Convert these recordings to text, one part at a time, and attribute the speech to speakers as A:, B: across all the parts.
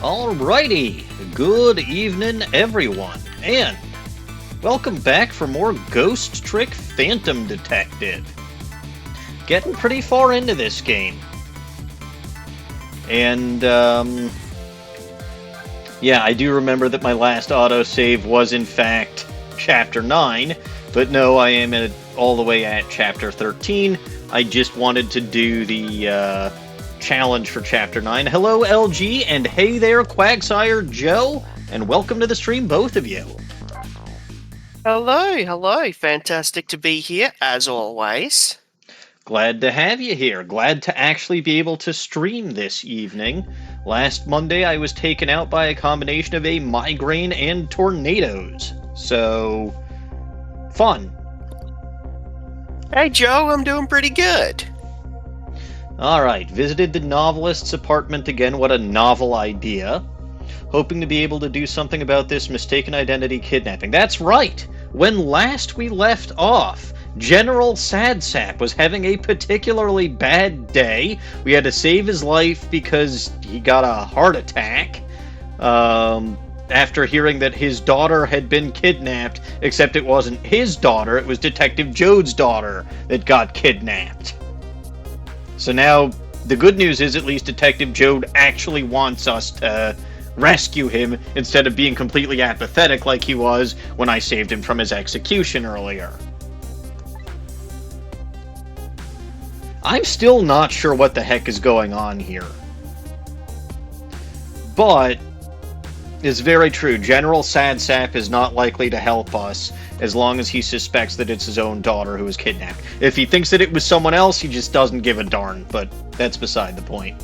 A: Alrighty, good evening everyone, and welcome back for more Ghost Trick Phantom Detective. Getting pretty far into this game. And, yeah, I do remember that my last autosave was in fact Chapter 9, but no, I am all the way at Chapter 13. I just wanted to do the, challenge for Chapter 9. Hello, LG, and hey there, Quagsire Joe, and welcome to the stream, both of you.
B: Hello. Fantastic to be here, as always.
A: Glad to have you here. Glad to actually be able to stream this evening. Last Monday, I was taken out by a combination of a migraine and tornadoes. So, fun.
B: Hey, Joe, I'm doing pretty good.
A: Alright, visited the novelist's apartment again. What a novel idea. Hoping to be able to do something about this mistaken identity kidnapping. That's right! When last we left off, General Sadsap was having a particularly bad day. We had to save his life because he got a heart attack. After hearing that his daughter had been kidnapped, except it wasn't his daughter, it was Detective Jowd's daughter that got kidnapped. So now, the good news is at least Detective Jowd actually wants us to rescue him instead of being completely apathetic like he was when I saved him from his execution earlier. I'm still not sure what the heck is going on here. But, it's very true. General Sadsap is not likely to help us as long as he suspects that it's his own daughter who was kidnapped. If he thinks that it was someone else, he just doesn't give a darn, but that's beside the point.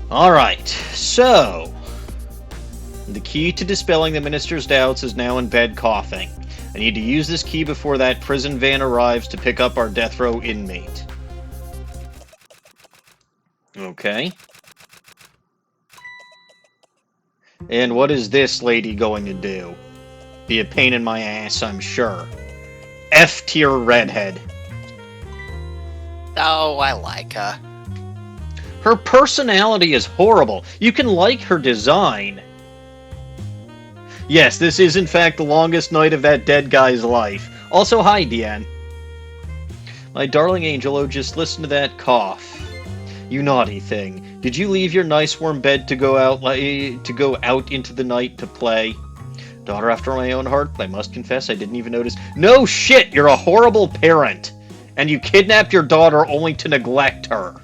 A: Alright, so the key to dispelling the minister's doubts is now in bed coughing. I need to use this key before that prison van arrives to pick up our death row inmate. Okay. And what is this lady going to do? Be a pain in my ass, I'm sure. F-tier redhead.
B: Oh, I like her.
A: Her personality is horrible. You can like her design. Yes, this is in fact the longest night of that dead guy's life. Also, hi, Deanne. My darling Angelo, just listen to that cough. You naughty thing. Did you leave your nice warm bed to go out into the night to play? Daughter after my own heart, I must confess I didn't even notice. No shit, you're a horrible parent. And you kidnapped your daughter only to neglect her.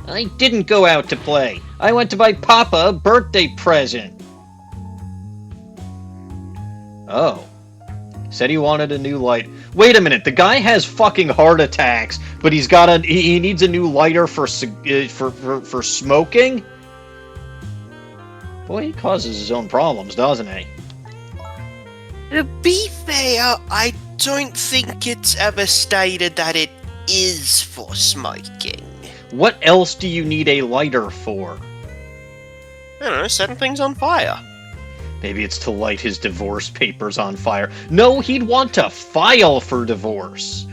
A: I didn't go out to play. I went to buy Papa a birthday present. Oh. Said he wanted a new light. Wait a minute, the guy has fucking heart attacks, but he needs a new lighter for smoking? Boy, he causes his own problems, doesn't he?
B: To be fair, I don't think it's ever stated that it is for smoking.
A: What else do you need a lighter for?
B: I don't know, setting things on fire.
A: Maybe it's to light his divorce papers on fire. No, he'd want to file for divorce.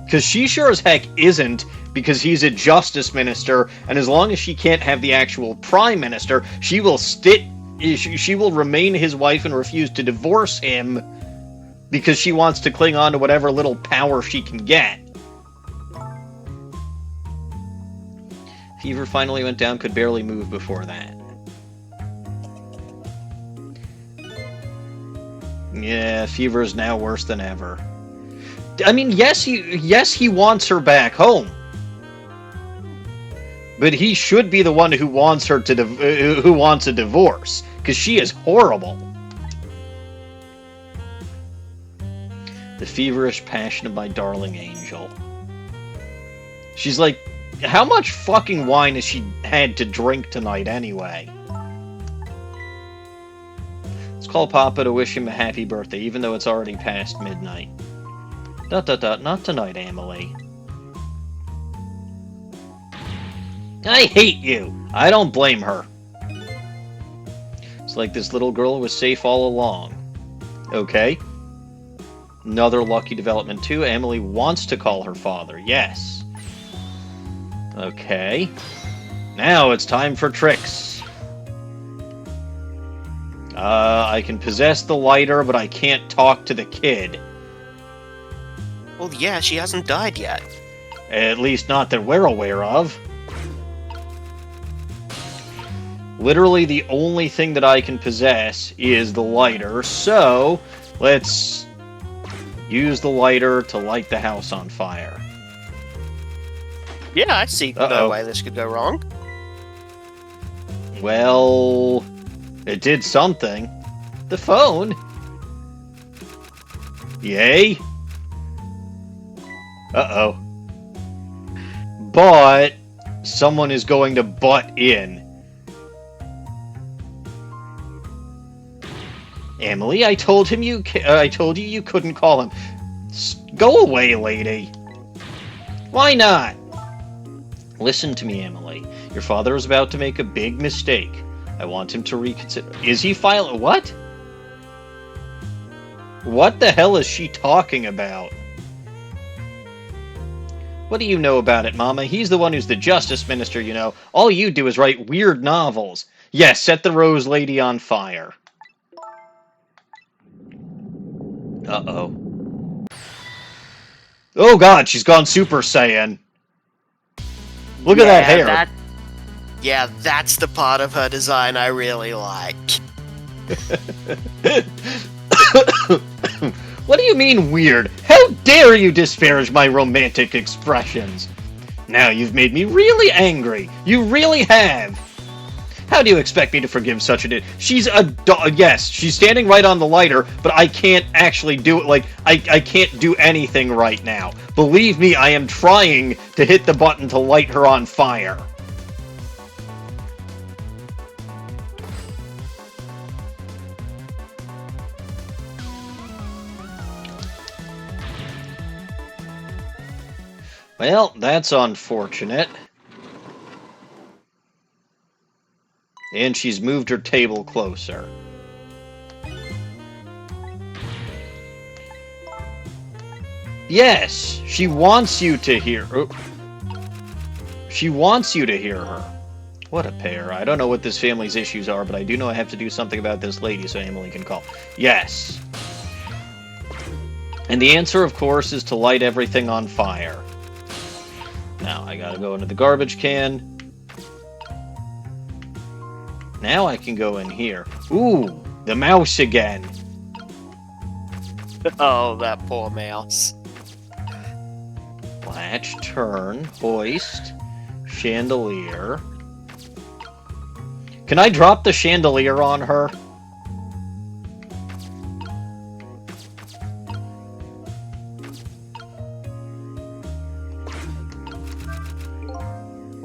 A: Because she sure as heck isn't, because he's a justice minister, and as long as she can't have the actual prime minister, she will remain his wife and refuse to divorce him because she wants to cling on to whatever little power she can get. Fever finally went down, could barely move before that. Yeah, fever is now worse than ever. I mean, yes, he wants her back home, but he should be the one who wants her who wants a divorce, because she is horrible. The feverish passion of my darling angel. She's like, how much fucking wine has she had to drink tonight anyway? Let's call Papa to wish him a happy birthday, even though it's already past midnight. Not tonight, Emily. I hate you! I don't blame her. It's like this little girl was safe all along. Okay. Another lucky development too. Emily wants to call her father. Yes. Okay. Now it's time for tricks. I can possess the lighter, but I can't talk to the kid.
B: Well, yeah, she hasn't died yet.
A: At least not that we're aware of. Literally the only thing that I can possess is the lighter, so let's use the lighter to light the house on fire.
B: Yeah, I see no way this could go wrong.
A: Well, it did something. The phone. Yay. Uh-oh. But someone is going to butt in. Emily, I told you you couldn't call him. Go away, lady. Why not? Listen to me, Emily. Your father is about to make a big mistake. I want him to reconsider. Is he filing? What? What the hell is she talking about? What do you know about it, Mama? He's the one who's the justice minister, you know. All you do is write weird novels. Yes, set the Rose Lady on fire. Uh-oh. Oh god, she's gone Super Saiyan. Look at that hair.
B: Yeah, that's the part of her design I really like.
A: What do you mean weird? How dare you disparage my romantic expressions? Now you've made me really angry. You really have. How do you expect me to forgive such a... She's a dog. Yes, she's standing right on the lighter, but I can't actually do it. Like, I can't do anything right now. Believe me, I am trying to hit the button to light her on fire. Well, that's unfortunate. And she's moved her table closer. Yes, she wants you to hear. She wants you to hear her. What a pair. I don't know what this family's issues are, but I do know I have to do something about this lady so Emily can call. Yes. And the answer, of course, is to light everything on fire. Now I gotta go into the garbage can. Now I can go in here. Ooh, the mouse again.
B: Oh, that poor mouse.
A: Latch, turn, hoist, chandelier. Can I drop the chandelier on her?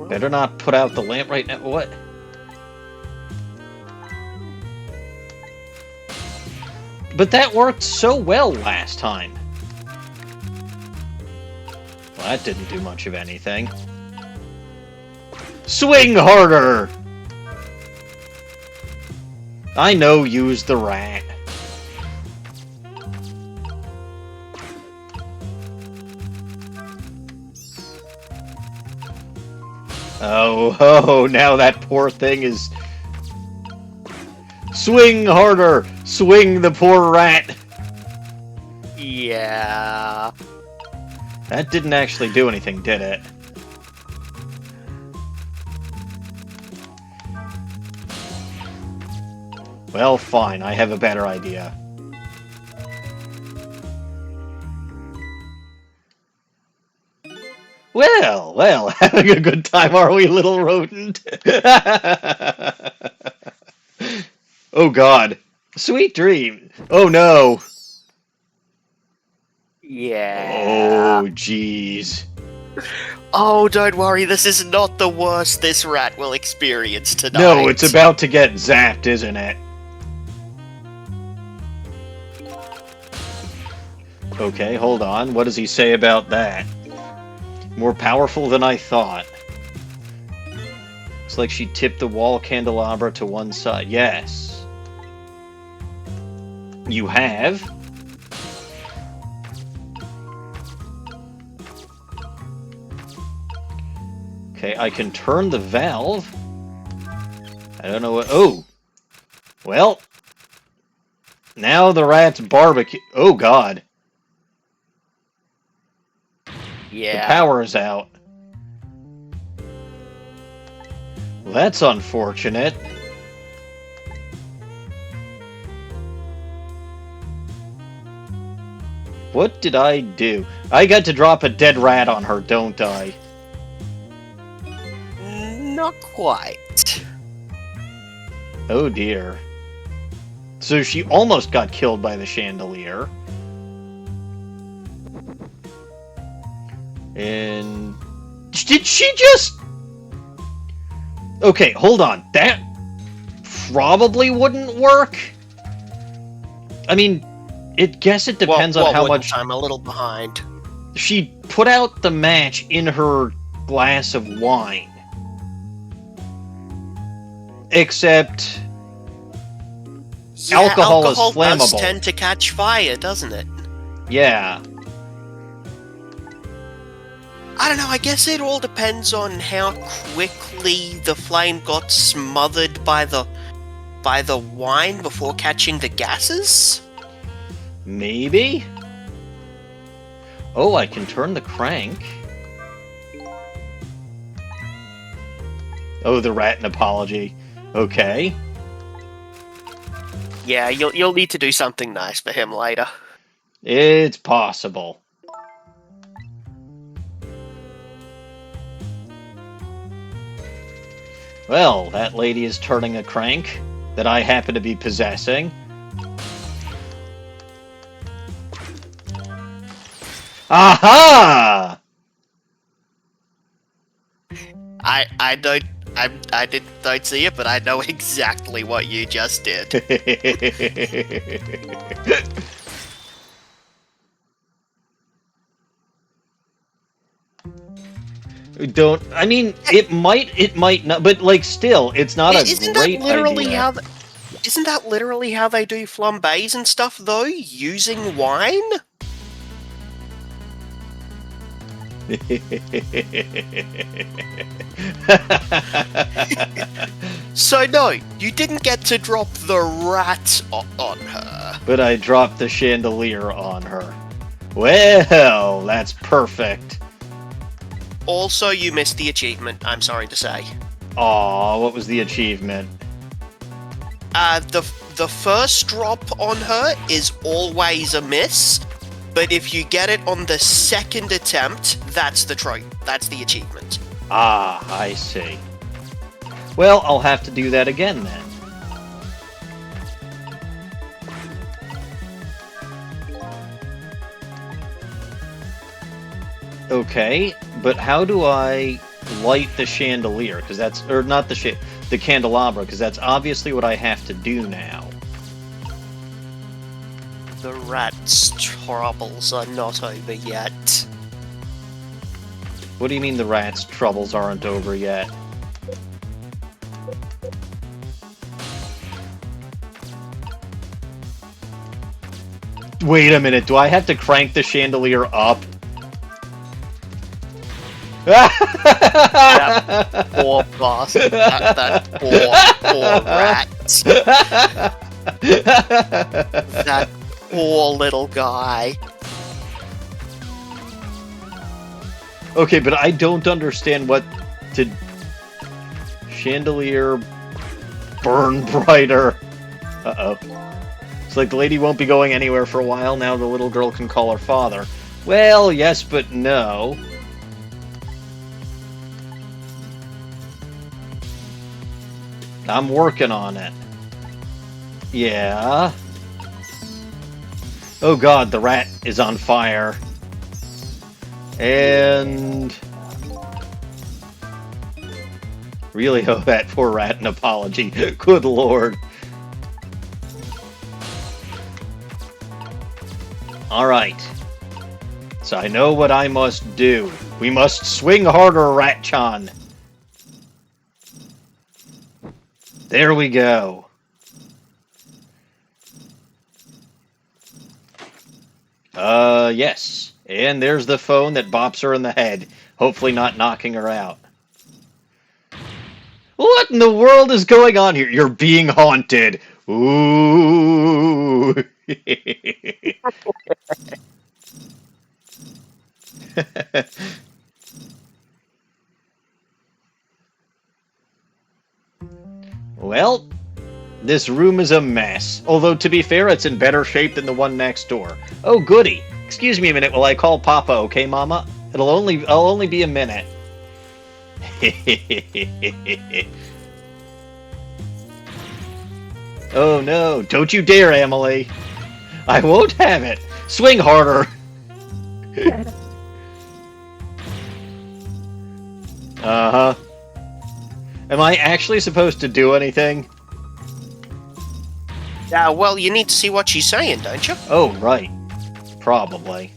A: Better not put out the lamp right now. What? But that worked so well last time. Well, that didn't do much of anything. Swing harder! I know, use the rat. Oh, now that poor thing is... Swing harder! Swing the poor rat!
B: Yeah...
A: That didn't actually do anything, did it? Well, fine, I have a better idea. Well, having a good time, are we, little rodent? Oh god. Sweet dream. Oh no.
B: Yeah.
A: Oh jeez.
B: Oh, don't worry, this is not the worst this rat will experience tonight.
A: No, it's about to get zapped, isn't it? Okay, hold on. What does he say about that? More powerful than I thought. It's like she tipped the wall candelabra to one side. Yes. You have. Okay, I can turn the valve. I don't know what... Oh! Well... Now the rat's barbecue... Oh, God.
B: Yeah.
A: The power is out. Well, that's unfortunate. What did I do? I got to drop a dead rat on her, don't I?
B: Not quite.
A: Oh, dear. So she almost got killed by the chandelier. And... Did she just... Okay, hold on. That probably wouldn't work. I mean, guess it depends on how much...
B: I'm a little behind.
A: She put out the match in her glass of wine. Except...
B: Yeah,
A: alcohol is
B: does
A: flammable.
B: Tend to catch fire, doesn't it?
A: Yeah.
B: I don't know, I guess it all depends on how quickly the flame got smothered by the wine before catching the gases?
A: Maybe? Oh, I can turn the crank. Oh, the rat apology. Okay.
B: Yeah, you'll need to do something nice for him later.
A: It's possible. Well, that lady is turning a crank that I happen to be possessing. Aha!
B: I don't see it, but I know exactly what you just did.
A: I mean, it might not, but like, still, it's not a great idea.
B: Isn't that literally how they do flambés and stuff, though? Using wine? So no, you didn't get to drop the rat on her.
A: But I dropped the chandelier on her. Well, that's perfect.
B: Also, you missed the achievement, I'm sorry to say.
A: Aw, what was the achievement?
B: The first drop on her is always a miss, but if you get it on the second attempt, that's the achievement.
A: Ah, I see. Well, I'll have to do that again then. Okay, but how do I light the chandelier? Because that's... Or not the candelabra, because that's obviously what I have to do now.
B: The rat's troubles are not over yet.
A: What do you mean the rat's troubles aren't over yet? Wait a minute, do I have to crank the chandelier up?
B: That poor bastard. That poor rat. That poor little guy.
A: Okay, but I don't understand what to... Chandelier... Burn brighter. Uh-oh. It's like the lady won't be going anywhere for a while, now the little girl can call her father. Well, yes, but no. I'm working on it. Yeah. Oh god, the rat is on fire. And... Really owe that poor rat an apology. Good lord. Alright. So I know what I must do. We must swing harder, Ratchan. There we go. Yes. And there's the phone that bops her in the head. Hopefully not knocking her out. What in the world is going on here? You're being haunted. Ooh. Well, this room is a mess. Although, to be fair, it's in better shape than the one next door. Oh, goody. Excuse me a minute while I call Papa, okay, Mama? I'll only be a minute. Oh no, don't you dare, Emily. I won't have it. Swing harder. Uh-huh. Am I actually supposed to do anything?
B: Well, you need to see what she's saying, don't you?
A: Oh, right. Probably.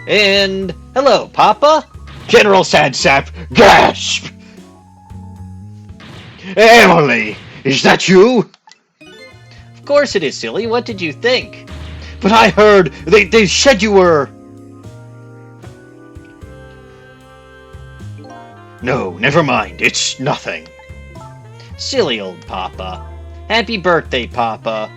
A: And hello, Papa? General Sadsap, gasp! Emily, is that you? Of course it is, silly. What did you think? But I heard they said you were... No, never mind. It's nothing. Silly old Papa. Happy birthday, Papa.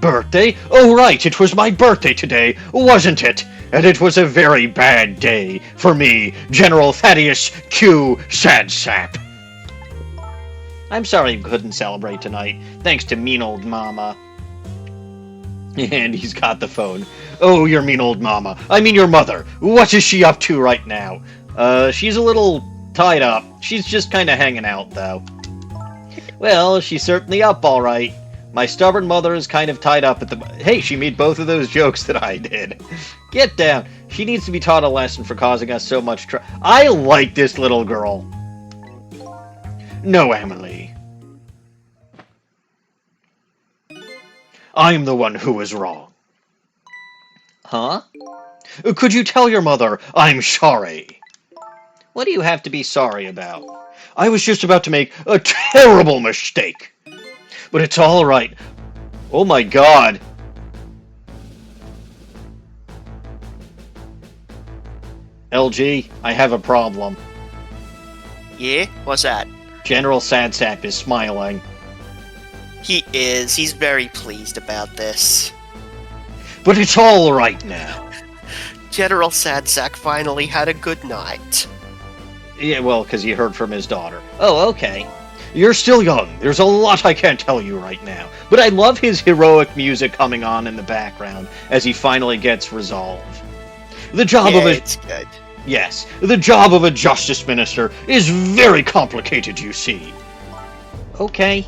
A: Birthday? Oh, right, it was my birthday today, wasn't it? And it was a very bad day for me, General Thaddeus Q. Sadsap. I'm sorry you couldn't celebrate tonight, thanks to mean old Mama. And he's got the phone. Oh, your mean old Mama. I mean your mother. What is she up to right now? She's a little tied up. She's just kind of hanging out, though. Well, she's certainly up all right. My stubborn mother is kind of tied up at the... Hey, she made both of those jokes that I did. Get down. She needs to be taught a lesson for causing us so much trouble. I like this little girl. No, Emily. I'm the one who is wrong. Huh? Could you tell your mother I'm sorry? What do you have to be sorry about? I was just about to make a terrible mistake. But it's all right. Oh my god. LG, I have a problem.
B: Yeah? What's that?
A: General Sadsap is smiling.
B: He is. He's very pleased about this.
A: But it's all right now.
B: General Sadsack finally had a good night.
A: Yeah, well, because he heard from his daughter. Oh, okay. You're still young. There's a lot I can't tell you right now. But I love his heroic music coming on in the background as he finally gets resolve. The job of a...
B: it's good.
A: Yes, the job of a justice minister is very complicated, you see. Okay.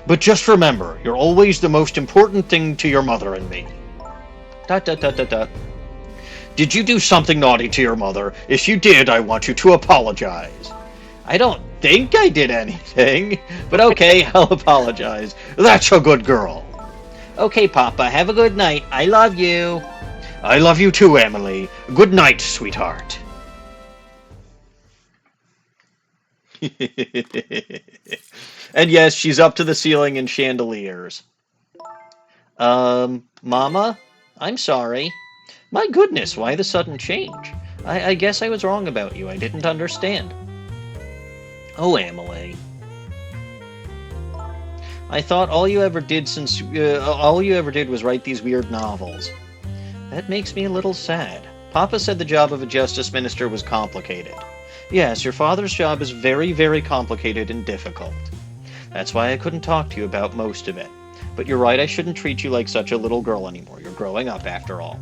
A: But just remember, you're always the most important thing to your mother and me. Dot, dot, dot, dot, dot. Did you do something naughty to your mother? If you did, I want you to apologize. I don't think I did anything, but okay, I'll apologize. That's a good girl. Okay, Papa, have a good night. I love you. I love you too, Emily. Good night, sweetheart. And yes, she's up to the ceiling in chandeliers. Mama? I'm sorry. My goodness, why the sudden change? I guess I was wrong about you. I didn't understand. Oh, Emily. I thought all you ever did was write these weird novels. That makes me a little sad. Papa said the job of a justice minister was complicated. Yes, your father's job is very, very complicated and difficult. That's why I couldn't talk to you about most of it. But you're right, I shouldn't treat you like such a little girl anymore. You're growing up, after all.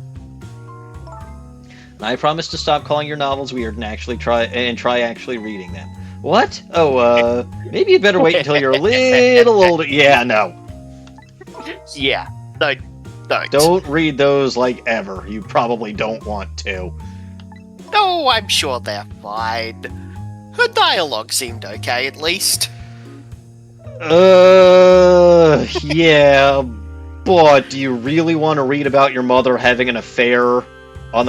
A: I promise to stop calling your novels weird and try actually reading them. What? Oh, maybe you'd better wait until you're a little older. Yeah, no.
B: Yeah, don't.
A: Don't read those, like, ever. You probably don't want to.
B: No, I'm sure they're fine. Her dialogue seemed okay, at least.
A: Yeah, but do you really want to read about your mother having an affair on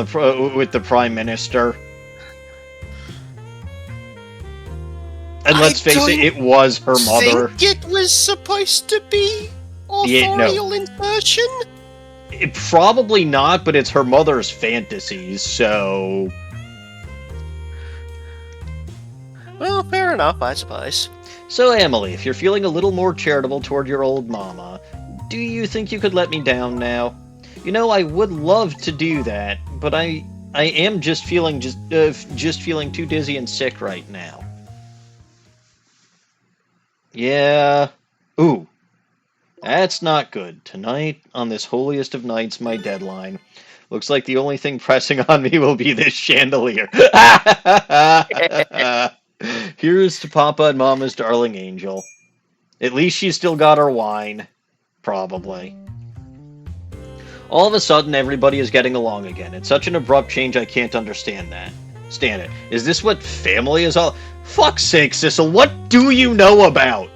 A: with the Prime Minister? And let's face it, it was her mother.
B: I think it was supposed to be authorial insertion?
A: Probably not, but it's her mother's fantasies, so...
B: Well, fair enough, I suppose.
A: So, Emily, if you're feeling a little more charitable toward your old mama, do you think you could let me down now? You know, I would love to do that, but I am just feeling feeling too dizzy and sick right now. Yeah. Ooh. That's not good. Tonight, on this holiest of nights, my deadline. Looks like the only thing pressing on me will be this chandelier. Here's to Papa and Mama's darling angel. At least she's still got her wine. Probably. All of a sudden, everybody is getting along again. It's such an abrupt change, I can't understand that. Stand it. Is this what family is all... Fuck's sake, Sissel, what do you know about?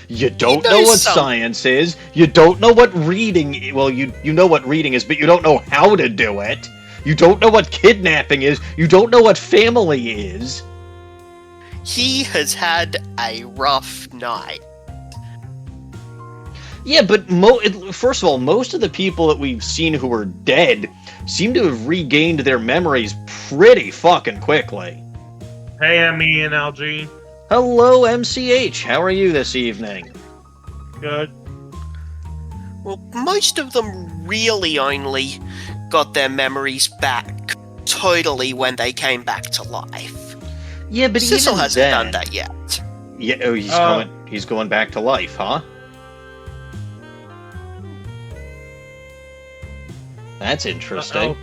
A: You don't know what science is. You don't know what reading... Well, you know what reading is, but you don't know how to do it. You don't know what kidnapping is. You don't know what family is.
B: He has had a rough night.
A: Yeah, but first of all, most of the people that we've seen who are dead seem to have regained their memories pretty fucking quickly.
C: Hey, ME and LG.
A: Hello, MCH. How are you this evening?
C: Good.
B: Well, most of them really only got their memories back totally when they came back to life.
A: Yeah, but
B: Sissel
A: even
B: hasn't done that yet.
A: Yeah, oh, he's going back to life, huh? That's interesting.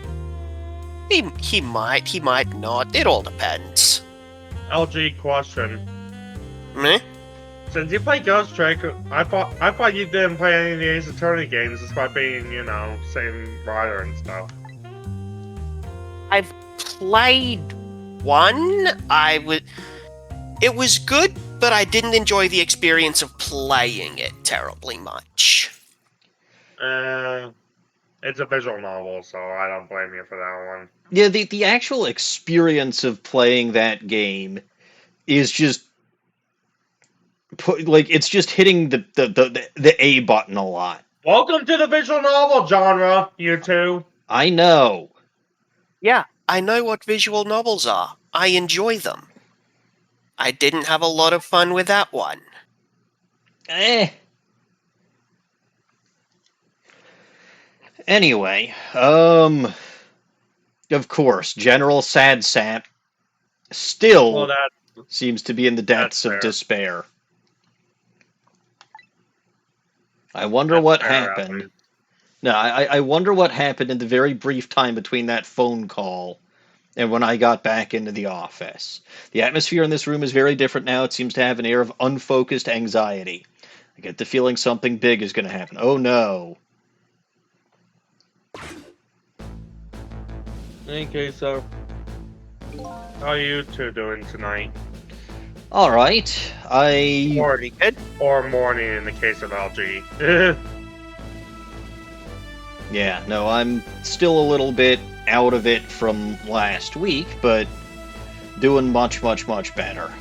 B: He might not. It all depends.
C: LG question.
B: Meh?
C: Since you play Ghost Trick, I thought you didn't play any of the Ace Attorney games despite being, you know, same writer and stuff.
B: I've played one. It was good, but I didn't enjoy the experience of playing it terribly much.
C: It's a visual novel, so I don't blame you for that one.
A: Yeah, the actual experience of playing that game is just it's just hitting the A button a lot.
C: Welcome to the visual novel genre, you two.
A: I know.
B: Yeah, I know what visual novels are. I enjoy them. I didn't have a lot of fun with that one.
A: Anyway, of course, General Sad Sap still seems to be in the depths of despair. I wonder what happened. No, I wonder what happened in the very brief time between that phone call and when I got back into the office. The atmosphere in this room is very different now. It seems to have an air of unfocused anxiety. I get the feeling something big is going to happen. Oh no.
C: Okay, so how are you two doing tonight?
A: Alright,
B: Pretty good.
C: Or morning in the case of LG.
A: Yeah, no, I'm still a little bit out of it from last week, but doing much, much, much better.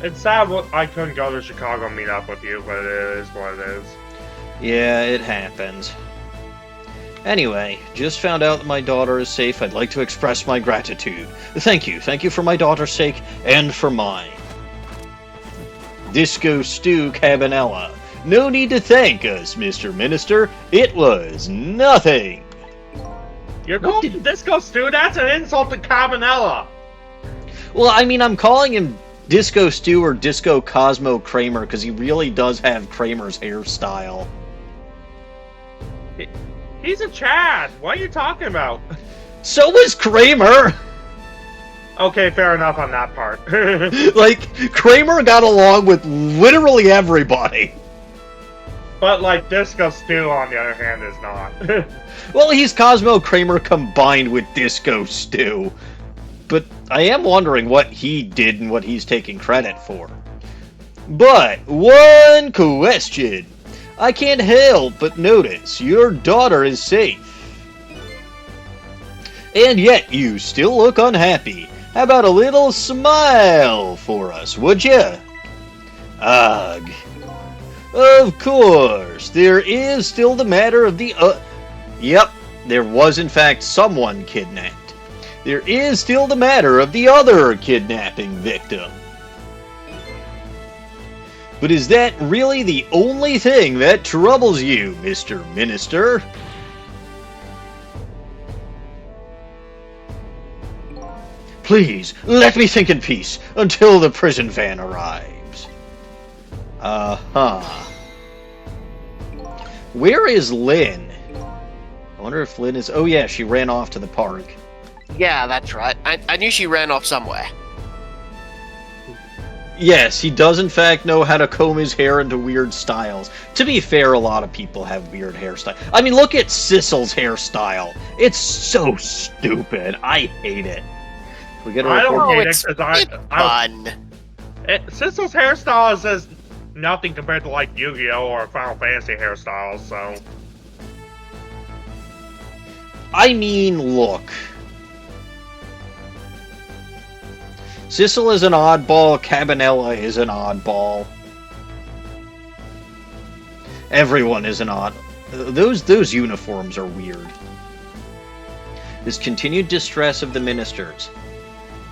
C: It's sad I couldn't go to Chicago and meet up with you, but it is what it is.
A: Yeah, it happens. Anyway, just found out that my daughter is safe. I'd like to express my gratitude. Thank you. Thank you for my daughter's sake and for mine. Disco Stew Cabanella. No need to thank us, Mr. Minister. It was nothing.
C: You're calling Disco Stew? That's an insult to Cabanella.
A: Well, I mean, I'm calling him Disco Stew or Disco Cosmo Kramer because he really does have Kramer's hairstyle.
C: He's a Chad. What are you talking about?
A: So was Kramer.
C: Okay, fair enough on that part.
A: Like, Kramer got along with literally everybody.
C: But, like, Disco Stew, on the other hand, is not.
A: Well, he's Cosmo Kramer combined with Disco Stew. But I am wondering what he did and what he's taking credit for. But, one question. I can't help but notice your daughter is safe. And yet you still look unhappy. How about a little smile for us, would ya? Ugh. Of course, there is still the matter of the Yep, there was in fact someone kidnapped. There is still the matter of the other kidnapping victim. But is that really the only thing that troubles you, Mr. Minister? Please, let me think in peace until the prison van arrives. Uh-huh. Where is Lynne? I wonder if Lynne is... Oh yeah, she ran off to the park.
B: Yeah, that's right. I knew she ran off somewhere.
A: Yes, he does in fact know how to comb his hair into weird styles. To be fair, a lot of people have weird hairstyles. I mean, look at Sissel's hairstyle. It's so stupid. I hate it. We get a
C: I
A: report.
C: don't hate
B: it's
C: it because
B: fun.
C: Sissel's hairstyle is just nothing compared to like Yu-Gi-Oh or Final Fantasy hairstyles. So
A: I mean, look. Sissel is an oddball, Cabanella is an oddball. Everyone is an odd... Those uniforms are weird. This continued distress of the ministers.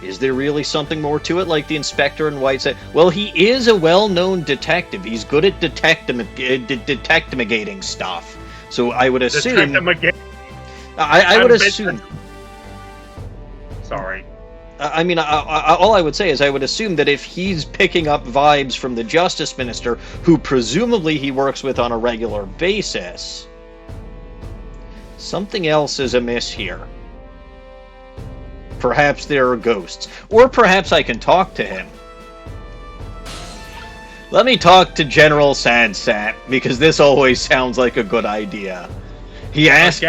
A: Is there really something more to it, like the inspector in white said? Well, he is a well-known detective. He's good at detectivigating stuff. So I would assume... I would assume...
C: Sorry.
A: I mean, all I would say is I would assume that if he's picking up vibes from the Justice Minister, who presumably he works with on a regular basis, something else is amiss here. Perhaps there are ghosts. Or perhaps I can talk to him. Let me talk to General Sadsap, because this always sounds like a good idea. He asked...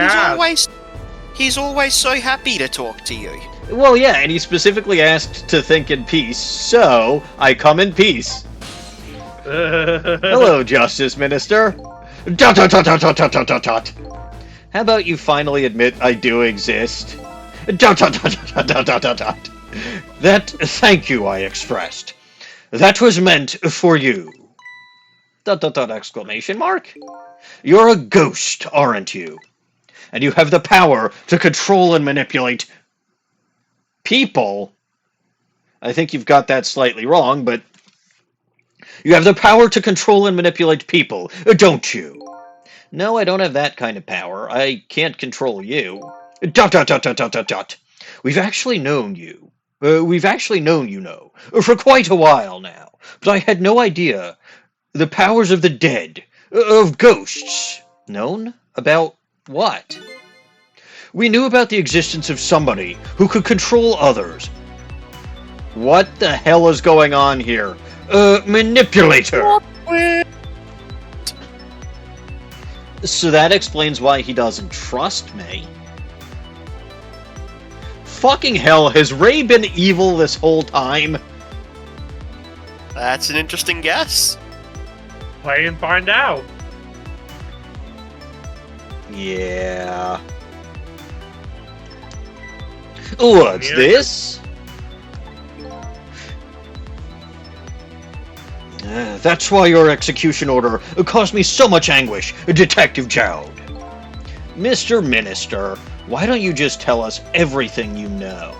B: He's always so happy to talk to you.
A: Well, yeah, and he specifically asked to think in peace, so I come in peace. Hello, Justice Minister. Dot, dot, dot, dot, dot, dot, dot, dot. How about you finally admit I do exist? Dot, dot, dot, dot, dot, dot, dot, dot. That thank you I expressed. That was meant for you. Dot, dot, dot, exclamation mark. You're a ghost, aren't you? And you have the power to control and manipulate people. I think you've got that slightly wrong, but you have the power to control and manipulate people, don't you? No, I don't have that kind of power. I can't control you. Dot, dot, dot, dot, dot, dot, dot. We've actually known you. For quite a while now. But I had no idea. The powers of the dead, of ghosts. Known? About what? We knew about the existence of somebody who could control others. What the hell is going on here? Manipulator! So that explains why he doesn't trust me. Fucking hell, has Ray been evil this whole time?
B: That's an interesting guess.
C: Play and find out.
A: Yeah. What's this? That's why your execution order caused me so much anguish, Detective Jowd. Mr. Minister, why don't you just tell us everything you know?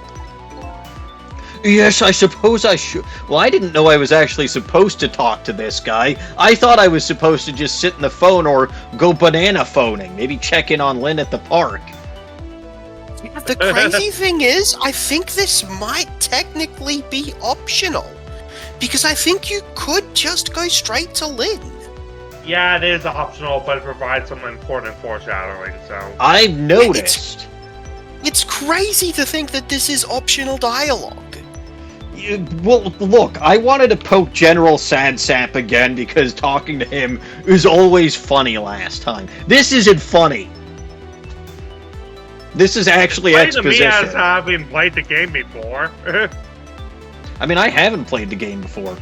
A: Yes, I suppose I should. Well, I didn't know I was actually supposed to talk to this guy. I thought I was supposed to just sit in the phone or go banana phoning. Maybe check in on Lynne at the park.
B: The crazy thing is, I think this might technically be optional. Because I think you could just go straight to Lynne.
C: Yeah, it is optional, but it provides some important foreshadowing, so...
A: I've noticed.
B: It's crazy to think that this is optional dialogue.
A: Well, look, I wanted to poke General Sadsap again because talking to him was always funny last time. This isn't funny. This is actually exposition.
C: To me as having played the game before.
A: I mean, I haven't played the game before.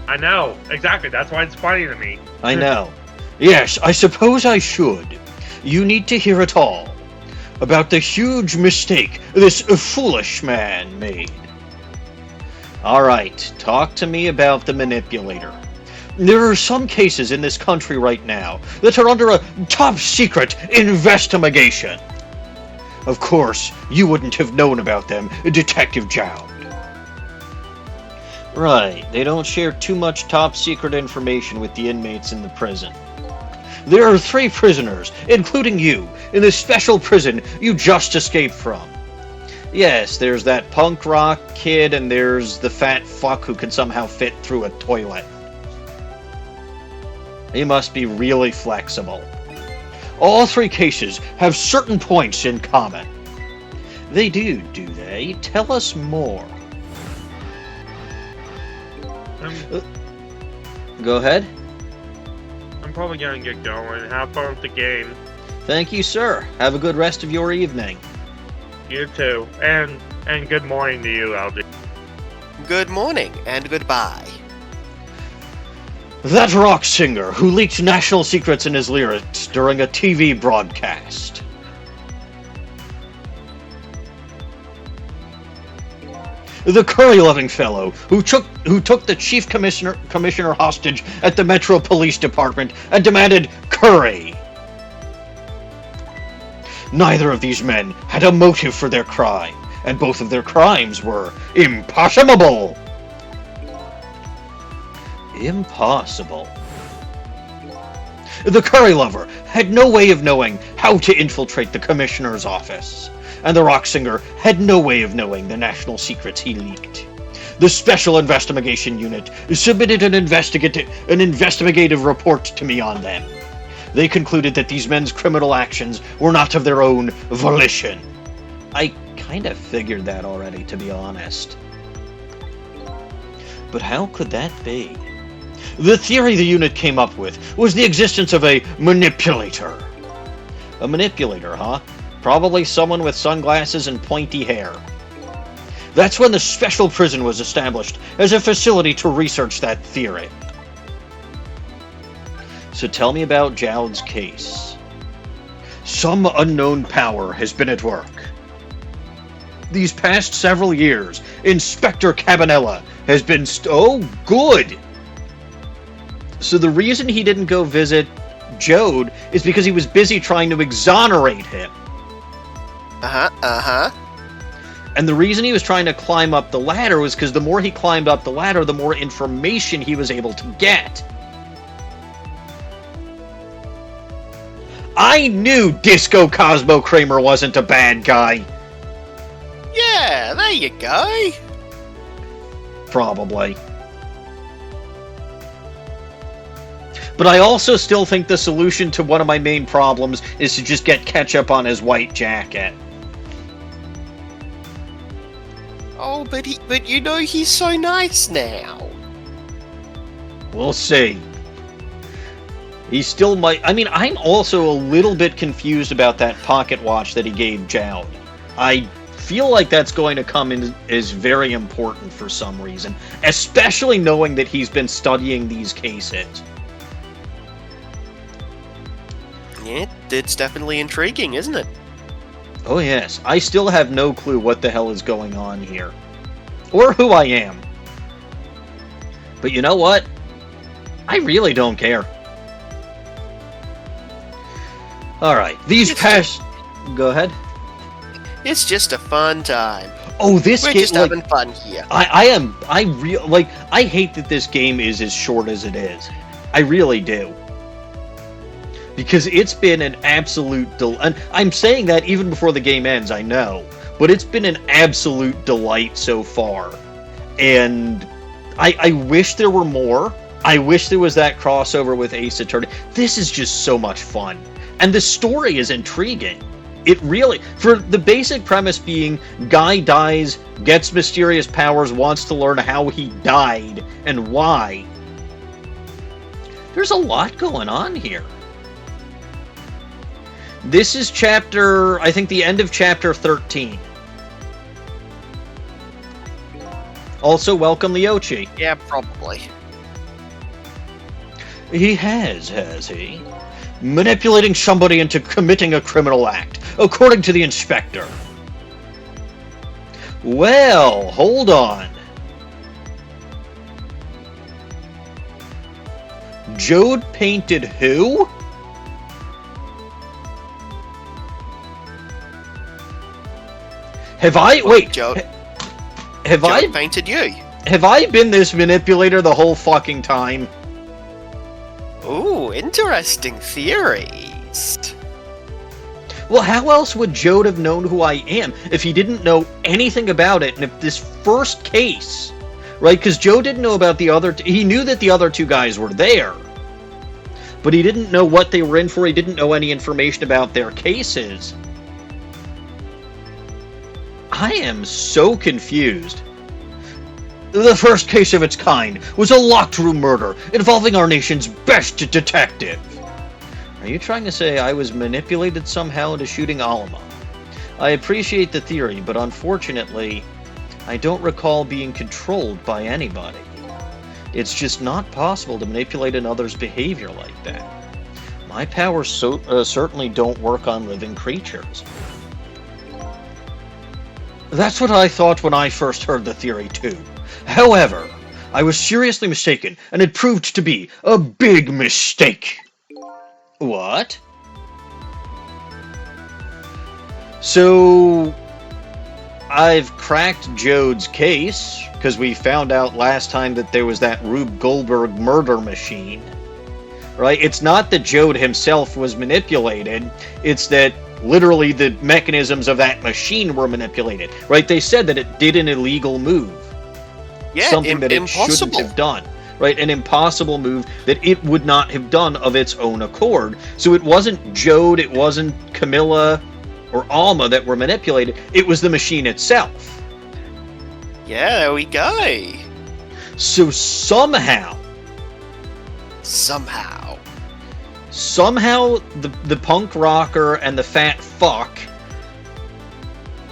C: I know, exactly. That's why it's funny to me.
A: I know. Yes, I suppose I should. You need to hear it all. About the huge mistake this foolish man made. Alright, talk to me about the Manipulator. There are some cases in this country right now that are under a top-secret investigation. Of course, you wouldn't have known about them, Detective Jowd. Right, they don't share too much top-secret information with the inmates in the prison. There are 3 prisoners, including you, in the special prison you just escaped from. Yes, there's that punk rock kid, and there's the fat fuck who can somehow fit through a toilet. He must be really flexible. All 3 cases have certain points in common. They do they? Tell us more. Go ahead.
C: I'm probably gonna get going. Have fun with the game.
A: Thank you, sir. Have a good rest of your evening.
C: You too. And good morning to you, LG.
B: Good morning and goodbye.
A: That rock singer who leaked national secrets in his lyrics during a TV broadcast. The curry-loving fellow who took the chief commissioner hostage at the Metro Police Department and demanded curry. Neither of these men had a motive for their crime, and both of their crimes were impossible. Impossible. The curry lover had no way of knowing how to infiltrate the commissioner's office, and the rock singer had no way of knowing the national secrets he leaked. The Special Investigation Unit submitted an investigative report to me on them. They concluded that these men's criminal actions were not of their own volition. I kind of figured that already, to be honest. But how could that be? The theory the unit came up with was the existence of a manipulator. A manipulator, huh? Probably someone with sunglasses and pointy hair. That's when the special prison was established as a facility to research that theory. So tell me about Jowd's case. Some unknown power has been at work. These past several years, Inspector Cabanella has been oh, good! So the reason he didn't go visit Jowd is because he was busy trying to exonerate him. And the reason he was trying to climb up the ladder was because the more he climbed up the ladder, the more information he was able to get. I knew Disco Cosmo Kramer wasn't a bad guy.
B: Yeah, there you go.
A: Probably. But I also still think the solution to one of my main problems is to just get ketchup on his white jacket.
B: Oh, but you know he's so nice now.
A: We'll see. He still might... I mean, I'm also a little bit confused about that pocket watch that he gave Jowd. I feel like that's going to come in as very important for some reason, especially knowing that he's been studying these cases.
B: Yeah, it's definitely intriguing, isn't it?
A: Oh yes, I still have no clue what the hell is going on here. Or who I am. But you know what? I really don't care. Alright, these past... Go ahead.
B: It's just a fun time.
A: Oh, this game...
B: We're just having fun here.
A: I hate that this game is as short as it is. I really do. Because it's been an absolute and I'm saying that even before the game ends, I know. But it's been an absolute delight so far. And I wish there were more. I wish there was that crossover with Ace Attorney. This is just so much fun. And the story is intriguing. It really... For the basic premise being, guy dies, gets mysterious powers, wants to learn how he died, and why. There's a lot going on here. This is chapter, I think the end of chapter 13. Also, welcome Leochi.
B: Yeah, probably.
A: He has he? Manipulating somebody into committing a criminal act, according to the inspector. Well, hold on. Jowd painted who? Have I... Wait.
B: Jowd,
A: Have
B: Jowd painted you.
A: Have I been this manipulator the whole fucking time?
B: Ooh, interesting theories.
A: Well, how else would Jowd have known who I am if he didn't know anything about it? And if this first case, right? Because Jowd didn't know about the other... He knew that the other two guys were there. But he didn't know what they were in for. He didn't know any information about their cases. I am so confused. The first case of its kind was a locked-room murder involving our nation's best detective. Are you trying to say I was manipulated somehow into shooting Alma? I appreciate the theory, but unfortunately, I don't recall being controlled by anybody. It's just not possible to manipulate another's behavior like that. My powers certainly don't work on living creatures. That's what I thought when I first heard the theory, too. However, I was seriously mistaken, and it proved to be a big mistake. What? So, I've cracked Jowd's case, because we found out last time that there was that Rube Goldberg murder machine. Right? It's not that Jowd himself was manipulated, it's that literally the mechanisms of that machine were manipulated. Right? They said that it did an illegal move.
B: Yeah,
A: Something that it shouldn't have done. Right? An impossible move that it would not have done of its own accord. So it wasn't Jowd, it wasn't Camilla or Alma that were manipulated, it was the machine itself.
B: Yeah, there we go.
A: So somehow the punk rocker and the fat fuck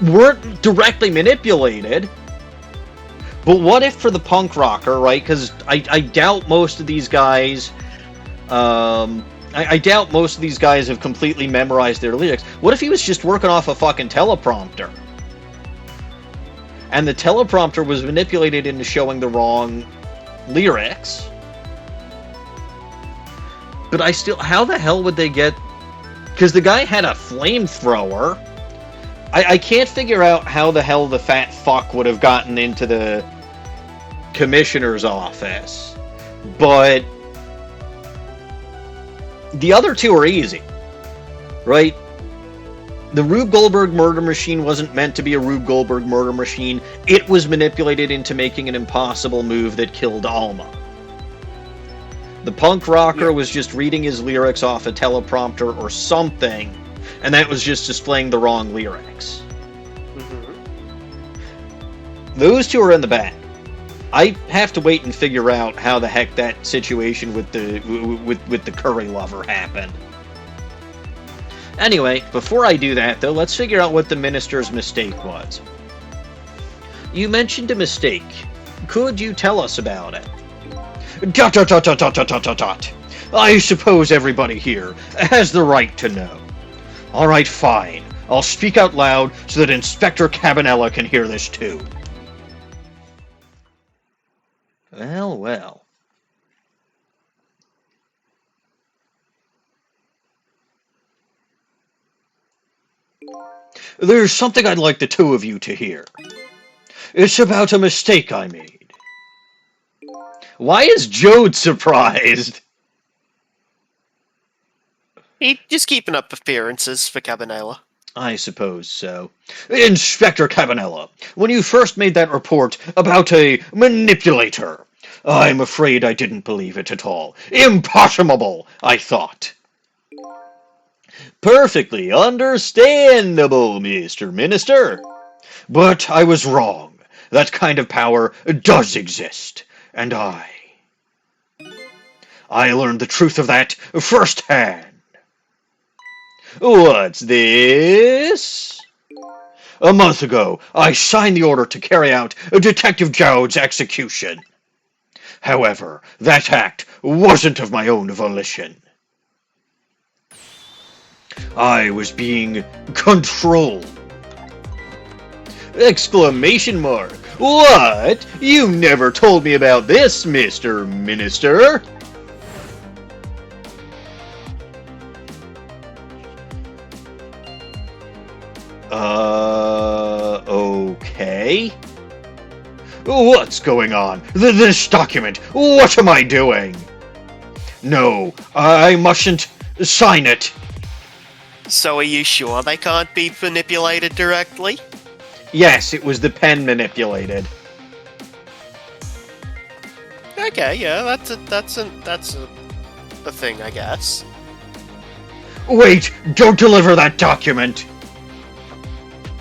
A: weren't directly manipulated. But what if for the punk rocker, right? Because I doubt most of these guys, I doubt most of these guys have completely memorized their lyrics. What if he was just working off a fucking teleprompter? And the teleprompter was manipulated into showing the wrong lyrics? But I still... How the hell would they get... Because the guy had a flamethrower. I can't figure out how the hell the fat fuck would have gotten into the commissioner's office. But the other two are easy. Right? The Rube Goldberg murder machine wasn't meant to be a Rube Goldberg murder machine. It was manipulated into making an impossible move that killed Alma. The punk rocker was just reading his lyrics off a teleprompter or something, and that was just displaying the wrong lyrics. Those two are in the bag. I have to wait and figure out how the heck that situation with the curry lover happened. Anyway, before I do that, though, let's figure out what the minister's mistake was. You mentioned a mistake. Could you tell us about it? ... I suppose everybody here has the right to know. Alright, fine. I'll speak out loud so that Inspector Cabanela can hear this too. Well, well. There's something I'd like the two of you to hear. It's about a mistake I made. Why is Jowd surprised?
B: He's just keeping up appearances for Cabanela.
A: I suppose so. Inspector Cabanela, when you first made that report about a manipulator, I'm afraid I didn't believe it at all. Impossible, I thought. Perfectly understandable, Mr. Minister. But I was wrong. That kind of power does exist. And I learned the truth of that firsthand. What's this? A month ago, I signed the order to carry out Detective Jowd's execution. However, that act wasn't of my own volition. I was being controlled. Exclamation mark. What? You never told me about this, Mr. Minister. What's going on? This document! What am I doing? No, I mustn't sign it.
B: So are you sure they can't be manipulated directly?
A: Yes, it was the pen manipulated.
B: Okay, yeah, that's a thing, I guess.
A: Wait, don't deliver that document!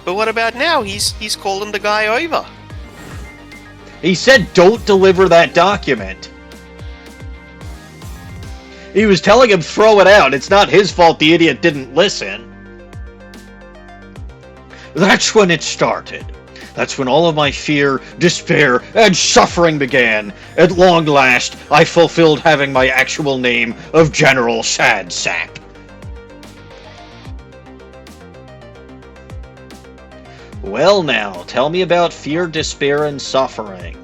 B: But what about now? He's calling the guy over.
A: He said don't deliver that document. He was telling him throw it out. It's not his fault the idiot didn't listen. That's when it started. That's when all of my fear, despair, and suffering began. At long last, I fulfilled having my actual name of General Sad Sap. Well now, tell me about fear, despair, and suffering.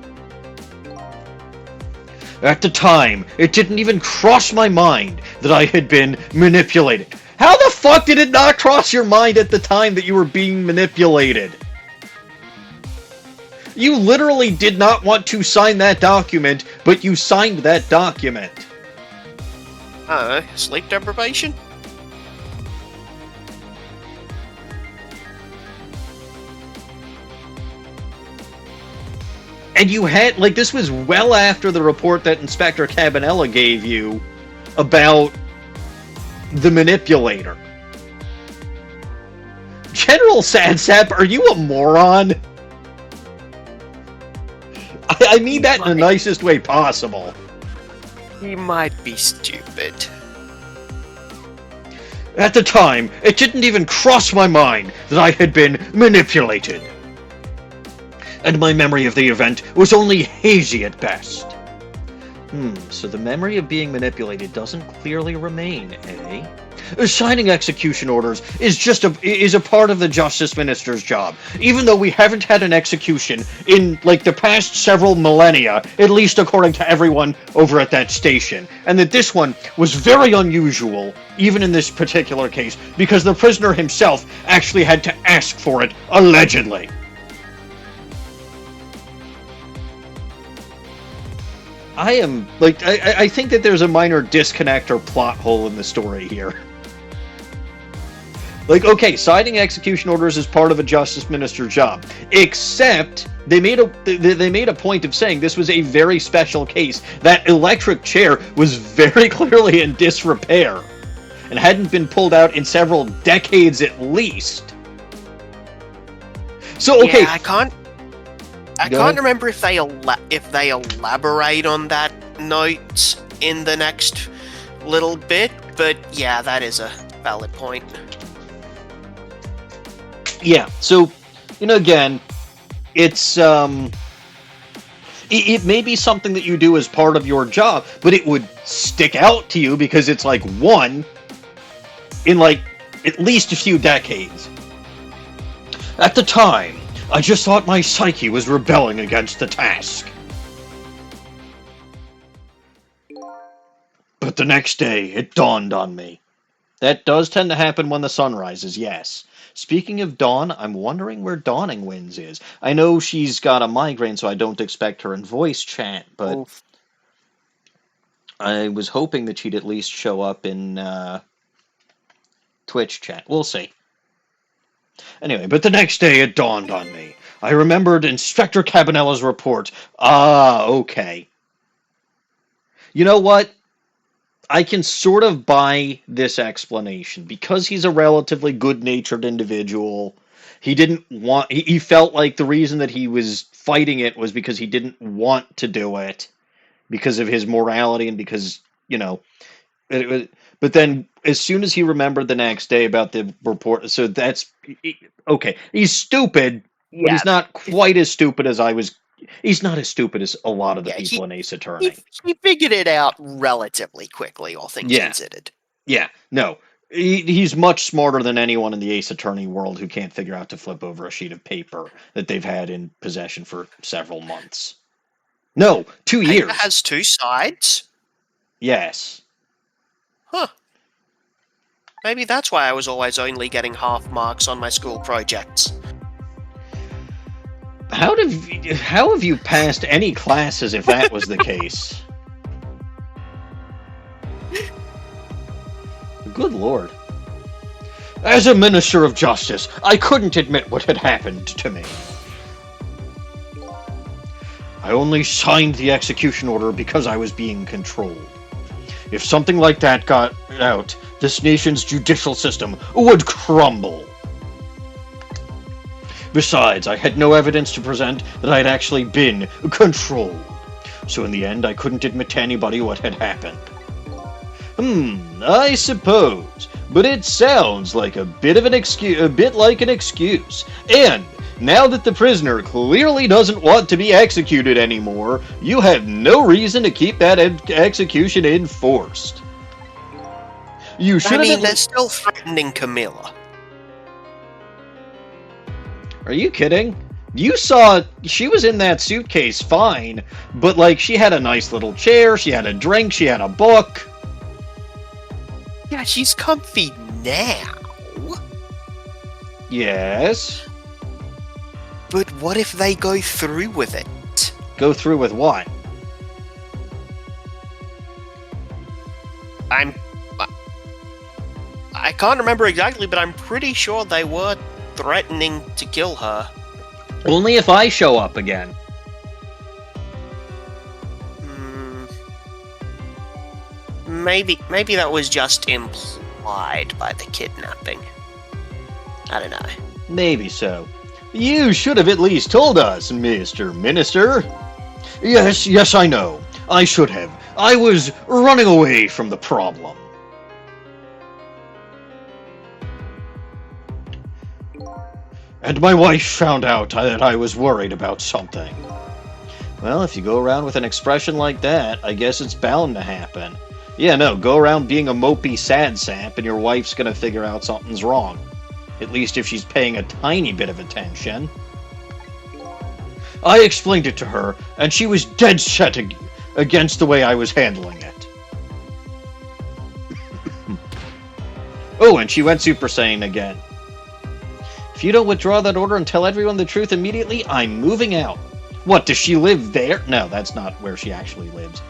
A: At the time, it didn't even cross my mind that I had been manipulated. How the fuck did it not cross your mind at the time that you were being manipulated? You literally did not want to sign that document, but you signed that document.
B: Sleep deprivation?
A: And you had, like, this was well after the report that Inspector Cabanella gave you about the manipulator. General Sadsap, are you a moron? I mean that in the nicest way possible.
B: He might be stupid.
A: At the time, it didn't even cross my mind that I had been manipulated. And my memory of the event was only hazy at best. So the memory of being manipulated doesn't clearly remain, eh? Signing execution orders is a part of the Justice Minister's job, even though we haven't had an execution in, like, the past several millennia, at least according to everyone over at that station, and that this one was very unusual, even in this particular case, because the prisoner himself actually had to ask for it, allegedly. I think that there's a minor disconnect or plot hole in the story here. Like, okay, signing execution orders is part of a Justice Minister job, except they made a point of saying this was a very special case. That electric chair was very clearly in disrepair and hadn't been pulled out in several decades at least. So, okay,
B: Yeah, I can't remember if they elaborate on that note in the next little bit, but yeah, that is a valid point.
A: Yeah, so, again, it's, it may be something that you do as part of your job, but it would stick out to you because it's, like, one in, like, at least a few decades. At the time, I just thought my psyche was rebelling against the task. But the next day, it dawned on me. That does tend to happen when the sun rises, yes. Speaking of dawn, I'm wondering where Dawning Winds is. I know she's got a migraine, so I don't expect her in voice chat, but
B: Oof.
A: I was hoping that she'd at least show up in Twitch chat. We'll see. Anyway, but the next day it dawned on me. I remembered Inspector Cabanella's report. Ah, okay. You know what? I can sort of buy this explanation. Because he's a relatively good-natured individual, he felt like the reason that he was fighting it was because he didn't want to do it, because of his morality and because, but then as soon as he remembered the next day about the report, so that's, okay, he's stupid, but he's not quite as stupid as he's not as stupid as a lot of the people in Ace Attorney.
B: He figured it out relatively quickly, all things considered.
A: Yeah, no. He's much smarter than anyone in the Ace Attorney world who can't figure out to flip over a sheet of paper that they've had in possession for several months. No, 2 years.
B: Paper has two sides?
A: Yes.
B: Huh. Maybe that's why I was always only getting half marks on my school projects.
A: How have you passed any classes if that was the case? Good lord. As a minister of justice, I couldn't admit what had happened to me. I only signed the execution order because I was being controlled. If something like that got out, this nation's judicial system would crumble. Besides, I had no evidence to present that I had actually been controlled. So in the end, I couldn't admit to anybody what had happened. I suppose, but it sounds like a bit like an excuse. And now that the prisoner clearly doesn't want to be executed anymore, you have no reason to keep that execution enforced. You should
B: they're still threatening Camilla.
A: Are you kidding? You saw she was in that suitcase fine, but like she had a nice little chair, she had a drink, she had a book.
B: Yeah, she's comfy now.
A: Yes.
B: But what if they go through with it?
A: Go through with what?
B: I can't remember exactly, but I'm pretty sure they were threatening to kill her.
A: Only if I show up again.
B: Maybe that was just implied by the kidnapping. I don't know.
A: Maybe so. You should have at least told us, Mr. Minister. Yes, I know. I should have. I was running away from the problem. And my wife found out that I was worried about something. Well, if you go around with an expression like that, I guess it's bound to happen. Yeah, no, go around being a mopey sad sap and your wife's gonna figure out something's wrong. At least if she's paying a tiny bit of attention. I explained it to her, and she was dead set against the way I was handling it. Oh, and she went Super Saiyan again. If you don't withdraw that order and tell everyone the truth immediately, I'm moving out. What, does she live there? No, that's not where she actually lives.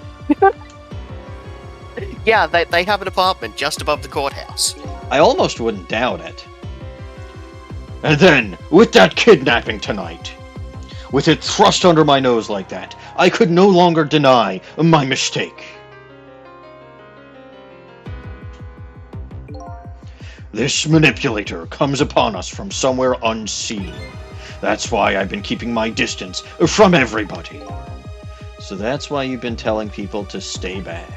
B: Yeah, they have an apartment just above the courthouse.
A: I almost wouldn't doubt it. And then, with that kidnapping tonight, with it thrust under my nose like that, I could no longer deny my mistake. This manipulator comes upon us from somewhere unseen. That's why I've been keeping my distance from everybody. So that's why you've been telling people to stay back.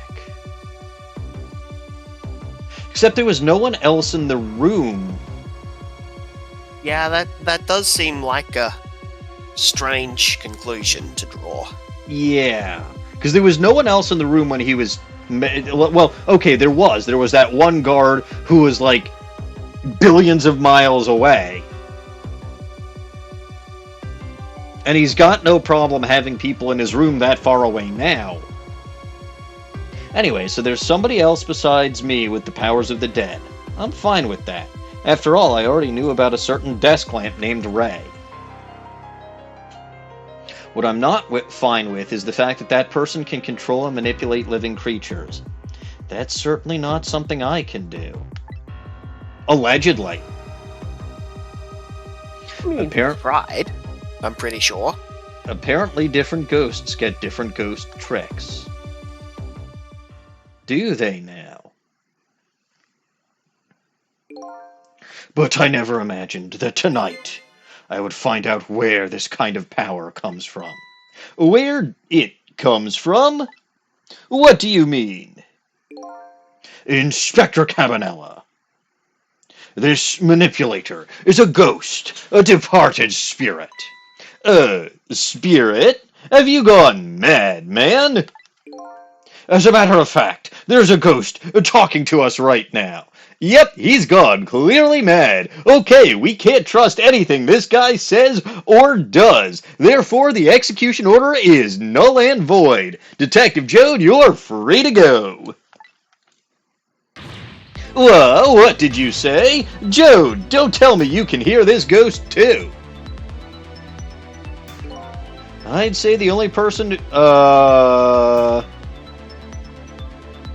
A: Except there was no one else in the room.
B: Yeah, that does seem like a strange conclusion to draw.
A: Yeah, because there was no one else in the room when he was... Well, okay, there was. There was that one guard who was like billions of miles away. And he's got no problem having people in his room that far away now. Anyway, so there's somebody else besides me with the powers of the dead. I'm fine with that. After all, I already knew about a certain desk lamp named Ray. What I'm not fine with is the fact that that person can control and manipulate living creatures. That's certainly not something I can do. Allegedly.
B: Tried, I'm pretty sure.
A: Apparently different ghosts get different ghost tricks. Do they now? But I never imagined that tonight I would find out where this kind of power comes from. Where it comes from? What do you mean? Inspector Cabanela. This manipulator is a ghost, a departed spirit. Spirit? Have you gone mad, man? As a matter of fact, there's a ghost talking to us right now. Yep, he's gone clearly mad. Okay, we can't trust anything this guy says or does. Therefore, the execution order is null and void. Detective Jowd, you're free to go. Well, what did you say? Jowd, don't tell me you can hear this ghost too. I'd say the only person...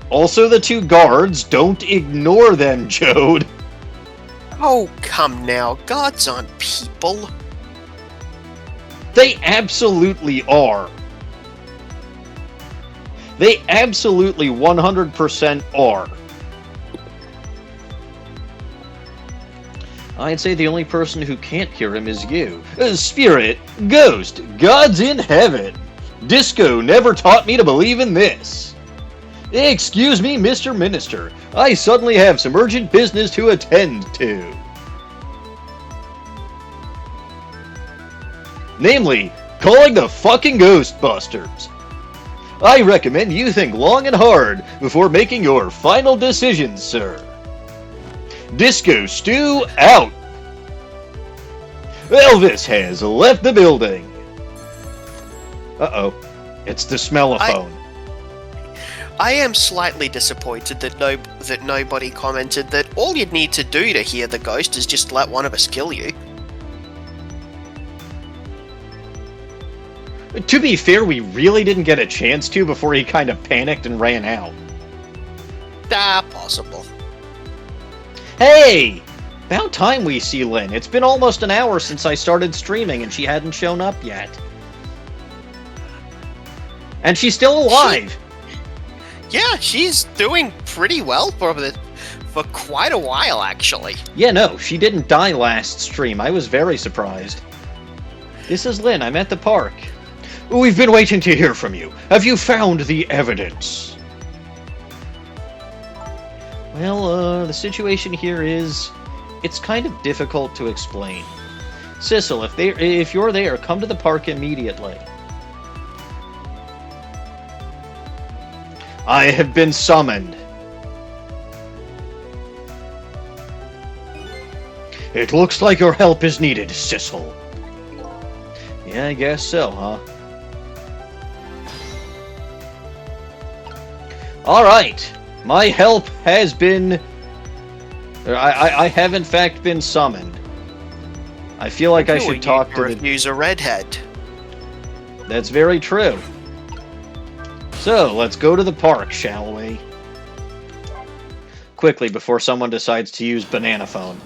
A: Also the two guards. Don't ignore them, Jowd.
B: Oh, come now. Guards aren't people.
A: They absolutely are. They absolutely 100% are. I'd say the only person who can't hear him is you. Spirit, ghost, gods in heaven. Disco never taught me to believe in this. Excuse me, Mr. Minister. I suddenly have some urgent business to attend to. Namely, calling the fucking Ghostbusters. I recommend you think long and hard before making your final decisions, sir. Disco Stew out. Elvis has left the building. Uh-oh. It's the smellophone.
B: I am slightly disappointed that nobody commented that all you'd need to do to hear the ghost is just let one of us kill you.
A: To be fair, we really didn't get a chance to before he kind of panicked and ran out.
B: Possible.
A: Hey! About time we see Lynne. It's been almost an hour since I started streaming and she hadn't shown up yet. And she's still alive!
B: Yeah, she's doing pretty well for quite a while, actually.
A: Yeah, no, she didn't die last stream. I was very surprised. This is Lynne. I'm at the park. We've been waiting to hear from you. Have you found the evidence? Well, the situation here is... It's kind of difficult to explain. Sissel, if you're there, come to the park immediately. I have been summoned. It looks like your help is needed, Sissel. Yeah, I guess so, huh? Alright. My help has been... I have in fact been summoned. I feel like I should talk to the...
B: Refuse a redhead.
A: That's very true. So, let's go to the park, shall we? Quickly, before someone decides to use banana phone.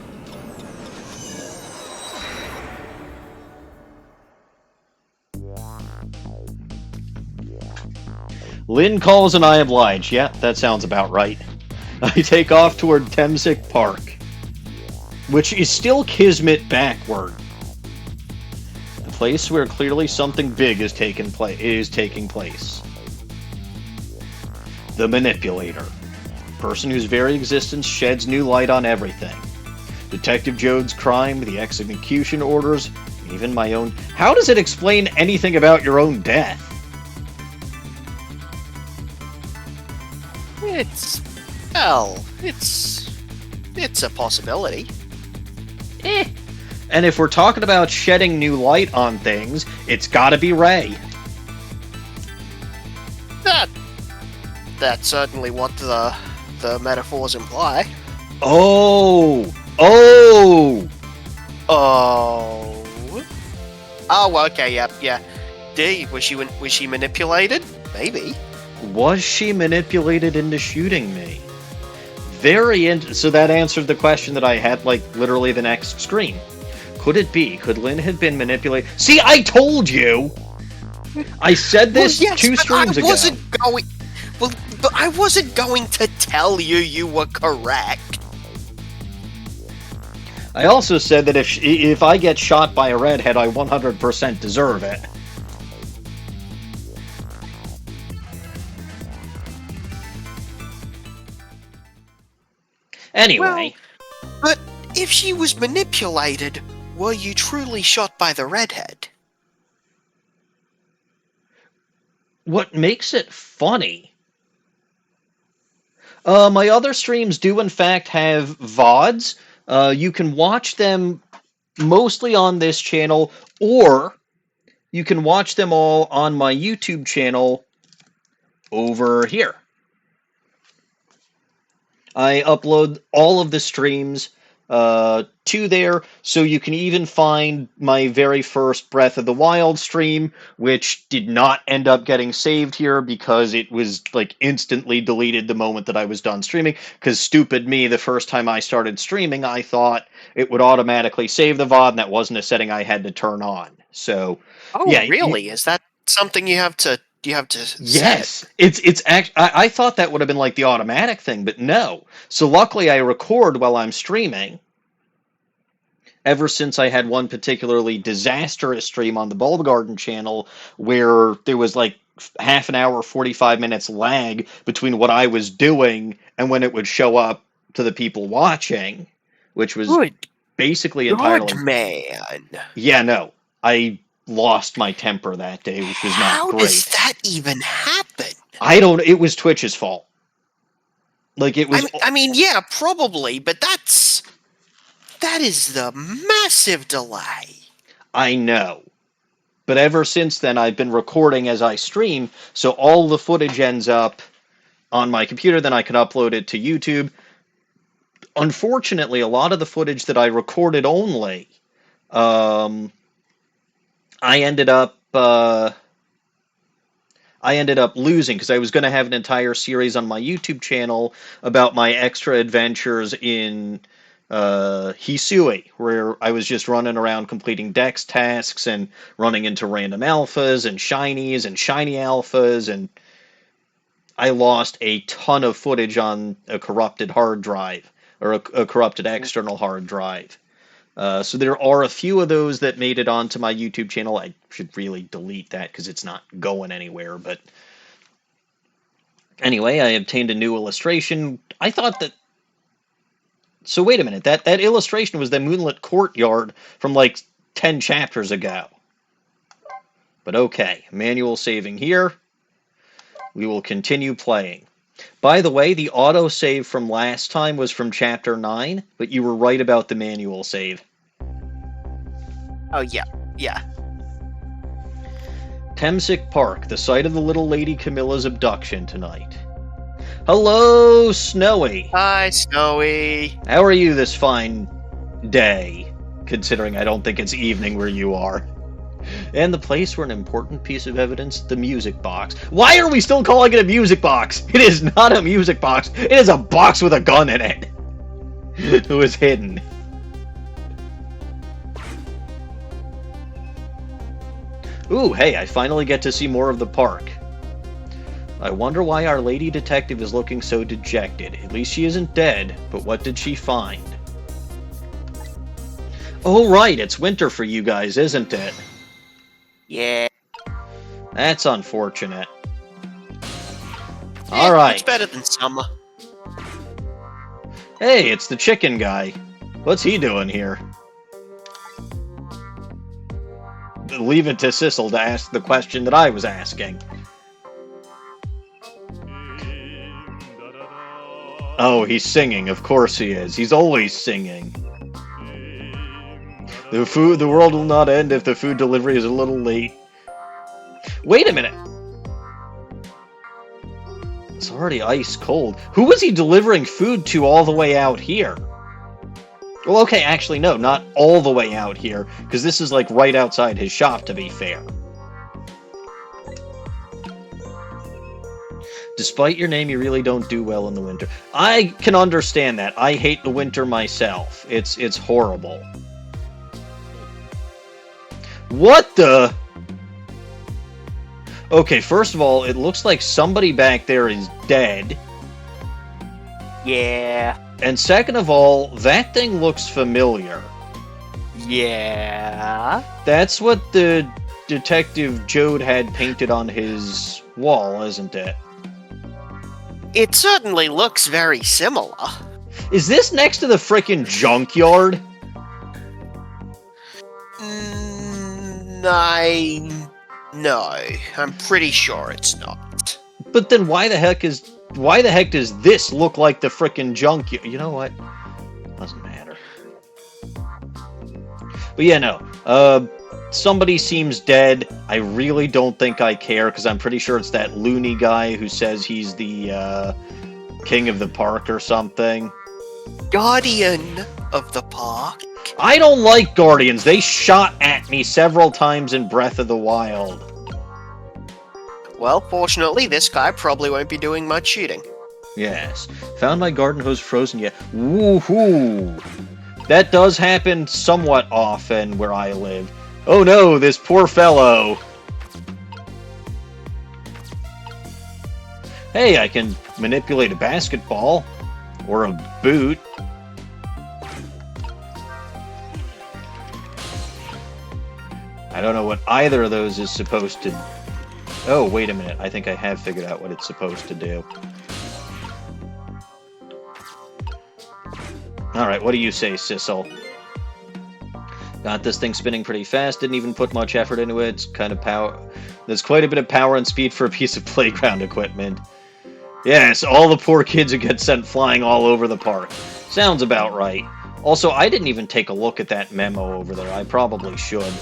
A: Lynne calls and I oblige. Yeah, that sounds about right. I take off toward Temsic Park, which is still Kismet backward. A place where clearly something big is taking place. The Manipulator. Person whose very existence sheds new light on everything. Detective Jowd's crime, the execution orders, even my own... How does it explain anything about your own death?
B: It's a possibility.
A: And if we're talking about shedding new light on things, it's gotta be Ray.
B: That's certainly what the metaphors imply.
A: Oh,
B: okay, yeah. Was she manipulated? Maybe.
A: Was she manipulated into shooting me? So that answered the question that I had, like, literally the next screen. Could it be? Could Lynne have been manipulated? See, I told you! I said this 2 streams ago.
B: But I wasn't going to tell you were correct.
A: I also said that if I get shot by a redhead, I 100% deserve it. Anyway.
B: Well, but if she was manipulated, were you truly shot by the redhead?
A: What makes it funny? My other streams do in fact have VODs. You can watch them mostly on this channel, or you can watch them all on my YouTube channel over here. I upload all of the streams to there, so you can even find my very first Breath of the Wild stream, which did not end up getting saved here because it was like instantly deleted the moment that I was done streaming, because stupid me, the first time I started streaming, I thought it would automatically save the VOD, and that wasn't a setting I had to turn on. So,
B: Oh,
A: yeah.
B: really? Is that something you have to set?
A: Yes, it's actually. I thought that would have been like the automatic thing, but no. So luckily, I record while I'm streaming. Ever since I had one particularly disastrous stream on the Bulb Garden channel, where there was like half an hour, 45 minutes lag between what I was doing and when it would show up to the people watching, which was
B: Good
A: basically
B: God,
A: entirely.
B: man.
A: Yeah, no, I lost my temper that day, which was not
B: How
A: great.
B: does that even happen?
A: I don't. It was Twitch's fault. Like it was.
B: I mean, yeah, probably, but that is the massive delay.
A: I know. But ever since then, I've been recording as I stream, so all the footage ends up on my computer, then I can upload it to YouTube. Unfortunately, a lot of the footage that I recorded only, I ended up losing, because I was going to have an entire series on my YouTube channel about my extra adventures in Hisui, where I was just running around completing dex tasks and running into random alphas and shinies and shiny alphas, and I lost a ton of footage on a corrupted hard drive, or a corrupted external hard drive. So there are a few of those that made it onto my YouTube channel. I should really delete that because it's not going anywhere, but anyway, I obtained a new illustration. I thought that. So wait a minute, that illustration was the Moonlit Courtyard from like 10 chapters ago. But okay, manual saving here. We will continue playing. By the way, the autosave from last time was from chapter 9, but you were right about the manual save.
B: Oh, yeah.
A: Temsic Park, the site of the little lady Camilla's abduction tonight. Hello, Snowy.
B: Hi, Snowy.
A: How are you this fine day, considering I don't think it's evening where you are? And the place where an important piece of evidence, the music box. Why are we still calling it a music box? It is not a music box. It is a box with a gun in it. It was hidden. Ooh, hey, I finally get to see more of the park. I wonder why our lady detective is looking so dejected. At least she isn't dead, but what did she find? Oh, right, it's winter for you guys, isn't it?
B: Yeah.
A: That's unfortunate. Alright.
B: It's better than summer.
A: Hey, it's the chicken guy. What's he doing here? Leave it to Sissel to ask the question that I was asking. Oh, he's singing. Of course he is. He's always singing. The world will not end if the food delivery is a little late. Wait a minute. It's already ice cold. Who was he delivering food to all the way out here? Well, okay, actually, no, not all the way out here, because this is like right outside his shop, to be fair. Despite your name, you really don't do well in the winter. I can understand that. I hate the winter myself. It's horrible. What the? Okay, first of all, it looks like somebody back there is dead.
B: Yeah.
A: And second of all, that thing looks familiar.
B: Yeah.
A: That's what the Detective Jowd had painted on his wall, isn't it?
B: It certainly looks very similar.
A: Is this next to the frickin' junkyard?
B: No, I'm pretty sure it's not.
A: But then why the heck does this look like the frickin' junkyard? You know what? Doesn't matter. But yeah, no. Somebody seems dead. I really don't think I care, because I'm pretty sure it's that loony guy who says he's the king of the park or something.
B: guardian of the park.
A: I don't like guardians. They shot at me several times in Breath of the Wild.
B: Well, fortunately, this guy probably won't be doing much shooting.
A: Yes. Found my garden hose frozen yet. Woohoo! That does happen somewhat often where I live. Oh no, this poor fellow! Hey, I can manipulate a basketball. Or a boot. I don't know what either of those is supposed to... Oh, wait a minute. I think I have figured out what it's supposed to do. Alright, what do you say, Sissel? Got this thing spinning pretty fast, didn't even put much effort into it. It's kind of power... There's quite a bit of power and speed for a piece of playground equipment. Yes, all the poor kids who get sent flying all over the park. Sounds about right. Also, I didn't even take a look at that memo over there. I probably should.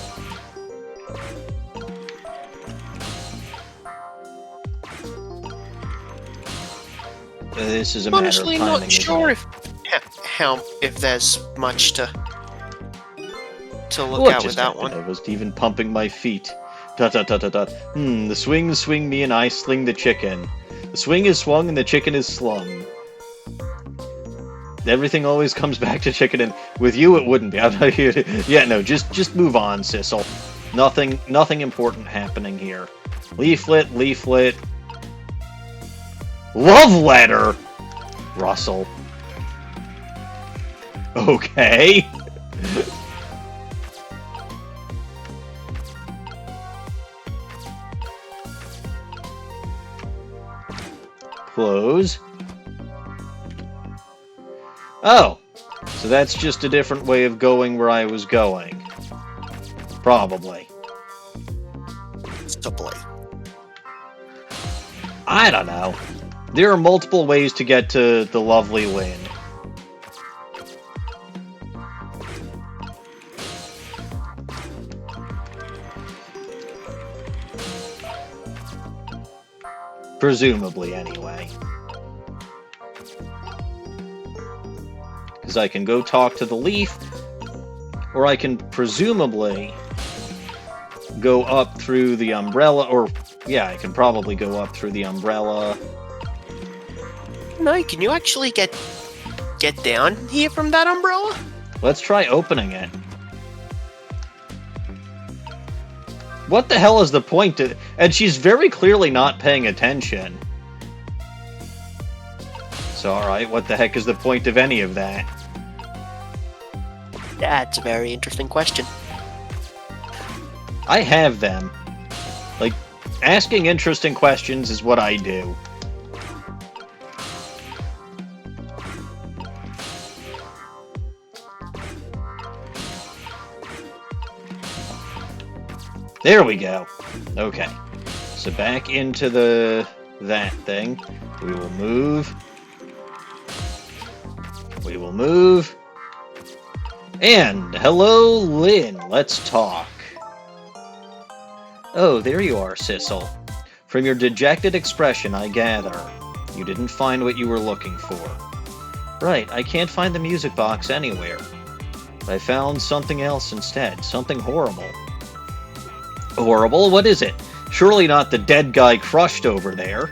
A: This is a matter of
B: Honestly,
A: timing.
B: not sure if there's much to look at with that one.
A: I was even pumping my feet. Dot dot dot dot dot. The swings swing me and I sling the chicken. The swing is swung and the chicken is slung. Everything always comes back to chicken, and with you it wouldn't be. I'm not here to... Yeah, no, just move on, Sissel. Nothing important happening here. Leaflet, leaflet. Love letter! Russell. Okay. Close. Oh, so that's just a different way of going where I was going. Probably.
B: Possibly.
A: I don't know. There are multiple ways to get to the lovely Lynne. Presumably, anyway. Because I can go talk to the leaf, or I can presumably go up through the umbrella, or, yeah, I can probably go up through the umbrella.
B: No, can you actually get down here from that umbrella?
A: Let's try opening it. What the hell is the point to... And she's very clearly not paying attention. So, alright, what the heck is the point of any of that?
B: That's a very interesting question.
A: I have them. Like, asking interesting questions is what I do. There we go. Okay. So back into that thing. We will move. We will move. And hello, Lynne. Let's talk. Oh, there you are, Sissel. From your dejected expression, I gather you didn't find what you were looking for. Right, I can't find the music box anywhere. I found something else instead. Something horrible. Horrible? What is it? Surely not the dead guy crushed over there.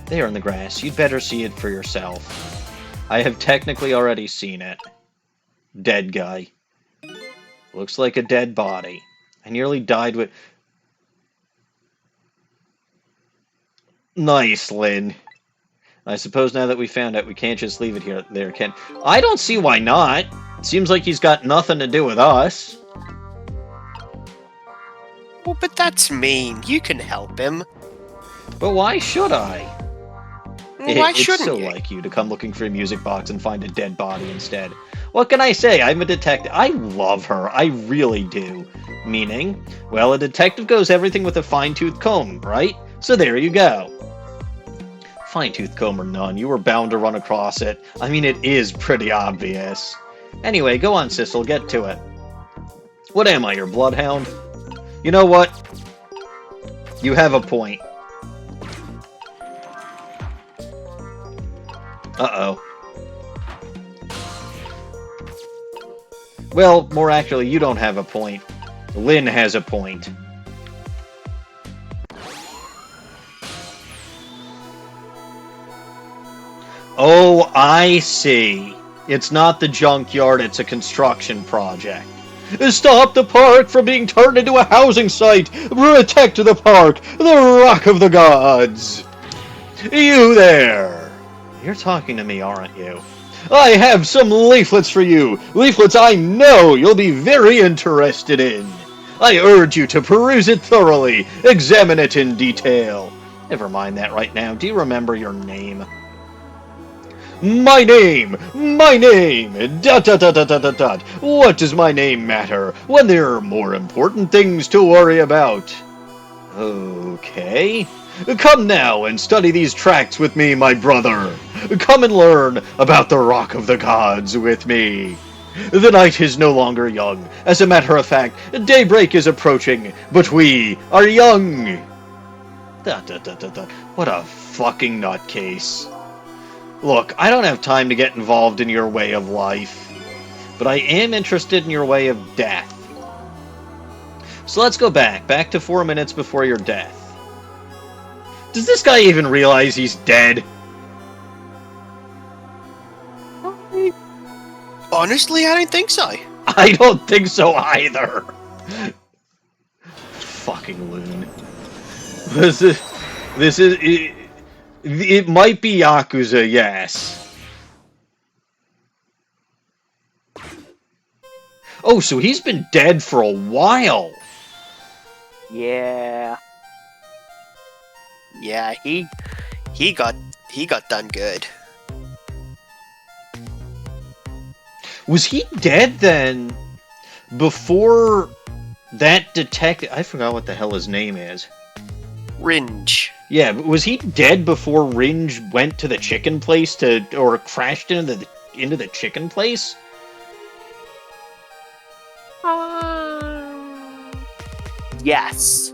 A: There in the grass. You'd better see it for yourself. I have technically already seen it. Dead guy. Looks like a dead body. I nearly died with... Nice, Lynne. I suppose now that we found out, we can't just leave it there, can... I don't see why not. Seems like he's got nothing to do with us.
B: Well, but that's mean. You can help him.
A: But why should I?
B: Why shouldn't
A: It's so
B: you?
A: like you to come looking for a music box and find a dead body instead. What can I say? I'm a detective. I love her. I really do. Meaning, well, a detective goes everything with a fine-tooth comb, right? So there you go. Fine-tooth comb or none, you were bound to run across it. I mean, it is pretty obvious. Anyway, go on, Sissel, get to it. What am I, your bloodhound? You know what? You have a point. Uh-oh. Well, more accurately, you don't have a point. Lynne has a point. Oh, I see. It's not the junkyard, it's a construction project. Stop the park from being turned into a housing site! Protect the park! The Rock of the Gods! You there! You're talking to me, aren't you? I have some leaflets for you! Leaflets I know you'll be very interested in! I urge you to peruse it thoroughly, examine it in detail. Never mind that right now. Do you remember your name? My name! My name! Dot dot dot dot dot dot dot. What does my name matter when there are more important things to worry about? Okay. Come now and study these tracts with me, my brother. Come and learn about the Rock of the Gods with me. The night is no longer young. As a matter of fact, daybreak is approaching, but we are young. Dot dot dot dot dot. What a fucking nutcase. Look, I don't have time to get involved in your way of life, but I am interested in your way of death. So let's go back to 4 minutes before your death. Does this guy even realize he's dead?
B: Honestly, I don't think so.
A: I don't think so either. Fucking loon. This is... It might be Yakuza, yes. Oh, so he's been dead for a while.
D: Yeah.
B: Yeah, he got done good.
A: Was he dead then? Before that detective... I forgot what the hell his name is.
B: Ringe.
A: Yeah, but was he dead before Ringe went to the chicken place or crashed into the chicken place?
D: Yes.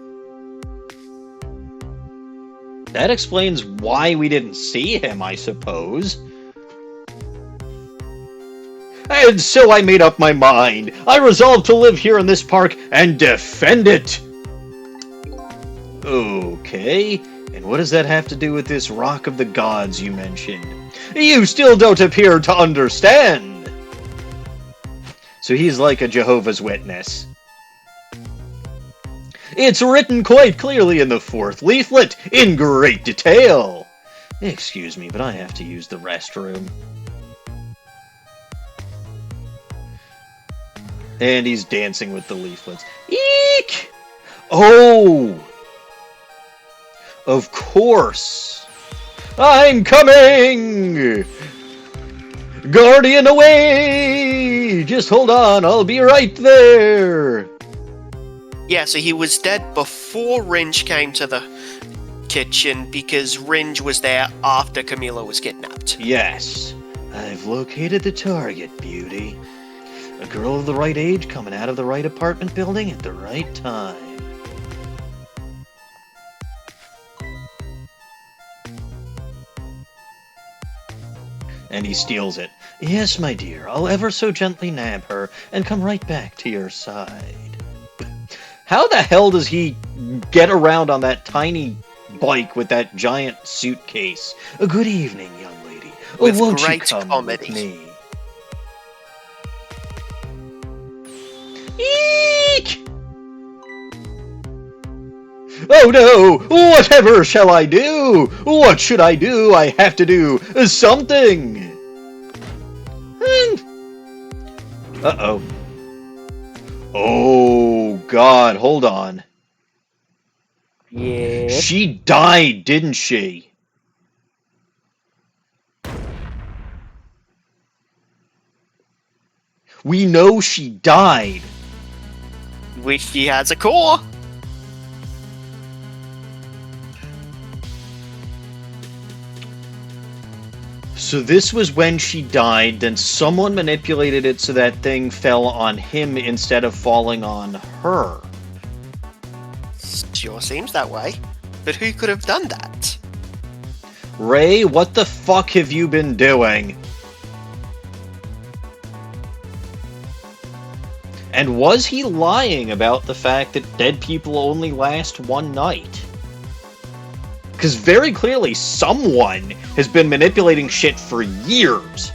A: That explains why we didn't see him, I suppose. And so I made up my mind. I resolved to live here in this park and defend it. Okay, and what does that have to do with this Rock of the Gods you mentioned? You still don't appear to understand! So he's like a Jehovah's Witness. It's written quite clearly in the 4th leaflet, in great detail! Excuse me, but I have to use the restroom. And he's dancing with the leaflets. Eek! Oh! Of course! I'm coming! Guardian away! Just hold on, I'll be right there!
B: Yeah, so he was dead before Ringe came to the kitchen because Ringe was there after Camila was kidnapped.
A: Yes, I've located the target, beauty. A girl of the right age coming out of the right apartment building at the right time. And he steals it. Yes, my dear, I'll ever so gently nab her and come right back to your side. How the hell does he get around on that tiny bike with that giant suitcase? A good evening, young lady.
B: With
A: Won't
B: great
A: you come
B: comedy.
A: with me? Eek! Oh no! Whatever shall I do? What should I do? I have to do something! Uh-oh. Oh, God, hold on.
D: Yeah.
A: She died, didn't she? We know she died.
B: Which he has a core.
A: So this was when she died, then someone manipulated it so that thing fell on him instead of falling on her.
B: Sure seems that way. But who could have done that?
A: Ray, what the fuck have you been doing? And was he lying about the fact that dead people only last one night? Because very clearly someone has been manipulating shit for years.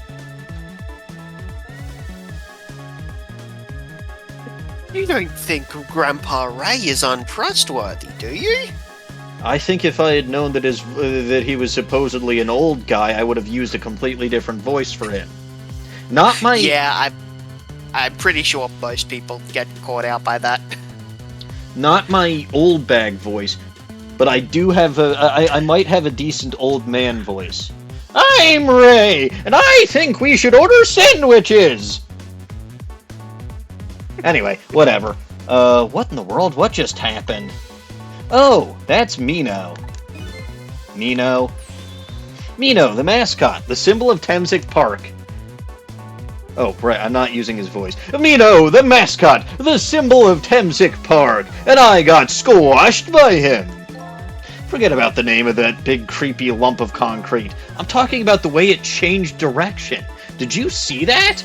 B: You don't think Grandpa Ray is untrustworthy, do you?
A: I think if I had known that that he was supposedly an old guy, I would have used a completely different voice for him. Not my...
B: Yeah, I'm pretty sure most people get caught out by that.
A: Not my old bag voice, but I do have I might have a decent old man voice. I'm Ray, and I think we should order sandwiches! Anyway, whatever. What in the world? What just happened? Oh, that's Mino. Mino, the mascot, the symbol of Temsic Park. Oh, right, I'm not using his voice. Mino, the mascot, the symbol of Temsic Park, and I got squashed by him. Forget about the name of that big creepy lump of concrete. I'm talking about the way it changed direction. Did you see that?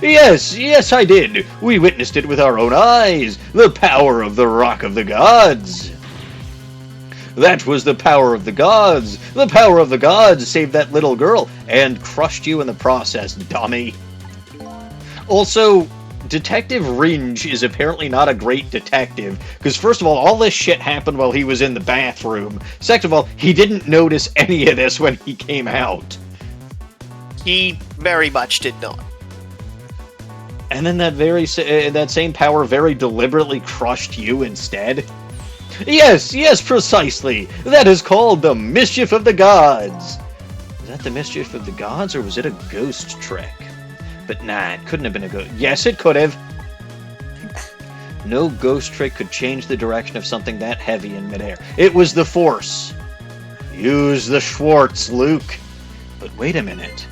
A: Yes, I did. We witnessed it with our own eyes. The power of the Rock of the Gods. That was the power of the gods. The power of the gods saved that little girl and crushed you in the process, dummy. Also, Detective Ringe is apparently not a great detective, because first of all this shit happened while he was in the bathroom. Second of all, he didn't notice any of this when he came out.
B: He very much did not.
A: And then that same power very deliberately crushed you instead. Yes, precisely. That is called the mischief of the gods. Was that the mischief of the gods, or was it a ghost trick? But nah, it couldn't have been a ghost. Yes, it could have. No ghost trick could change the direction of something that heavy in midair. It was the Force. Use the Schwartz, Luke. But wait a minute.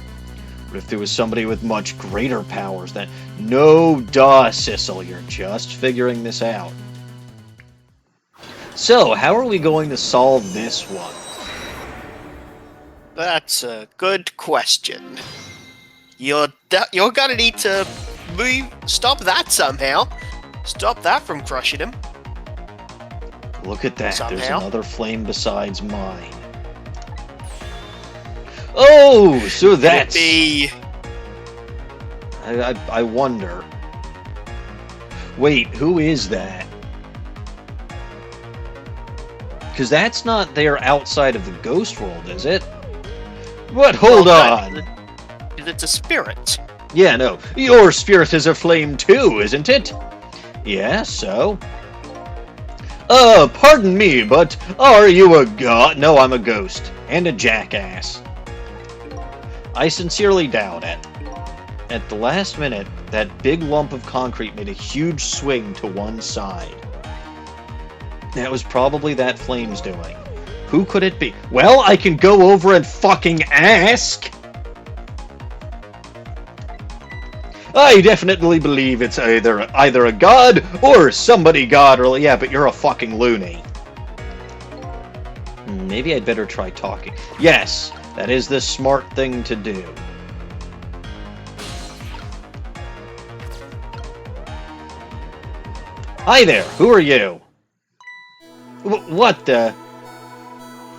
A: What if there was somebody with much greater powers than... No, duh, Sissel, you're just figuring this out. So, how are we going to solve this one?
B: That's a good question. You're gonna need to stop that somehow. Stop that from crushing him.
A: Look at that,
B: Somehow.
A: There's another flame besides mine. Oh, so that's...
B: Could it be...
A: I wonder. Wait, who is that? Because that's not there outside of the ghost world, is it? What? Hold on!
B: It's a spirit.
A: Yeah, no. Your spirit is a flame too, isn't it? Yeah, so? Pardon me, but are you a god? No, I'm a ghost. And a jackass. I sincerely doubt it. At the last minute, that big lump of concrete made a huge swing to one side. That was probably that flame's doing. Who could it be? Well, I can go over and fucking ask! I definitely believe it's either a god or somebody godly. Yeah, but you're a fucking loony. Maybe I'd better try talking. Yes, that is the smart thing to do. Hi there, who are you? What the?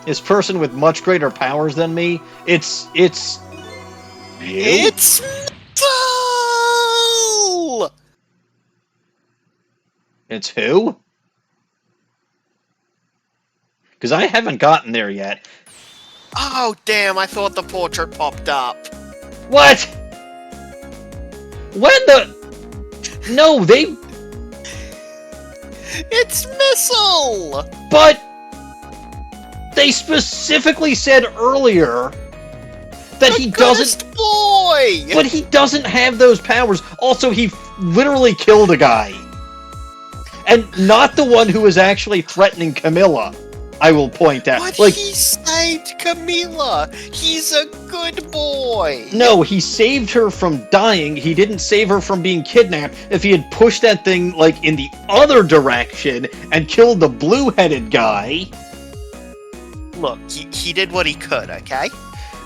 A: This person with much greater powers than me? It's... You?
B: It's metal!
A: It's who? Because I haven't gotten there yet.
B: Oh, damn, I thought the portrait popped up.
A: What? When the... No, they...
B: It's Missile!
A: But... They specifically said earlier that he doesn't...
B: boy!
A: But he doesn't have those powers. Also, he literally killed a guy. And not the one who was actually threatening Camilla, I will point out.
B: But
A: Like,
B: he saved Camilla! He's a good boy!
A: no, he saved her from dying. He didn't save her from being kidnapped. If he had pushed that thing, like, in the other direction and killed the blue-headed guy...
B: Look, he did what he could, okay?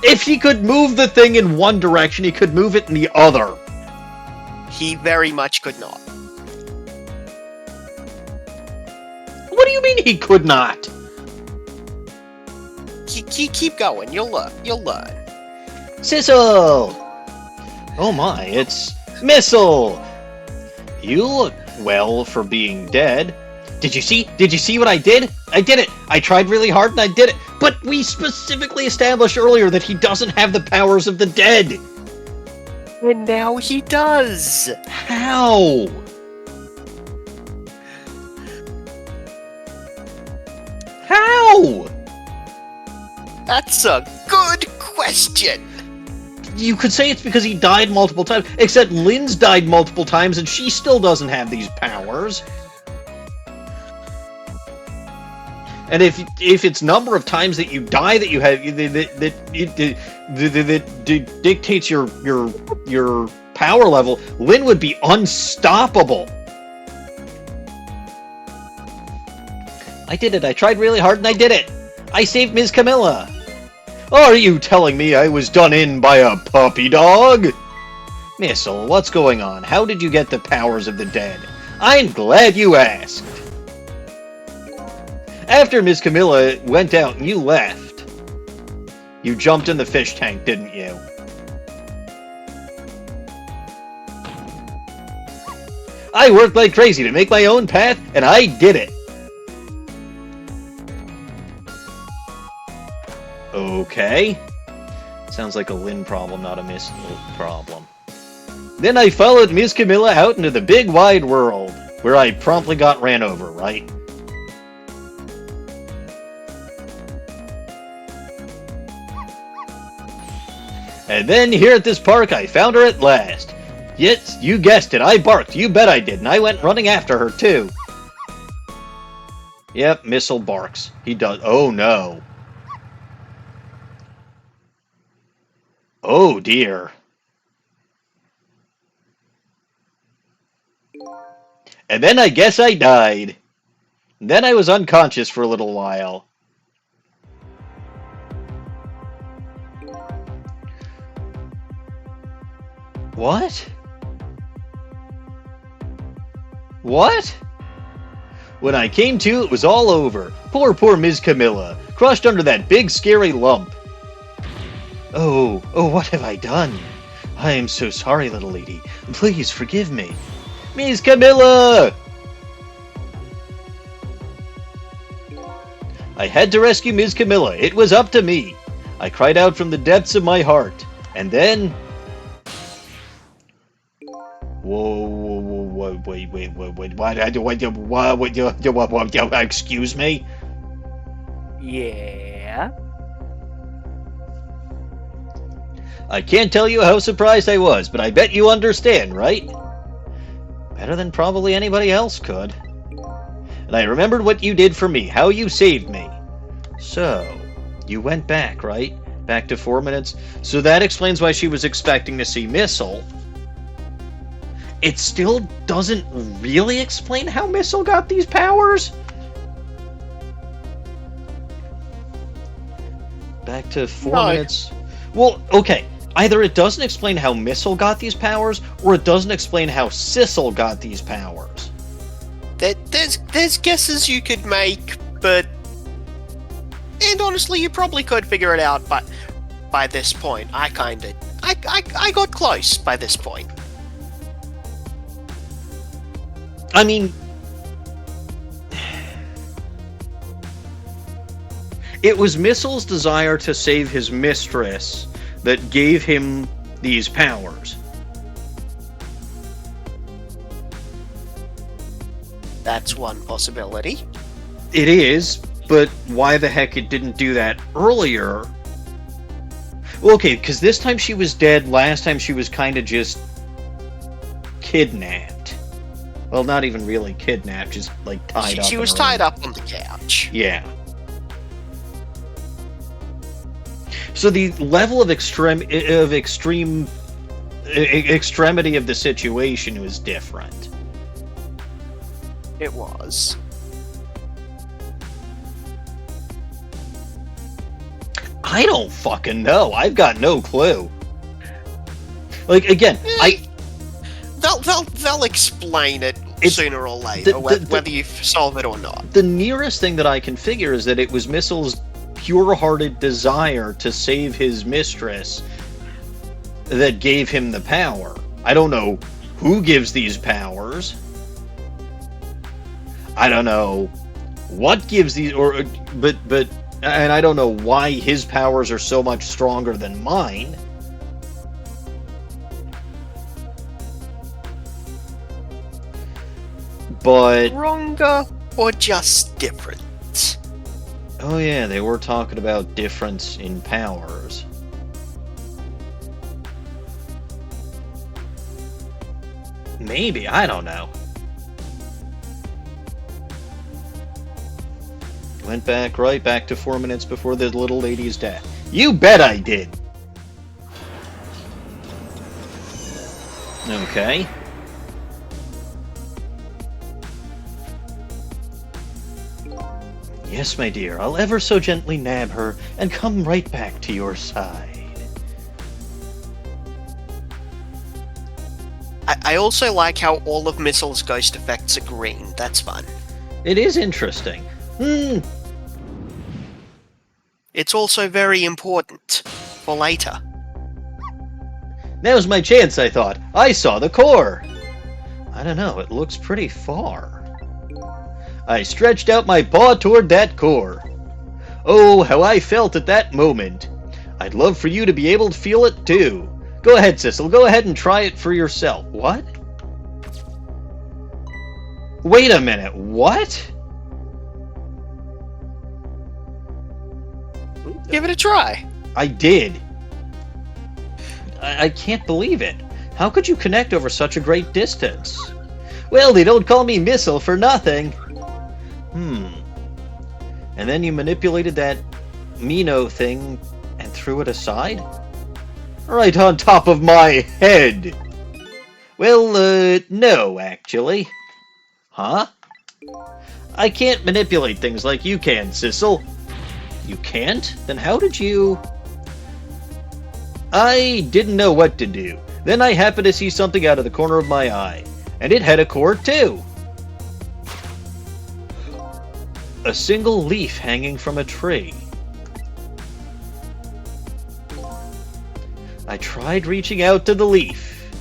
A: If he could move the thing in one direction, he could move it in the other.
B: He very much could not.
A: What do you mean he could not?
B: Keep going. You'll learn. You'll learn.
A: Sissel! Oh my, it's Missile! You look well for being dead. Did you see? Did you see what I did? I did it! I tried really hard and I did it! But we specifically established earlier that he doesn't have the powers of the dead!
B: And now he does!
A: How? How?
B: That's a good question!
A: You could say it's because he died multiple times, except Lynne's died multiple times and she still doesn't have these powers. And if it's number of times that you die that you have that dictates your power level, Lynne would be unstoppable. I did it. I tried really hard and I did it. I saved Ms. Camilla. Are you telling me I was done in by a puppy dog? Missile, what's going on? How did you get the powers of the dead? I'm glad you asked. After Ms. Camilla went out and you left, you jumped in the fish tank, didn't you? I worked like crazy to make my own path, and I did it. Okay. Sounds like a Lynne problem, not a Miss problem. Then I followed Ms. Camilla out into the big wide world, where I promptly got ran over, right? And then here at this park, I found her at last. Yes, you guessed it, I barked, you bet I did, and I went running after her, too. Yep, Missile barks. He does. Oh, no. Oh, dear. And then I guess I died. Then I was unconscious for a little while. What? What? When I came to, it was all over. Poor Ms. Camilla, crushed under that big scary lump. Oh, what have I done? I am so sorry, little lady. Please forgive me. Ms. Camilla! I had to rescue Ms. Camilla. It was up to me. I cried out from the depths of my heart. And then... Whoa, wait, what, excuse me?
D: Yeah?
A: I can't tell you how surprised I was, but I bet you understand, right? Better than probably anybody else could. And I remembered what you did for me, how you saved me. So, you went back, right? Back to 4 minutes? So that explains why she was expecting to see Missile. It still doesn't really explain how Missile got these powers? Back to 4 minutes? Well, okay. Either it doesn't explain how Missile got these powers, or it doesn't explain how Sissel got these powers.
B: There's guesses you could make, but... And honestly, you probably could figure it out by this point. I got close by this point.
A: I mean... It was Missile's desire to save his mistress that gave him these powers.
B: That's one possibility.
A: It is, but why the heck it didn't do that earlier? Well, okay, because this time she was dead, last time she was kind of just kidnapped. Well, not even really kidnapped, just like tied up.
B: She was tied up on the couch.
A: Yeah. So the level of extremity of the situation was different.
B: It was.
A: I don't fucking know. I've got no clue. Like, again,
B: They'll explain it sooner or later, whether you solve it or not.
A: The nearest thing that I can figure is that it was Missil's pure-hearted desire to save his mistress that gave him the power. I don't know who gives these powers. I don't know what gives these, but and I don't know why his powers are so much stronger than mine. But
B: Stronger or just different?
A: oh yeah, they were talking about difference in powers. Maybe, I don't know. Went right back to 4 minutes before the little lady's death. You bet I did! Okay. Yes, my dear, I'll ever so gently nab her and come right back to your side.
B: I also like how all of Missil's ghost effects are green. That's fun.
A: It is interesting.
B: It's also very important for later.
A: Now's my chance, I thought. I saw the core. I don't know, it looks pretty far. I stretched out my paw toward that core. Oh, how I felt at that moment. I'd love for you to be able to feel it too. Go ahead, Sissel, go ahead and try it for yourself. What? Wait a minute, what?
B: Give it a try.
A: I did. I can't believe it. How could you connect over such a great distance? Well, they don't call me Missile for nothing. And then you manipulated that Mino thing and threw it aside? Right on top of my head! Well, no, actually. Huh? I can't manipulate things like you can, Sissel. You can't? Then how did you... I didn't know what to do. Then I happened to see something out of the corner of my eye. And it had a core, too. A single leaf hanging from a tree. I tried reaching out to the leaf.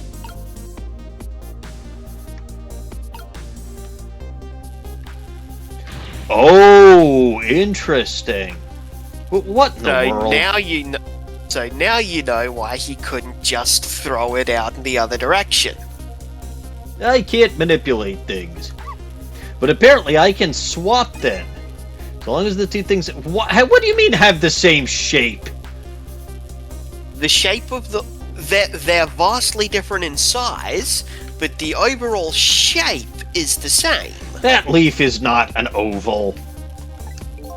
A: Oh, interesting. What in the world?
B: So now you know why he couldn't just throw it out in the other direction.
A: I can't manipulate things. But apparently I can swap them. As long as the two things... What do you mean have the same shape?
B: The shape of the... They're vastly different in size, but the overall shape is the same.
A: That leaf is not an oval.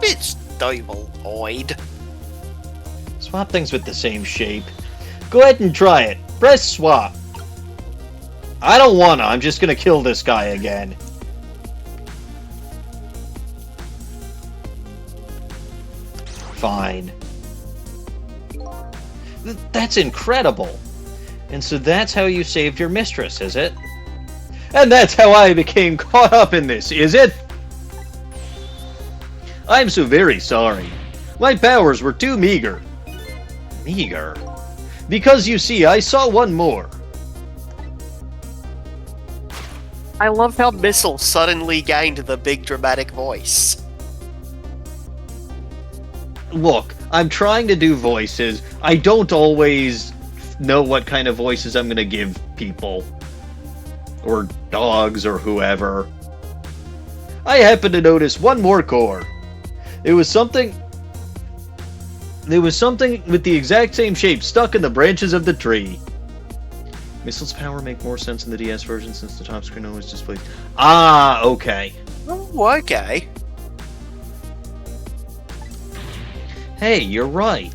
B: It's ovaloid.
A: Swap things with the same shape. Go ahead and try it. Press swap. I don't wanna. I'm just gonna kill this guy again. Fine. That's incredible. And so that's how you saved your mistress, is it? And that's how I became caught up in this, is it? I'm so very sorry. My powers were too meager. Meager? Because you see, I saw one more.
B: I love how Missile suddenly gained the big dramatic voice.
A: Look, I'm trying to do voices. I don't always know what kind of voices I'm going to give people. Or dogs, or whoever. I happened to notice one more core. It was something... There was something with the exact same shape stuck in the branches of the tree. Missile's power make more sense in the DS version since the top screen always displays... Ah, okay.
B: Oh, okay.
A: Hey, you're right.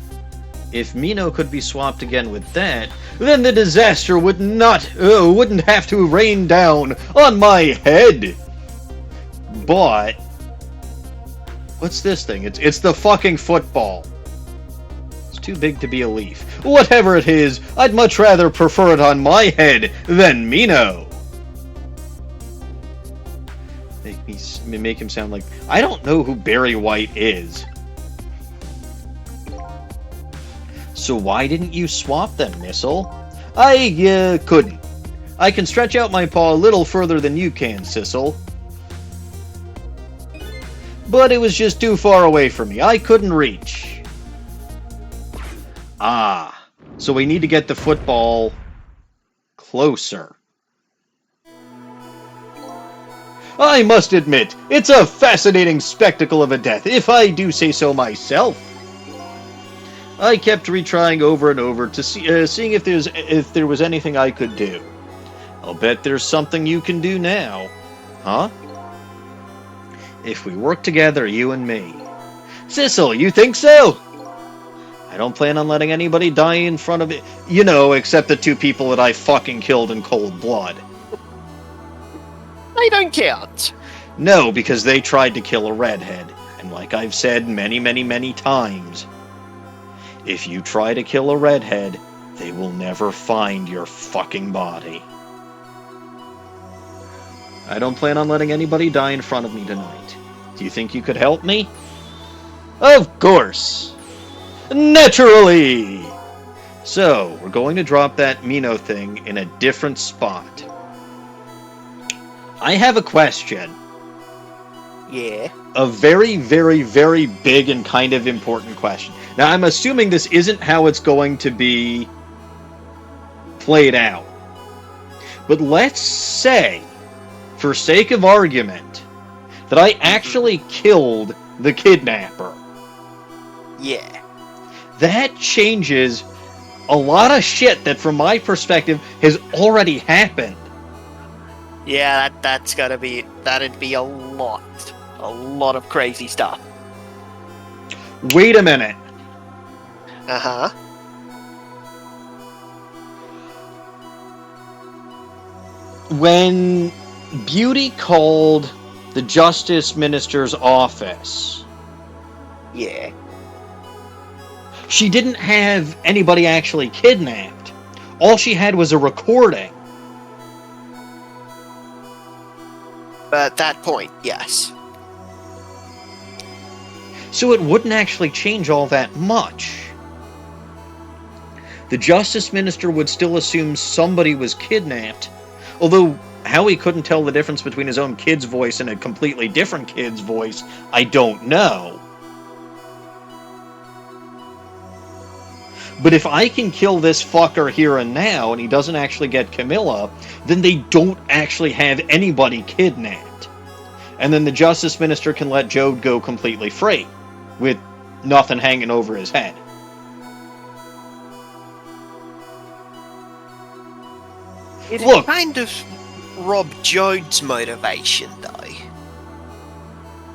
A: If Mino could be swapped again with that, then the disaster wouldn't have to rain down on my head. But what's this thing? It's the fucking football. Too big to be a leaf. Whatever it is, I'd much rather prefer it on my head than Mino. Make him sound like, I don't know who Barry White is. So why didn't you swap them, Missile? I couldn't. I can stretch out my paw a little further than you can, Sissel. But it was just too far away from me. I couldn't reach. Ah, so we need to get the football closer. I must admit, it's a fascinating spectacle of a death, if I do say so myself. I kept retrying over and over to seeing if there was anything I could do. I'll bet there's something you can do now. Huh? If we work together, you and me. Sissel, you think so? I don't plan on letting anybody die in front of it, you know, except the 2 people that I fucking killed in cold blood.
B: They don't count.
A: No, because they tried to kill a redhead. And like I've said many, many, many times, if you try to kill a redhead, they will never find your fucking body. I don't plan on letting anybody die in front of me tonight. Do you think you could help me? Of course! Naturally! So, we're going to drop that Mino thing in a different spot. I have a question.
B: Yeah.
A: A very, very, very big and kind of important question. Now, I'm assuming this isn't how it's going to be played out. But let's say, for sake of argument, that I actually killed the kidnapper.
B: Yeah.
A: That changes a lot of shit that, from my perspective, has already happened.
B: Yeah, that'd be a lot of crazy stuff.
A: Wait a minute.
B: Uh-huh.
A: When Beauty called the Justice Minister's office,
B: Yeah.
A: she didn't have anybody actually kidnapped. All she had was a recording.
B: But at that point, yes.
A: So it wouldn't actually change all that much. The Justice Minister would still assume somebody was kidnapped, although how he couldn't tell the difference between his own kid's voice and a completely different kid's voice, I don't know. But if I can kill this fucker here and now, and he doesn't actually get Camilla, then they don't actually have anybody kidnapped. And then the Justice Minister can let Jowd go completely free, with nothing hanging over his head.
B: It
A: Look.
B: kind of robbed Jowd's motivation, though.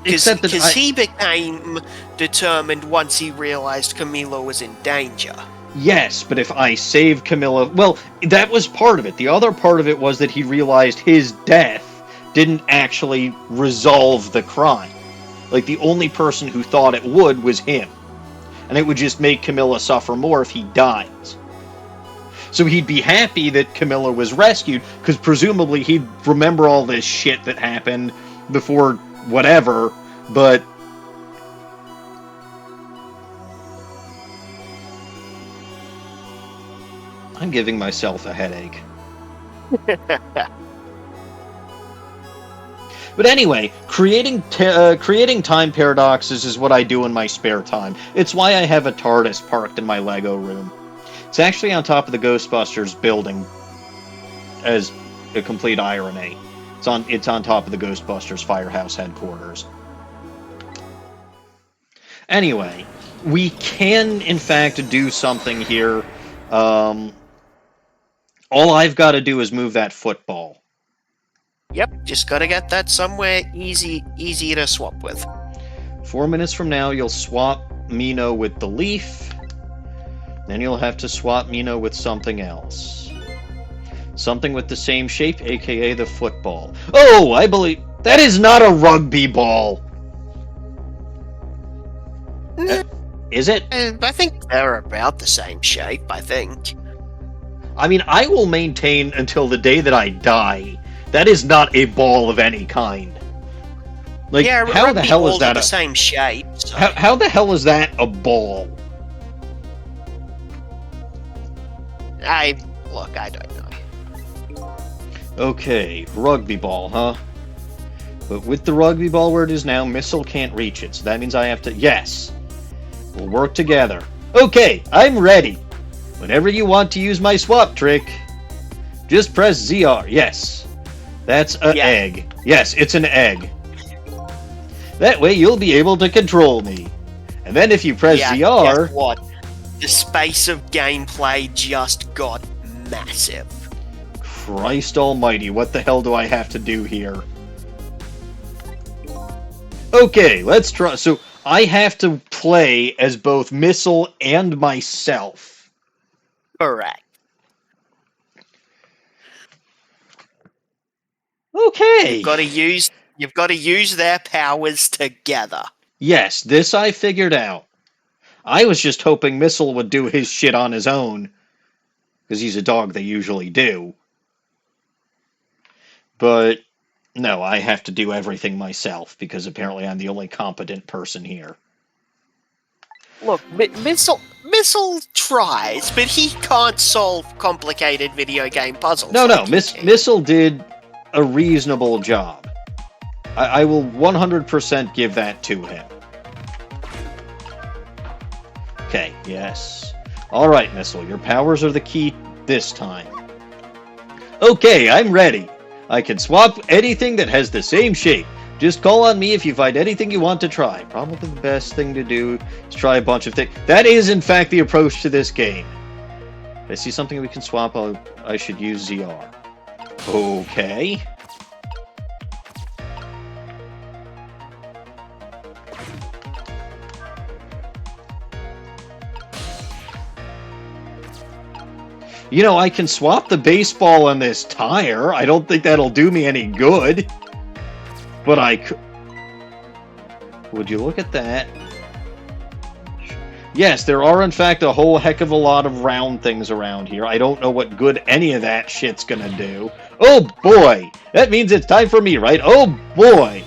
A: Except that
B: Because he became determined once he realized Camilla was in danger.
A: Yes, but if I save Camilla... Well, that was part of it. The other part of it was that he realized his death didn't actually resolve the crime. Like, the only person who thought it would was him. And it would just make Camilla suffer more if he dies. So he'd be happy that Camilla was rescued, because presumably he'd remember all this shit that happened before whatever, but... I'm giving myself a headache. But anyway, creating time paradoxes is what I do in my spare time. It's why I have a TARDIS parked in my Lego room. It's actually on top of the Ghostbusters building, as a complete irony. It's on top of the Ghostbusters Firehouse headquarters. Anyway, we can, in fact, do something here. All I've got to do is move that football.
B: Yep, just gotta get that somewhere easy to swap with.
A: 4 minutes from now, you'll swap Mino with the leaf. Then you'll have to swap Mino with something else. Something with the same shape, aka the football. Oh, I believe... That is not a rugby ball! Is it?
B: I think they're about the same shape, I think.
A: I mean, I will maintain until the day that I die. That is not a ball of any kind. Like,
B: Yeah,
A: how the hell is that
B: the same shape? So.
A: How the hell is that a ball?
B: Look, I don't know.
A: Okay, rugby ball, huh? But with the rugby ball where it is now, Missile can't reach it, so that means I have to... Yes! We'll work together. Okay, I'm ready! Whenever you want to use my swap trick, just press ZR. Yes. That's an egg. Yes, it's an egg. That way you'll be able to control me. And then if you press ZR...
B: Guess what? The space of gameplay just got massive.
A: Christ almighty, what the hell do I have to do here? Okay, let's try. So, I have to play as both Missile and myself.
B: Correct.
A: Okay.
B: You've got to use their powers together.
A: Yes, this I figured out. I was just hoping Missile would do his shit on his own. Because he's a dog, they usually do. But, no, I have to do everything myself, because apparently I'm the only competent person here.
B: Look, Missile tries, but he can't solve complicated video game puzzles.
A: No, Missile did a reasonable job. I will 100% give that to him. Okay, yes. Alright, Missile, your powers are the key this time. Okay, I'm ready. I can swap anything that has the same shape. Just call on me if you find anything you want to try. Probably the best thing to do is try a bunch of things. That is, in fact, the approach to this game. If I see something we can swap, I should use ZR. Okay. You know, I can swap the baseball on this tire. I don't think that'll do me any good. But I could... Would you look at that? Yes, there are in fact a whole heck of a lot of round things around here. I don't know what good any of that shit's gonna do. Oh boy! That means it's time for me, right? Oh boy!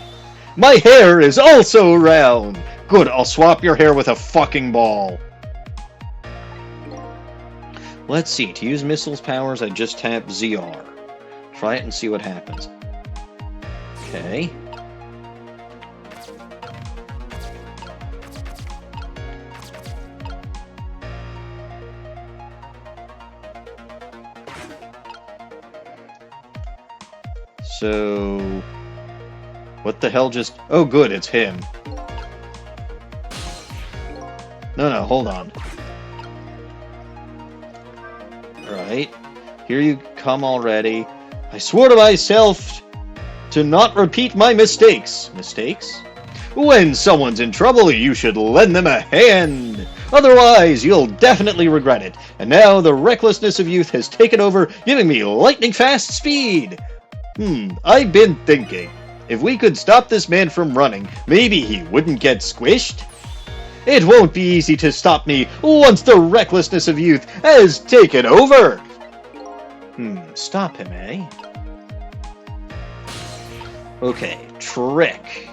A: My hair is also round! Good, I'll swap your hair with a fucking ball. Let's see, to use Missile's powers, I just tap ZR. Try it and see what happens. Okay. So... What the hell just... Oh good, it's him. No, hold on. Right. Here you come already. I swore to myself to not repeat my mistakes. Mistakes? When someone's in trouble, you should lend them a hand. Otherwise, you'll definitely regret it. And now the recklessness of youth has taken over, giving me lightning-fast speed. I've been thinking. If we could stop this man from running, maybe he wouldn't get squished? It won't be easy to stop me once the recklessness of youth has taken over! Stop him, eh? Okay, trick.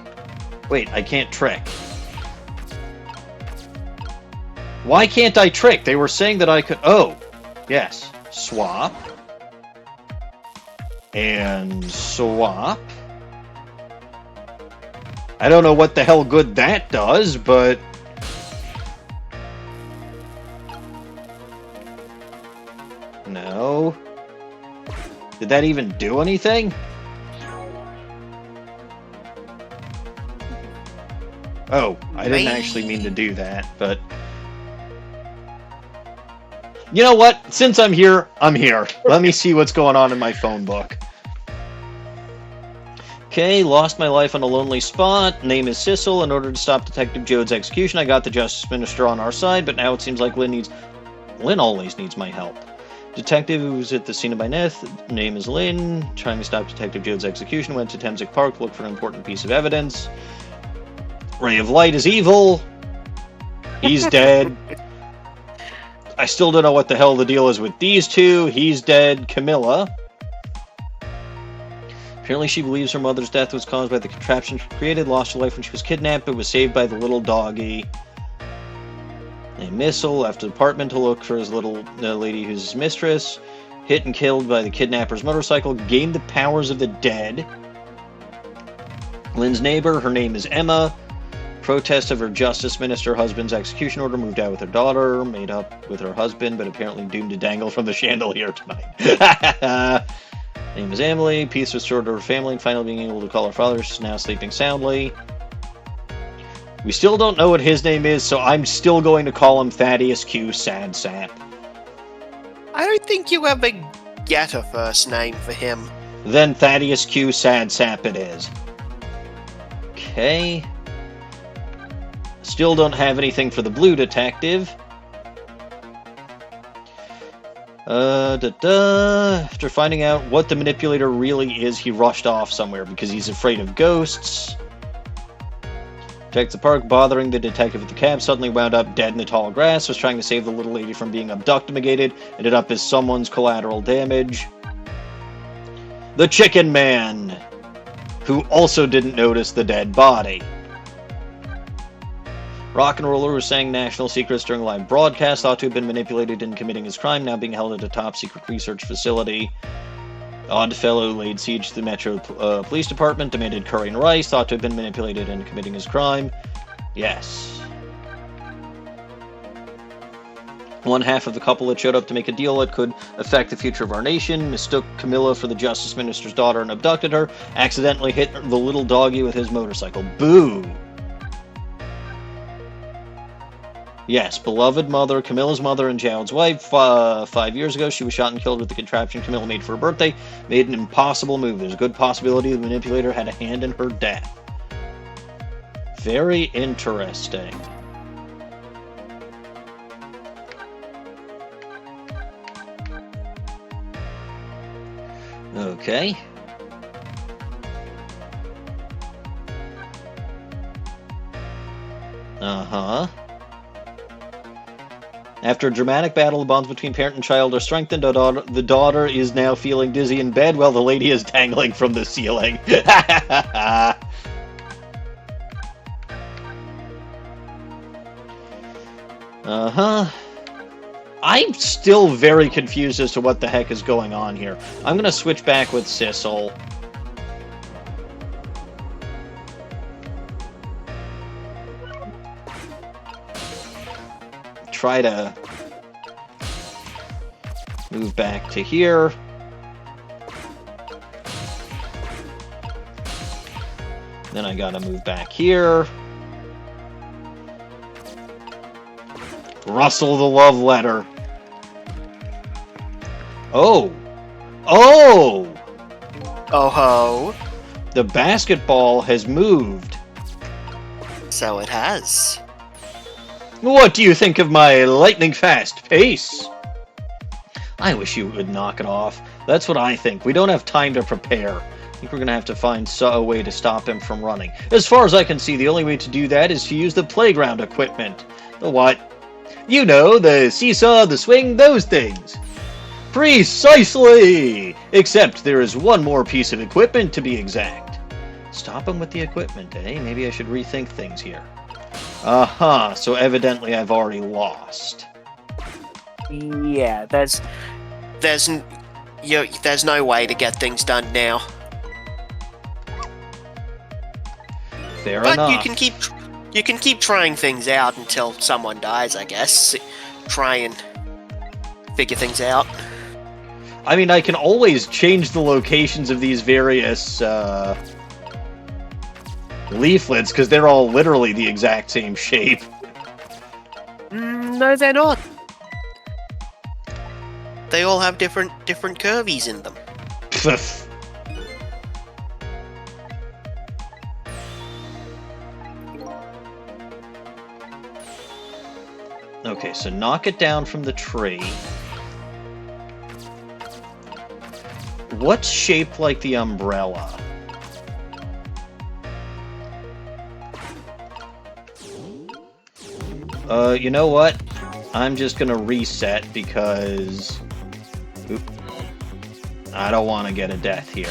A: Wait, I can't trick. Why can't I trick? They were saying that I could... Oh, yes. Swap. And swap. I don't know what the hell good that does, but... No. Did that even do anything? Oh, I didn't actually mean to do that, but... You know what? Since I'm here, I'm here. Let me see what's going on in my phone book. Okay, lost my life on a lonely spot. Name is Sissel. In order to stop Detective Jowd's execution, I got the Justice Minister on our side, but now it seems like Lynne always needs my help. Detective who's at the scene of my death. Name is Lynne. Trying to stop Detective Jowd's execution. Went to Temsic Park to look for an important piece of evidence. Ray of Light is evil. He's dead. I still don't know what the hell the deal is with these two. He's dead. Camilla. Apparently she believes her mother's death was caused by the contraption she created, lost her life when she was kidnapped, but was saved by the little doggy. A missile left the apartment to look for his little lady who's his mistress. Hit and killed by the kidnapper's motorcycle. Gained the powers of the dead. Lynne's neighbor, her name is Emma. Protest of her justice minister husband's execution order, moved out with her daughter, made up with her husband, but apparently doomed to dangle from the chandelier tonight. Name is Emily. Peace restored to her family, and finally being able to call her father. She's now sleeping soundly. We still don't know what his name is, so I'm still going to call him Thaddeus Q. Sad Sap.
B: I don't think you ever get a first name for him.
A: Then Thaddeus Q. Sad Sap it is. Okay. Still don't have anything for the blue detective. After finding out what the manipulator really is, he rushed off somewhere because he's afraid of ghosts. Checks the park, bothering the detective at the cab, suddenly wound up dead in the tall grass, was trying to save the little lady from being abducted, ended up as someone's collateral damage. The Chicken Man, who also didn't notice the dead body. Rock and Roller was saying national secrets during a live broadcast, thought to have been manipulated in committing his crime, now being held at a top-secret research facility. Oddfellow laid siege to the Metro Police Department, demanded curry and rice, thought to have been manipulated in committing his crime. Yes. One half of the couple that showed up to make a deal that could affect the future of our nation mistook Camilla for the justice minister's daughter and abducted her, accidentally hit the little doggy with his motorcycle. Boo! Yes, beloved mother, Camilla's mother and Jowd's wife. 5 years ago, she was shot and killed with the contraption Camilla made for her birthday. Made an impossible move. There's a good possibility the manipulator had a hand in her death. Very interesting. Okay. Uh-huh. After a dramatic battle, the bonds between parent and child are strengthened. The daughter is now feeling dizzy in bed while the lady is dangling from the ceiling. Uh-huh. I'm still very confused as to what the heck is going on here. I'm going to switch back with Sissel. Try to move back to here. Then I gotta move back here. Rustle the love letter. Oh! Oh!
B: Oh ho!
A: The basketball has moved.
B: So it has.
A: What do you think of my lightning-fast pace? I wish you would knock it off. That's what I think. We don't have time to prepare. I think we're going to have to find a way to stop him from running. As far as I can see, the only way to do that is to use the playground equipment. The what? You know, the seesaw, the swing, those things. Precisely! Except there is one more piece of equipment to be exact. Stop him with the equipment, eh? Maybe I should rethink things here. Uh-huh, so evidently I've already lost.
D: Yeah, there's
B: no way to get things done now.
A: Fair
B: But
A: enough.
B: you can keep trying things out until someone dies, I guess. Try and figure things out.
A: I mean, I can always change the locations of these various, leaflets, because they're all literally the exact same shape.
B: No, they're not. They all have different curvies in them.
A: Okay, so knock it down from the tree. What's shaped like the umbrella? You know what? I'm just gonna reset because... Oop. I don't want to get a death here.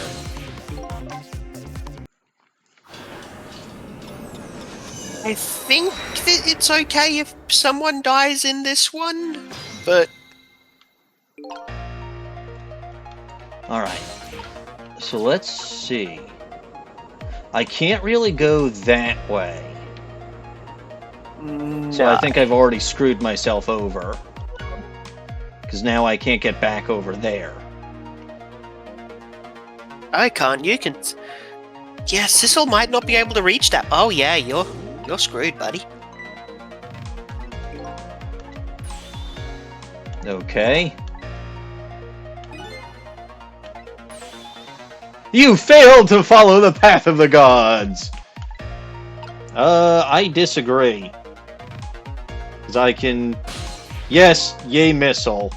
B: I think that it's okay if someone dies in this one, but...
A: Alright. So let's see. I can't really go that way. So I think I've already screwed myself over. Because now I can't get back over there.
B: I can't. You can... Yeah, Sissel might not be able to reach that. Oh yeah, you're screwed, buddy.
A: Okay. You failed to follow the path of the gods! I disagree. Because I can... Yes, yay missile.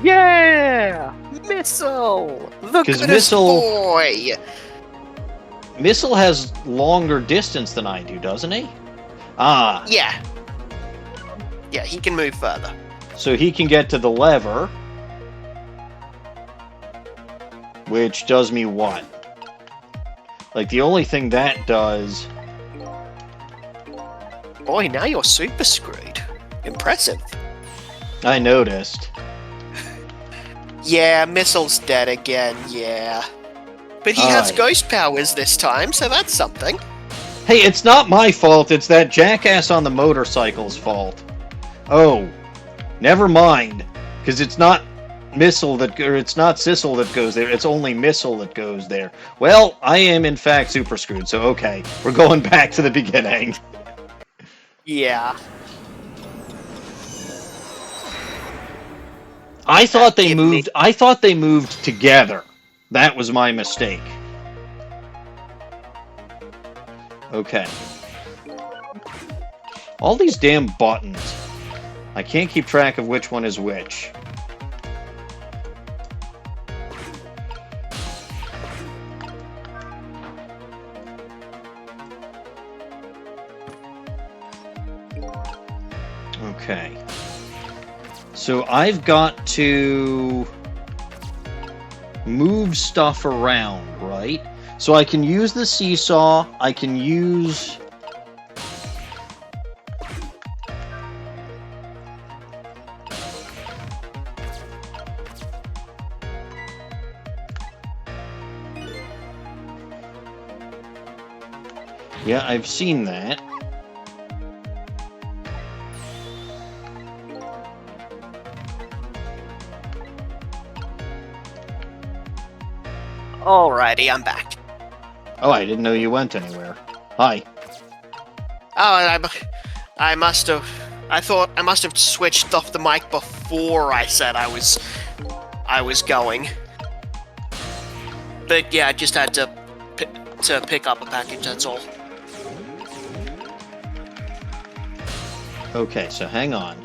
D: Yeah! Missile!
B: The
A: 'Cause
B: goodest
A: Missile-
B: boy!
A: Missile has longer distance than I do, doesn't he? Ah,
B: Yeah. Yeah, he can move further.
A: so he can get to the lever. Which does me what? Like, the only thing that does...
B: Boy, now you're super screwed. Impressive.
A: I noticed.
B: Yeah, Missile's dead again, yeah. But he has
A: Alright.
B: ghost powers this time, so that's something.
A: Hey, it's not my fault, it's that jackass on the motorcycle's fault. Oh, never mind. Because it's not Missile that, or it's not Sissel that goes there, it's only Missile that goes there. Well, I am in fact super screwed, so okay. We're going back to the beginning.
B: Yeah.
A: I thought they
B: Give me-
A: moved. I thought they moved together. That was my mistake. Okay. All these damn buttons. I can't keep track of which one is which. Okay. So I've got to move stuff around, right? So I can use the seesaw, I can use... Yeah, I've seen that.
B: Alrighty, I'm back.
A: Oh, I didn't know you went anywhere. Hi.
B: Oh, I must have... I thought I must have switched off the mic before I said I was going. But yeah, I just had to pick up a package, that's all.
A: Okay, so hang on.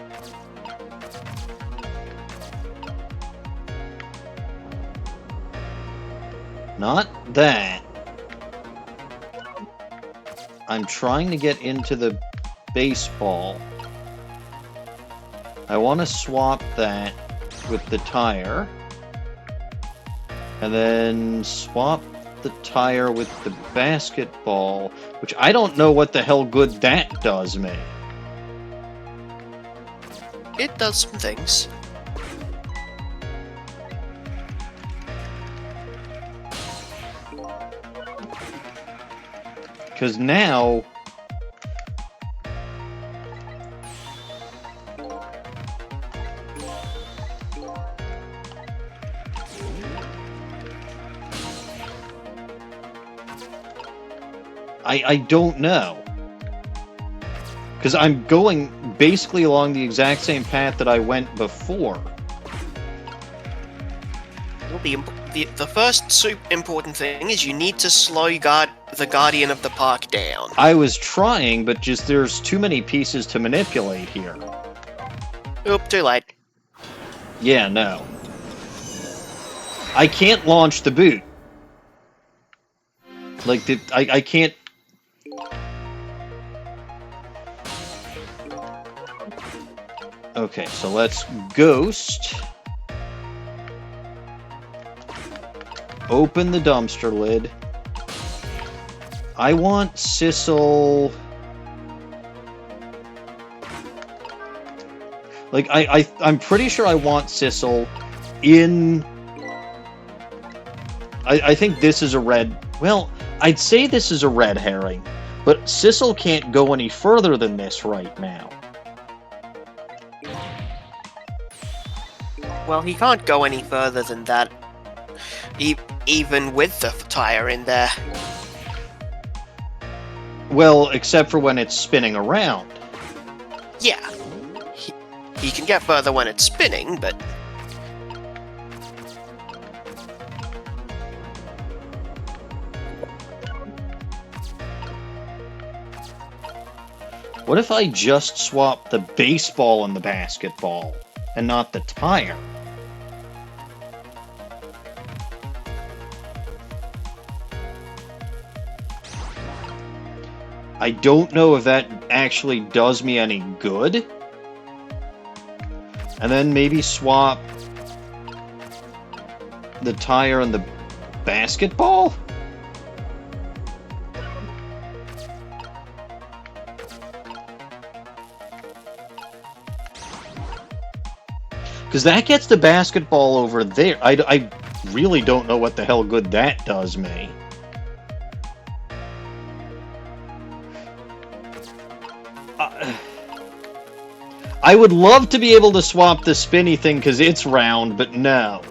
A: Not that. I'm trying to get into the baseball. I want to swap that with the tire. And then swap the tire with the basketball, which I don't know what the hell good that does me.
B: It does some things.
A: Because now... I don't know. Because I'm going basically along the exact same path that I went before.
B: Well, the first important thing is you need to slow the Guardian of the Park down.
A: I was trying, but just there's too many pieces to manipulate here.
B: Oop, too late.
A: Yeah, no. I can't launch the boot. Like, I can't... Okay, so let's ghost. Open the dumpster lid. I want Sissel... Like, I'm pretty sure I want Sissel in... I think this is a red... Well, I'd say this is a red herring, but Sissel can't go any further than this right now.
B: Well, he can't go any further than that, even with the tire in there.
A: Well, except for when it's spinning around.
B: Yeah. He can get further when it's spinning, but...
A: What if I just swap the baseball and the basketball, and not the tire? I don't know if that actually does me any good. And then maybe swap the tire and the basketball? Because that gets the basketball over there. I really don't know what the hell good that does me. I would love to be able to swap the spinny thing because it's round, but no.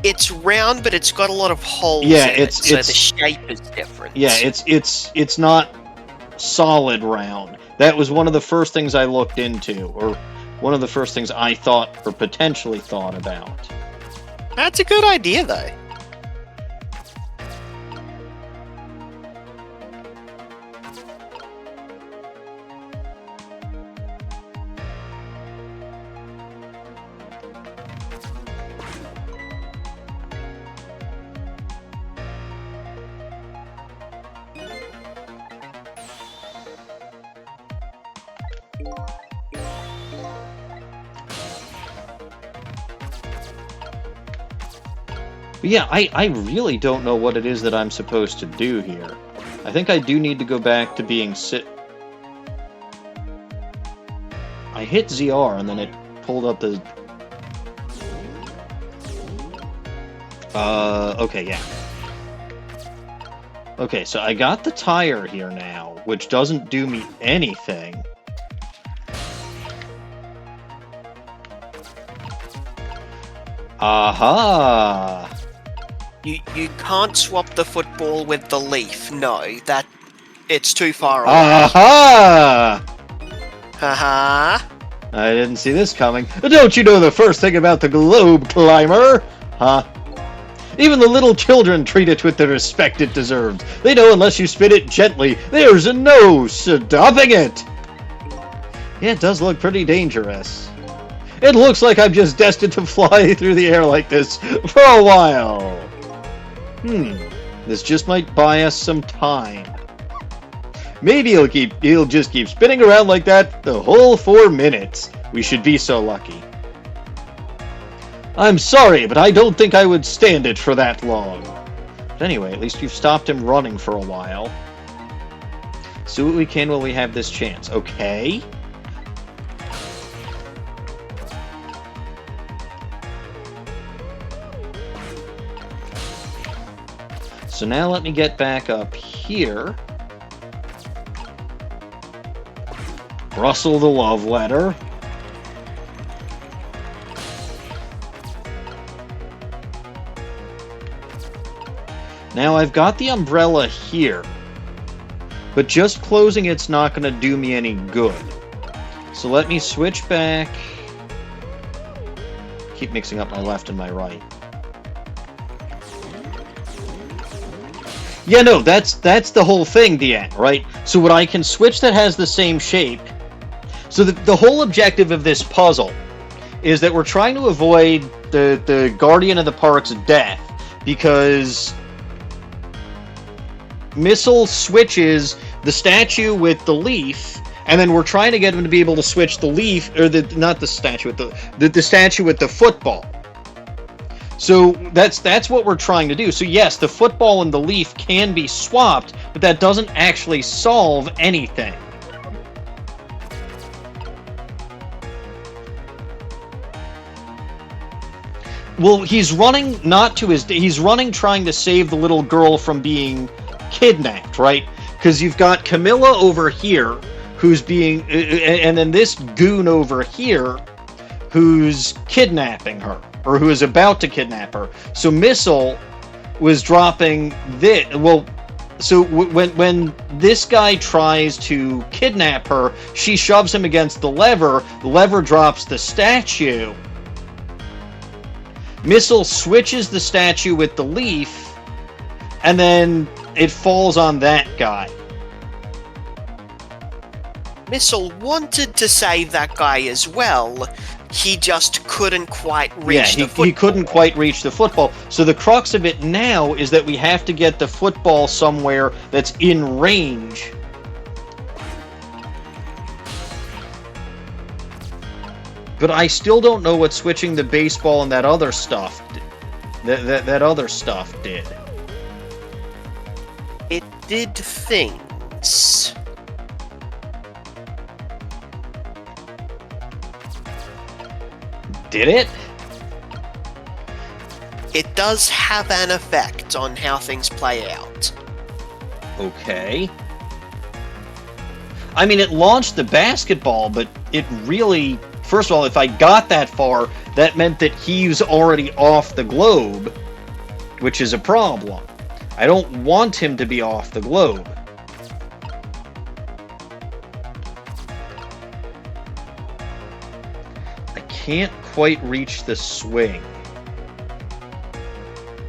B: It's round, but it's got a lot of holes in it, so the shape is different.
A: Yeah, it's not solid round. That was one of the first things I looked into, or one of the first things I thought or potentially thought about.
B: That's a good idea, though.
A: But yeah, I really don't know what it is that I'm supposed to do here. I think I do need to go back to being I hit ZR and then it pulled up the... okay, yeah. Okay, so I got the tire here now, which doesn't do me anything. Aha!
B: You can't swap the football with the leaf. No, it's too far away.
A: Aha!
B: Haha.
A: I didn't see this coming. Don't you know the first thing about the globe climber? Huh? Even the little children treat it with the respect it deserves. They know unless you spin it gently, there's no stopping it. Yeah, it does look pretty dangerous. It looks like I'm just destined to fly through the air like this for a while. This just might buy us some time. Maybe he'll just keep spinning around like that the whole 4 minutes. We should be so lucky. I'm sorry, but I don't think I would stand it for that long. But anyway, at least you've stopped him running for a while. See what we can while we have this chance, okay? So now let me get back up here. Rustle the love letter. Now I've got the umbrella here, but just closing it's not going to do me any good. So let me switch back. Keep mixing up my left and my right. Yeah, no, that's the whole thing, Deanne, right? So what I can switch that has the same shape. So the whole objective of this puzzle is that we're trying to avoid the Guardian of the Park's death, because Missile switches the statue with the leaf And then we're trying to get him to be able to switch the leaf, or not the statue, the statue with the football. So that's what we're trying to do. So yes, the football and the leaf can be swapped, but that doesn't actually solve anything. Well, he's running not to his... He's running trying to save the little girl from being kidnapped, right? Because you've got Camilla over here, who's being... And then this goon over here, who's kidnapping her, or who is about to kidnap her. So Missile was dropping this... Well, so when this guy tries to kidnap her, she shoves him against the lever drops the statue... Missile switches the statue with the leaf, and then it falls on that guy.
B: Missile wanted to save that guy as well. He just couldn't quite reach the football.
A: He couldn't quite reach the football. So the crux of it now is that we have to get the football somewhere that's in range. But I still don't know what switching the baseball and that other stuff that other stuff did.
B: It did things.
A: Did it?
B: It does have an effect on how things play out.
A: Okay. I mean, it launched the basketball, but it really... First of all, if I got that far, that meant that he was already off the globe, which is a problem. I don't want him to be off the globe. I can't quite reach the swing.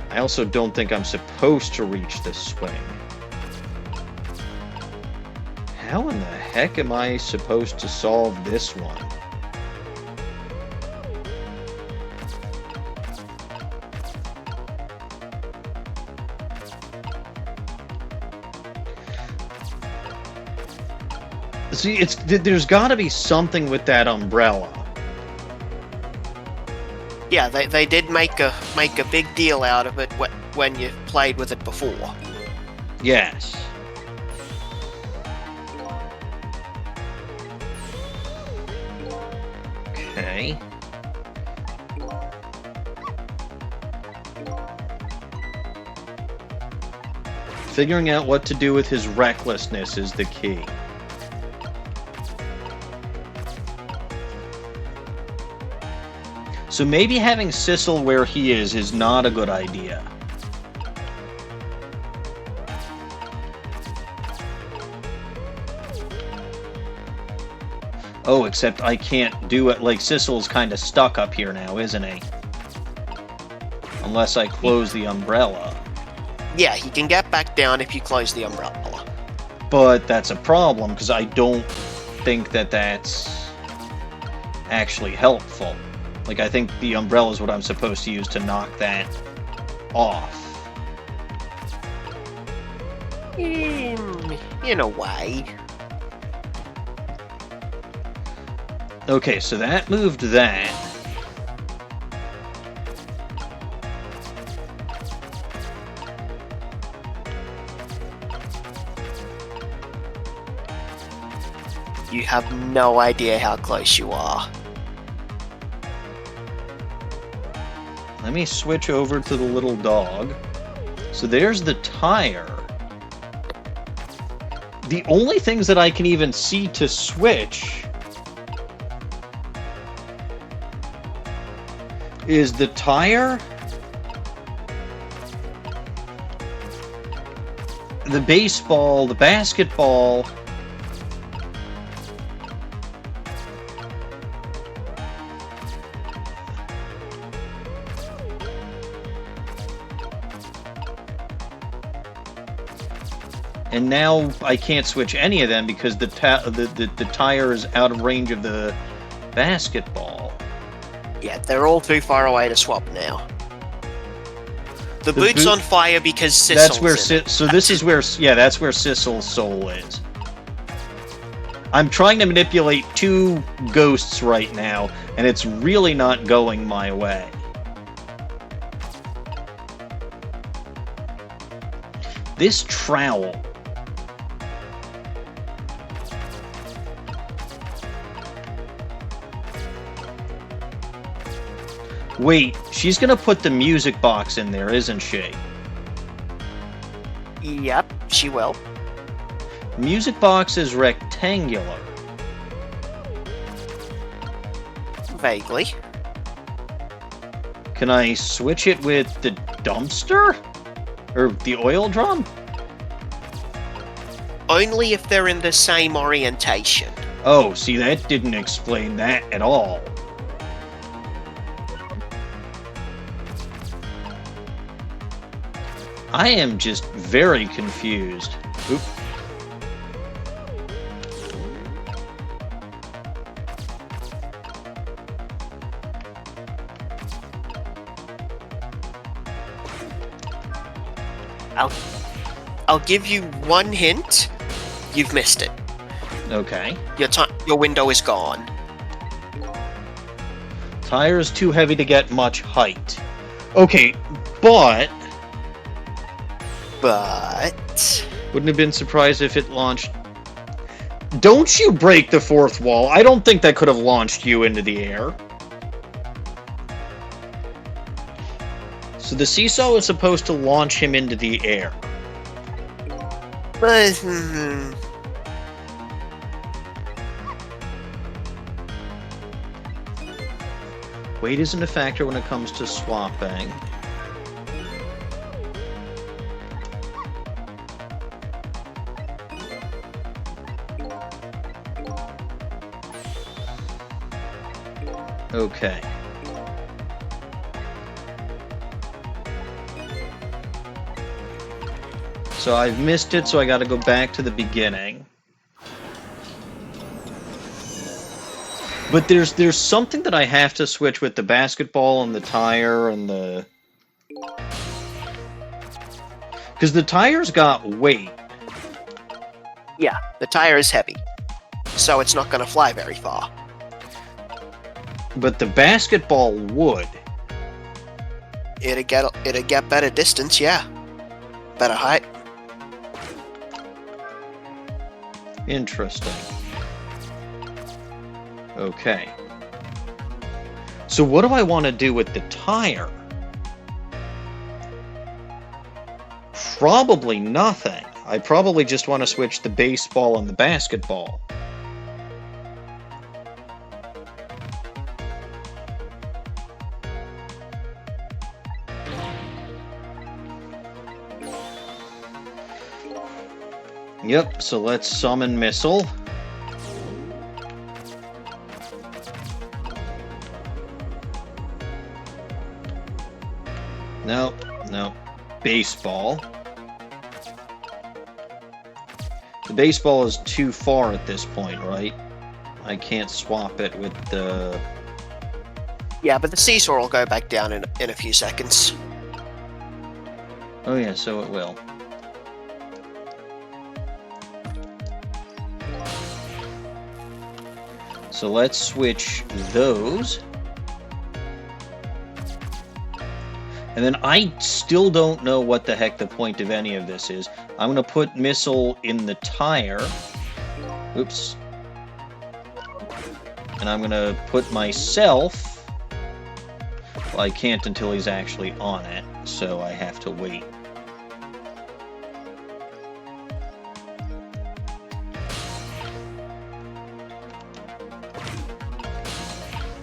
A: I also don't think I'm supposed to reach the swing. How in the heck am I supposed to solve this one? See, there's got to be something with that umbrella.
B: Yeah, they did make a big deal out of it when you played with it before.
A: Yes. Okay. Figuring out what to do with his recklessness is the key. So maybe having Sissel where he is not a good idea. Oh, except I can't do it. Like, Sissel's kind of stuck up here now, isn't he? Unless I close the umbrella.
B: Yeah, he can get back down if you close the umbrella.
A: But that's a problem, because I don't think that that's actually helpful. Like, I think the umbrella is what I'm supposed to use to knock that off.
B: In a way.
A: Okay, so that moved that.
B: You have no idea how close you are.
A: Let me switch over to the little dog. So there's the tire. The only things that I can even see to switch is the tire, the baseball, the basketball, and now I can't switch any of them because the tire is out of range of the basketball.
B: Yeah, they're all too far away to swap now. The boot's on fire because Sissel's
A: that's where
B: in it.
A: so this is where, yeah, that's where Sissel's soul is. I'm trying to manipulate 2 ghosts right now, and it's really not going my way. This trowel. Wait, she's gonna put the music box in there, isn't she?
B: Yep, she will.
A: Music box is rectangular.
B: Vaguely.
A: Can I switch it with the dumpster? Or the oil drum?
B: Only if they're in the same orientation.
A: Oh, see, that didn't explain that at all. I am just very confused. Oop.
B: I'll give you one hint. You've missed it.
A: Okay.
B: Your window is gone.
A: Tire's too heavy to get much height. Okay, but... Wouldn't have been surprised if it launched... Don't you break the 4th wall. I don't think that could have launched you into the air. So the seesaw is supposed to launch him into the air.
B: But,
A: Weight isn't a factor when it comes to swapping. Okay. So I've missed it, so I gotta go back to the beginning. But there's something that I have to switch with the basketball and the tire and the... Because the tire's got weight.
B: yeah, the tire is heavy. So it's not going to fly very far.
A: But the basketball would.
B: It'd get better distance, yeah. Better height.
A: Interesting. Okay. So what do I want to do with the tire? Probably nothing. I probably just want to switch the baseball and the basketball. Yep, so let's summon Missile. No, no. Baseball. The baseball is too far at this point, right? I can't swap it with the...
B: Yeah, but the seesaw will go back down in a few seconds.
A: Oh yeah, so it will. So let's switch those. And then I still don't know what the heck the point of any of this is. I'm going to put Missile in the tire. Oops. And I'm going to put myself... Well, I can't until he's actually on it, so I have to wait.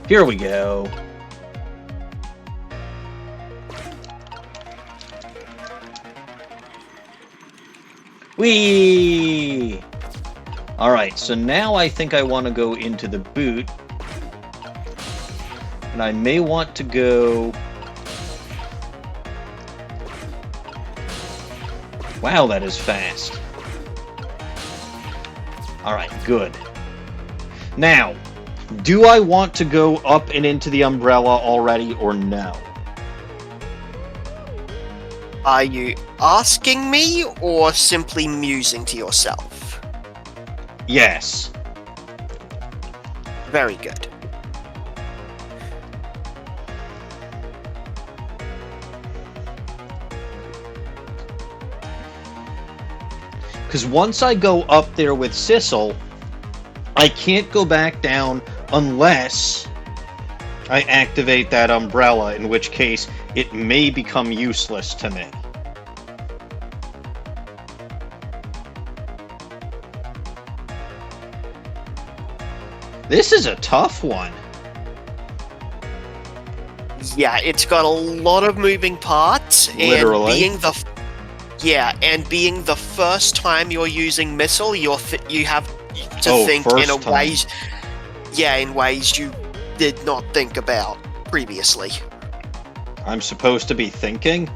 A: Here we go. Whee! Alright, so now I think I want to go into the boot. And I may want to go... Wow, that is fast. Alright, good. Now, do I want to go up and into the umbrella already or no?
B: Are you asking me or simply musing to yourself?
A: Yes.
B: Very good.
A: Because once I go up there with Sissel, I can't go back down unless I activate that umbrella, in which case it may become useless to me. This is a tough one.
B: Yeah, it's got a lot of moving parts,
A: Literally.
B: and being the first time you're using missile, you have to think in a ways, in ways you did not think about previously.
A: I'm supposed to be thinking?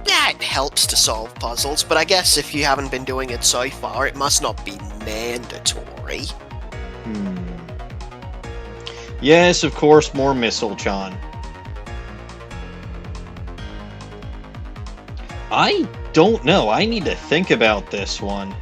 B: Yeah, it helps to solve puzzles, but I guess if you haven't been doing it so far, it must not be mandatory.
A: Yes, of course, more missile-chan. I don't know. I need to think about this one.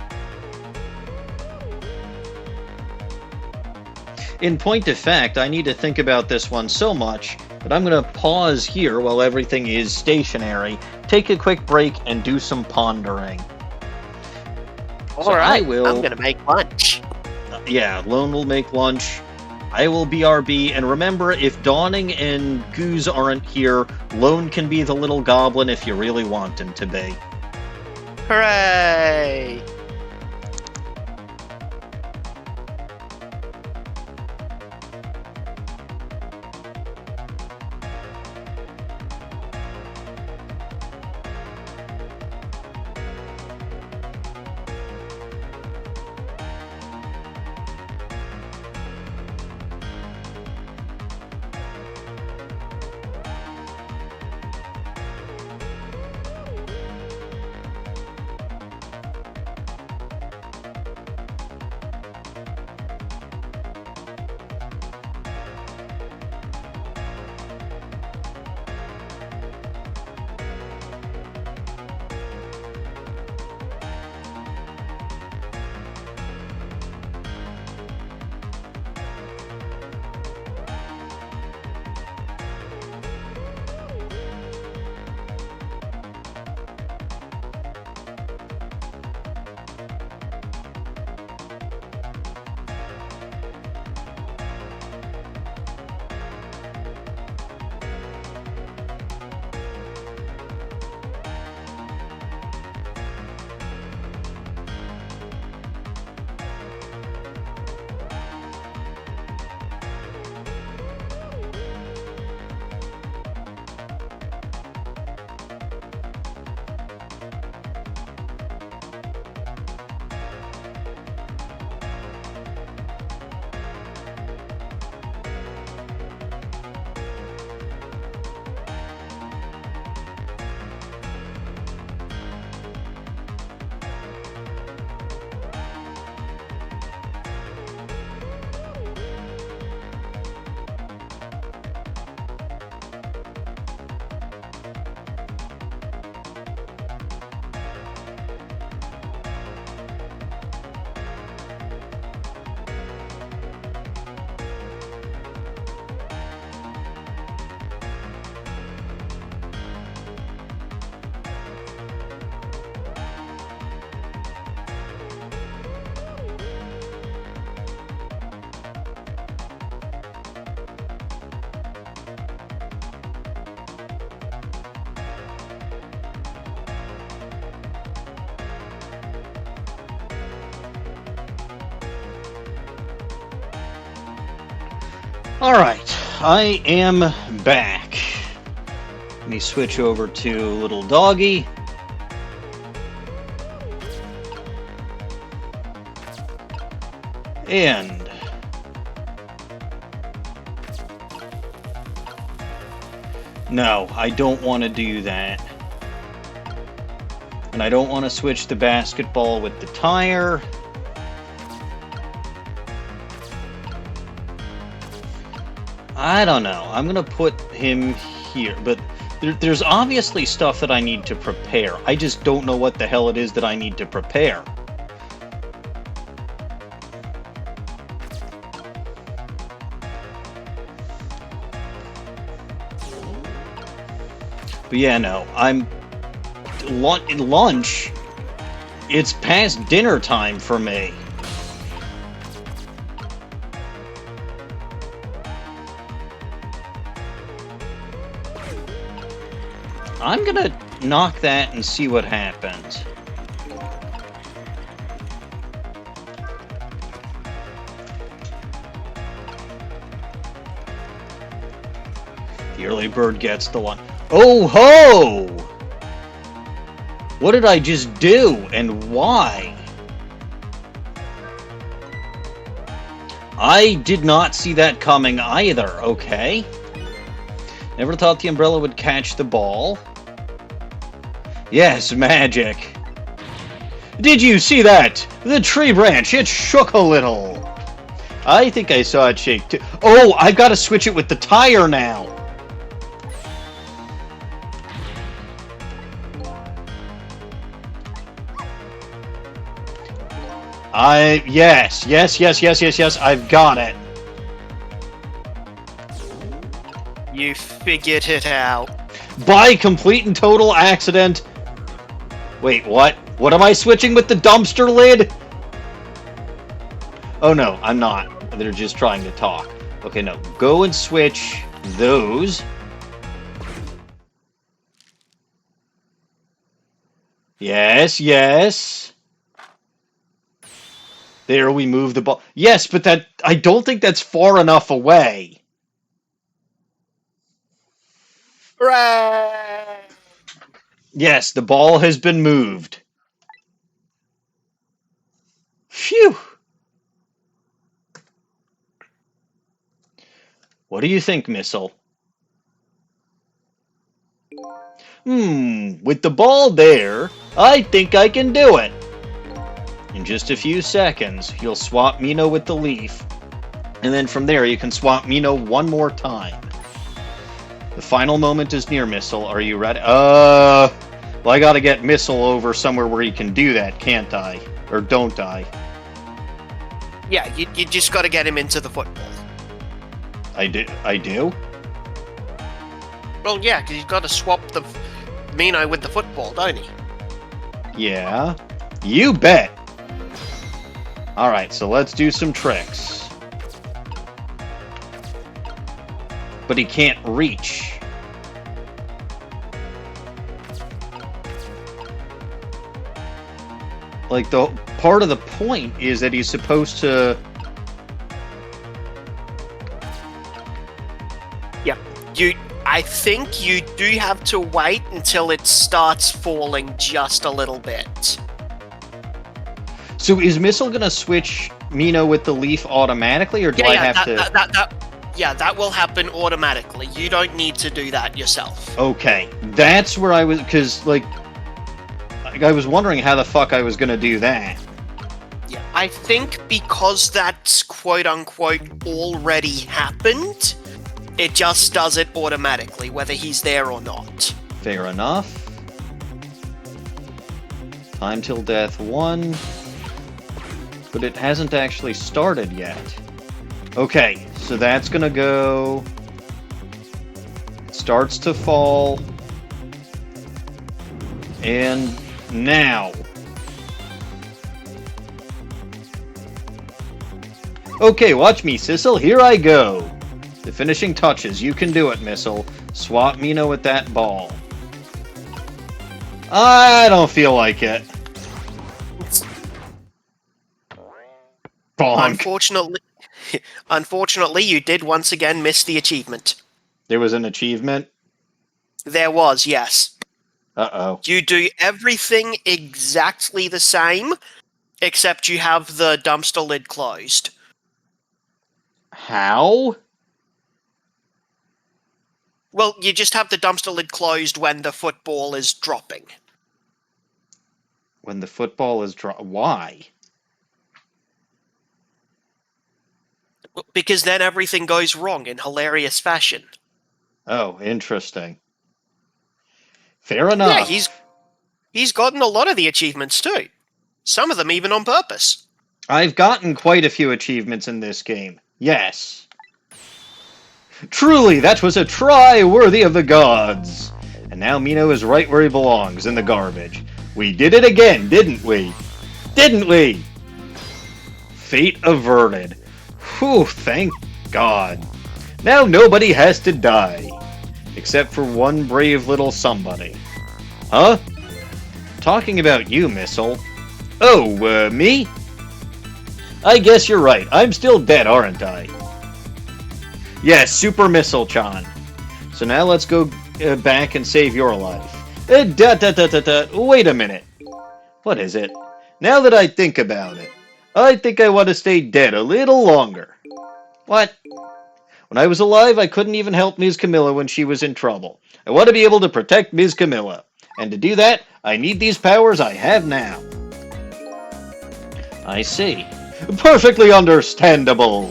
A: In point of fact, I need to think about this one so much that I'm going to pause here while everything is stationary, take a quick break, and do some pondering.
B: Alright,
A: I'm
B: going to make lunch.
A: Yeah, Lone will make lunch. I will BRB, and remember, if Dawning and Goose aren't here, Lone can be the little goblin if you really want him to be.
B: Hooray!
A: Alright, I am back. Let me switch over to little doggy. And no, I don't want to do that. And I don't want to switch the basketball with the tire. I don't know. I'm going to put him here, but there's obviously stuff that I need to prepare. I just don't know what the hell it is that I need to prepare. But yeah, no, lunch. It's past dinner time for me. I'm gonna knock that and see what happens. The early bird gets the one. Oh ho! What did I just do, and why? I did not see that coming either, okay. Never thought the umbrella would catch the ball. Yes, magic. Did you see that? The tree branch, it shook a little. I think I saw it shake too. Oh, I've got to switch it with the tire now. Yes, I've got it.
B: You figured it out.
A: By complete and total accident. Wait, what? What am I switching with the dumpster lid? Oh no, I'm not. They're just trying to talk. Okay, no. Go and switch those. Yes. There, we move the ball. Yes, but I don't think that's far enough away.
B: Hooray!
A: Yes, the ball has been moved. Phew! What do you think, Missile? With the ball there, I think I can do it. In just a few seconds, you'll swap Mino with the leaf, and then from there you can swap Mino one more time. The final moment is near, Missile. Are you ready? Well, I gotta get Missile over somewhere where he can do that, can't I? Or don't I?
B: Yeah, you just gotta get him into the football.
A: I do?
B: Well, yeah, because he's gotta swap the Mino with the football, don't he?
A: Yeah. You bet! Alright, so let's do some tricks. But he can't reach. Like, the part of the point is that he's supposed to...
B: Yeah, I think you do have to wait until it starts falling just a little bit.
A: So is Missile gonna switch Mino with the leaf automatically, or do I have to...
B: Yeah, that will happen automatically. You don't need to do that yourself.
A: Okay, that's where I was... Because, like, I was wondering how the fuck I was gonna do that.
B: Yeah, I think because that's quote-unquote already happened, it just does it automatically, whether he's there or not.
A: Fair enough. Time till death 1. But it hasn't actually started yet. Okay, so that's gonna go... It starts to fall. And now. Okay, watch me, Sissel. Here I go. The finishing touches. You can do it, Missile. Swap Mino with that ball. I don't feel like it. Bonk.
B: Unfortunately, you did once again miss the achievement.
A: There was an achievement?
B: There was, yes.
A: Uh-oh.
B: You do everything exactly the same, except you have the dumpster lid closed.
A: How?
B: Well, you just have the dumpster lid closed when the football is dropping.
A: When the football is why?
B: Because then everything goes wrong in hilarious fashion.
A: Oh, interesting. Fair enough.
B: Yeah, he's gotten a lot of the achievements too. Some of them even on purpose.
A: I've gotten quite a few achievements in this game. Yes. Truly, that was a try worthy of the gods. And And now Mino is right where he belongs, in the garbage. We did it again, didn't we? Didn't we? Fate averted. Whew, thank God. Now nobody has to die. Except for one brave little somebody. Huh? Talking about you, Missile. Oh, me? I guess you're right. I'm still dead, aren't I? Yes, Super Missile-chan. So now let's go back and save your life. Wait a minute. What is it? Now that I think about it, I think I want to stay dead a little longer. What? When I was alive, I couldn't even help Ms. Camilla when she was in trouble. I want to be able to protect Ms. Camilla. And to do that, I need these powers I have now. I see. Perfectly understandable.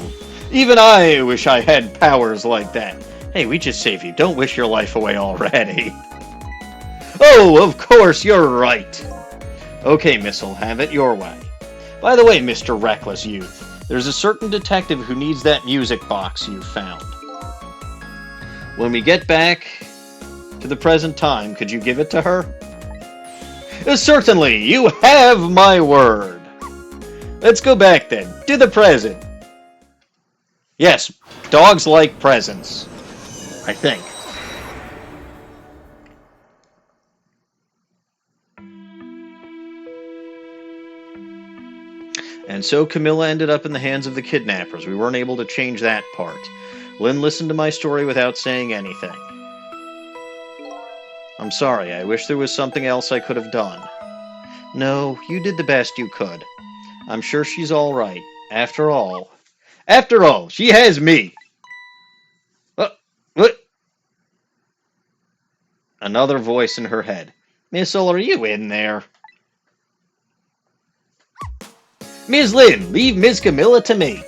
A: Even I wish I had powers like that. Hey, we just saved you. Don't wish your life away already. Oh, of course, you're right. Okay, Missile, have it your way. By the way, Mr. Reckless Youth, there's a certain detective who needs that music box you found. When we get back to the present time, could you give it to her? Certainly, you have my word. Let's go back then, to the present. Yes, dogs like presents. I think. And so Camilla ended up in the hands of the kidnappers. We weren't able to change that part. Lynne listened to my story without saying anything. I'm sorry, I wish there was something else I could have done. No, you did the best you could. I'm sure she's all right. After all, she has me! What? Another voice in her head. Missile, are you in there? Ms. Lynne, leave Ms. Camilla to me.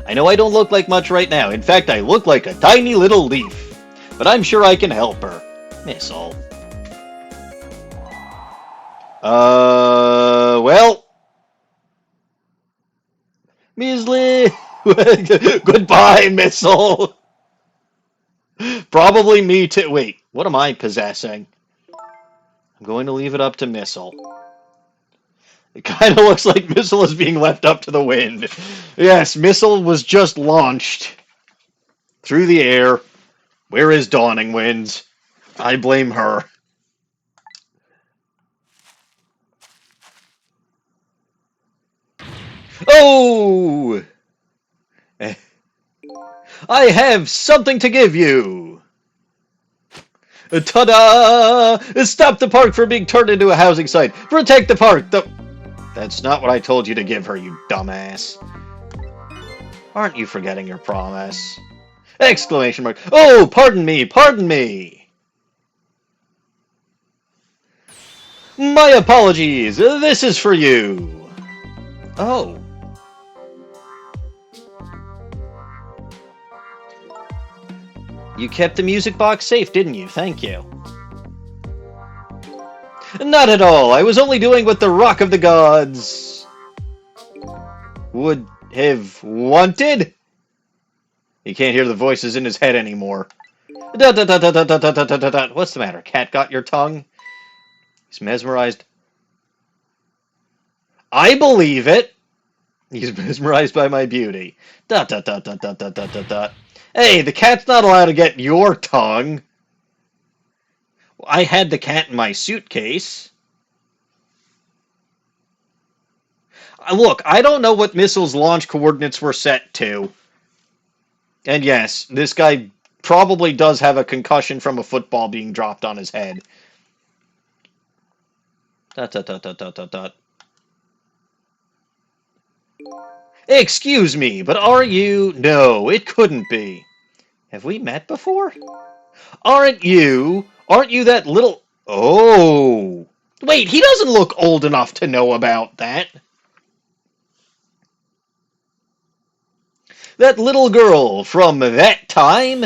A: I know I don't look like much right now. In fact, I look like a tiny little leaf. But I'm sure I can help her. Missile. Well... Ms. Lynne... Goodbye, Missile. Probably me too. Wait, what am I possessing? I'm going to leave it up to Missile. It kind of looks like Missile is being left up to the wind. Yes, Missile was just launched through the air. Where is Dawning Winds? I blame her. Oh! I have something to give you! Ta-da! Stop the park from being turned into a housing site! Protect the park! That's not what I told you to give her, you dumbass. Aren't you forgetting your promise? Exclamation mark. Oh, pardon me, pardon me! My apologies! This is for you! Oh. You kept the music box safe, didn't you? Thank you. Not at all. I was only doing what the Rock of the Gods would have wanted. He can't hear the voices in his head anymore. What's the matter? Cat got your tongue? He's mesmerized. I believe it. He's mesmerized by my beauty. Hey, the cat's not allowed to get your tongue. I had the cat in my suitcase. Look, I don't know what Missile's launch coordinates were set to. And yes, this guy probably does have a concussion from a football being dropped on his head. Excuse me, but are you... No, it couldn't be. Have we met before? Aren't you that little... Oh. Wait, he doesn't look old enough to know about that. That little girl from that time?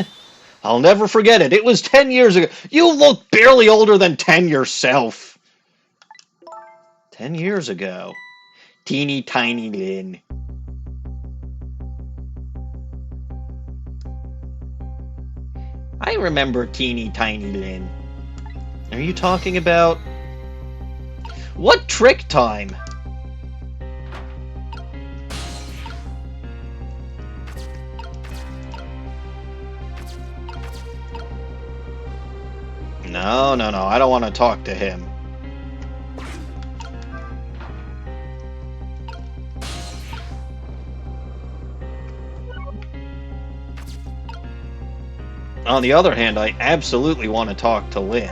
A: I'll never forget it. It was 10 years ago. You look barely older than 10 yourself. 10 years ago. Teeny tiny Lynne. I remember teeny tiny Lynne. Are you talking about... What trick time? No, I don't want to talk to him. On the other hand, I absolutely want to talk to Lynne.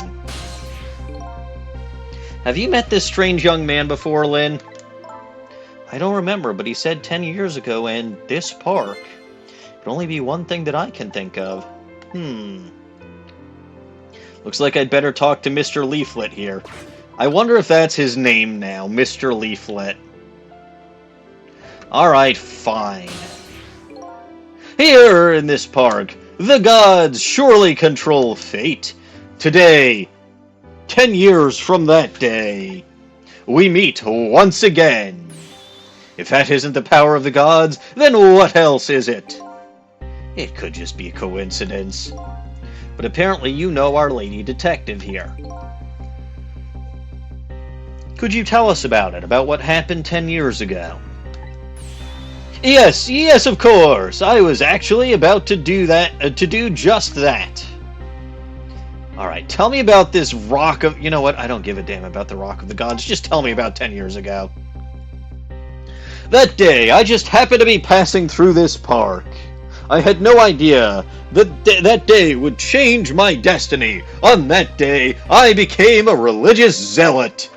A: Have you met this strange young man before, Lynne? I don't remember, but he said 10 years ago, and this park. Could only be one thing that I can think of. Looks like I'd better talk to Mr. Leaflet here. I wonder if that's his name now, Mr. Leaflet. Alright, fine. Here in this park, the gods surely control fate. Today, 10 years from that day, we meet once again. If that isn't the power of the gods, then what else is it? It could just be a coincidence. But apparently you know our lady detective here. Could you tell us about it, about what happened 10 years ago? Yes, of course. I was actually about to do that, to do just that. Alright, tell me about this rock of... You know what? I don't give a damn about the rock of the gods. Just tell me about 10 years ago. That day, I just happened to be passing through this park. I had no idea that that day would change my destiny. On that day, I became a religious zealot.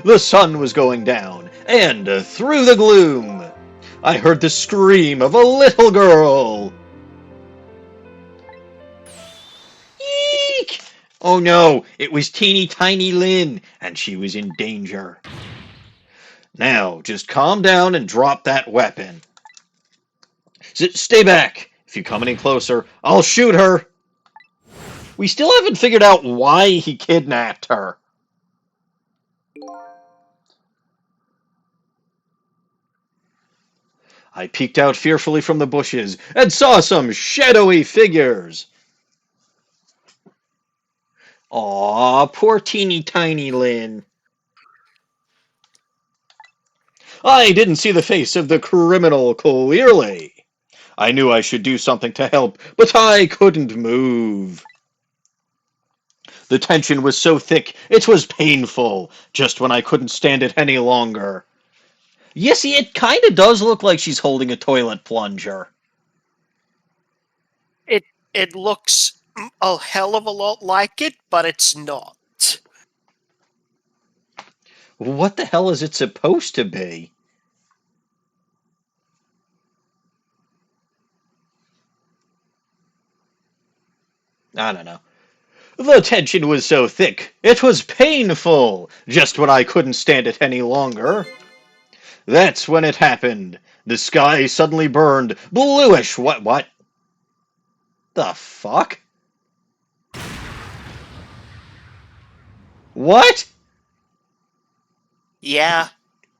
A: The sun was going down, and through the gloom, I heard the scream of a little girl. Eek! Oh no, it was teeny tiny Lynne, and she was in danger. Now, just calm down and drop that weapon. Stay back. If you come any closer, I'll shoot her. We still haven't figured out why he kidnapped her. I peeked out fearfully from the bushes and saw some shadowy figures. Aw, poor teeny tiny Lynne. I didn't see the face of the criminal clearly. I knew I should do something to help, but I couldn't move. The tension was so thick, it was painful, just when I couldn't stand it any longer. You see, it kinda does look like she's holding a toilet plunger.
B: It looks a hell of a lot like it, but it's not.
A: What the hell is it supposed to be? I don't know. The tension was so thick, it was painful, just when I couldn't stand it any longer. That's when it happened. The sky suddenly burned bluish. What? The fuck? What?
B: Yeah,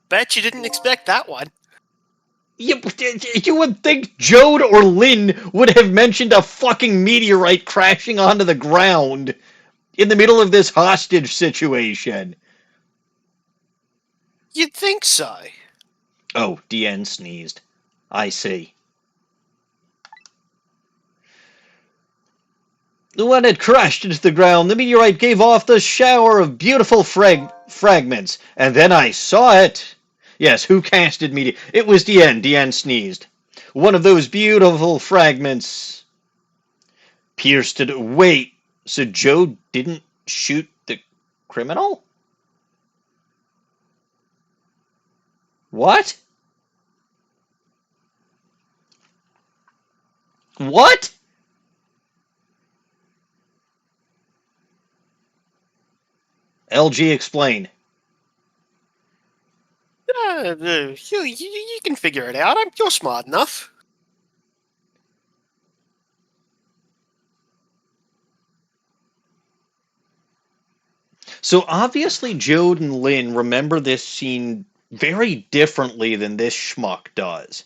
B: bet you didn't expect that one.
A: You would think Jowd or Lynne would have mentioned a fucking meteorite crashing onto the ground in the middle of this hostage situation.
B: You'd think so.
A: Oh, DN sneezed. I see. When it crashed into the ground, the meteorite gave off the shower of beautiful fragments, and then I saw it. Yes, who casted me? It was DN. DN sneezed. One of those beautiful fragments pierced it. Wait, so Jowd didn't shoot the criminal? What? What? LG, explain.
B: You can figure it out. You're smart enough.
A: So obviously Jowd and Lynne remember this scene very differently than this schmuck does.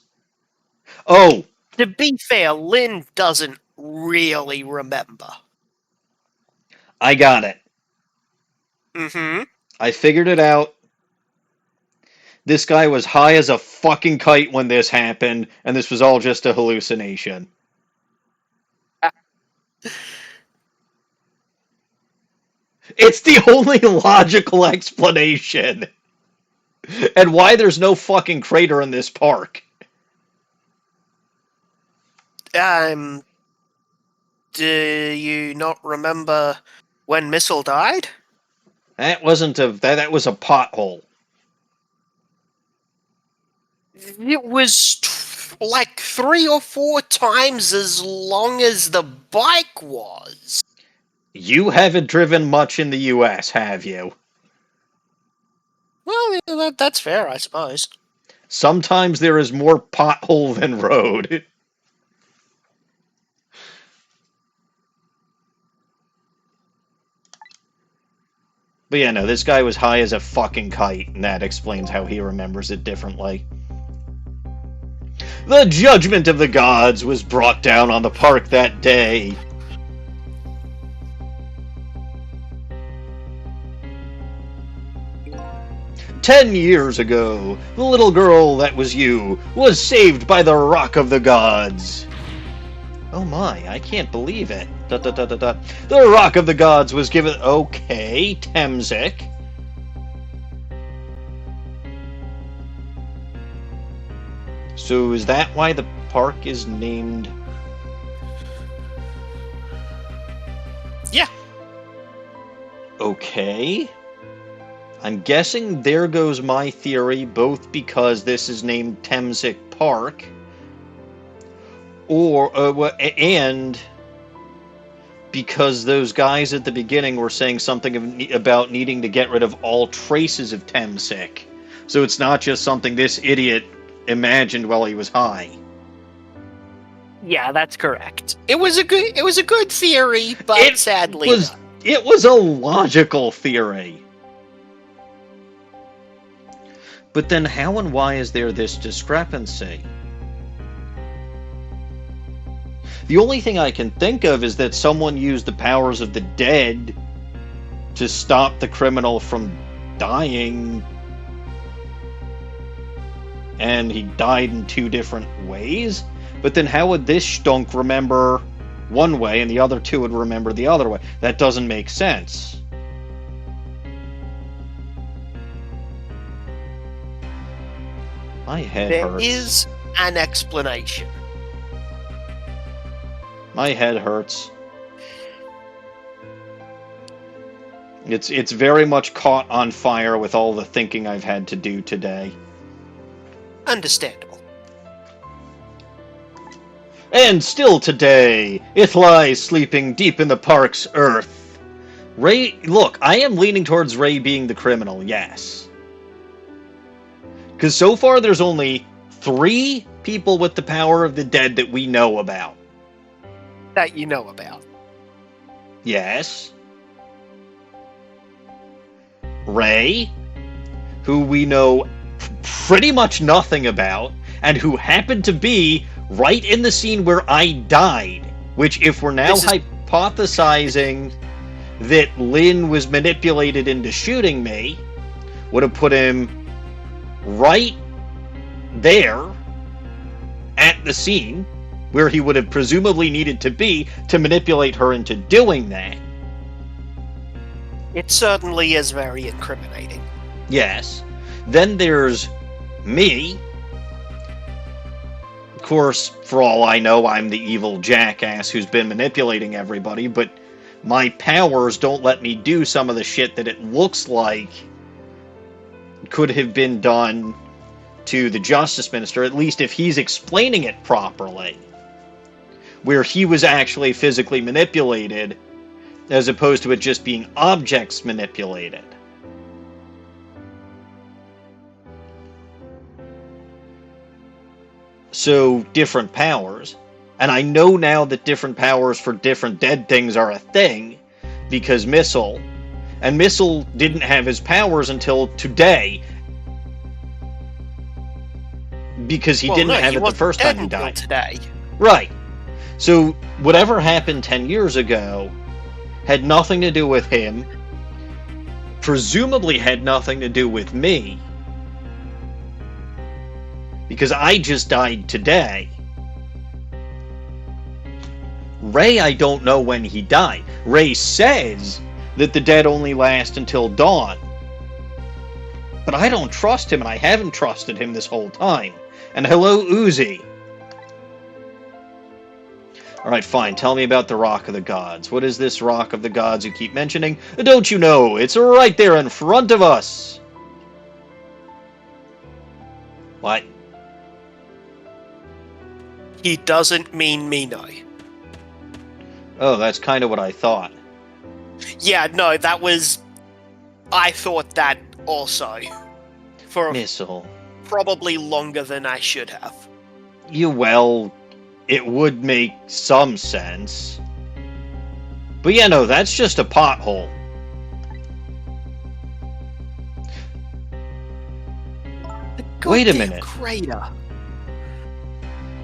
A: Oh,
B: To be fair, Lynne doesn't really remember.
A: I got it.
B: Mm-hmm.
A: I figured it out. This guy was high as a fucking kite when this happened, and this was all just a hallucination. It's the only logical explanation. And why there's no fucking crater in this park.
B: Do you not remember when Missile died?
A: That wasn't a that was a pothole.
B: It was like 3 or 4 times as long as the bike was.
A: You haven't driven much in the US, have you?
B: Well, yeah, that's fair, I suppose.
A: Sometimes there is more pothole than road. But yeah, no, this guy was high as a fucking kite, and that explains how he remembers it differently. The judgment of the gods was brought down on the park that day. "10 years ago, the little girl that was you was saved by the rock of the gods." Oh my, I can't believe it. The rock of the gods was given... Okay, Temzik. So is that why the park is named...
B: Yeah.
A: Okay. I'm guessing there goes my theory, both because this is named Temzik Park, and because those guys at the beginning were saying something about needing to get rid of all traces of Temzik. So it's not just something this idiot imagined while he was high.
D: Yeah, that's correct.
B: It was a good theory, but sadly
A: It was a logical theory. But then how and why is there this discrepancy? The only thing I can think of is that someone used the powers of the dead to stop the criminal from dying, and he died in 2 different ways? But then how would this stunk remember one way and the other 2 would remember the other way? That doesn't make sense. My head hurts.
B: there is an explanation.
A: My head hurts. It's very much caught on fire with all the thinking I've had to do today.
B: Understandable.
A: And still today, it lies sleeping deep in the park's earth. Ray, look, I am leaning towards Ray being the criminal, yes. Because so far there's only 3 people with the power of the dead that we know about.
B: That you know about.
A: Yes. Ray, who we know pretty much nothing about, and who happened to be right in the scene where I died. Which, if we're now hypothesizing that Lynne was manipulated into shooting me, would have put him right there at the scene where he would have presumably needed to be to manipulate her into doing that.
B: It certainly is very incriminating.
A: Yes. Then there's me. Of course, for all I know, I'm the evil jackass who's been manipulating everybody, but my powers don't let me do some of the shit that it looks like could have been done to the Justice Minister, at least if he's explaining it properly, where he was actually physically manipulated, as opposed to it just being objects manipulated. So, different powers. And I know now that different powers for different dead things are a thing, because Missile didn't have his powers until today, because he didn't have it the first time he died.
B: Today.
A: Right. So, whatever happened 10 years ago had nothing to do with him. presumably had nothing to do with me. Because I just died today. Ray, I don't know when he died. Ray says that the dead only last until dawn. But I don't trust him, and I haven't trusted him this whole time. And hello, Uzi. Alright, fine. Tell me about the Rock of the Gods. What is this Rock of the Gods you keep mentioning? Don't you know? It's right there in front of us. What?
B: He doesn't mean Mino.
A: Oh, that's kind of what I thought.
B: Yeah, no, that was... I thought that also. For
A: Missile.
B: probably longer than I should have.
A: Well, it would make some sense. But yeah, no, that's just a pothole. Wait a minute.
B: Crater.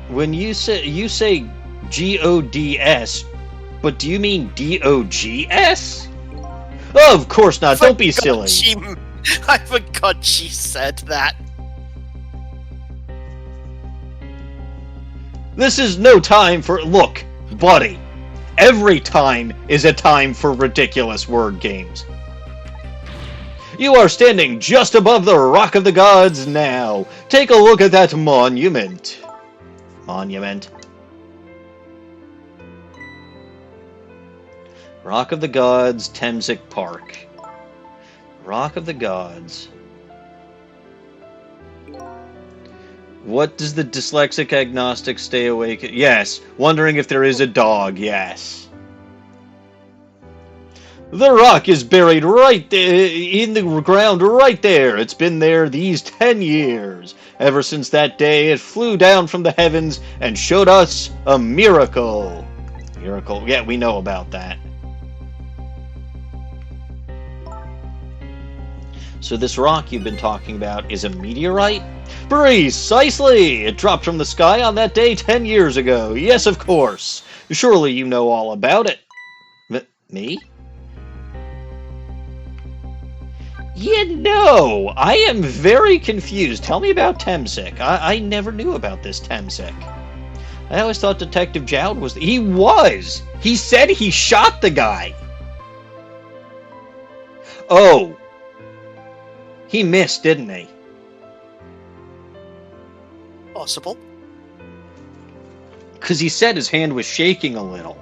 A: When you say G-O-D-S, but do you mean D-O-G-S? Oh, of course not. Don't be silly.
B: I forgot she said that.
A: This is no time for... Look, buddy. Every time is a time for ridiculous word games. You are standing just above the Rock of the Gods now. Take a look at that monument. Monument. Rock of the Gods, Temsic Park. Rock of the Gods. What does the dyslexic agnostic stay awake? Yes. Wondering if there is a dog. Yes. The rock is buried right there, in the ground right there. It's been there these 10 years. Ever since that day, it flew down from the heavens and showed us a miracle. Miracle? Yeah, we know about that. So this rock you've been talking about is a meteorite? Precisely! It dropped from the sky on that day 10 years ago. Yes, of course. Surely you know all about it. Me? I am very confused. Tell me about Temsic. I never knew about this Temsic. I always thought Detective Jowd was... He was! He said he shot the guy! Oh. He missed, didn't he?
B: Possible.
A: Because he said his hand was shaking a little.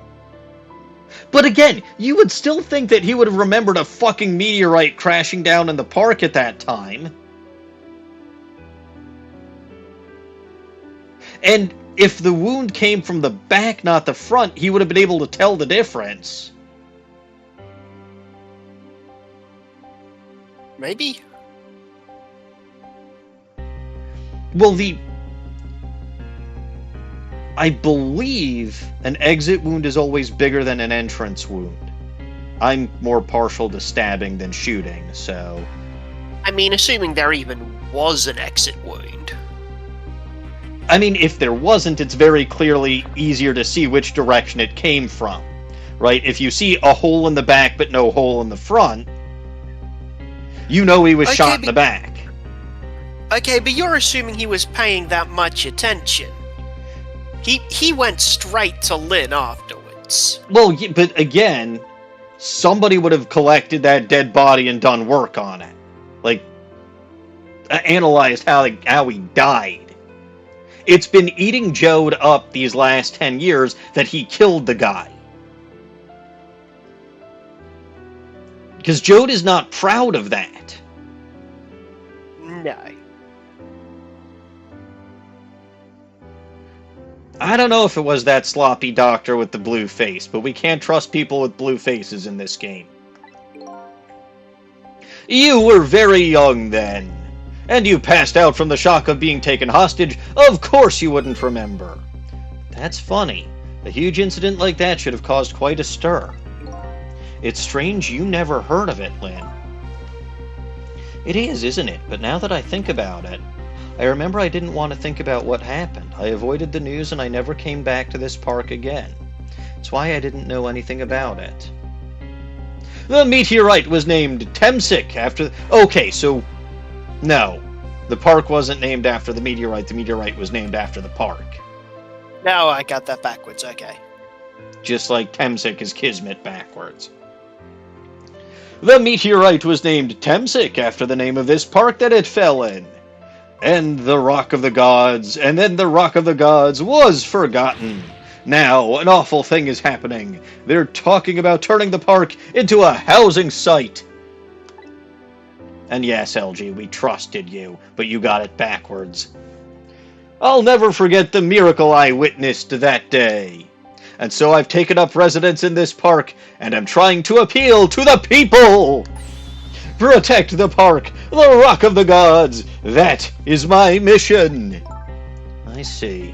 A: But again, you would still think that he would have remembered a fucking meteorite crashing down in the park at that time. And if the wound came from the back, not the front, he would have been able to tell the difference.
B: Maybe.
A: Well, I believe an exit wound is always bigger than an entrance wound. I'm more partial to stabbing than shooting, so...
B: I mean, assuming there even was an exit wound.
A: I mean, if there wasn't, it's very clearly easier to see which direction it came from, right? If you see a hole in the back but no hole in the front, you know he was shot in the back.
B: Okay, but you're assuming he was paying that much attention. He went straight to Lynne afterwards.
A: Well, but again, somebody would have collected that dead body and done work on it. Like, analyzed how he died. It's been eating Jowd up these last 10 years that he killed the guy. Because Jowd is not proud of that.
B: No.
A: I don't know if it was that sloppy doctor with the blue face, but we can't trust people with blue faces in this game. You were very young then, and you passed out from the shock of being taken hostage. Of course you wouldn't remember. That's funny. A huge incident like that should have caused quite a stir. It's strange you never heard of it, Lynne. It is, isn't it? But now that I think about it, I remember I didn't want to think about what happened. I avoided the news and I never came back to this park again. It's why I didn't know anything about it. The meteorite was named Temsic after... Okay, so... No. The park wasn't named after the meteorite. The meteorite was named after the park.
B: No, I got that backwards, okay.
A: Just like Temsic is Kismet backwards. The meteorite was named Temsic after the name of this park that it fell in. And the Rock of the Gods, and then the Rock of the Gods was forgotten. Now, an awful thing is happening. They're talking about turning the park into a housing site. And yes, LG, we trusted you, but you got it backwards. I'll never forget the miracle I witnessed that day. And so I've taken up residence in this park, and I'm trying to appeal to the people! Protect the park, the Rock of the Gods! That is my mission! I see.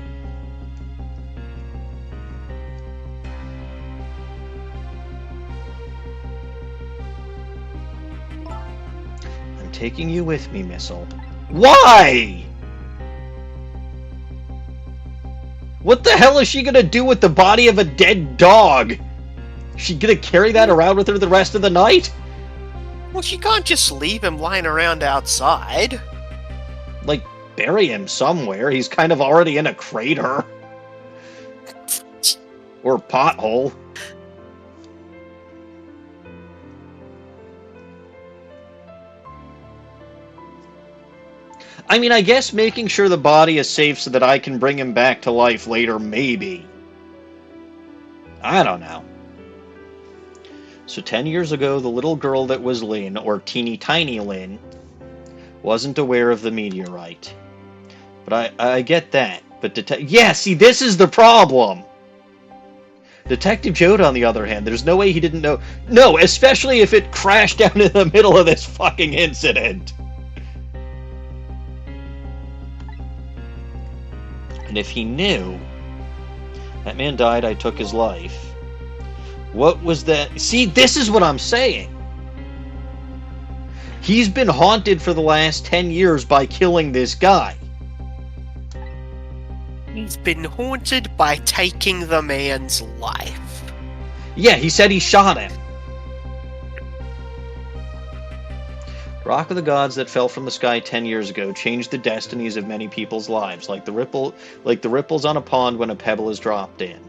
A: I'm taking you with me, Missile. Why? What the hell is she gonna do with the body of a dead dog? She gonna carry that around with her the rest of the night?
B: Well, she can't just leave him lying around outside.
A: Like, bury him somewhere. He's kind of already in a crater. Or pothole. I mean, I guess making sure the body is safe so that I can bring him back to life later, maybe. I don't know. So 10 years ago, the little girl that was Lynne, or teeny tiny Lynne, wasn't aware of the meteorite. But I get that. But yeah, see, this is the problem! Detective Jowd, on the other hand, there's no way he didn't know. No, especially if it crashed down in the middle of this fucking incident. And if he knew, that man died, I took his life. What was that? See, this is what I'm saying. He's been haunted for the last 10 years by killing this guy.
B: He's been haunted by taking the man's life.
A: Yeah, he said he shot him. Rock of the Gods that fell from the sky 10 years ago changed the destinies of many people's lives, like the ripples on a pond when a pebble is dropped in.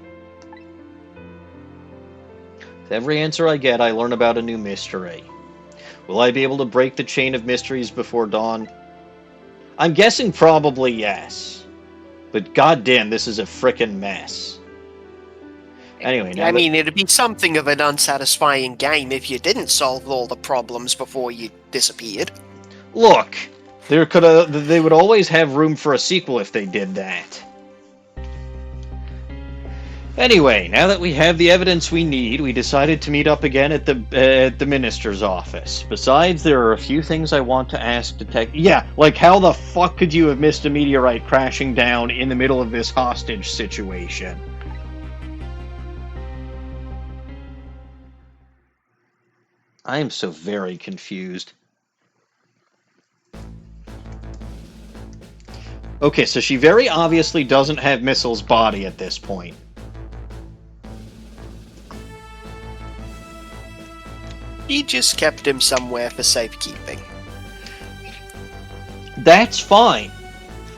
A: With every answer I get, I learn about a new mystery. Will I be able to break the chain of mysteries before dawn? I'm guessing probably yes. But goddamn, this is a frickin' mess. Anyway, now
B: I mean, it'd be something of an unsatisfying game if you didn't solve all the problems before you disappeared.
A: Look, they would always have room for a sequel if they did that. Anyway, now that we have the evidence we need, we decided to meet up again at the minister's office. Besides, there are a few things I want to ask Detective... Yeah, like how the fuck could you have missed a meteorite crashing down in the middle of this hostage situation? I am so very confused. Okay, so she very obviously doesn't have Missile's body at this point.
B: He just kept him somewhere for safekeeping.
A: That's fine.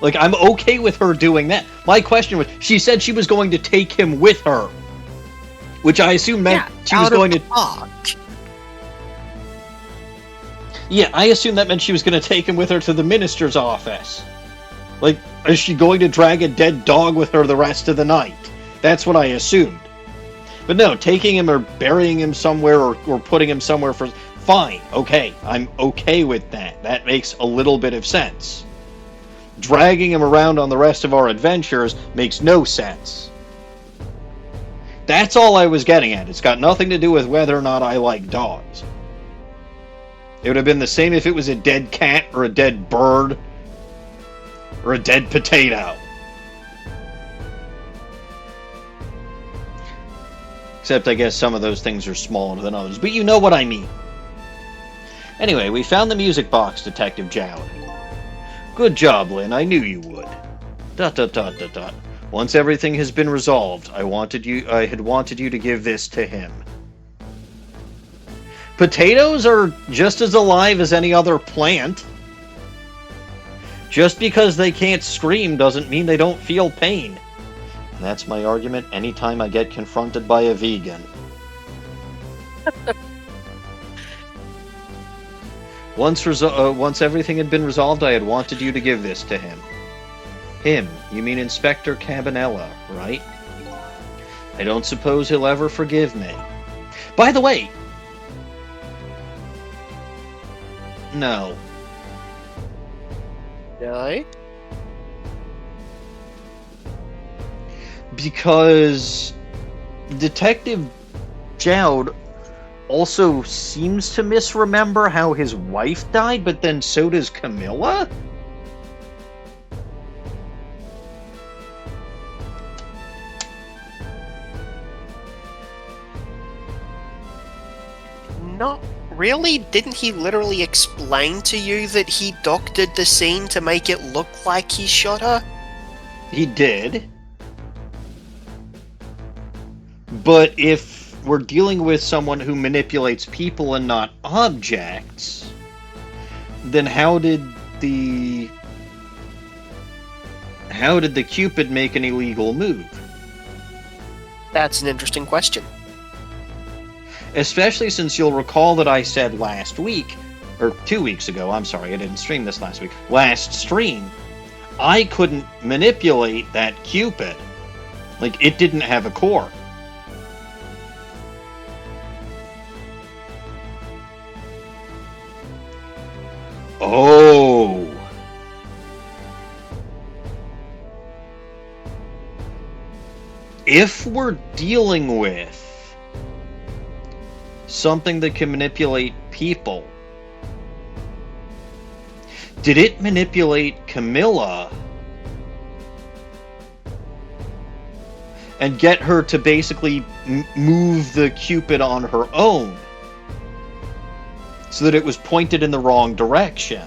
A: Like, I'm okay with her doing that. My question was, she said she was going to take him with her. Which I assume meant she was going to... Yeah, I assume that meant she was going to take him with her to the minister's office. Like, is she going to drag a dead dog with her the rest of the night? That's what I assumed. But no, taking him or burying him somewhere or putting him somewhere for... Fine, okay, I'm okay with that. That makes a little bit of sense. Dragging him around on the rest of our adventures makes no sense. That's all I was getting at. It's got nothing to do with whether or not I like dogs. It would have been the same if it was a dead cat or a dead bird or a dead potato. Except I guess some of those things are smaller than others, but you know what I mean. Anyway, we found the music box, Detective Jowd. Good job, Lynne. I knew you would. ... Once everything has been resolved, I had wanted you to give this to him. Potatoes are just as alive as any other plant. Just because they can't scream doesn't mean they don't feel pain. And that's my argument anytime I get confronted by a vegan. Once everything had been resolved, I had wanted you to give this to him. Him, you mean Inspector Cabanella, right? I don't suppose he'll ever forgive me. By the way... No.
B: No?
A: Because Detective Jowd also seems to misremember how his wife died, but then so does Camilla?
B: Not really? Didn't he literally explain to you that he doctored the scene to make it look like he shot her?
A: He did. But if we're dealing with someone who manipulates people and not objects, then how did the Cupid make an illegal move?
B: That's an interesting question.
A: Especially since you'll recall that I said last week, or 2 weeks ago, I'm sorry, I didn't stream this last week, last stream, I couldn't manipulate that Cupid. Like, it didn't have a core. Oh. If we're dealing with something that can manipulate people, did it manipulate Camilla and get her to basically move the Cupid on her own so that it was pointed in the wrong direction?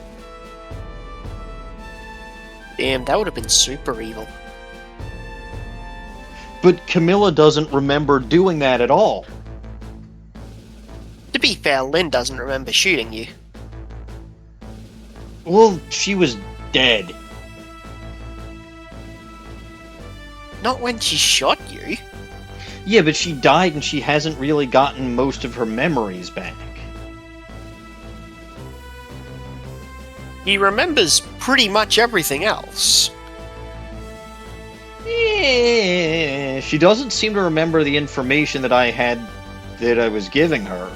B: Damn, that would have been super evil.
A: But Camilla doesn't remember doing that at all.
B: To be fair, Lynne doesn't remember shooting you.
A: Well, she was dead.
B: Not when she shot you.
A: Yeah, but she died and she hasn't really gotten most of her memories back.
B: He remembers pretty much everything else.
A: Yeah, she doesn't seem to remember the information that I was giving her.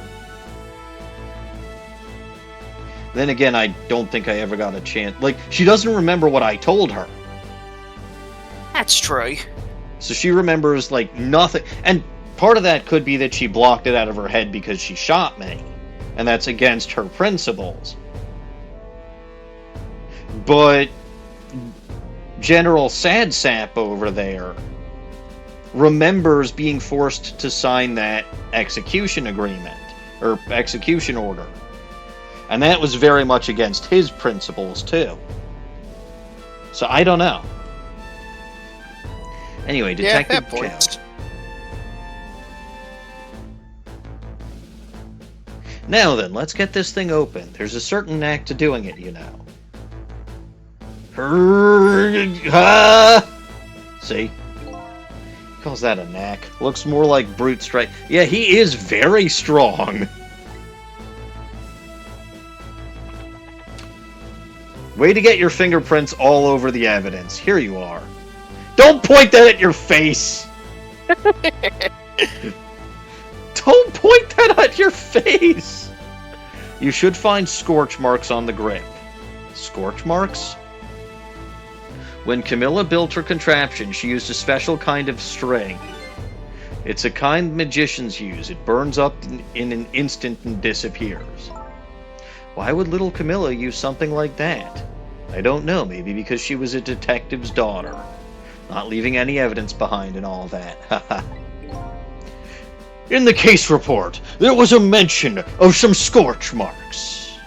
A: Then again, I don't think I ever got a chance. Like, she doesn't remember what I told her.
B: That's true.
A: So she remembers, like, nothing. And part of that could be that she blocked it out of her head because she shot me. And that's against her principles. But General Sad Sap over there remembers being forced to sign that execution agreement, or execution order. And that was very much against his principles, too. So I don't know. Anyway, Detective Jowd. Now then, let's get this thing open. There's a certain knack to doing it, you know. See? He calls that a knack. Looks more like brute strength. Yeah, he is very strong. Way to get your fingerprints all over the evidence. Here you are. Don't point that at your face! Don't point that at your face! You should find scorch marks on the grip. Scorch marks? When Camilla built her contraption, she used a special kind of string. It's a kind magicians use. It burns up in an instant and disappears. Why would little Camilla use something like that? I don't know, maybe because she was a detective's daughter. Not leaving any evidence behind and all that. Haha. In the case report, there was a mention of some scorch marks.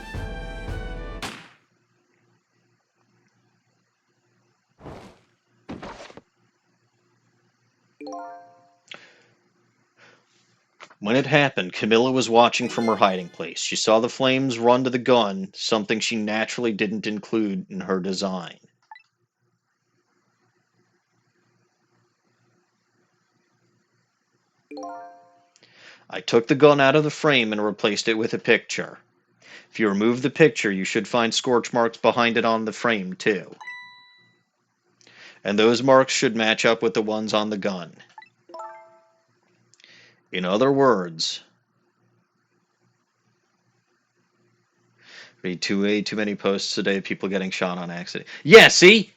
A: When it happened, Camilla was watching from her hiding place. She saw the flames run to the gun, something she naturally didn't include in her design. I took the gun out of the frame and replaced it with a picture. If you remove the picture, you should find scorch marks behind it on the frame, too. And those marks should match up with the ones on the gun. In other words, read too many posts today, people getting shot on accident. Yeah, see?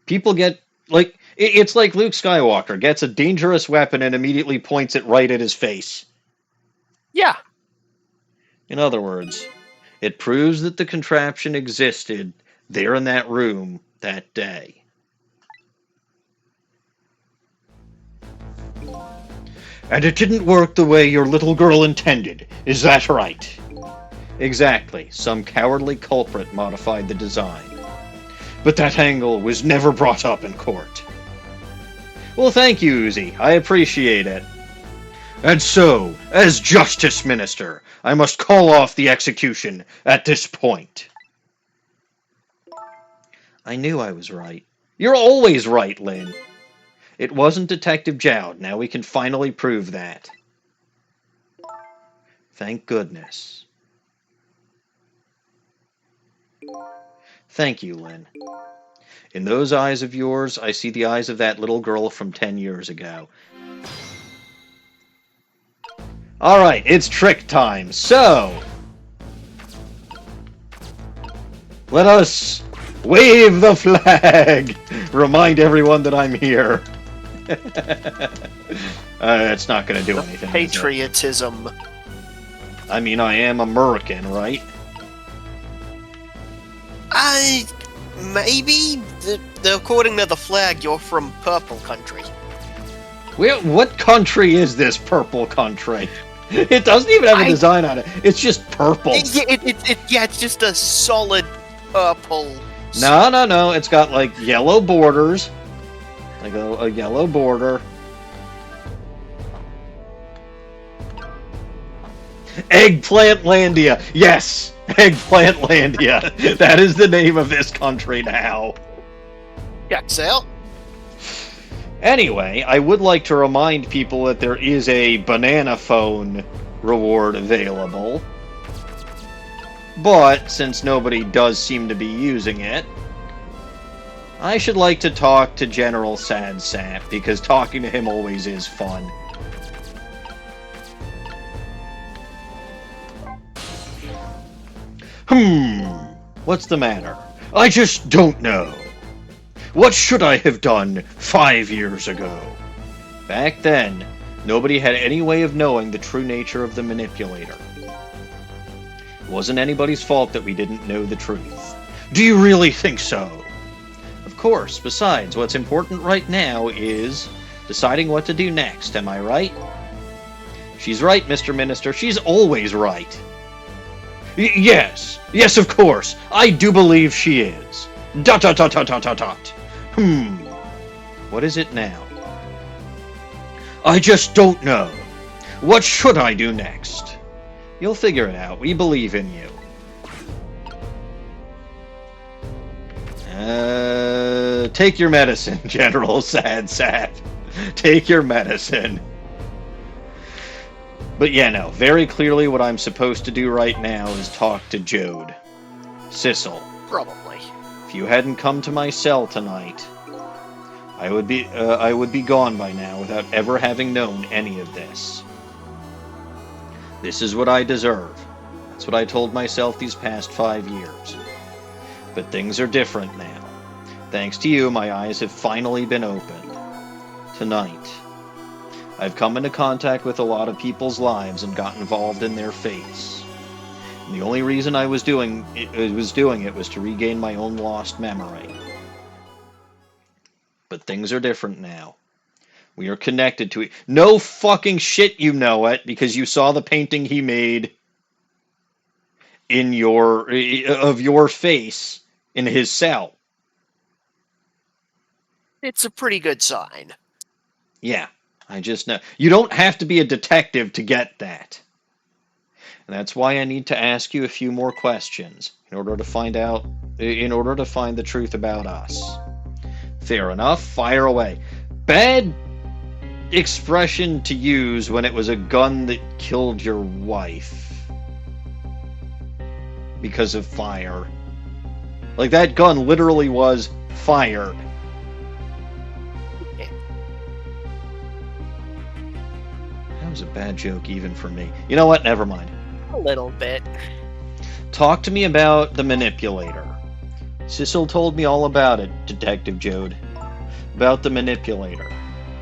A: People get, like, it's like Luke Skywalker gets a dangerous weapon and immediately points it right at his face.
D: Yeah.
A: In other words, it proves that the contraption existed there in that room that day. And it didn't work the way your little girl intended, is that right? Exactly. Some cowardly culprit modified the design. But that angle was never brought up in court. Well, thank you, Uzi. I appreciate it. And so, as Justice Minister, I must call off the execution at this point. I knew I was right. You're always right, Lynne. It wasn't Detective Jowd. Now we can finally prove that. Thank goodness. Thank you, Lynne. In those eyes of yours, I see the eyes of that little girl from 10 years ago. Alright, it's trick time. So, let us wave the flag! Remind everyone that I'm here. It's not going to do anything.
B: Patriotism.
A: I mean, I am American, right?
B: Maybe. According to the flag, you're from Purple Country.
A: What country is this purple country? It doesn't even have a design on it. It's just purple.
B: It's just a solid purple.
A: No. It's got, like, yellow borders. Like a yellow border. Eggplantlandia! Yes! Eggplantlandia! That is the name of this country now.
B: Yeah, Sale.
A: Anyway, I would like to remind people that there is a banana phone reward available. But, since nobody does seem to be using it, I should like to talk to General Sad Sap, because talking to him always is fun. What's the matter? I just don't know. What should I have done 5 years ago? Back then, nobody had any way of knowing the true nature of the Manipulator. It wasn't anybody's fault that we didn't know the truth. Do you really think so? Of course. Besides, what's important right now is deciding what to do next, am I right? She's right, Mr. Minister. She's always right. Yes, of course. I do believe she is. ... What is it now? I just don't know. What should I do next? You'll figure it out. We believe in you. Take your medicine, General Sad Sap. Take your medicine. But yeah, no. Very clearly what I'm supposed to do right now is talk to Jowd. Sissel.
B: Probably.
A: If you hadn't come to my cell tonight, I would be gone by now without ever having known any of this. This is what I deserve. That's what I told myself these past 5 years. But things are different now. Thanks to you, my eyes have finally been opened. Tonight, I've come into contact with a lot of people's lives and got involved in their fates. And the only reason I was doing it was to regain my own lost memory. But things are different now. We are connected to it. No fucking shit you know it, because you saw the painting he made of your face in his cell.
B: It's a pretty good sign.
A: Yeah. I just know. You don't have to be a detective to get that. And that's why I need to ask you a few more questions in order to find the truth about us. Fair enough. Fire away. Bad expression to use when it was a gun that killed your wife because of fire. Like, that gun literally was fired. That was a bad joke even for me. You know what? Never mind.
D: A little bit.
A: Talk to me about the Manipulator. Cecil told me all about it, Detective Jowd. About the Manipulator.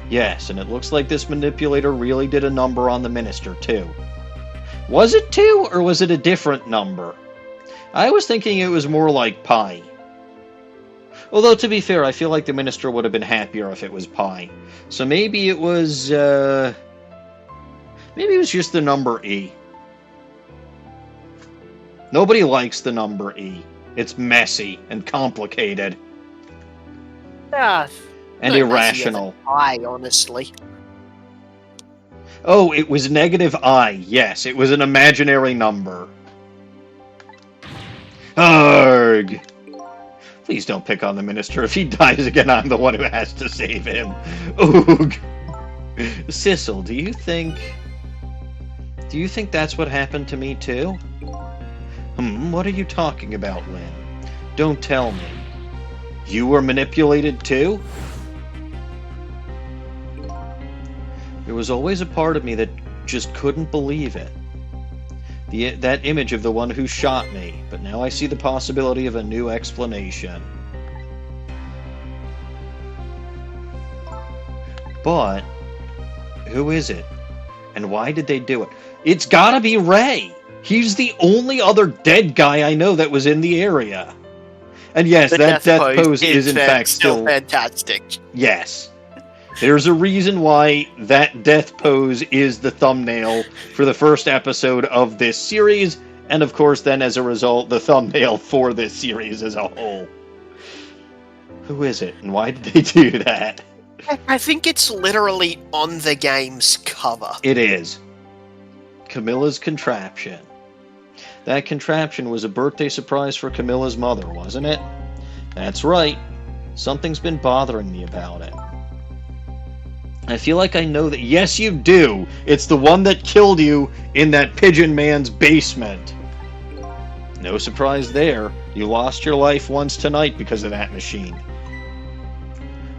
A: Yes, and it looks like this Manipulator really did a number on the Minister, too. Was it 2, or was it a different number? I was thinking it was more like pi. Although, to be fair, I feel like the Minister would have been happier if it was pi. So maybe it was, maybe it was just the number E. Nobody likes the number E. It's messy and complicated.
D: Yeah.
A: And irrational.
B: I honestly.
A: Oh, it was negative I. Yes, it was an imaginary number. Arg! Please don't pick on the Minister. If he dies again, I'm the one who has to save him. Oog! Cecil, do you think that's what happened to me too? What are you talking about, Lynne? Don't tell me. You were manipulated too? There was always a part of me that just couldn't believe it. That image of the one who shot me, but now I see the possibility of a new explanation. But who is it? And why did they do it? It's gotta be Ray! He's the only other dead guy I know that was in the area. And yes,
B: The
A: that death pose is in fact
B: still fantastic.
A: Yes. There's a reason why that death pose is the thumbnail for the first episode of this series, and of course then as a result, the thumbnail for this series as a whole. Who is it, and why did they do that?
B: I think it's literally on the game's cover.
A: It is. Camilla's contraption. That contraption was a birthday surprise for Camilla's mother, wasn't it? That's right. Something's been bothering me about it. I feel like I know that. Yes, you do! It's the one that killed you in that Pigeon Man's basement. No surprise there. You lost your life once tonight because of that machine.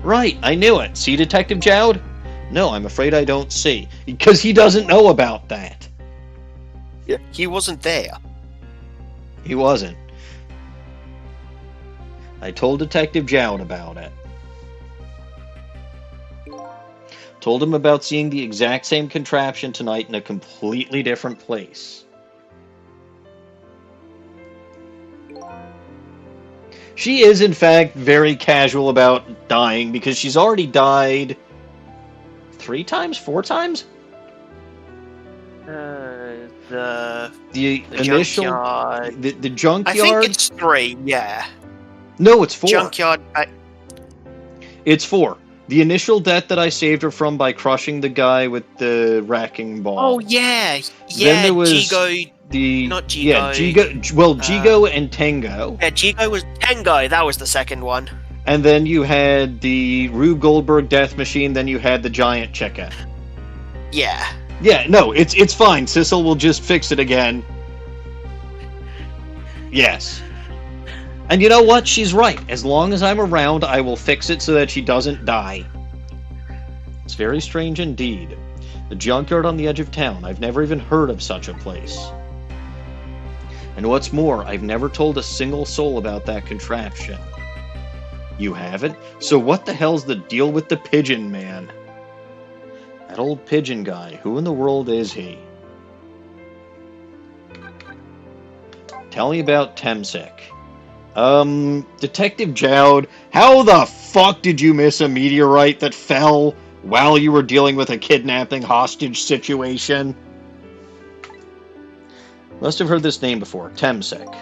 A: Right, I knew it. See, Detective Jowd? No, I'm afraid I don't see. Because he doesn't know about that.
B: Yeah, he wasn't there.
A: He wasn't. I told Detective Jowd about it. Told him about seeing the exact same contraption tonight in a completely different place. She is, in fact, very casual about dying because she's already died 3 times? 4 times?
B: The
A: initial
B: junkyard.
A: the junkyard.
B: I think it's 3. Yeah.
A: No, it's 4.
B: Junkyard.
A: It's 4. The initial death that I saved her from by crushing the guy with the wrecking ball.
B: Oh yeah,
A: Then there was
B: Jigo.
A: Not
B: Jigo.
A: Yeah, Jigo. Well, Jigo and Tango.
B: Yeah, Jigo was Tango. That was the second one.
A: And then you had the Rube Goldberg death machine. Then you had the giant chicken.
B: Yeah.
A: Yeah, no, it's fine. Cecil will just fix it again. Yes. And you know what? She's right. As long as I'm around, I will fix it so that she doesn't die. It's very strange indeed. The junkyard on the edge of town. I've never even heard of such a place. And what's more, I've never told a single soul about that contraption. You haven't? So what the hell's the deal with the Pigeon Man? That old pigeon guy. Who in the world is he? Tell me about Temsik. Detective Jowd, how the fuck did you miss a meteorite that fell while you were dealing with a kidnapping hostage situation? Must have heard this name before. Temsik.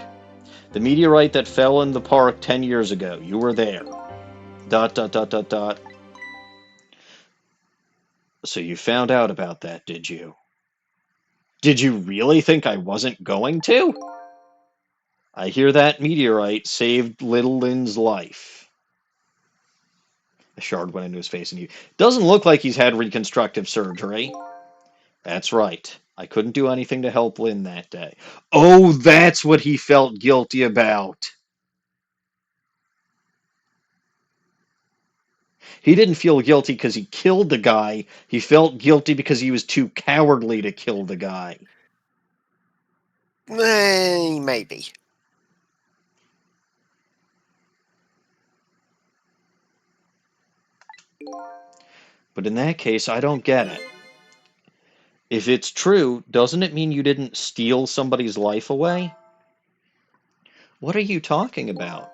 A: The meteorite that fell in the park 10 years ago. You were there. ... So you found out about that, did you? Did you really think I wasn't going to? I hear that meteorite saved little Lynne's life. The shard went into his face and he doesn't look like he's had reconstructive surgery. That's right. I couldn't do anything to help Lynne that day. Oh, that's what he felt guilty about. He didn't feel guilty because he killed the guy. He felt guilty because he was too cowardly to kill the guy.
B: Maybe.
A: But in that case, I don't get it. If it's true, doesn't it mean you didn't steal somebody's life away? What are you talking about?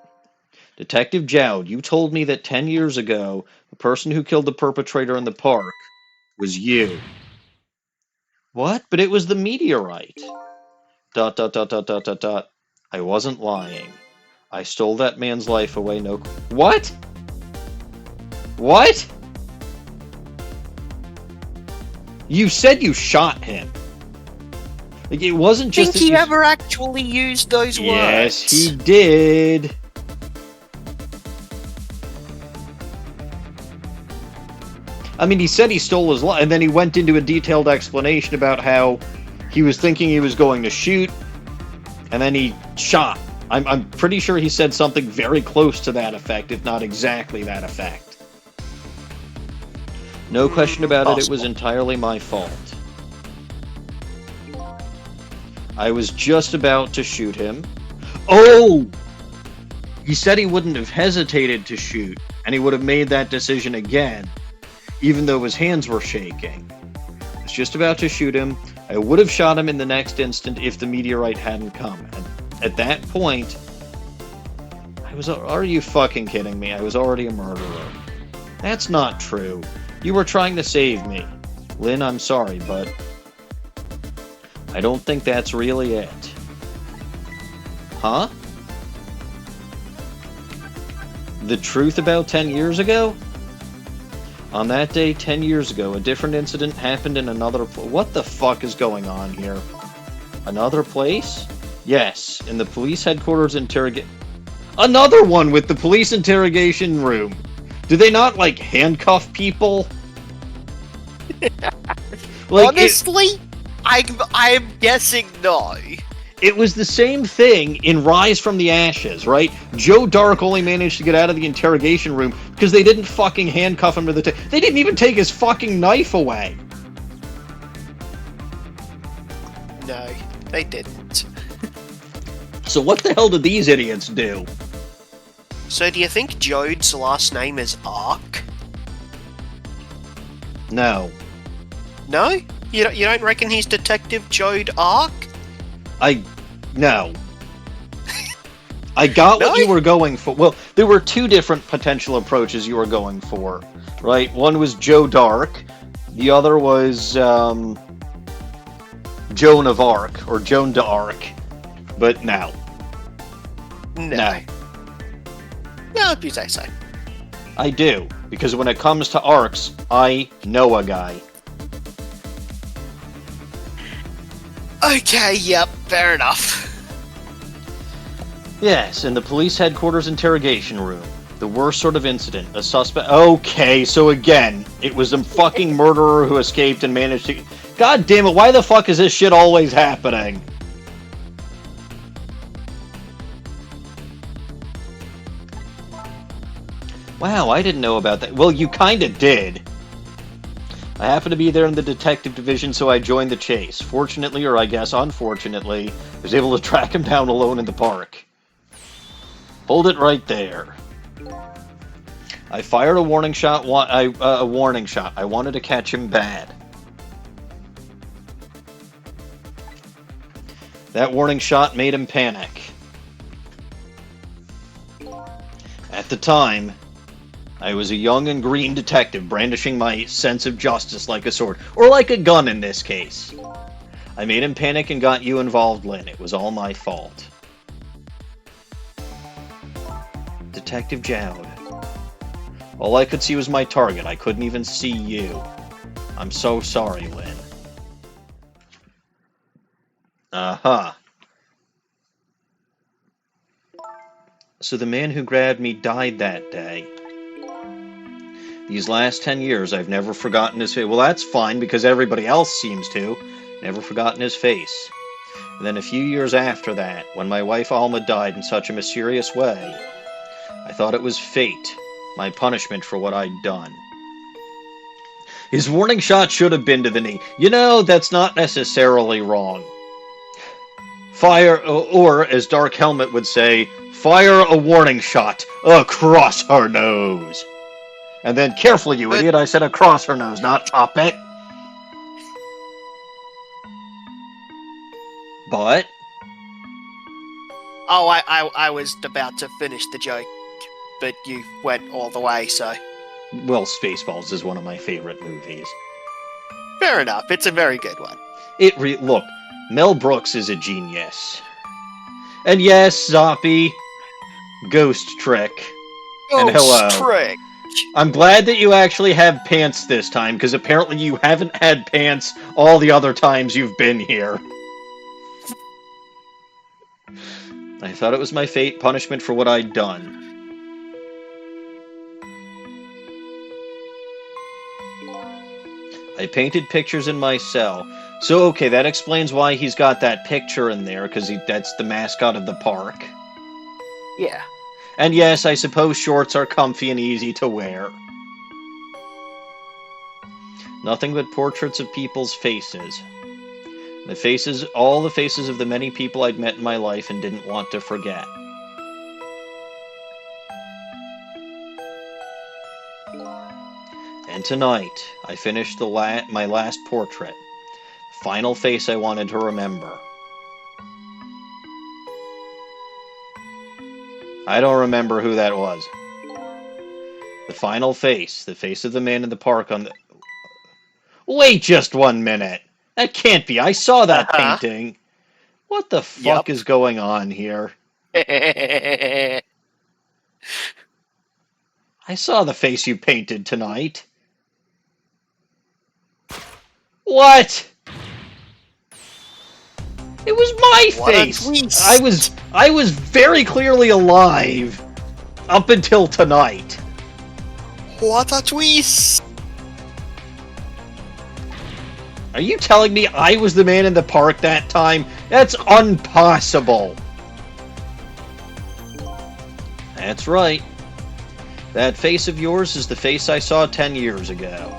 A: Detective Jowd, you told me that 10 years ago, the person who killed the perpetrator in the park was you. What? But it was the meteorite. ... I wasn't lying. I stole that man's life away, no... What? What? You said you shot him. Like, it wasn't just
B: Think he ever actually used those words?
A: Yes, he did. I mean, he said he stole his life, and then he went into a detailed explanation about how he was thinking he was going to shoot, and then he shot. I'm pretty sure he said something very close to that effect, if not exactly that effect. No question about it, it was entirely my fault. I was just about to shoot him. Oh! He said he wouldn't have hesitated to shoot, and he would have made that decision again, even though his hands were shaking. I was just about to shoot him. I would have shot him in the next instant if the meteorite hadn't come. And at that point, are you fucking kidding me? I was already a murderer. That's not true. You were trying to save me. Lynne, I'm sorry, but I don't think that's really it. Huh? The truth about 10 years ago? On that day, 10 years ago, a different incident happened in another What the fuck is going on here? Another place? Yes, in the police headquarters Another one with the police interrogation room. Do they not, like, handcuff people? Like,
B: honestly, I'm guessing no.
A: It was the same thing in Rise from the Ashes, right? Joe Dark only managed to get out of the interrogation room because they didn't fucking handcuff him to the They didn't even take his fucking knife away.
B: No, they didn't.
A: So what the hell did these idiots do?
B: So do you think Jowd's last name is Ark?
A: No.
B: No? You don't reckon he's Detective Jowd Ark?
A: No. I got what you were going for. Well, there were two different potential approaches you were going for, right? One was Joe Dark. The other was Joan of Arc, or Joan d'Arc. But no. No.
B: No, if you say so.
A: I do, because when it comes to arcs, I know a guy.
B: Okay, yep, fair enough.
A: Yes, in the police headquarters interrogation room. The worst sort of incident. A suspect... Okay, so again, it was a fucking murderer who escaped and managed to... God damn it, why the fuck is this shit always happening? Wow, I didn't know about that. Well, you kinda did. I happened to be there in the detective division, so I joined the chase. Fortunately, or I guess unfortunately, I was able to track him down alone in the park. Hold it right there. I fired a warning shot. A warning shot. I wanted to catch him bad. That warning shot made him panic. At the time, I was a young and green detective brandishing my sense of justice like a sword, or like a gun in this case. I made him panic and got you involved, Lynne. It was all my fault. Detective Jowd. All I could see was my target. I couldn't even see you. I'm so sorry, Lynne. Uh-huh. So the man who grabbed me died that day. These last 10 years, I've never forgotten his face. Well, that's fine, because everybody else seems to. Never forgotten his face. And then a few years after that, when my wife Alma died in such a mysterious way, I thought it was fate, my punishment for what I'd done. His warning shot should have been to the knee. You know, that's not necessarily wrong. Fire, or as Dark Helmet would say, fire a warning shot across her nose. And then, careful, you idiot, I said across her nose, not up it. But?
B: Oh, I was about to finish the joke, but you went all the way, so...
A: Well, Spaceballs is one of my favorite movies.
B: Fair enough, it's a very good one.
A: Look, Mel Brooks is a genius. And yes, Zoppy, ghost trick. And hello.
B: Trick.
A: I'm glad that you actually have pants this time, because apparently you haven't had pants all the other times you've been here. I thought it was my fate, punishment for what I'd done. I painted pictures in my cell. So, okay, that explains why he's got that picture in there, because that's the mascot of the park.
D: Yeah.
A: And yes, I suppose shorts are comfy and easy to wear. Nothing but portraits of people's faces. All the faces of the many people I'd met in my life and didn't want to forget. And tonight, I finished my last portrait. Final face I wanted to remember. I don't remember who that was. The final face. The face of the man in the park on the... Wait just 1 minute! That can't be. I saw that painting. What the fuck is going on here? I saw the face you painted tonight. What? It was my face. I was very clearly alive up until tonight.
B: What a twist!
A: Are you telling me I was the man in the park that time? That's impossible. That's right. That face of yours is the face I saw 10 years ago.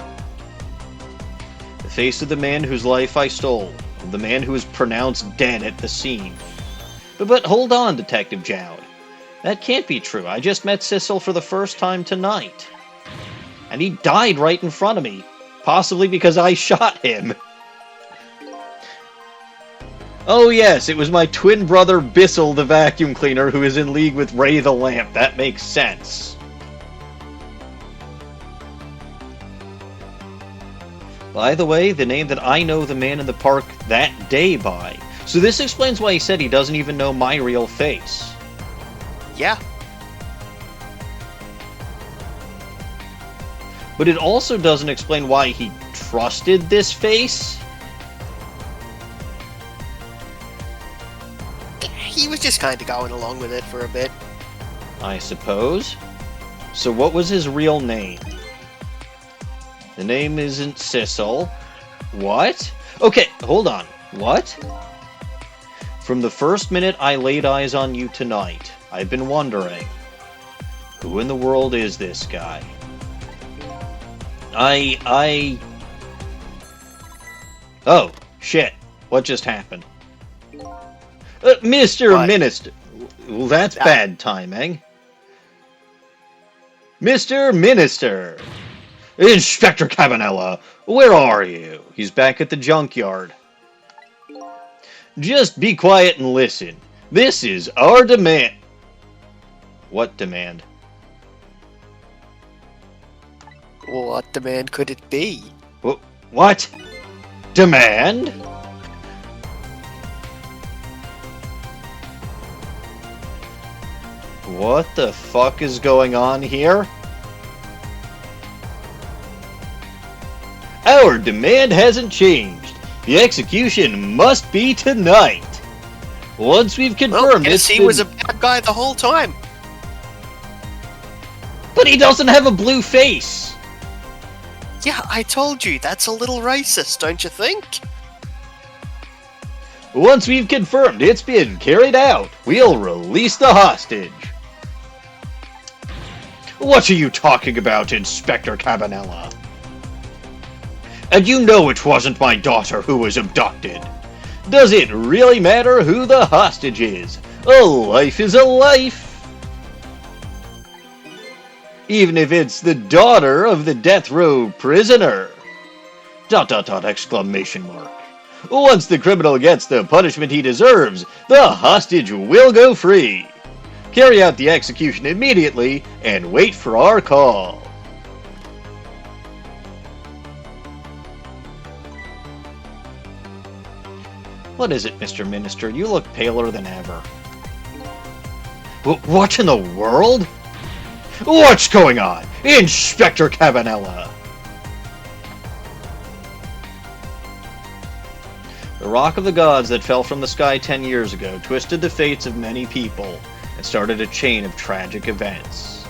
A: The face of the man whose life I stole. The man who was pronounced dead at the scene. But hold on, Detective Jowd. That can't be true. I just met Sissel for the first time tonight. And he died right in front of me. Possibly because I shot him. Oh yes, it was my twin brother Bissell the vacuum cleaner who is in league with Ray the Lamp. That makes sense. By the way, the name that I know the man in the park that day by. So this explains why he said he doesn't even know my real face.
B: Yeah.
A: But it also doesn't explain why he trusted this face.
B: He was just kind of going along with it for a bit.
A: I suppose. So what was his real name? The name isn't Sissel. What? Okay, hold on. What? From the first minute I laid eyes on you tonight, I've been wondering, who in the world is this guy? Oh, shit. What just happened? Mr.
B: What?
A: Minister. Well, that's bad timing. Mr. Minister. Inspector Cabanella, where are you? He's back at the junkyard. Just be quiet and listen. This is our demand. What demand?
B: What demand could it be?
A: What? Demand? What the fuck is going on here? Our demand hasn't changed. The execution must be tonight. Once we've confirmed
B: guess he was a bad guy the whole time.
A: But he doesn't have a blue face!
B: Yeah, I told you, that's a little racist, don't you think?
A: Once we've confirmed it's been carried out, we'll release the hostage. What are you talking about, Inspector Cabanella? And you know it wasn't my daughter who was abducted. Does it really matter who the hostage is? A life is a life. Even if it's the daughter of the death row prisoner. ... exclamation mark. Once the criminal gets the punishment he deserves, the hostage will go free. Carry out the execution immediately and wait for our call. What is it, Mr. Minister? You look paler than ever. What in the world? What's going on? Inspector Cabanella! The rock of the gods that fell from the sky 10 years ago twisted the fates of many people and started a chain of tragic events.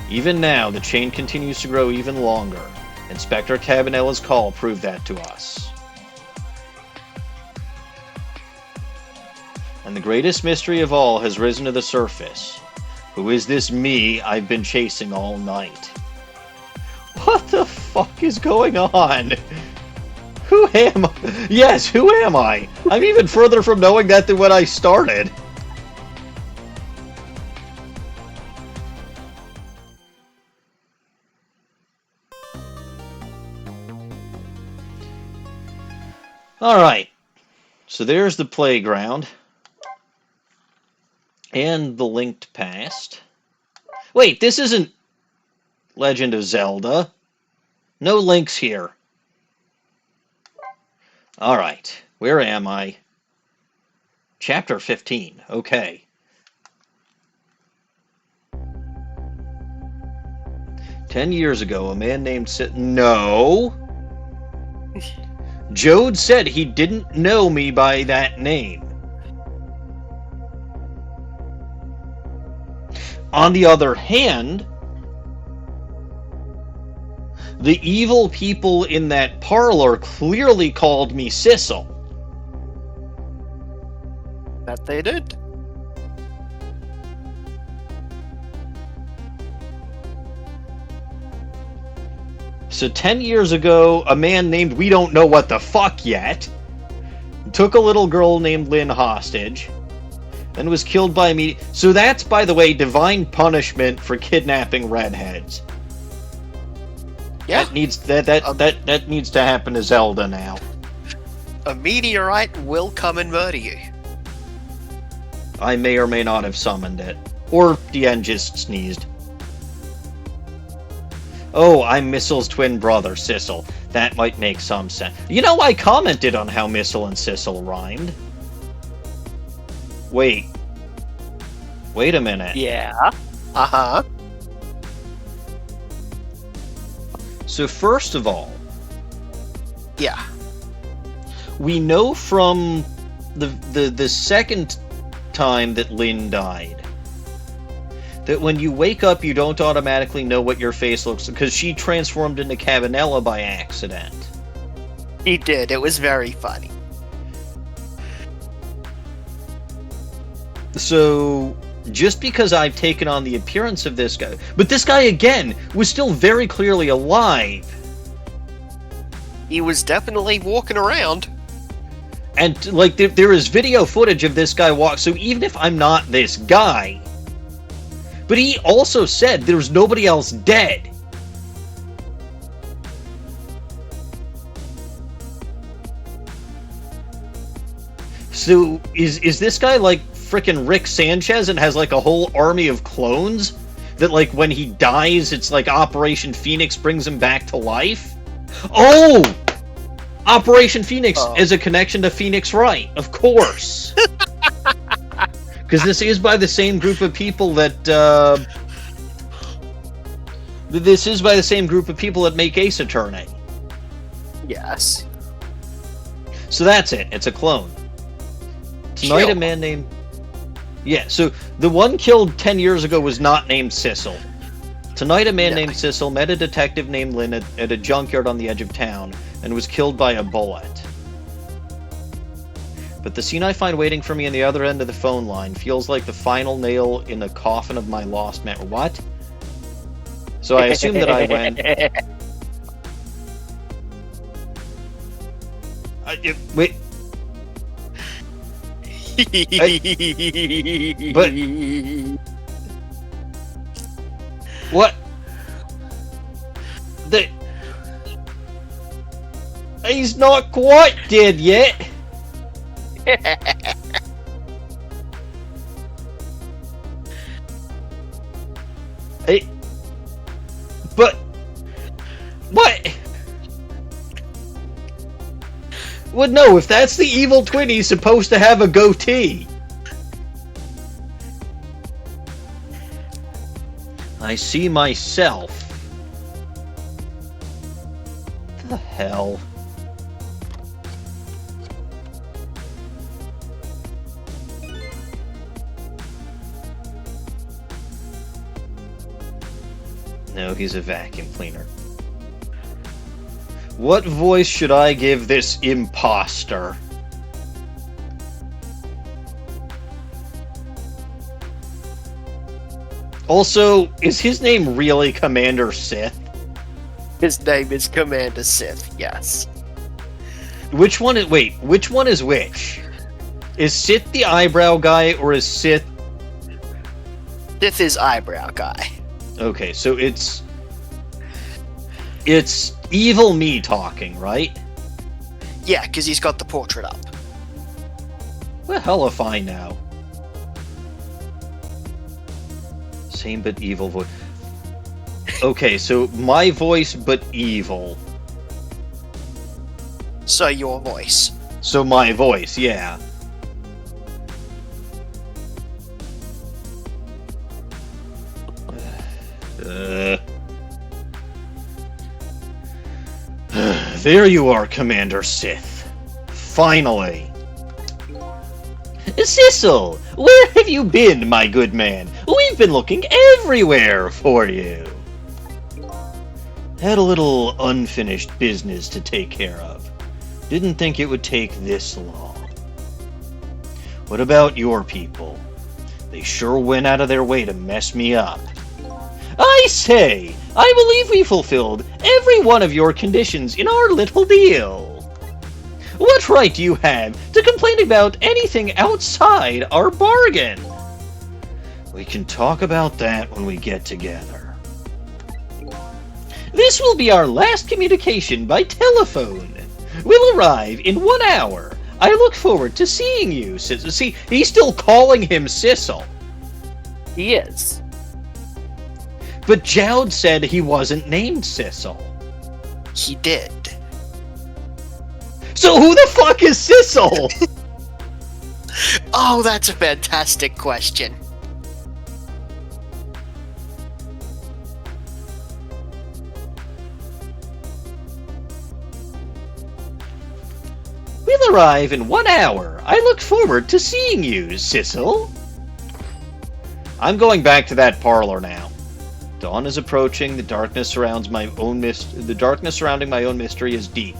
A: Even now, the chain continues to grow even longer. Inspector Cabanella's call proved that to us. And the greatest mystery of all has risen to the surface. Who is this me I've been chasing all night? What the fuck is going on? Who am I? Yes, who am I? I'm even further from knowing that than when I started. Alright. So there's the playground. And the linked past. Wait, this isn't Legend of Zelda. No links here. Alright, where am I? Chapter 15, okay. 10 years ago, a man named No! Jowd said he didn't know me by that name. On the other hand, the evil people in that parlor clearly called me Sissel.
B: That they did.
A: So 10 years ago, a man named we don't know what the fuck yet took a little girl named Lynne hostage and was killed by me. So that's, by the way, divine punishment for kidnapping redheads.
B: Yeah.
A: That needs to happen to Zelda now.
B: A meteorite will come and murder you.
A: I may or may not have summoned it. Or Dien just sneezed. Oh, I'm Missil's twin brother, Sissel. That might make some sense. You know, I commented on how Missil and Sissel rhymed. Wait a minute.
B: Yeah. Uh-huh.
A: So first of all...
B: Yeah.
A: We know from the second time that Lynne died that when you wake up, you don't automatically know what your face looks like, because she transformed into Cabanella by accident.
B: He did. It was very funny.
A: So, just because I've taken on the appearance of this guy... But this guy, again, was still very clearly alive.
B: He was definitely walking around.
A: And, like, there is video footage of this guy walk... So even if I'm not this guy... But he also said there's nobody else dead. So, is this guy like frickin' Rick Sanchez and has like a whole army of clones? That like when he dies, it's like Operation Phoenix brings him back to life? Oh! Operation Phoenix is a connection to Phoenix Wright, of course. Because this is by the same group of people that, This is by the same group of people that make Ace Attorney.
D: Yes.
A: So that's it. It's a clone. Tonight, a
B: Chill.
A: man named... Yeah, so the one killed 10 years ago was not named Sissel. Tonight, a man
B: No.
A: named Sissel met a detective named Lynne at a junkyard on the edge of town and was killed by a bullet. But the scene I find waiting for me on the other end of the phone line feels like the final nail in the coffin of my lost memory. What? So I assume that I went... wait... But... What? The... He's not quite dead yet! Hey... But... What? Well, no, if that's the evil twin, he's supposed to have a goatee. I see myself. What the hell? No, he's a vacuum cleaner. What voice should I give this imposter? Also, is his name really Commander Sith?
D: His name is Commander Sith, yes.
A: Which one is... Wait, which one is which? Is Sith the eyebrow guy, or is Sith...
D: Sith is eyebrow guy.
A: Okay, so it's evil me talking, right?
B: Yeah, because he's got the portrait up.
A: The hell if I know. Same but evil voice. Okay, so my voice but evil.
B: So your voice.
A: So my voice, yeah. There you are, Commander Sith. Finally. Sissel, where have you been, my good man? We've been looking everywhere for you. Had a little unfinished business to take care of. Didn't think it would take this long. What about your people? They sure went out of their way to mess me up. I say, I believe we fulfilled every one of your conditions in our little deal. What right do you have to complain about anything outside our bargain? We can talk about that when we get together. This will be our last communication by telephone. We'll arrive in 1 hour. I look forward to seeing you, Sissel. See, he's still calling him Sissel.
D: He is.
A: But Jowd said he wasn't named Sissel.
B: He did.
A: So who the fuck is Sissel?
B: Oh, that's a fantastic question.
A: We'll arrive in 1 hour. I look forward to seeing you, Sissel. I'm going back to that parlor now. Dawn is approaching. The darkness surrounding my own mystery is deep.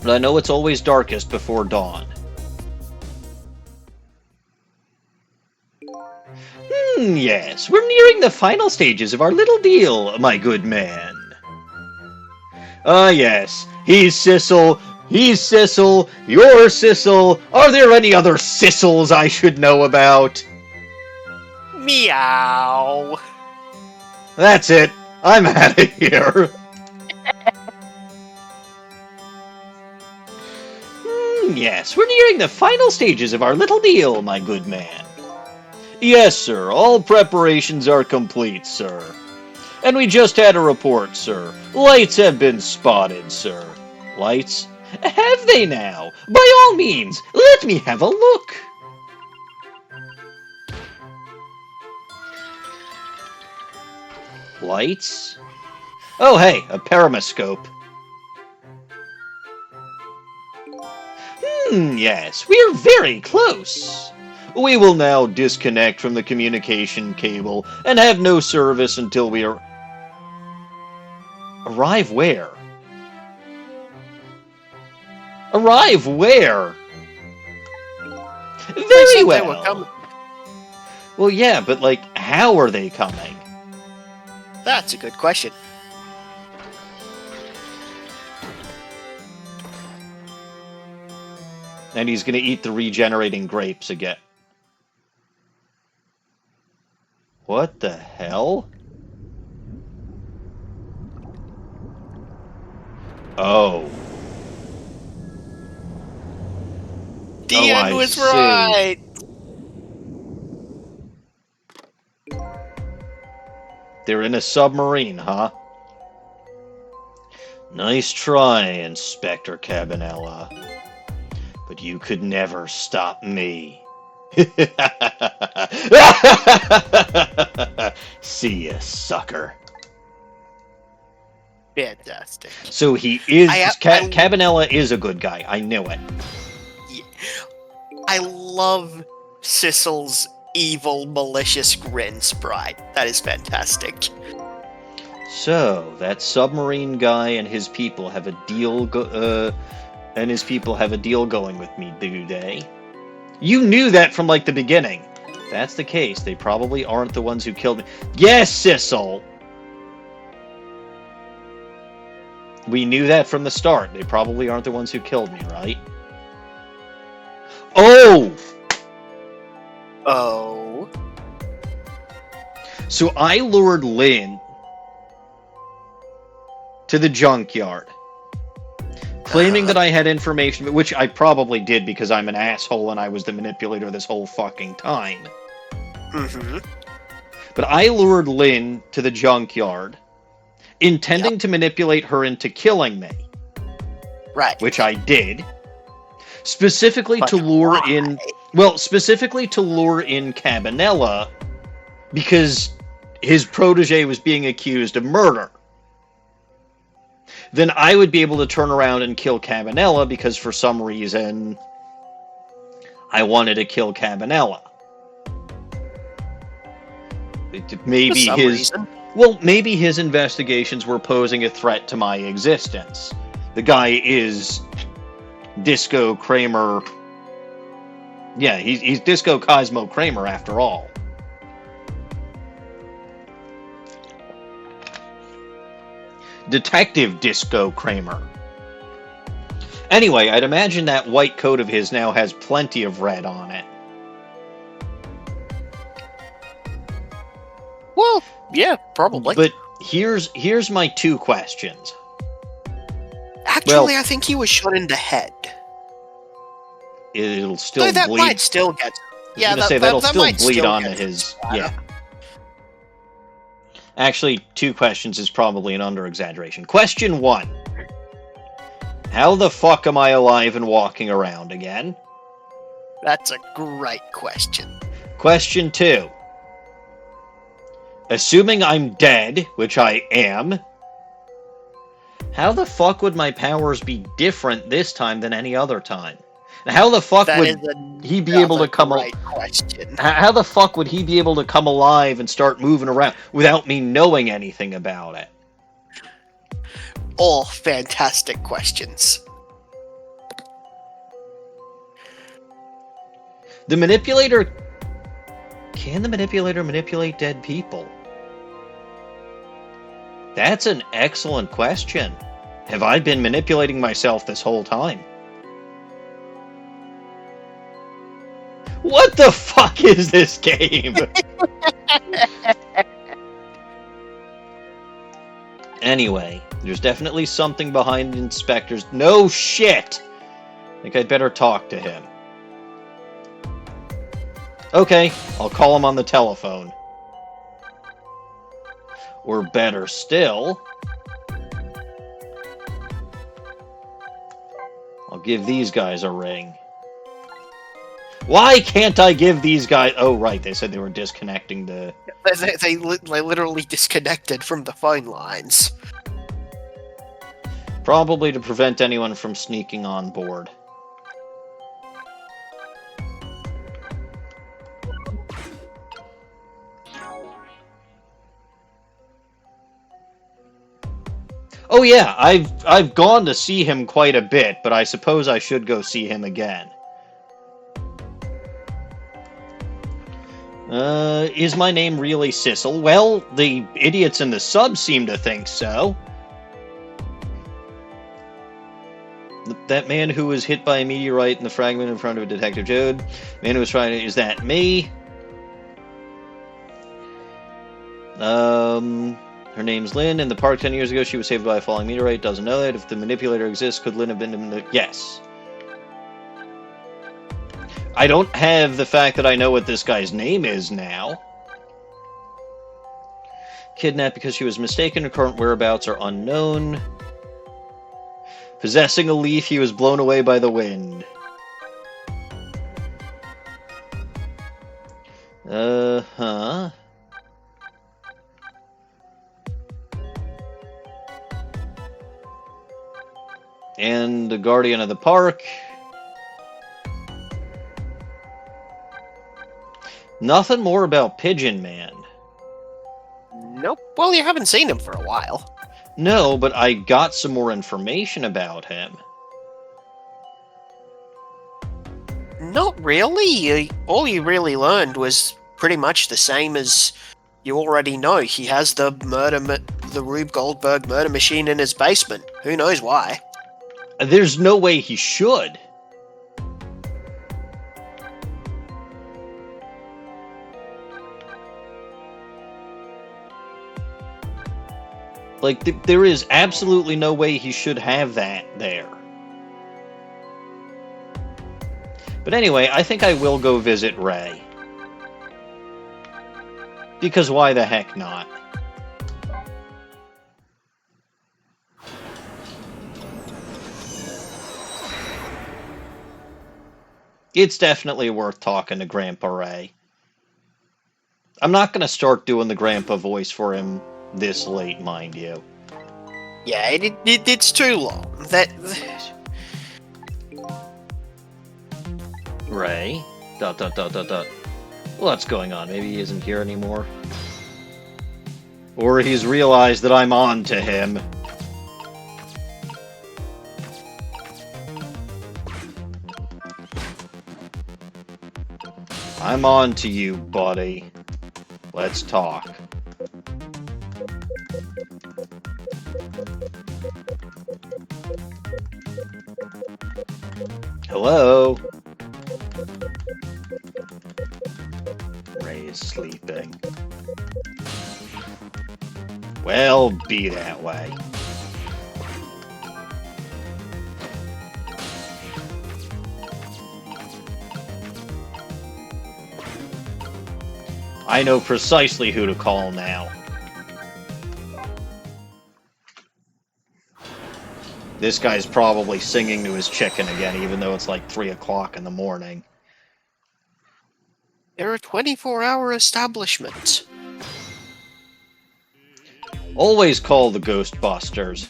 A: But I know it's always darkest before dawn. Yes, we're nearing the final stages of our little deal, my good man. Yes, he's Sissel, you're Sissel. Are there any other Sissels I should know about?
B: Meow.
A: That's it. I'm out of here. Yes, we're nearing the final stages of our little deal, my good man. Yes, sir. All preparations are complete, sir. And we just had a report, sir. Lights have been spotted, sir. Lights? Have they now? By all means, let me have a look. Lights? Oh, hey, a periscope. Yes, we are very close. We will now disconnect from the communication cable and have no service until we arrive where? Arrive where?
B: They
A: Very
B: said they were coming.
A: well. Well, yeah, but like, how are they coming?
B: That's a good question.
A: And he's gonna eat the regenerating grapes again. What the hell? Oh.
B: Deanne
A: I
B: was
A: see.
B: right.
A: They're in a submarine, huh? Nice try, Inspector Cabanella. But you could never stop me. See ya, sucker.
B: Fantastic.
A: So he is...
B: I-
A: Cabanella is a good guy. I knew it.
B: I love Sissel's evil, malicious grin sprite. That is fantastic.
A: So, that submarine guy and his people have a deal going with me, do they? You knew that from, like, the beginning. If that's the case, they probably aren't the ones who killed me. Yes, Sissel! We knew that from the start. They probably aren't the ones who killed me, right? Oh!
B: Oh.
A: So I lured Lynne to the junkyard, claiming that I had information, which I probably did because I'm an asshole and I was the manipulator this whole fucking time.
B: Mm-hmm.
A: But I lured Lynne to the junkyard, intending to manipulate her into killing me.
B: Right.
A: Which I did. Specifically
B: But
A: to lure
B: why?
A: in Cabanella, because his protege was being accused of murder. Then I would be able to turn around and kill Cabanella because for some reason I wanted to kill Cabanella. Maybe
B: For some reason.
A: maybe his investigations were posing a threat to my existence. The guy is Disco Kramer. Yeah, he's Disco Cosmo Kramer after all. Detective Disco Kramer. Anyway, I'd imagine that white coat of his now has plenty of red on it.
B: Well, yeah, probably.
A: But here's my two questions.
B: Actually, I think he was shot in the head.
A: It'll still
B: No, that
A: bleed.
B: might still get.
A: I was gonna say that'll still bleed onto his. Yeah. Actually, two questions is probably an under-exaggeration. Question 1. How the fuck am I alive and walking around again?
B: That's a great question.
A: Question 2. Assuming I'm dead, which I am, how the fuck would my powers be different this time than any other time? And how the fuck
B: That
A: would
B: is
A: he be able to come
B: right question.
A: How the fuck would he be able to come alive and start moving around without me knowing anything about it?
B: All fantastic questions.
A: The manipulator... Can the manipulator manipulate dead people? That's an excellent question. Have I been manipulating myself this whole time? What the fuck is this game? Anyway, there's definitely something behind Inspector's... No shit! I think I'd better talk to him. Okay, I'll call him on the telephone. Or better still... I'll give these guys a ring. Why can't I give these guys... Oh, right, they said they were disconnecting the...
B: They literally disconnected from the phone lines.
A: Probably to prevent anyone from sneaking on board. Oh yeah, I've gone to see him quite a bit, but I suppose I should go see him again. Is my name really Sissel? Well, the idiots in the sub seem to think so. That man who was hit by a meteorite in the fragment in front of Detective Jowd. Man who was trying to... Is that me? Her name's Lynne. In the park 10 years ago, she was saved by a falling meteorite. Doesn't know that. If the manipulator exists, could Lynne have been... Yes. I don't have the fact that I know what this guy's name is now. Kidnapped because she was mistaken. Her current whereabouts are unknown. Possessing a leaf, he was blown away by the wind. Uh-huh. And the guardian of the park. Nothing more about Pigeon Man.
B: Nope. Well, you haven't seen him for a while.
A: No, but I got some more information about him.
B: Not really. All you really learned was pretty much the same as you already know. He has the Rube Goldberg murder machine in his basement. Who knows why?
A: There's no way he should. Like, there is absolutely no way he should have that there. But anyway, I think I will go visit Ray. Because why the heck not? It's definitely worth talking to Grandpa Ray. I'm not going to start doing the Grandpa voice for him this late, mind you.
B: Yeah, it's too long.
A: Ray? ... What's going on? Maybe he isn't here anymore? Or he's realized that I'm on to him. I'm on to you, buddy. Let's talk. Hello? Ray is sleeping. Well, be that way. I know precisely who to call now. This guy's probably singing to his chicken again, even though it's like 3 o'clock in the morning.
B: They're a 24-hour establishment.
A: Always call the Ghostbusters.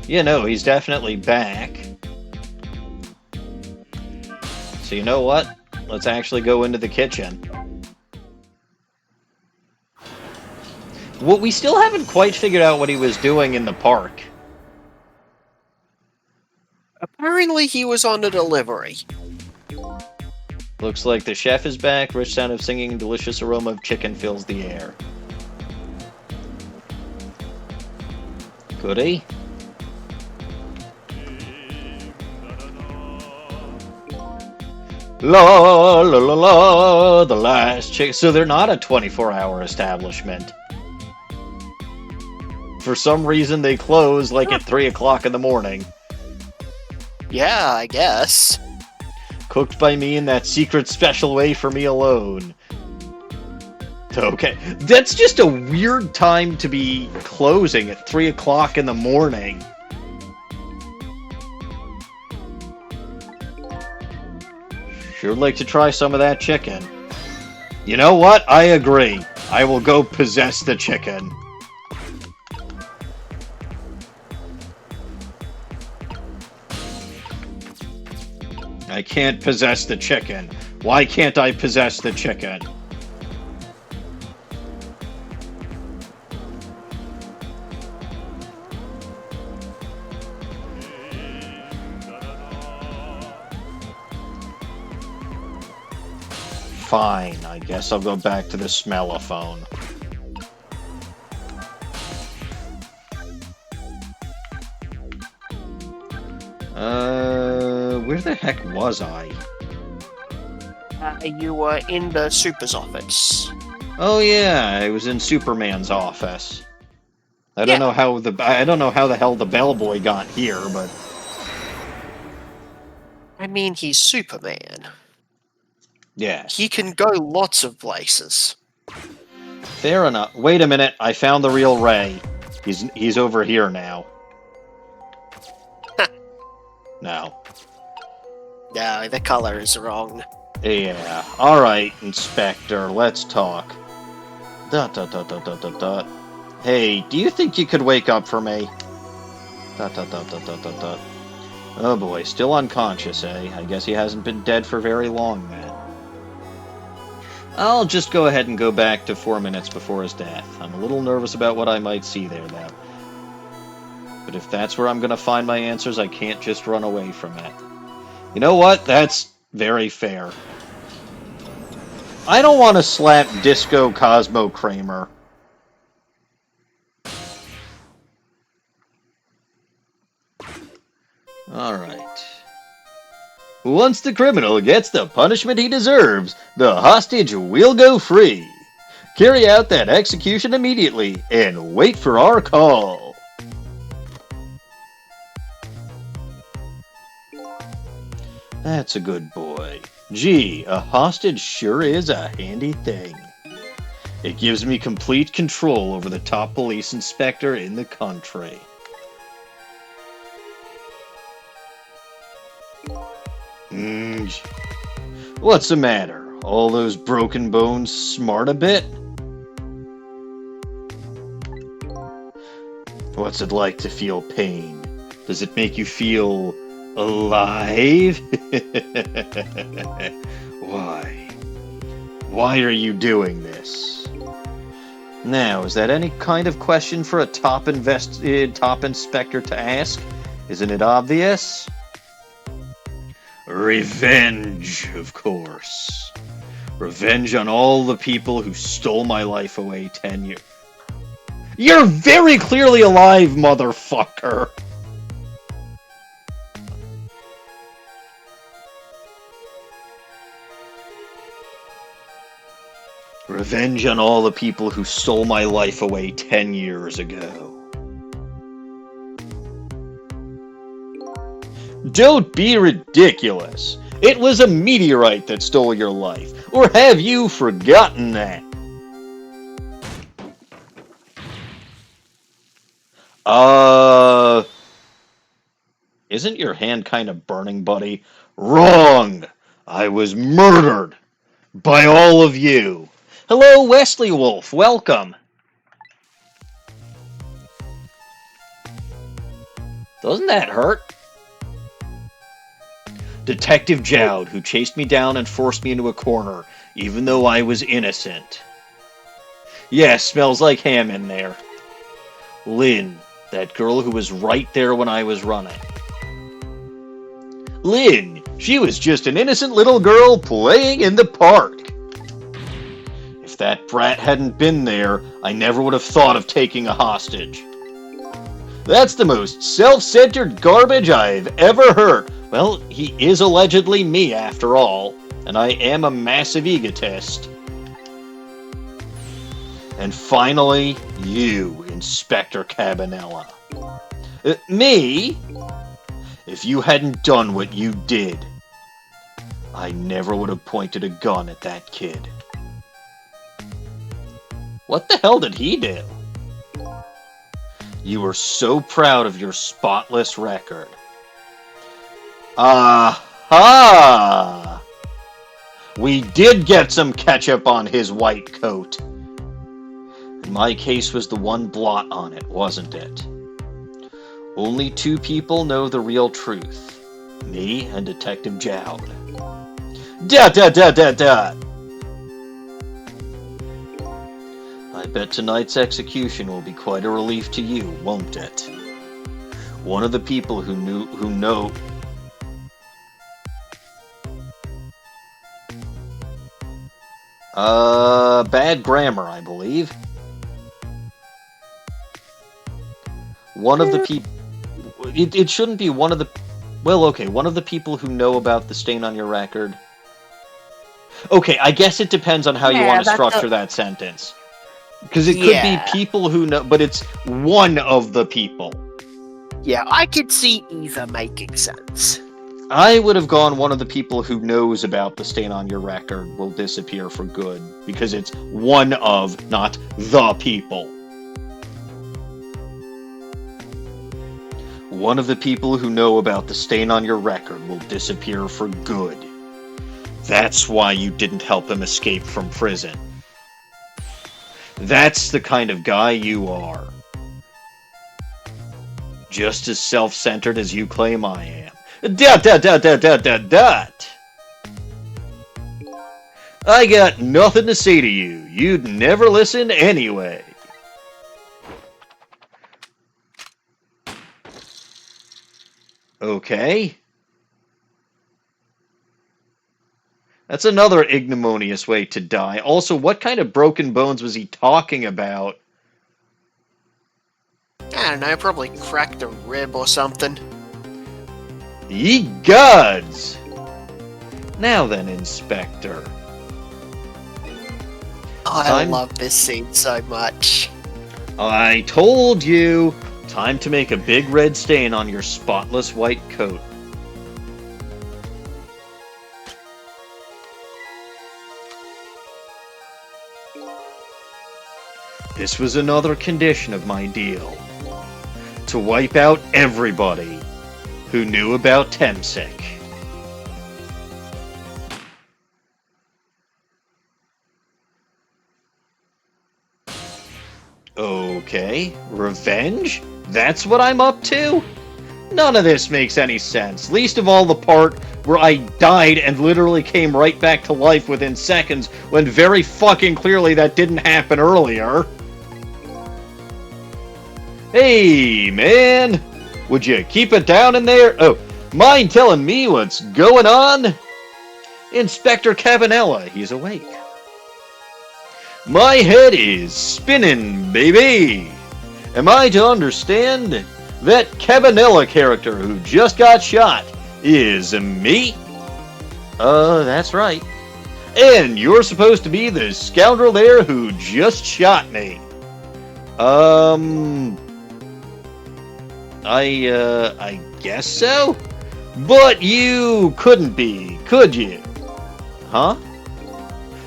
A: You know, he's definitely back. So you know what? Let's actually go into the kitchen. Well, we still haven't quite figured out what he was doing in the park.
B: Apparently he was on a delivery.
A: Looks like the chef is back. Rich sound of singing, delicious aroma of chicken fills the air. Could he? La la la la, the last chick. So they're not a 24-hour establishment. For some reason, they close like at 3 o'clock in the morning.
B: Yeah, I guess.
A: Cooked by me in that secret special way for me alone. Okay, that's just a weird time to be closing at 3 o'clock in the morning. Sure would like to try some of that chicken. You know what? I agree. I will go possess the chicken. I can't possess the chicken. Why can't I possess the chicken? Fine, I guess I'll go back to the smellophone. Where the heck was I?
B: You were in the super's office.
A: Oh yeah, I was in Superman's office. I don't
B: Yeah.
A: know how the hell the bellboy got here, but
B: I mean, he's Superman.
A: yes.
B: He can go lots of places.
A: Fair enough. Wait a minute, I found the real Ray. He's over here now. No.
B: No, the color is wrong.
A: Yeah. Alright, Inspector, let's talk. Dot dot dot dot dot dot dot. Hey, do you think you could wake up for me? Dot dot dot dot dot dot dot. Oh boy, still unconscious, eh? I guess he hasn't been dead for very long then. I'll just go ahead and go back to 4 minutes before his death. I'm a little nervous about what I might see there, though. But if that's where I'm gonna find my answers, I can't just run away from it. You know what? That's very fair. I don't want to slap Disco Cosmo Kramer. Alright. Once the criminal gets the punishment he deserves, the hostage will go free. Carry out that execution immediately, and wait for our call. That's a good boy. Gee, a hostage sure is a handy thing. It gives me complete control over the top police inspector in the country. What's the matter? All those broken bones smart a bit? What's it like to feel pain? Does it make you feel alive? Why? Why are you doing this? Now, is that any kind of question for a top inspector to ask? Isn't it obvious? Revenge, of course. Revenge on all the people who stole my life away 10 years. You're very clearly alive, motherfucker! Revenge on all the people who stole my life away 10 years ago. Don't be ridiculous. It was a meteorite that stole your life. Or have you forgotten that? Isn't your hand kind of burning, buddy? Wrong! I was murdered by all of you. Hello, Wesley Wolf. Welcome. Doesn't that hurt? Detective Jowd, who chased me down and forced me into a corner, even though I was innocent. Yeah, smells like ham in there. Lynne, that girl who was right there when I was running. Lynne, she was just an innocent little girl playing in the park. If that brat hadn't been there, I never would have thought of taking a hostage. That's the most self-centered garbage I've ever heard. Well, he is allegedly me, after all, and I am a massive egotist. And finally, you, Inspector Cabanella. Me? If you hadn't done what you did, I never would have pointed a gun at that kid. What the hell did he do? You were so proud of your spotless record. Aha! We did get some ketchup on his white coat. And my case was the one blot on it, wasn't it? Only 2 people know the real truth. Me and Detective Jowd. Dot dot dot dot dot! I bet tonight's execution will be quite a relief to you, won't it? One of the people who know... bad grammar, I believe. One of the people... It shouldn't be one of the... Well, okay, one of the people who know about the stain on your record. Okay, I guess it depends on how you want to structure that sentence. Because it could be people who know, but it's one of the people.
D: Yeah, I could see either making sense.
A: I would have gone one of the people who knows about the stain on your record will disappear for good. Because it's one of, not the people. One of the people who know about the stain on your record will disappear for good. That's why you didn't help him escape from prison. That's the kind of guy you are. Just as self-centered as you claim I am. Dot dot dot dot dot dot dot! I got nothing to say to you. You'd never listen anyway. Okay. That's another ignominious way to die. Also, what kind of broken bones was he talking about?
B: I don't know, probably cracked a rib or something.
A: Ye gods! Now then, Inspector.
B: I love this scene so much.
A: I told you! Time to make a big red stain on your spotless white coat. This was another condition of my deal. To wipe out everybody who knew about MEsterious. Okay, revenge? That's what I'm up to? None of this makes any sense, least of all the part where I died and literally came right back to life within seconds when very fucking clearly that didn't happen earlier. Hey, man! Would you keep it down in there? Oh, mind telling me what's going on? Inspector Cabanella, he's awake. My head is spinning, baby! Am I to understand that Cabanella character who just got shot is me? That's right. And you're supposed to be the scoundrel there who just shot me. I guess so? But you couldn't be, could you? Huh?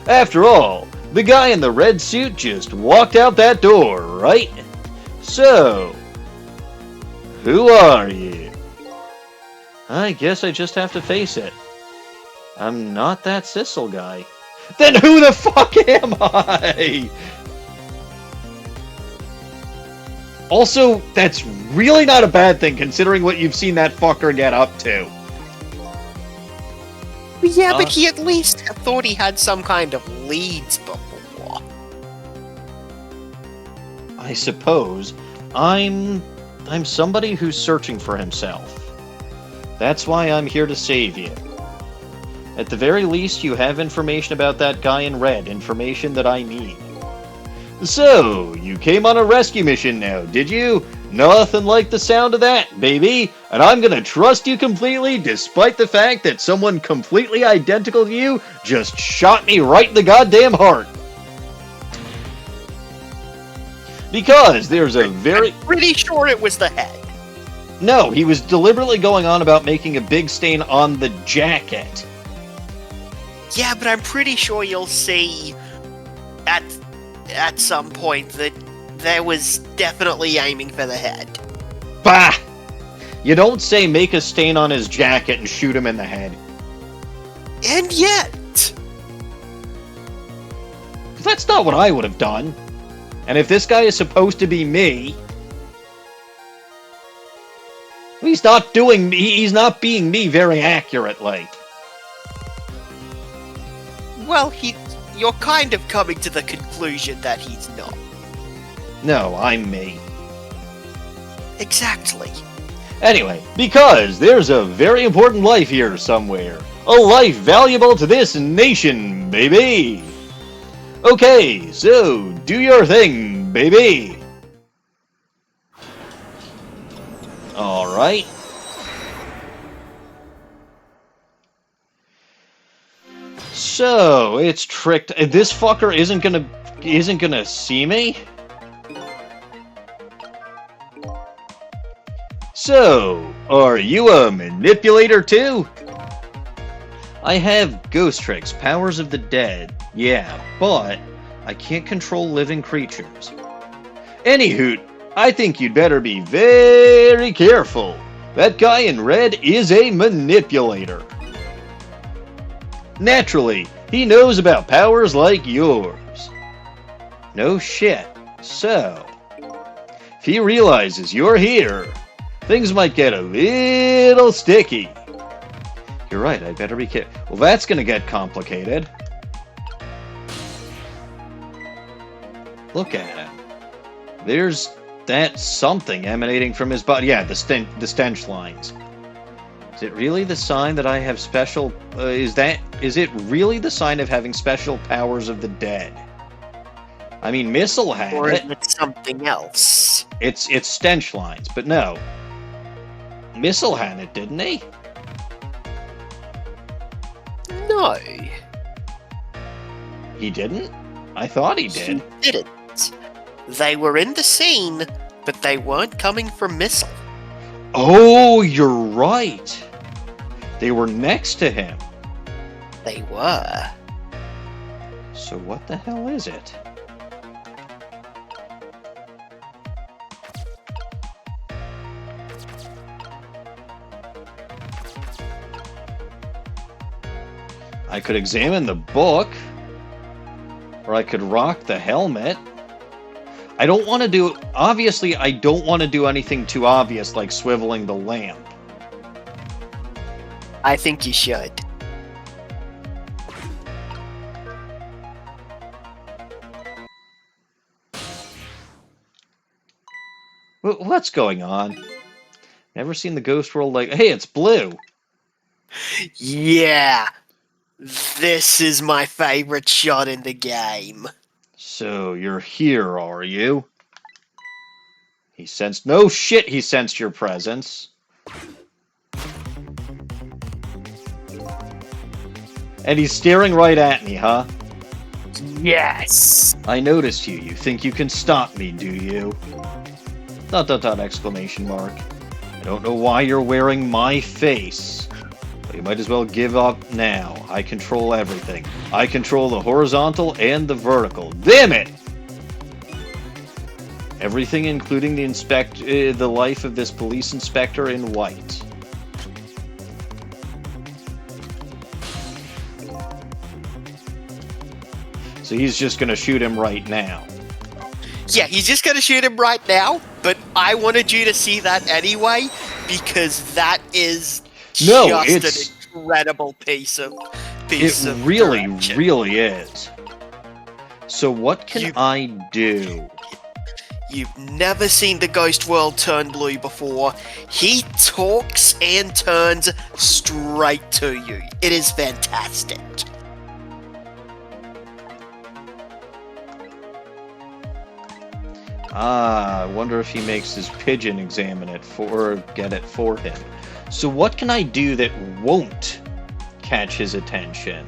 A: After all, the guy in the red suit just walked out that door, right? So, who are you? I guess I just have to face it. I'm not that Sissel guy. Then who the fuck am I? Also, that's really not a bad thing considering what you've seen that fucker get up to.
B: Yeah, but he at least thought he had some kind of leads before.
A: I suppose. I'm somebody who's searching for himself. That's why I'm here to save you. At the very least, you have information about that guy in red, information that I need. So, you came on a rescue mission now, did you? Nothing like the sound of that, baby. And I'm gonna trust you completely, despite the fact that someone completely identical to you just shot me right in the goddamn heart. Because there's a very...
B: I'm pretty sure it was the head.
A: No, he was deliberately going on about making a big stain on the jacket.
B: Yeah, but I'm pretty sure you'll see at some point that there was definitely aiming for the head.
A: Bah! You don't say make a stain on his jacket and shoot him in the head.
B: And yet!
A: That's not what I would have done. And if this guy is supposed to be me... He's not doing. He's not being me very accurately.
B: Well, you're kind of coming to the conclusion that he's not.
A: No, I'm me.
B: Exactly.
A: Anyway, because there's a very important life here somewhere. A life valuable to this nation, baby! Okay, so, do your thing, baby! Alright. So, it's tricked. This fucker isn't gonna see me? So, are you a manipulator too? I have ghost tricks, powers of the dead, yeah, but I can't control living creatures. Anywho, I think you'd better be very careful. That guy in red is a manipulator. Naturally, he knows about powers like yours. No shit. So, if he realizes you're here, things might get a little sticky. You're right, I better be careful. Well, that's gonna get complicated. Look at him. There's that something emanating from his body. Yeah, the stench lines. Is it really the sign that I have special... is it really the sign of having special powers of the dead? I mean, Missile had
B: Or is
A: it.
B: it something else?
A: It's stench lines, but no. Missile had it, didn't he?
B: No.
A: He didn't? I thought he did.
B: He didn't. They were in the scene, but they weren't coming from Missile.
A: Oh, you're right. They were next to him.
B: They were.
A: So what the hell is it? I could examine the book, or I could rock the helmet. I don't want to do... Obviously, I don't want to do anything too obvious like swiveling the lamp.
B: I think you should.
A: What's going on? Never seen the ghost world like... Hey, it's blue!
B: Yeah. This is my favorite shot in the game.
A: So, you're here, are you? He sensed... No shit, he sensed your presence. And he's staring right at me, huh?
B: Yes.
A: I noticed you. You think you can stop me, do you? ... exclamation mark. I don't know why you're wearing my face. But you might as well give up now. I control everything. I control the horizontal and the vertical. Damn it! Everything, including the life of this police inspector in white. So he's just gonna shoot him right now.
B: Yeah, he's just gonna shoot him right now, but I wanted you to see that anyway, because that is just an incredible piece of
A: really,
B: direction.
A: really is. So what can I do?
B: You've never seen the ghost world turn blue before. He talks and turns straight to you. It is fantastic.
A: I wonder if he makes his pigeon examine it get it for him. So what can I do that won't catch his attention?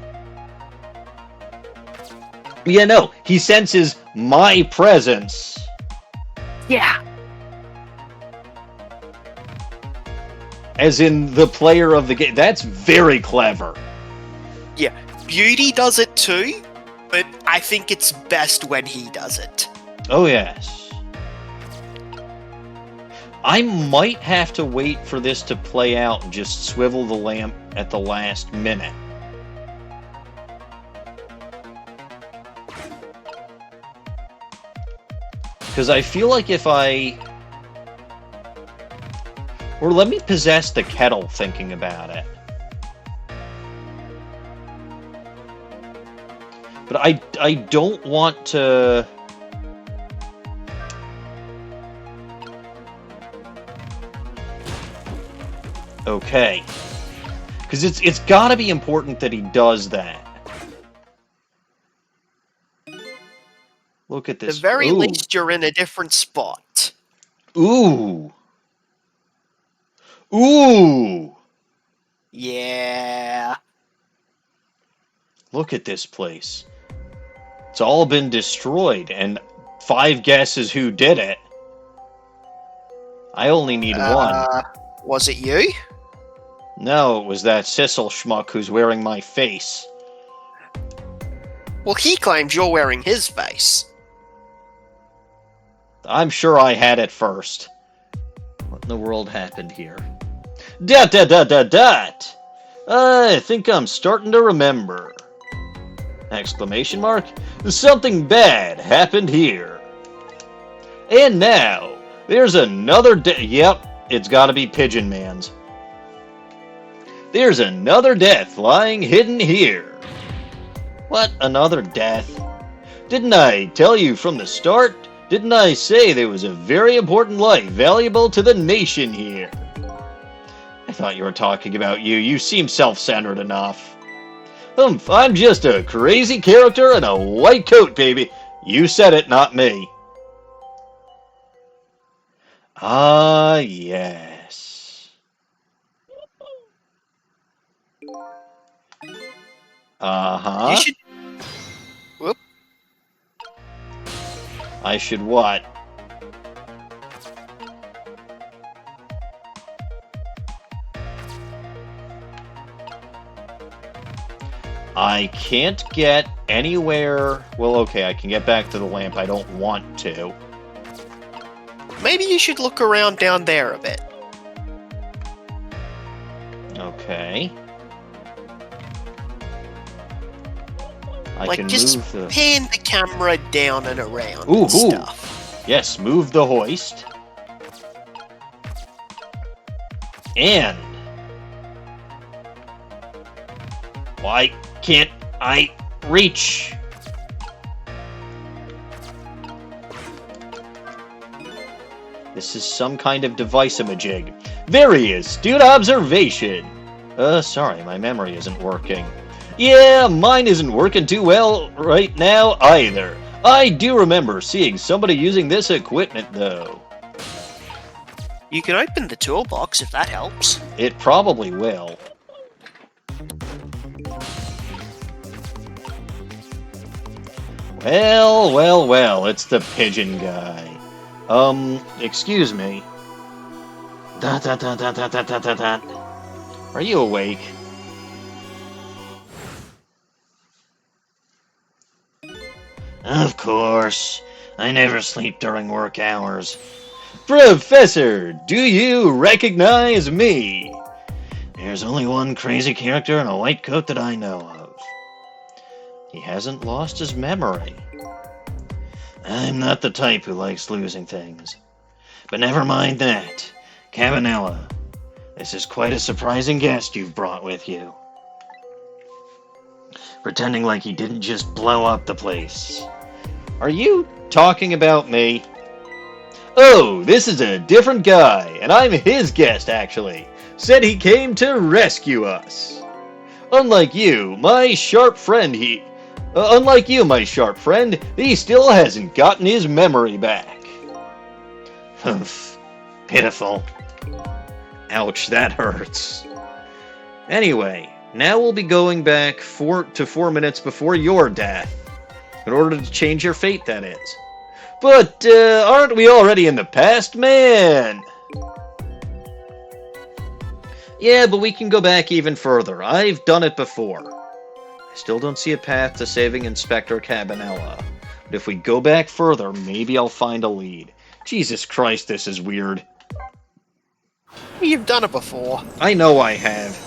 A: Yeah, no, he senses my presence.
B: Yeah.
A: As in the player of the game. That's very clever.
B: Yeah. Beauty does it too, but I think it's best when he does it.
A: Oh, yes. I might have to wait for this to play out and just swivel the lamp at the last minute. Because I feel like if I... Or let me possess the kettle thinking about it. But I don't want to... Okay. Because it's got to be important that he does that. Look at
B: At the
A: this.
B: very
A: Ooh.
B: least, you're in a different spot.
A: Ooh. Ooh.
B: Yeah.
A: Look at this place. It's all been destroyed, and 5 guesses who did it. I only need one.
B: Was it you?
A: No, it was that Sissel schmuck who's wearing my face.
B: Well, he claims you're wearing his face.
A: I'm sure I had it first. What in the world happened here? Dot dot dot dot dot! I think I'm starting to remember. Exclamation mark? Something bad happened here. And now, there's another yep, it's gotta be Pigeon Man's. There's another death lying hidden here. What, another death? Didn't I tell you from the start? Didn't I say there was a very important life valuable to the nation here? I thought you were talking about you. You seem self-centered enough. I'm just a crazy character in a white coat, baby. You said it, not me. Ah, yes. Uh-huh.
B: You should... Whoop.
A: I should what? I can't get anywhere... Well, okay, I can get back to the lamp. I don't want to.
B: Maybe you should look around down there a bit.
A: Okay. I
B: Like,
A: can
B: just
A: move the...
B: pan the camera down and around
A: Ooh,
B: and stuff.
A: Yes, move the hoist. And... Why can't I reach? This is some kind of device-a-majig. Very astute observation. Sorry, my memory isn't working. Yeah, mine isn't working too well right now either. I do remember seeing somebody using this equipment, though.
B: You can open the toolbox if that helps.
A: It probably will. Well, it's the pigeon guy. Excuse me. Are you awake? Of course. I never sleep during work hours. Professor, do you recognize me? There's only one crazy character in a white coat that I know of. He hasn't lost his memory. I'm not the type who likes losing things. But never mind that. Cabanella, this is quite a surprising guest you've brought with you. Pretending like he didn't just blow up the place. Are you talking about me? Oh, this is a different guy, and I'm his guest, actually. Said he came to rescue us. Unlike you, my sharp friend, he still hasn't gotten his memory back. Humph. Pitiful. Ouch, that hurts. Anyway, now we'll be going back 4 minutes before your death. In order to change your fate, that is. But, aren't we already in the past, man? Yeah, but we can go back even further. I've done it before. I still don't see a path to saving Inspector Cabanella. But if we go back further, maybe I'll find a lead. Jesus Christ, this is weird.
B: You've done it before.
A: I know I have.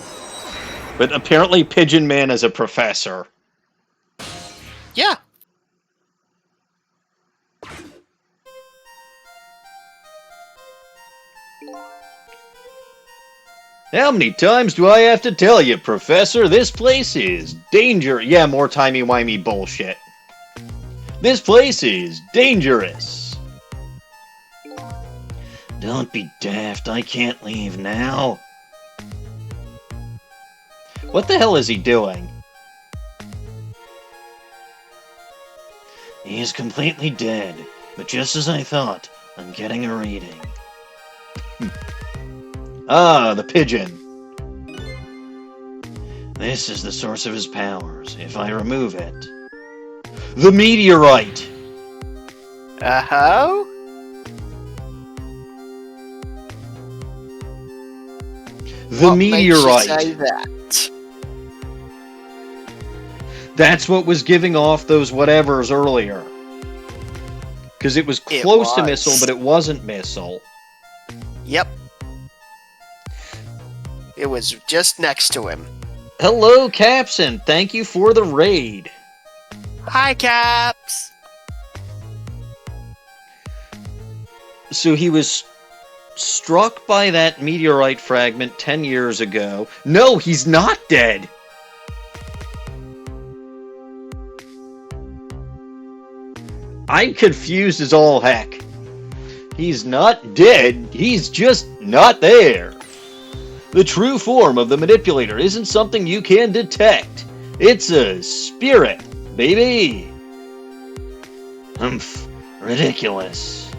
A: But apparently Pigeon Man is a professor.
B: Yeah.
A: How many times do I have to tell you, Professor? This place is danger. Yeah, more timey-wimey bullshit. This place is dangerous. Don't be daft. I can't leave now. What the hell is he doing? He is completely dead, but just as I thought, I'm getting a reading. Ah, the pigeon. This is the source of his powers. If I remove it... The meteorite!
D: Uh-huh?
A: The meteorite!
D: Makes you say that?
A: That's what was giving off those whatevers earlier. Because it was close to missile, but it wasn't missile.
D: Yep. It was just next to him.
A: Hello, Capson. Thank you for the raid.
D: Hi, Caps!
A: So he was struck by that meteorite fragment 10 years ago. No, he's not dead! I'm confused as all heck. He's not dead, he's just not there. The true form of the Manipulator isn't something you can detect. It's a spirit, baby. Humph, ridiculous.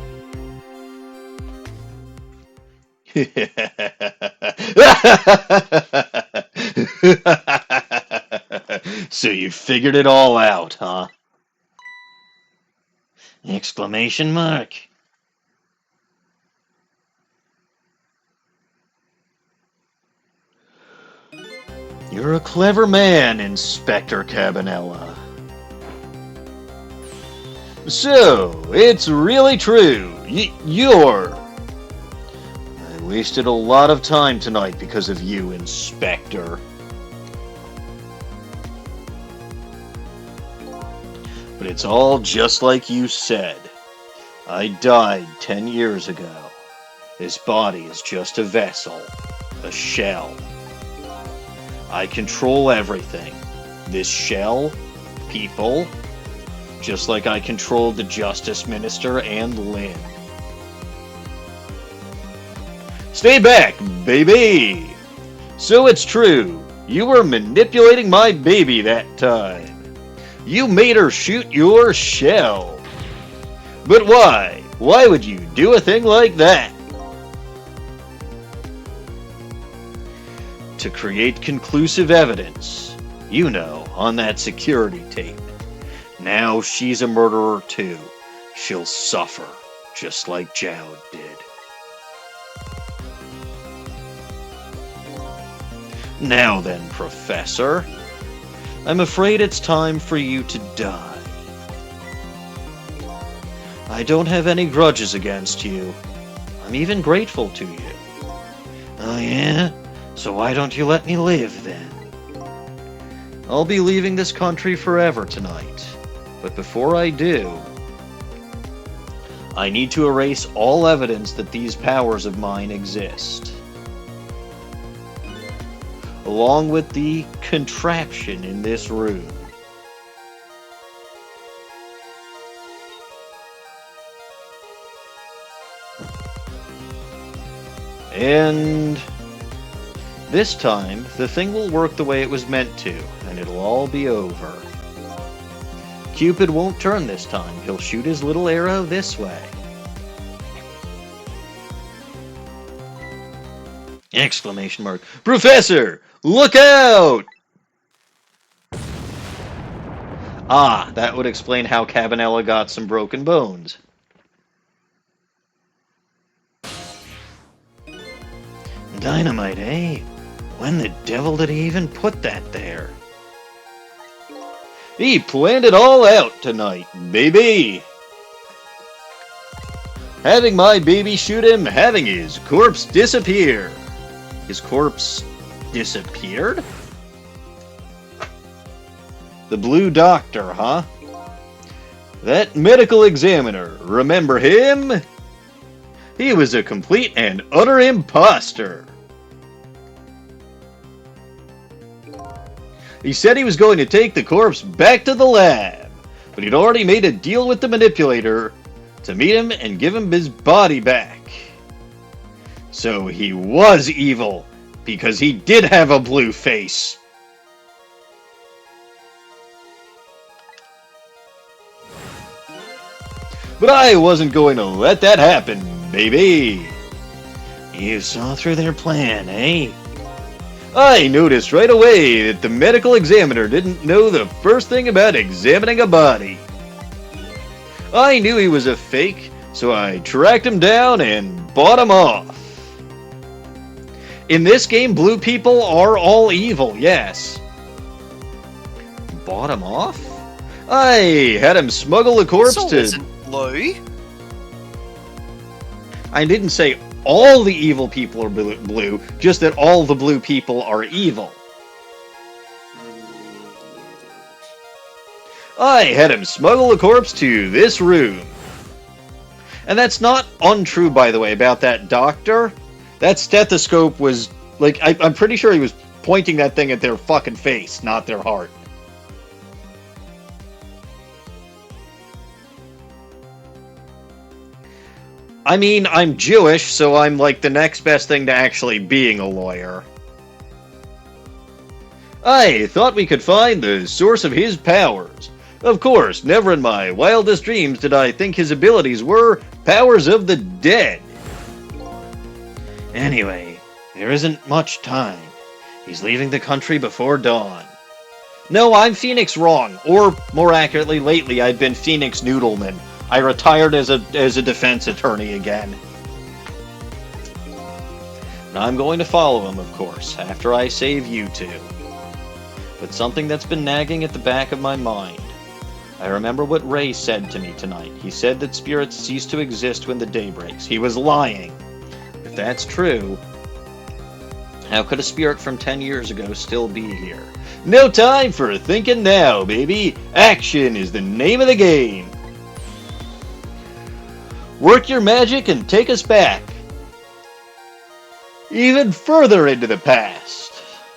A: So you figured it all out, huh? Exclamation mark. You're a clever man, Inspector Cabanella. So, it's really true. You're... I wasted a lot of time tonight because of you, Inspector. But it's all just like you said. I died 10 years ago. This body is just a vessel, a shell. I control everything. This shell, people, just like I controlled the Justice Minister and Lynne. Stay back, baby! So it's true, you were manipulating my baby that time. You made her shoot your shell. But why? Why would you do a thing like that? To create conclusive evidence, you know, on that security tape. Now she's a murderer too. She'll suffer, just like Jowd did. Now then, Professor, I'm afraid it's time for you to die. I don't have any grudges against you. I'm even grateful to you. Oh yeah? So why don't you let me live, then? I'll be leaving this country forever tonight. But before I do, I need to erase all evidence that these powers of mine exist. Along with the contraption in this room. And this time, the thing will work the way it was meant to, and it'll all be over. Cupid won't turn this time. He'll shoot his little arrow this way. Exclamation mark. Professor! Look out! Ah, that would explain how Cabanella got some broken bones. Dynamite, eh? When the devil did he even put that there? He planned it all out tonight, baby! Having my baby shoot him, having his corpse disappear. His corpse disappeared? The Blue Doctor, huh? That medical examiner, remember him? He was a complete and utter imposter. He said he was going to take the corpse back to the lab, but he'd already made a deal with the Manipulator to meet him and give him his body back. So he was evil, because he did have a blue face. But I wasn't going to let that happen, baby. You saw through their plan, eh? I noticed right away that the medical examiner didn't know the first thing about examining a body. I knew he was a fake, so I tracked him down and bought him off. In this game, blue people are all evil, yes. Bought him off? I had him smuggle the corpse
B: Soul
A: to...
B: isn't blue.
A: I didn't say all the evil people are blue, just that all the blue people are evil. I had him smuggle the corpse to this room. And that's not untrue, by the way, about that doctor. That stethoscope was, like, I'm pretty sure he was pointing that thing at their fucking face, not their heart. I mean, I'm Jewish, so I'm like the next best thing to actually being a lawyer. I thought we could find the source of his powers. Of course, never in my wildest dreams did I think his abilities were powers of the dead. Anyway, there isn't much time. He's leaving the country before dawn. No, I'm Phoenix Wrong, or more accurately, lately I've been Phoenix Noodleman. I retired as a defense attorney again. And I'm going to follow him, of course, after I save you two. But something that's been nagging at the back of my mind. I remember what Ray said to me tonight. He said that spirits cease to exist when the day breaks. He was lying. If that's true, how could a spirit from 10 years ago still be here? No time for thinking now, baby. Action is the name of the game. Work your magic and take us back. Even further into the past.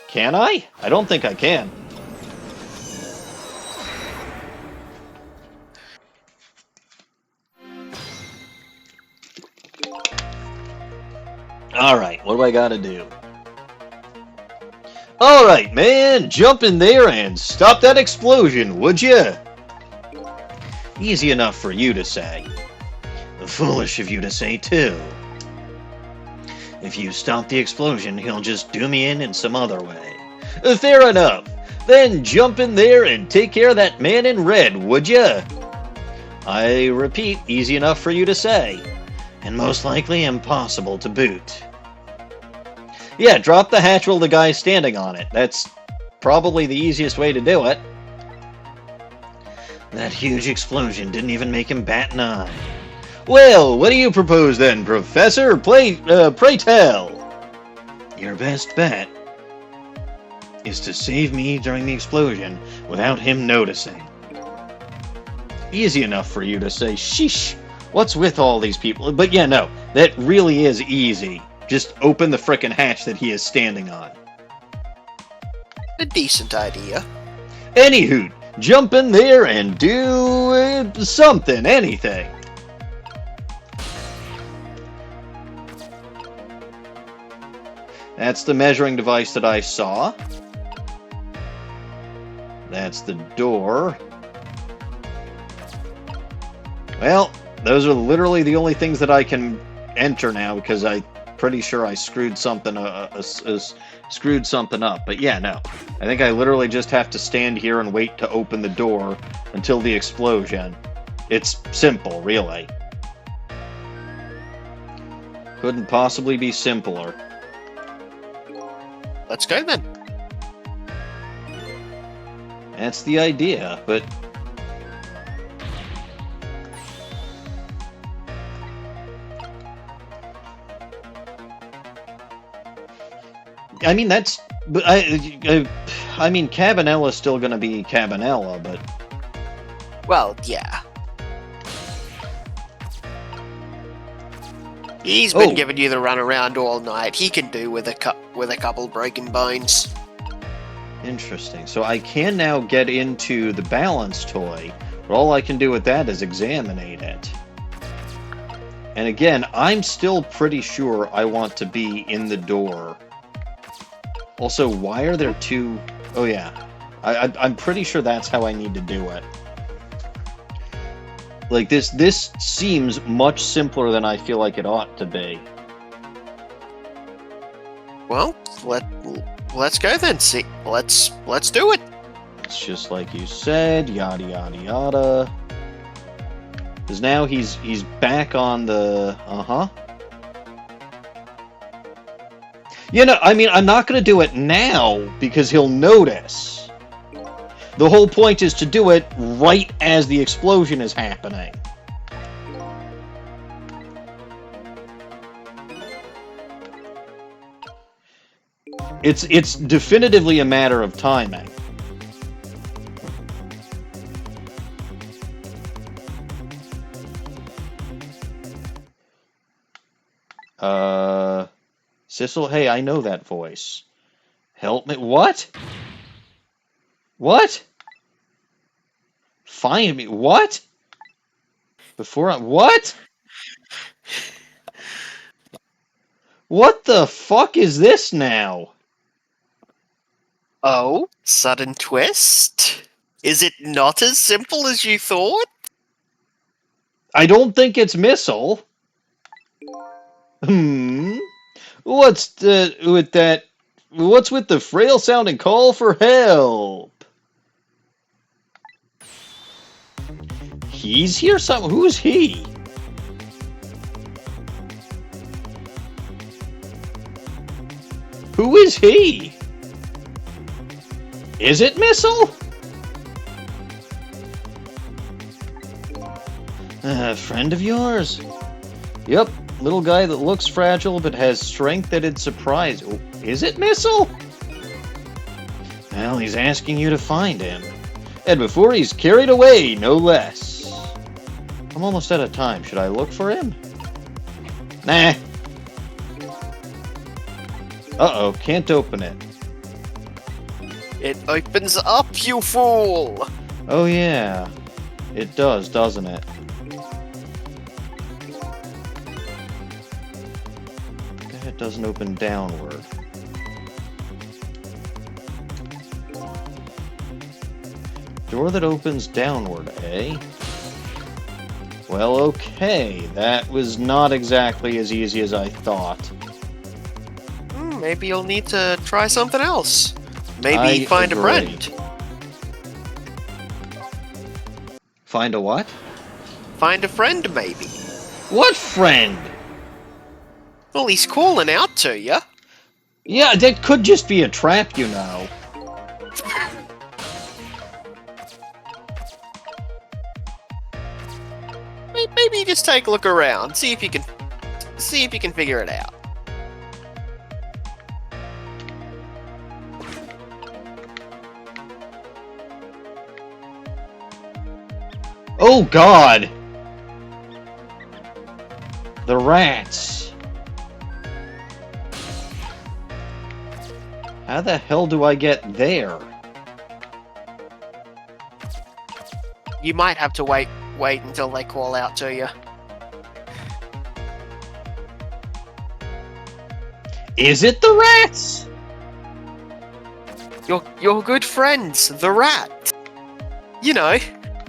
A: Can I? I don't think I can. Alright, what do I gotta do? Alright, man, jump in there and stop that explosion, would ya? Easy enough for you to say. Foolish of you to say, too. If you stop the explosion, he'll just do me in some other way. Fair enough. Then jump in there and take care of that man in red, would ya? I repeat, easy enough for you to say. And most likely impossible to boot. Yeah, drop the hatch while the guy's standing on it. That's probably the easiest way to do it. That huge explosion didn't even make him bat an eye. Well, what do you propose then, Professor? Pray tell. Your best bet is to save me during the explosion without him noticing. Easy enough for you to say, sheesh, what's with all these people? But yeah, no, that really is easy. Just open the frickin' hatch that he is standing on.
B: A decent idea.
A: Anywho, jump in there and do something, anything. That's the measuring device that I saw. That's the door. Well, those are literally the only things that I can enter now because I'm pretty sure I screwed something up. But yeah, no. I think I literally just have to stand here and wait to open the door until the explosion. It's simple, really. Couldn't possibly be simpler.
B: Let's go then.
A: That's the idea, but... I mean, that's... But I mean, Cabanella's still gonna be Cabanella, but...
B: Well, yeah. He's been
A: Oh.
B: giving you the runaround all night. He can do with a couple broken bones.
A: Interesting. So I can now get into the balance toy, but all I can do with that is examinate it. And again, I'm still pretty sure I want to be in the door. Also, why are there two... Oh yeah, I'm pretty sure that's how I need to do it. Like, this seems much simpler than I feel like it ought to be.
B: Well, let's go then. See, let's do it.
A: It's just like you said, yada yada yada. Because now he's back on the... You know, I mean, I'm not going to do it now, because he'll notice. The whole point is to do it right as the explosion is happening. It's definitively a matter of timing. Sissel, hey, I know that voice. Help me. What? What? Find me. What? Before I... What? What the fuck is this now?
B: Oh, sudden twist? Is it not as simple as you thought?
A: I don't think it's missile. What's with that? What's with the frail sounding call for help? He's here. Who's he? Who is he? Is it missile? A friend of yours? Yep. Little guy that looks fragile but has strength that'd surprise. Oh, is it missile? Well, he's asking you to find him. And before he's carried away, no less. I'm almost out of time. Should I look for him? Nah. Uh-oh, can't open it.
B: It opens up, you fool!
A: Oh yeah. It does, doesn't it? It doesn't open downward. Door that opens downward, eh? Well, okay. That was not exactly as easy as I thought.
B: Maybe you'll need to try something else. Maybe
A: I
B: find
A: agree.
B: a friend.
A: Find a what?
B: Find a friend, maybe.
A: What friend?
B: Well, he's calling out to you.
A: Yeah, that could just be a trap, you know.
B: Maybe just take a look around, see if you can figure it out.
A: Oh God! The rats. How the hell do I get there?
B: You might have to wait until they call out to you.
A: Is it the rats?
B: Your good friends, the rat. You know,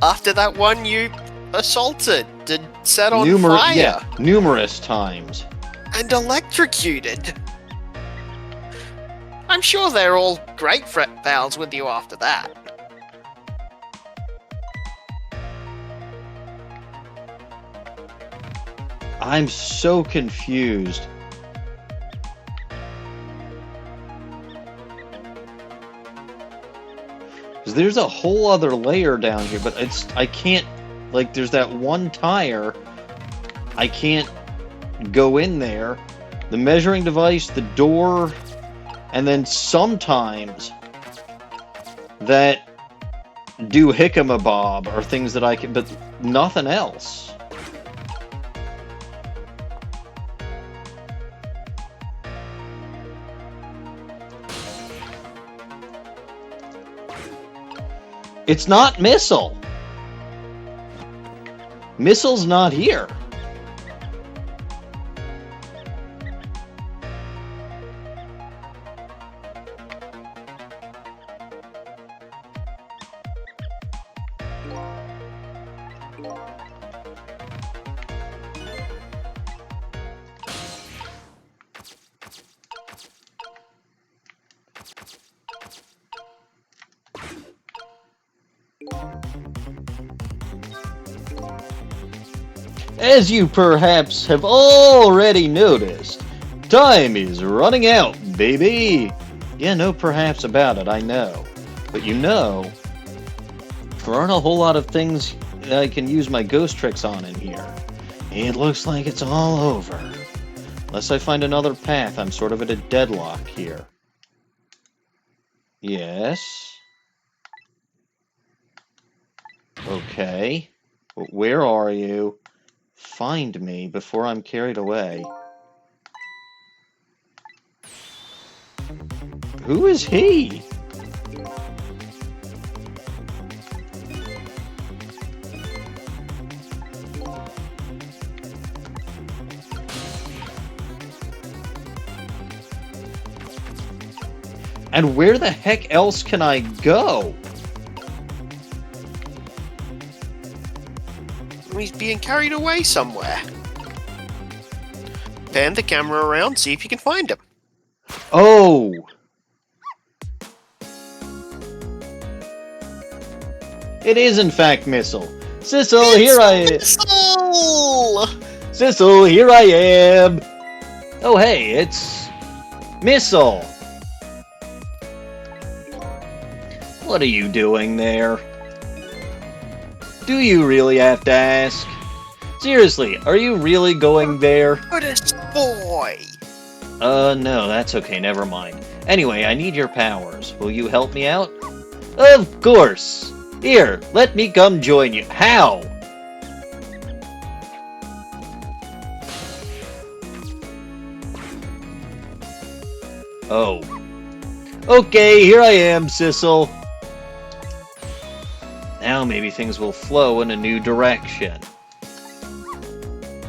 B: after that one you assaulted and set on fire.
A: Yeah, numerous times.
B: And electrocuted. I'm sure they're all great pals with you after that.
A: I'm so confused. Because there's a whole other layer down here, but I can't, like, there's that one tire. I can't go in there. The measuring device, the door, and then sometimes that do hickamabob are things that I can, but nothing else. It's not Missile. Missile's not here. As you perhaps have already noticed, time is running out, baby! Yeah, no perhaps about it, I know. But you know, there aren't a whole lot of things that I can use my ghost tricks on in here. It looks like it's all over. Unless I find another path, I'm sort of at a deadlock here. Yes. Okay. But where are you? Find me before I'm carried away. Who is he? And where the heck else can I go?
B: He's being carried away somewhere. Pan the camera around, see if you can find him.
A: Oh! It is in fact Missile. Sissel, here I am.
B: Missile!
A: Sissel, here I am. Oh hey, it's Missile. What are you doing there? Do you really have to ask? Seriously, are you really going there?
B: Goodest boy!
A: No, that's okay, never mind. Anyway, I need your powers. Will you help me out? Of course! Here, let me come join you. How? Oh. Okay, here I am, Sissel. Now maybe things will flow in a new direction.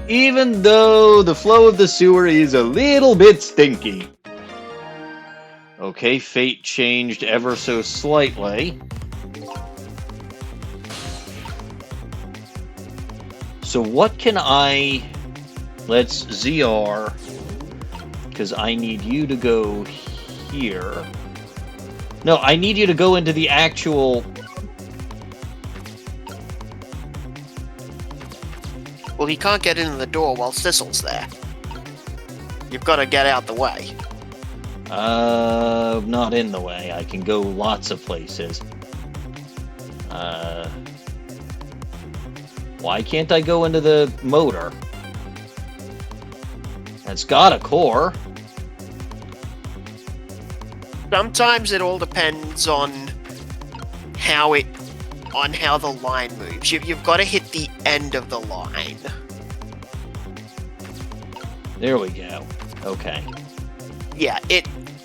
A: Even though the flow of the sewer is a little bit stinky. Okay, fate changed ever so slightly. So what can I... Let's ZR. Because I need you to go here. No, I need you to go into the actual...
B: Well, he can't get in the door while Sissel's there. You've got to get out the way.
A: Not in the way. I can go lots of places. Why can't I go into the motor? It's got a core.
B: Sometimes it all depends on how the line moves. You've got to hit the end of the line.
A: There we go. Okay.
B: Yeah,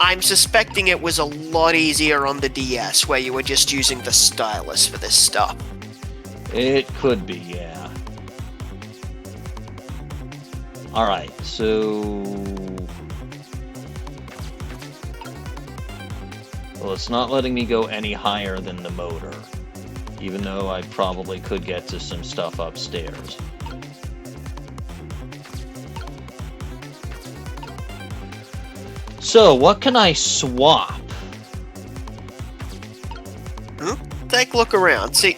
B: I'm suspecting it was a lot easier on the DS, where you were just using the stylus for this stuff.
A: It could be, yeah. Alright, so... Well, it's not letting me go any higher than the motor. Even though I probably could get to some stuff upstairs. So, what can I swap?
B: Take a look around. See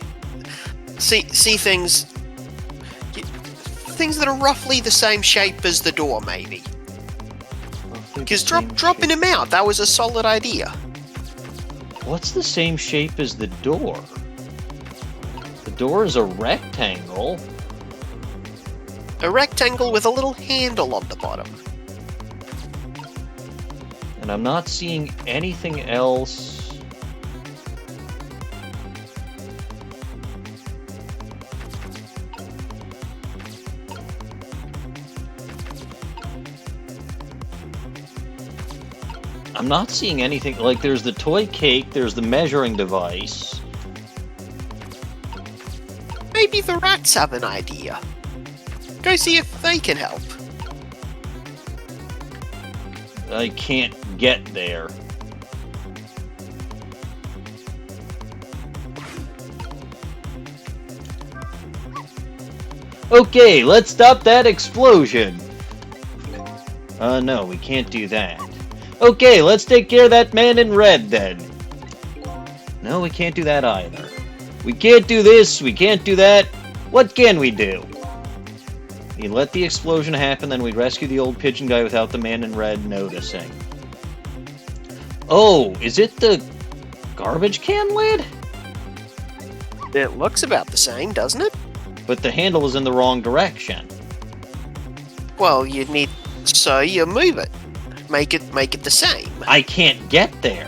B: things... Things that are roughly the same shape as the door, maybe. Because dropping him out, that was a solid idea.
A: What's the same shape as the door? The door is a rectangle.
B: A rectangle with a little handle on the bottom.
A: And I'm not seeing anything else. I'm not seeing anything, like there's the toy cake, there's the measuring device.
B: maybe the rats have an idea. Go see if they can help.
A: I can't get there. Okay, let's stop that explosion. No, we can't do that. Okay, let's take care of that man in red then. No, we can't do that either. We can't do this, we can't do that. What can we do? We let the explosion happen, then we rescue the old pigeon guy without the man in red noticing. Oh, is it the garbage can lid?
B: It looks about the same, doesn't it?
A: But the handle is in the wrong direction.
B: Well, you need... So you move it. Make it the same.
A: I can't get there.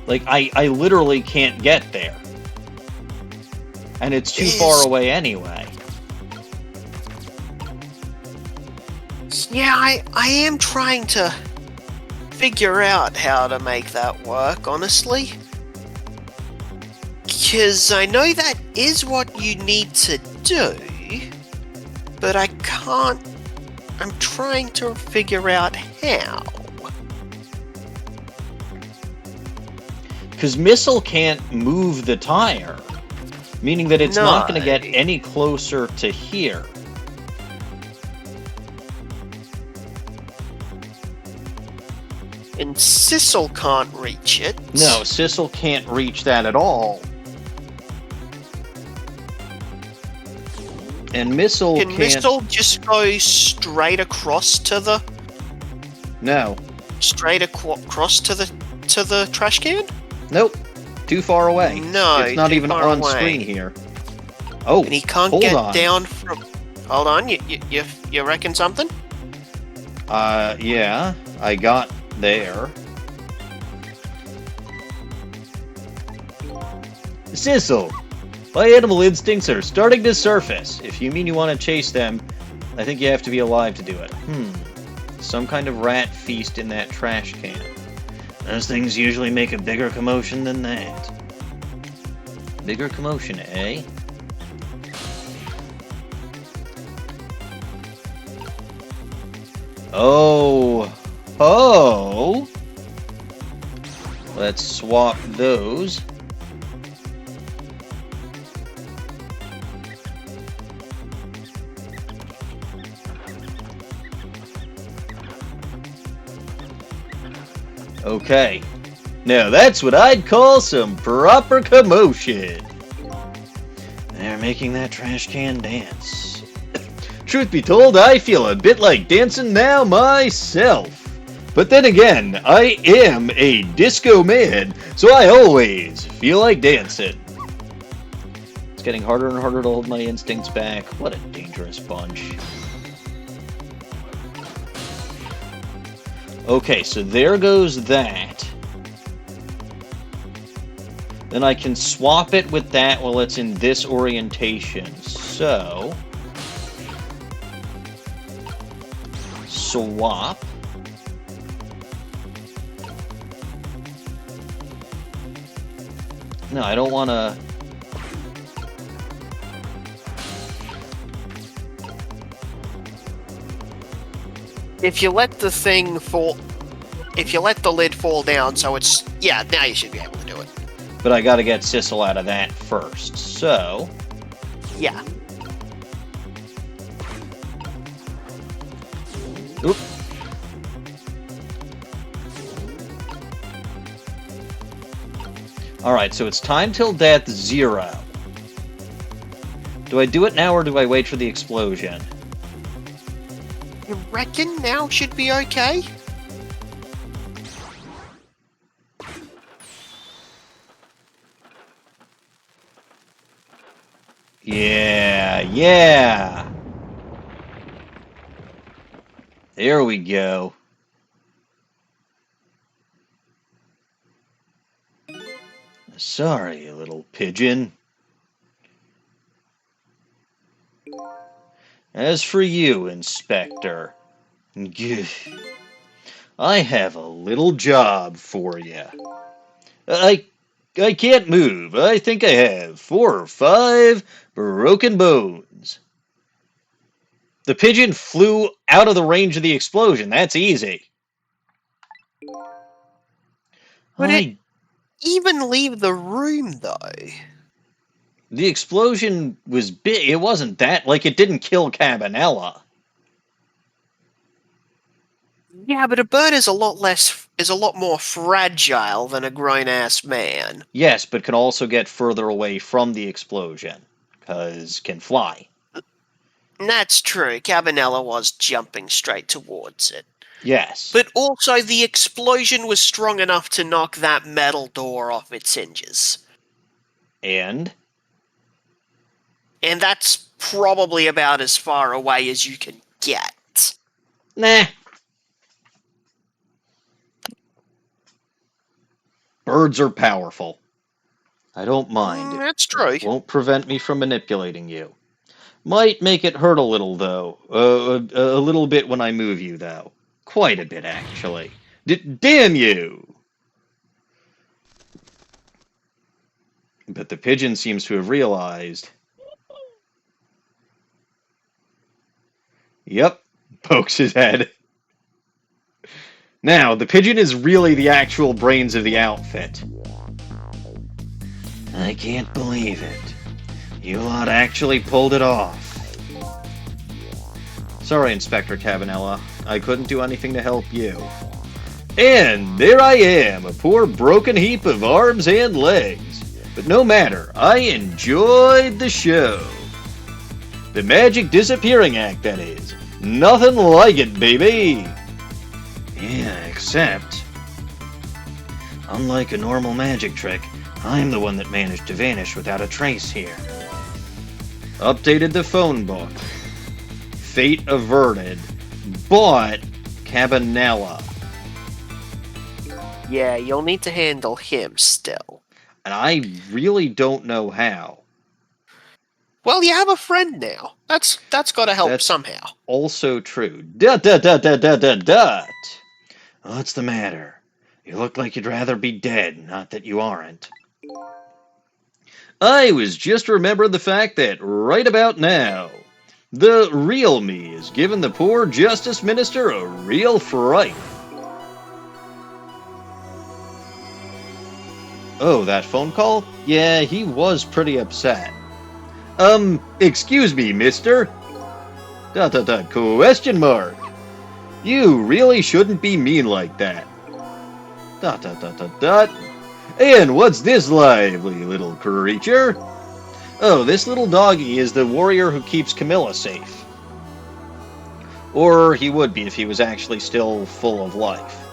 A: Like, I literally can't get there. And it's too far away anyway.
B: Yeah, I am trying to figure out how to make that work, honestly. Because I know that is what you need to do, but I can't... I'm trying to figure out how.
A: Because Missile can't move the tire, meaning that it's not going to get any closer to here.
B: And Sissel can't reach it.
A: No, Sissel can't reach that at all. And Missile
B: Can
A: can't...
B: Missile just go straight across to the...
A: No.
B: Straight across to the trash can?
A: Nope. Too far away.
B: No,
A: it's not
B: too
A: even
B: far
A: on
B: away.
A: screen here. Oh,
B: And he can't
A: hold
B: get
A: on.
B: down from... Hold on, you reckon something?
A: Yeah, I got there. Sissel, my animal instincts are starting to surface. If you mean you want to chase them, I think you have to be alive to do it. Some kind of rat feast in that trash can. Those things usually make a bigger commotion than that. Bigger commotion, eh? Oh. Oh. Let's swap those. Okay. Now that's what I'd call some proper commotion. They're making that trash can dance. Truth be told, I feel a bit like dancing now myself. But then again, I am a disco man, so I always feel like dancing. It's getting harder and harder to hold my instincts back. What a dangerous bunch. Okay, so there goes that. Then I can swap it with that while it's in this orientation. So... swap. No, I don't want to...
B: If you let the thing fall... If you let the lid fall down, so it's... Yeah, now you should be able to do it.
A: But I gotta get Sissel out of that first, so...
B: Yeah.
A: Oop. Alright, so it's time till death 0. Do I do it now or do I wait for the explosion?
B: You reckon now should be okay?
A: Yeah. There we go. Sorry, little pigeon. As for you, Inspector, Gah. I have a little job for you. I can't move. I think I have 4 or 5 broken bones. The pigeon flew out of the range of the explosion. That's easy.
B: Would it even leave the room, though?
A: The explosion was big. It wasn't that, like, it didn't kill Cabanella.
B: Yeah, but a bird is a lot more fragile than a grown-ass man.
A: Yes, but can also get further away from the explosion, because can fly.
B: That's true. Cabanella was jumping straight towards it.
A: Yes.
B: But also, the explosion was strong enough to knock that metal door off its hinges.
A: And
B: that's probably about as far away as you can get.
A: nah. Birds are powerful. I don't mind.
B: That's true.
A: It won't prevent me from manipulating you. Might make it hurt a little, though. A little bit when I move you, though. Quite a bit, actually. Damn you! But the pigeon seems to have realized. Yep, pokes his head. Now, the pigeon is really the actual brains of the outfit. I can't believe it. You lot actually pulled it off. Sorry, Inspector Cabanella. I couldn't do anything to help you. And there I am, a poor broken heap of arms and legs. But no matter, I enjoyed the show. The magic disappearing act, that is. Nothing like it, baby. Yeah, except, unlike a normal magic trick, I'm the one that managed to vanish without a trace here. Updated the phone book. Fate averted. But Cabanella.
B: Yeah, you'll need to handle him still.
A: And I really don't know how.
B: Well, you have a friend now. That's got to help
A: That's
B: somehow.
A: Also true. What's the matter? You look like you'd rather be dead, not that you aren't. I was just remembering the fact that right about now, the real me is giving the poor Justice Minister a real fright. Oh, that phone call? Yeah, he was pretty upset. Excuse me, mister? ... question mark. You really shouldn't be mean like that. ... And what's this lively little creature? Oh, this little doggy is the warrior who keeps Camilla safe. Or he would be if he was actually still full of life.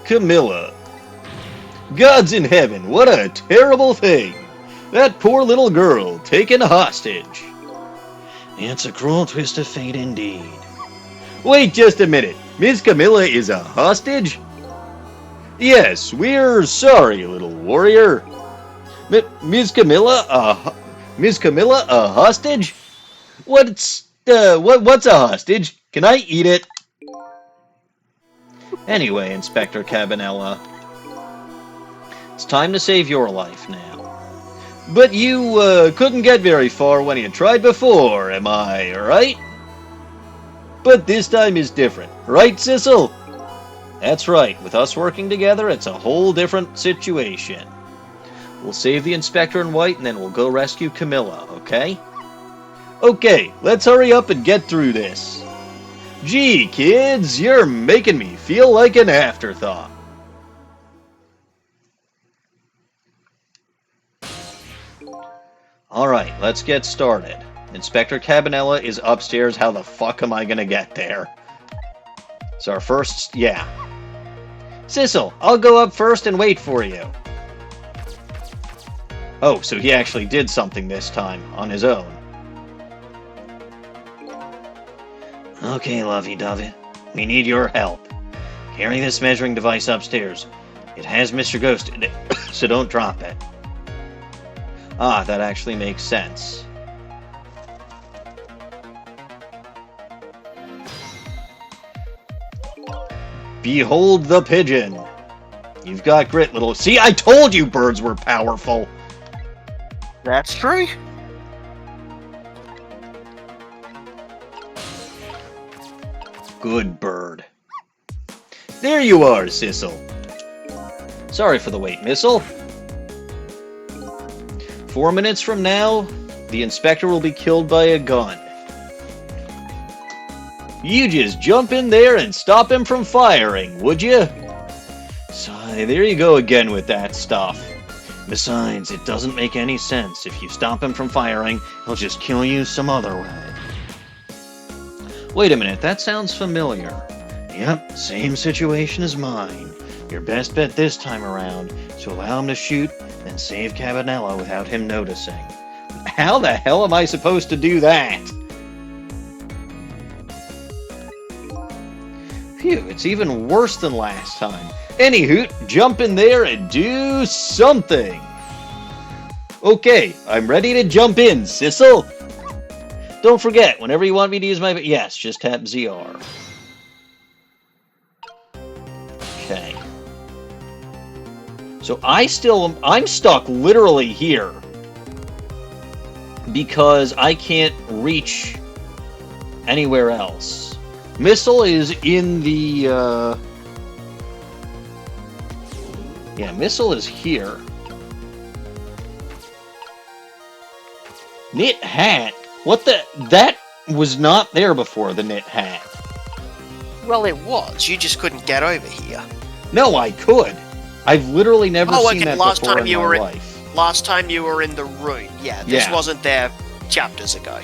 A: Camilla. Gods in heaven, what a terrible thing! That poor little girl taken hostage. It's a cruel twist of fate indeed. Wait just a minute. Miss Camilla is a hostage? Yes, we're sorry, little warrior. Miss Camilla a hostage? What's a hostage? Can I eat it? Anyway, Inspector Cabanella, it's time to save your life now. But you couldn't get very far when you tried before, am I right? But this time is different, right, Sissel? That's right, with us working together, it's a whole different situation. We'll save the Inspector in white, and then we'll go rescue Camilla, okay? Okay, let's hurry up and get through this. Gee, kids, you're making me feel like an afterthought. Alright, let's get started. Inspector Cabanella is upstairs. How the fuck am I gonna get there? So our first... yeah. Sissel, I'll go up first and wait for you. Oh, so he actually did something this time, on his own. Okay, lovey-dovey. We need your help. Carry this measuring device upstairs. It has Mr. Ghost in it, so don't drop it. Ah, that actually makes sense. Behold the pigeon. You've got grit, little... See, I told you birds were powerful.
D: That's true.
A: Good bird. There you are, Sissel. Sorry for the wait, Missile. 4 minutes from now, the inspector will be killed by a gun. You just jump in there and stop him from firing, would you? So, there you go again with that stuff. Besides, it doesn't make any sense. If you stop him from firing, he'll just kill you some other way. Wait a minute, that sounds familiar. Yep, same situation as mine. Your best bet this time around is to allow him to shoot, then save Cabanela without him noticing. How the hell am I supposed to do that? Phew, it's even worse than last time. Anywho, jump in there and do something. Okay, I'm ready to jump in, Sissel. Don't forget, whenever you want me to use my... Yes, just tap ZR. Okay. So I'm stuck literally here. Because I can't reach anywhere else. Missile is in the... Yeah, Missile is here. Knit hat? What the... That was not there before, the knit hat.
B: Well, it was. You just couldn't get over here.
A: No, I could. I've literally never seen that
B: last
A: before
B: time
A: in
B: you
A: my
B: were
A: life.
B: Last time you were in the room. Yeah, this
A: Yeah.
B: wasn't there chapters ago.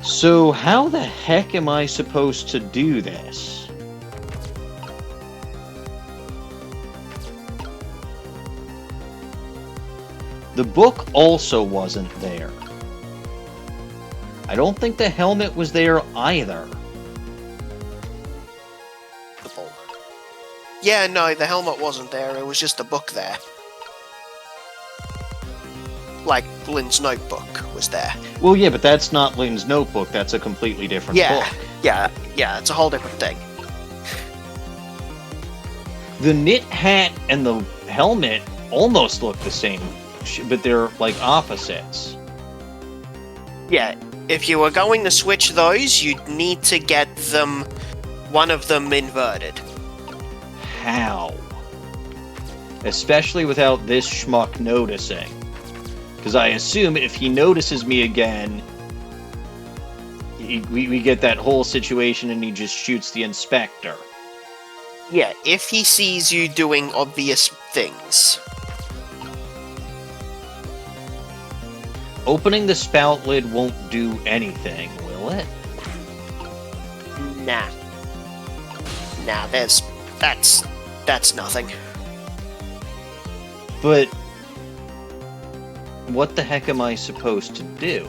A: So how the heck am I supposed to do this? The book also wasn't there. I don't think the helmet was there either.
B: Yeah, no, the helmet wasn't there. It was just a book there. Like, Lynne's notebook was there.
A: Well, yeah, but that's not Lynne's notebook. That's a completely different book.
B: Yeah, it's a whole different thing.
A: The knit hat and the helmet almost look the same, but they're like opposites.
B: Yeah, if you were going to switch those, you'd need to get one of them inverted.
A: How? Especially without this schmuck noticing. Because I assume if he notices me again, we get that whole situation and he just shoots the inspector.
B: Yeah, if he sees you doing obvious things.
A: Opening the spout lid won't do anything, will it?
B: Nah, that's nothing.
A: But what the heck am I supposed to do?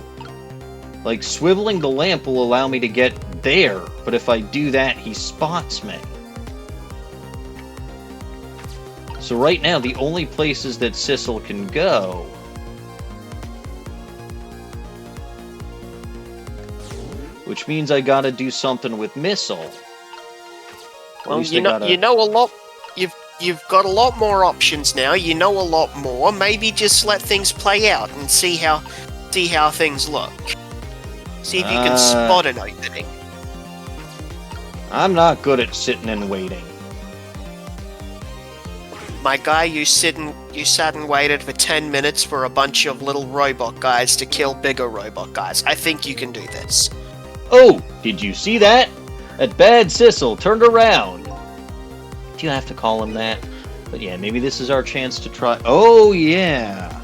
A: Like, swiveling the lamp will allow me to get there, but if I do that, he spots me. So right now, the only places that Sissel can go... Which means I gotta do something with Missile.
B: Well, you know a lot. You've got a lot more options now. You know a lot more. Maybe just let things play out and see how things look. See if you can spot an opening.
A: I'm not good at sitting and waiting.
B: My guy, you sat and waited for 10 minutes for a bunch of little robot guys to kill bigger robot guys. I think you can do this.
A: Oh, did you see that? That bad Sissel turned around. Do you have to call him that? But yeah, maybe this is our chance to try... Oh, yeah!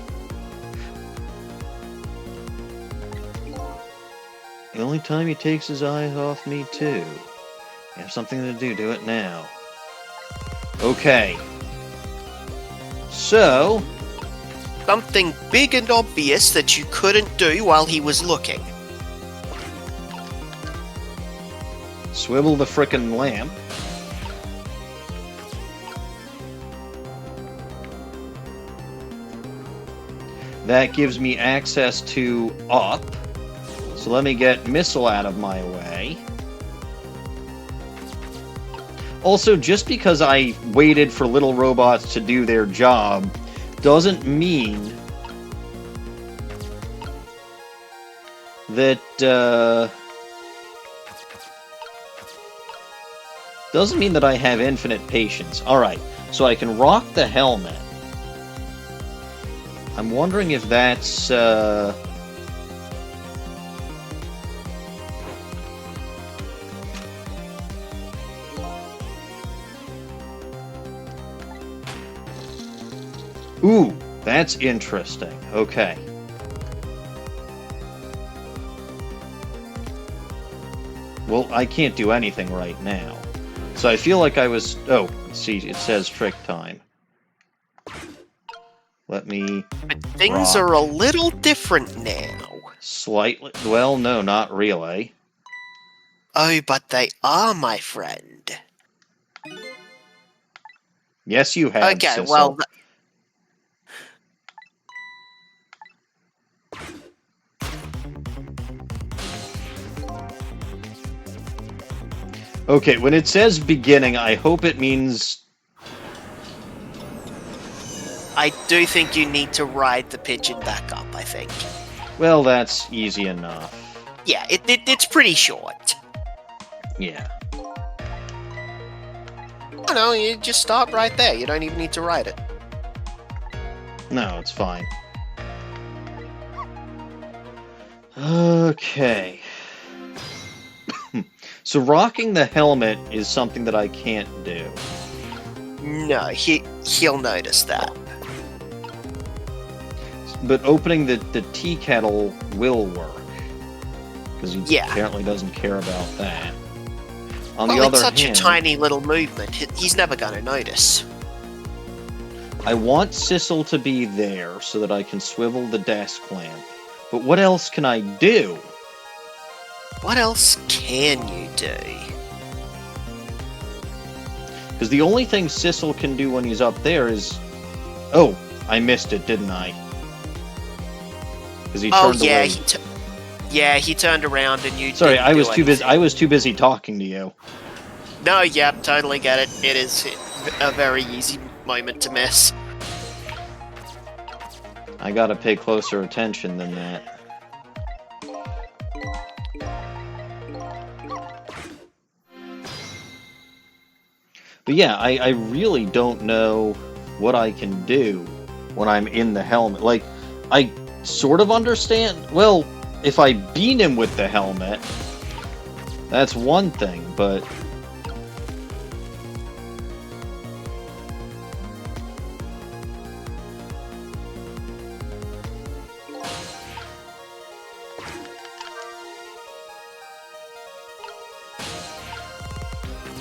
A: The only time he takes his eyes off me, too. You have something to do it now. Okay. So...
B: Something big and obvious that you couldn't do while he was looking.
A: Swivel the frickin' lamp. That gives me access to up. So let me get missile out of my way. Also, just because I waited for little robots to do their job doesn't mean that, doesn't mean that I have infinite patience. Alright, so I can rock the helmet. I'm wondering if that's, Ooh, that's interesting. Okay. Well, I can't do anything right now. So I feel like I was... Oh, see, it says trick time. Let me...
B: But things are a little different now.
A: Slightly... Well, no, not really.
B: Oh, but they are, my friend.
A: Yes, you have,
B: Okay,
A: Sissel.
B: well...
A: Okay, when it says beginning, I hope it means...
B: I do think you need to ride the pigeon back up, I think.
A: Well, that's easy enough.
B: Yeah, it's pretty short.
A: Yeah.
B: Oh no, you just start right there. You don't even need to ride it.
A: No, it's fine. Okay. So rocking the helmet is something that I can't do.
B: No, he'll notice that.
A: But opening the tea kettle will work. Because he
B: Yeah.
A: apparently doesn't care about that. On
B: Well,
A: the other
B: it's such
A: hand,
B: a tiny little movement. He's never going to notice.
A: I want Sissel to be there so that I can swivel the desk lamp. But what else can I do?
B: What else can you do?
A: Because the only thing Sissel can do when he's up there is... Oh, I missed it, didn't I? Because he turned
B: yeah,
A: away.
B: he turned around and you.
A: Sorry,
B: didn't
A: I
B: do
A: was too busy.
B: anything.
A: I was too busy talking to you.
B: No, yep, totally get it. It is a very easy moment to miss.
A: I gotta pay closer attention than that. But yeah, I really don't know what I can do when I'm in the helmet. Like, I sort of understand. Well, if I beat him with the helmet, that's one thing, but...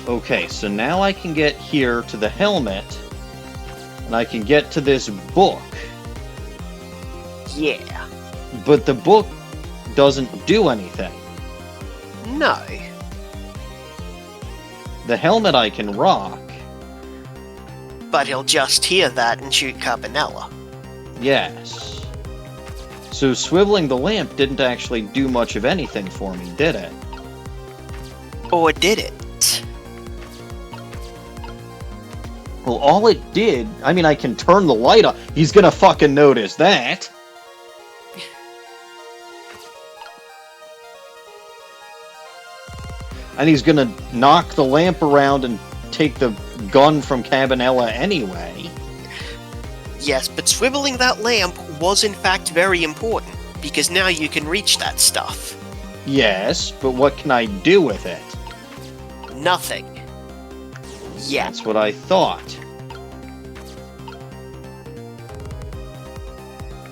A: Okay, so now I can get here to the helmet, and I can get to this book.
B: Yeah.
A: But the book doesn't do anything.
B: No.
A: The helmet I can rock.
B: But he'll just hear that and shoot Carbonella.
A: Yes. So swiveling the lamp didn't actually do much of anything for me, did it?
B: Or did it?
A: Well, all it did... I mean, I can turn the light on. He's gonna fucking notice that. And he's gonna knock the lamp around and take the gun from Cabanella anyway.
B: Yes, but swiveling that lamp was in fact very important, because now you can reach that stuff.
A: Yes, but what can I do with it?
B: Nothing. Yeah.
A: That's what I thought.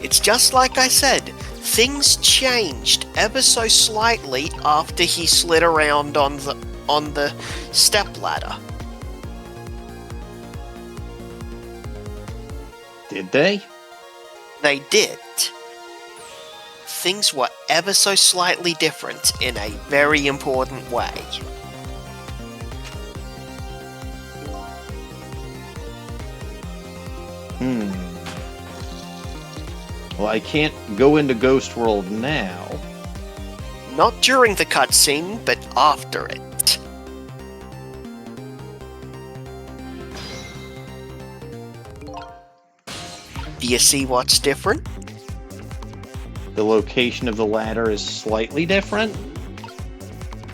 B: It's just like I said, things changed ever so slightly after he slid around on the stepladder.
A: Did they?
B: They did. Things were ever so slightly different in a very important way.
A: Well, I can't go into Ghost World now.
B: Not during the cutscene, but after it. Do you see what's different?
A: The location of the ladder is slightly different?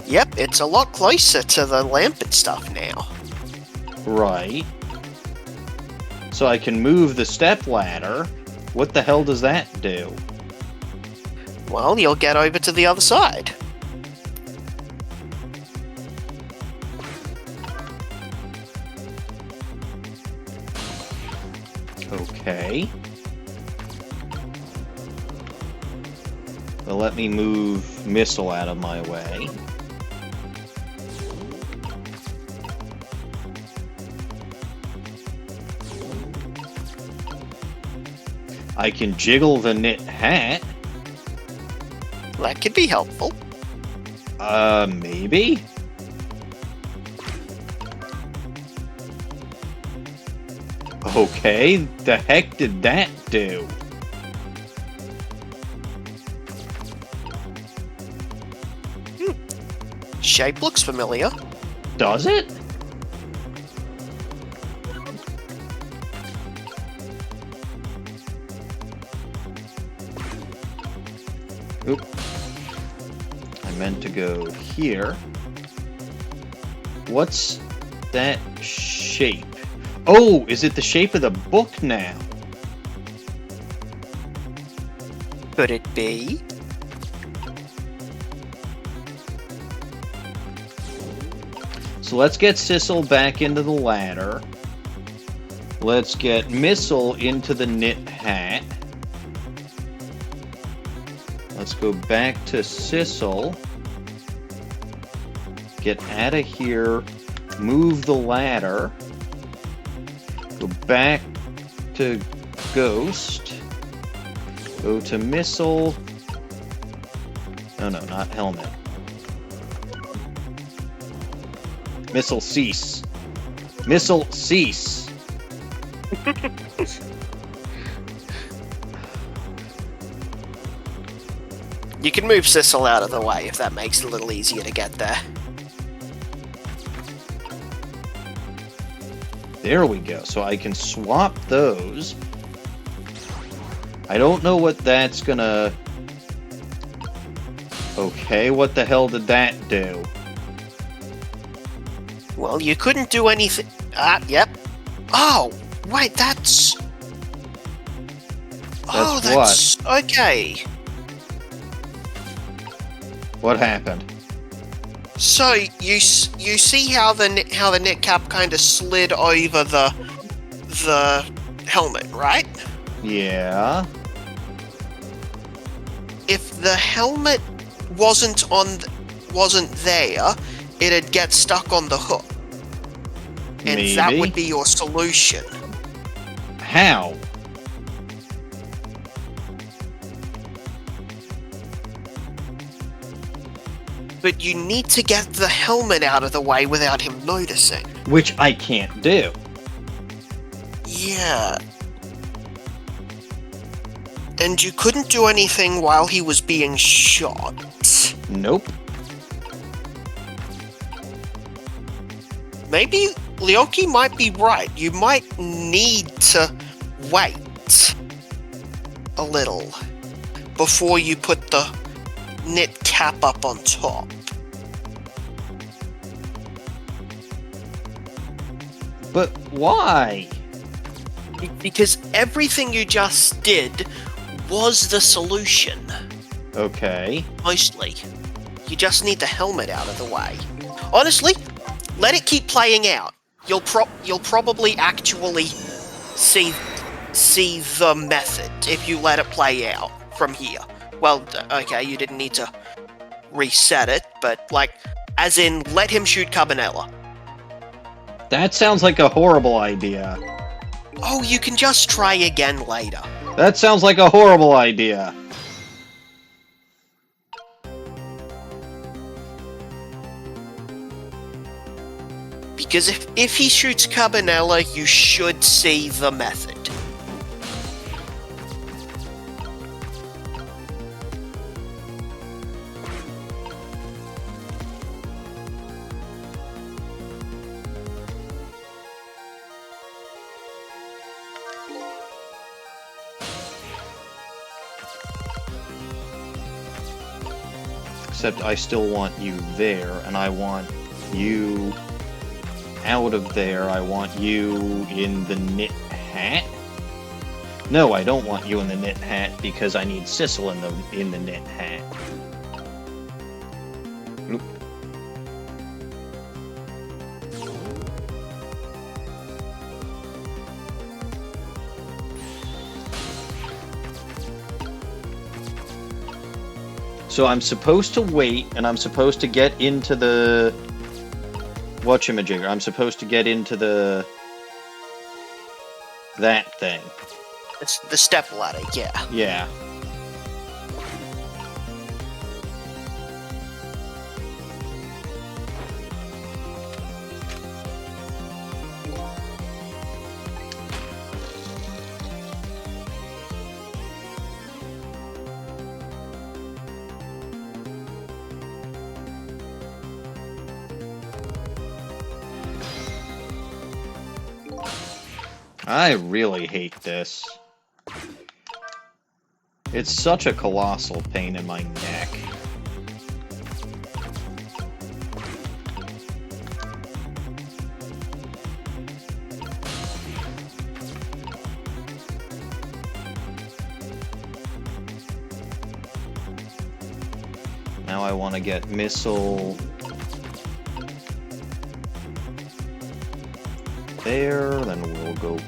B: Yep, it's a lot closer to the lamp and stuff now.
A: Right. So I can move the step ladder. What the hell does that do?
B: Well, you'll get over to the other side.
A: Okay. Well, let me move Missile out of my way. I can jiggle the knit hat.
B: That could be helpful.
A: Maybe? Okay, the heck did that do?
B: Shape looks familiar.
A: Does it? Oop. I meant to go here. What's that shape? Oh, is it the shape of the book now?
B: Could it be?
A: So let's get Sissel back into the ladder. Let's get Missile into the knit hat. Let's go back to Sissel. Get out of here. Move the ladder. Go back to Ghost. Go to Missile. No, not helmet. Missile cease. Missile cease.
B: You can move Sissel out of the way if that makes it a little easier to get there.
A: There we go. So I can swap those. I don't know what that's gonna... Okay, what the hell did that do?
B: Well, you couldn't do anything... yep. Oh, wait, that's... Oh, that's...
A: what?
B: Okay.
A: What happened?
B: So, you see how the knit cap kind of slid over the helmet, right?
A: Yeah.
B: If the helmet wasn't there, it'd get stuck on the hook. And
A: Maybe.
B: that would be your solution.
A: How?
B: But you need to get the helmet out of the way without him noticing.
A: Which I can't do.
B: Yeah. And you couldn't do anything while he was being shot.
A: Nope.
B: Maybe Leoki might be right. You might need to wait a little before you put the knit cap up on top.
A: But why?
B: Because everything you just did was the solution.
A: Okay.
B: Mostly. You just need the helmet out of the way. Honestly, let it keep playing out. You'll probably actually see the method if you let it play out from here. Well, okay, you didn't need to reset it, but as in, let him shoot Cabanela.
A: That sounds like a horrible idea.
B: Oh, you can just try again later.
A: That sounds like a horrible idea.
B: Because if he shoots Cabanela, you should see the method.
A: Except I still want you there, and I want you out of there. I want you in the knit hat. No, I don't want you in the knit hat because I need Sissel in the knit hat. Oop. So I'm supposed to wait, and I'm supposed to get into the... whatchamajigger. I'm supposed to get into the... that thing.
B: It's the step ladder, yeah.
A: Yeah. I really hate this. It's such a colossal pain in my neck. Now I want to get missile there, then we'll go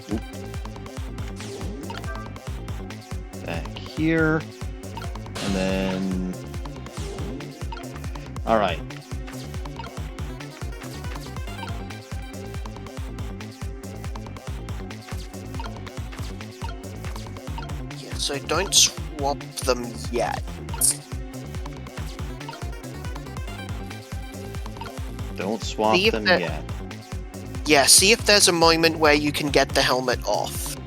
A: back here, and then... Alright.
B: Yeah, so don't swap them yet.
A: Don't swap
B: See if
A: them
B: that-
A: yet.
B: Yeah, see if there's a moment where you can get the helmet off.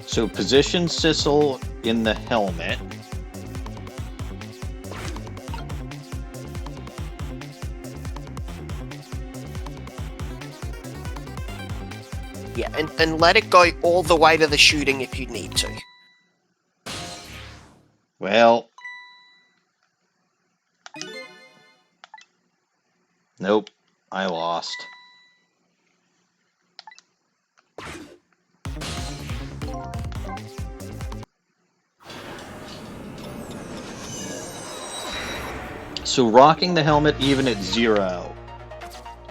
A: So position Sissel in the helmet.
B: Yeah, and let it go all the way to the shooting if you need to.
A: Well... Nope. I lost. So rocking the helmet even at 0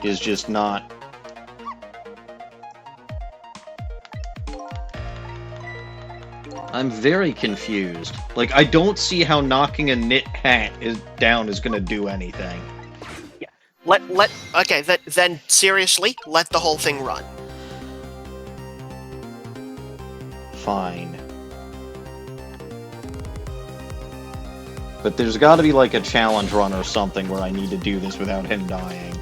A: is just not... I'm very confused. Like, I don't see how knocking a knit hat down is gonna do anything.
B: Okay, then seriously, let the whole thing run.
A: Fine. But there's gotta be like a challenge run or something where I need to do this without him dying.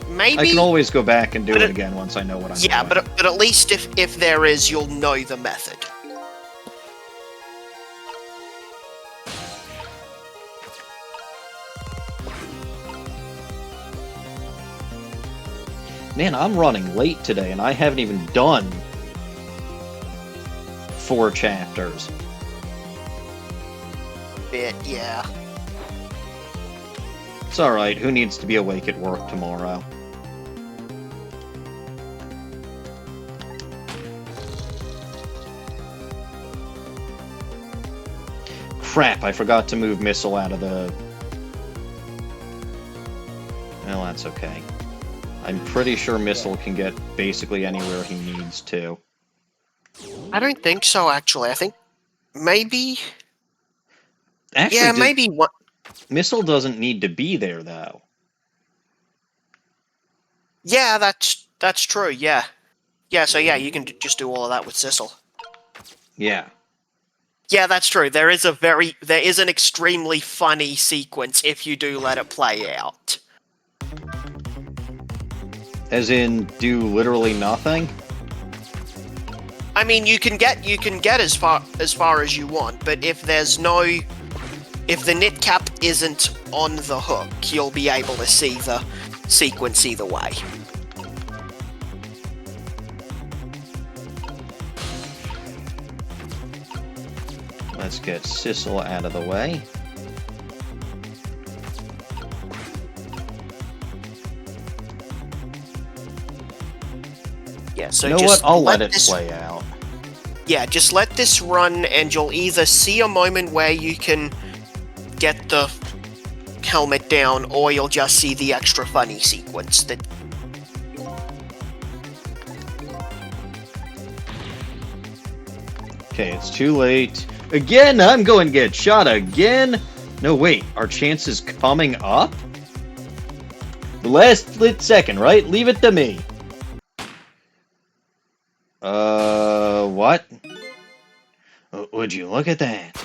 B: Maybe...
A: I can always go back and do
B: But
A: it
B: it-
A: again once I know what I'm
B: Yeah,
A: doing.
B: but at least if there is, you'll know the method.
A: Man, I'm running late today and I haven't even done 4 chapters.
B: Yeah.
A: It's alright, who needs to be awake at work tomorrow? Crap, I forgot to move Missile out of the... Well, that's okay. I'm pretty sure Missile can get basically anywhere he needs to.
B: I don't think so, actually. I think maybe...
A: Actually,
B: Yeah, maybe one...
A: Missile doesn't need to be there, though.
B: Yeah, that's true, yeah. Yeah, so yeah, you can just do all of that with Sissel.
A: Yeah.
B: Yeah, that's true. There is an extremely funny sequence if you do let it play out.
A: As in, do literally nothing?
B: I mean, you can get as far as you want, but if the knit cap isn't on the hook, you'll be able to see the sequence either way.
A: Let's get Sissel out of the way.
B: Yeah, so
A: You know
B: just
A: what? I'll let it
B: this
A: play out.
B: Yeah, just let this run, and you'll either see a moment where you can get the helmet down, or you'll just see the extra funny sequence that...
A: Okay, it's too late. Again, I'm going to get shot again. No, wait, our chance is coming up? The last split second, right? Leave it to me. What? Would you look at that?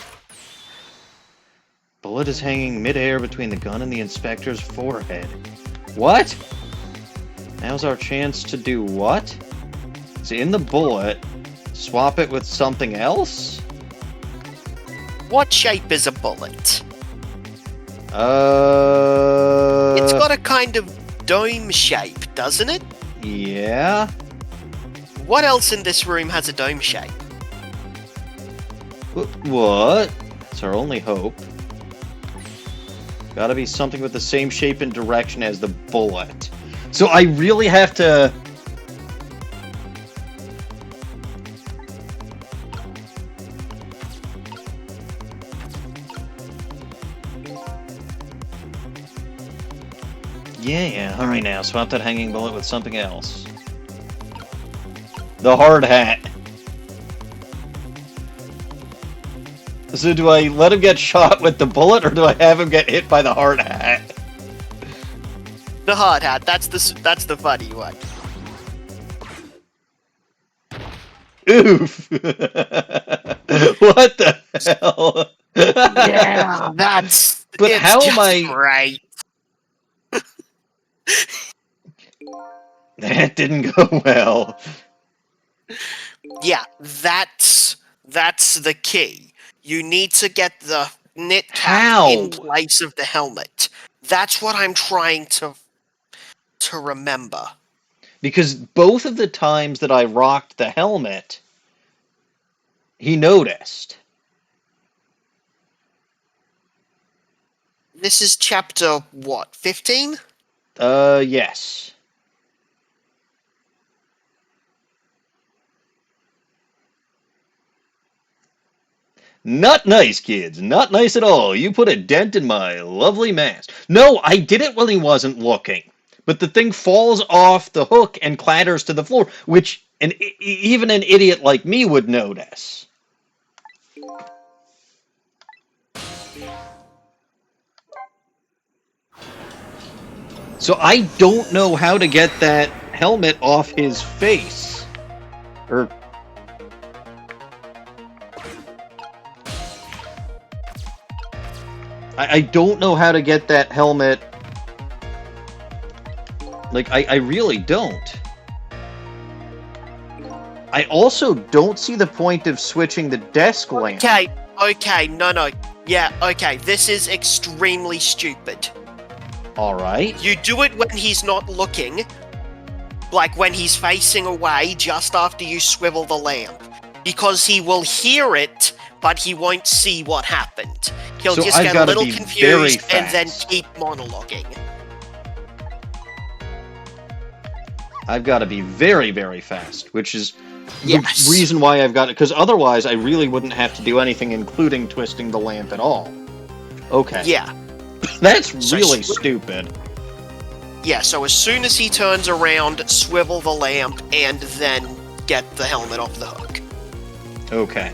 A: Bullet is hanging midair between the gun and the inspector's forehead. What? Now's our chance to do what? It's in the bullet. Swap it with something else?
B: What shape is a bullet?
A: It's
B: It's got a kind of dome shape, doesn't it?
A: Yeah?
B: What else in this room has a dome shape?
A: What? It's our only hope. Gotta be something with the same shape and direction as the bullet. So I really have to... Yeah, alright now, swap that hanging bullet with something else. The hard hat. So do I let him get shot with the bullet, or do I have him get hit by the hard hat?
B: The hard hat, that's the funny one.
A: Oof! What the hell?
B: Yeah, that's...
A: But
B: it's
A: how am
B: just
A: I...
B: great.
A: That didn't go well.
B: Yeah, that's the key. You need to get the knit cap
A: How?
B: in place of the helmet. That's what I'm trying to remember.
A: Because both of the times that I rocked the helmet, he noticed.
B: This is chapter, what, 15?
A: Yes. Not nice, kids. Not nice at all. You put a dent in my lovely mask. No, I did it when he wasn't looking. But the thing falls off the hook and clatters to the floor, which even an idiot like me would notice. So I don't know how to get that helmet off his face. Or... I don't know how to get that helmet... Like, I really don't. I also don't see the point of switching the desk lamp.
B: Okay, no. Yeah, okay, this is extremely stupid.
A: Alright.
B: You do it when he's not looking, like when he's facing away just after you swivel the lamp. Because he will hear it, but he won't see what happened. He'll
A: So
B: just
A: I've
B: get a
A: gotta
B: little
A: be
B: confused
A: very
B: and then
A: fast.
B: keep monologuing.
A: I've got to be very, very fast, which is
B: Yes.
A: the reason why I've got it, because otherwise I really wouldn't have to do anything, including twisting the lamp at all. Okay.
B: Yeah.
A: That's
B: So
A: really stupid.
B: Yeah, so as soon as he turns around, swivel the lamp, and then get the helmet off the hook.
A: Okay.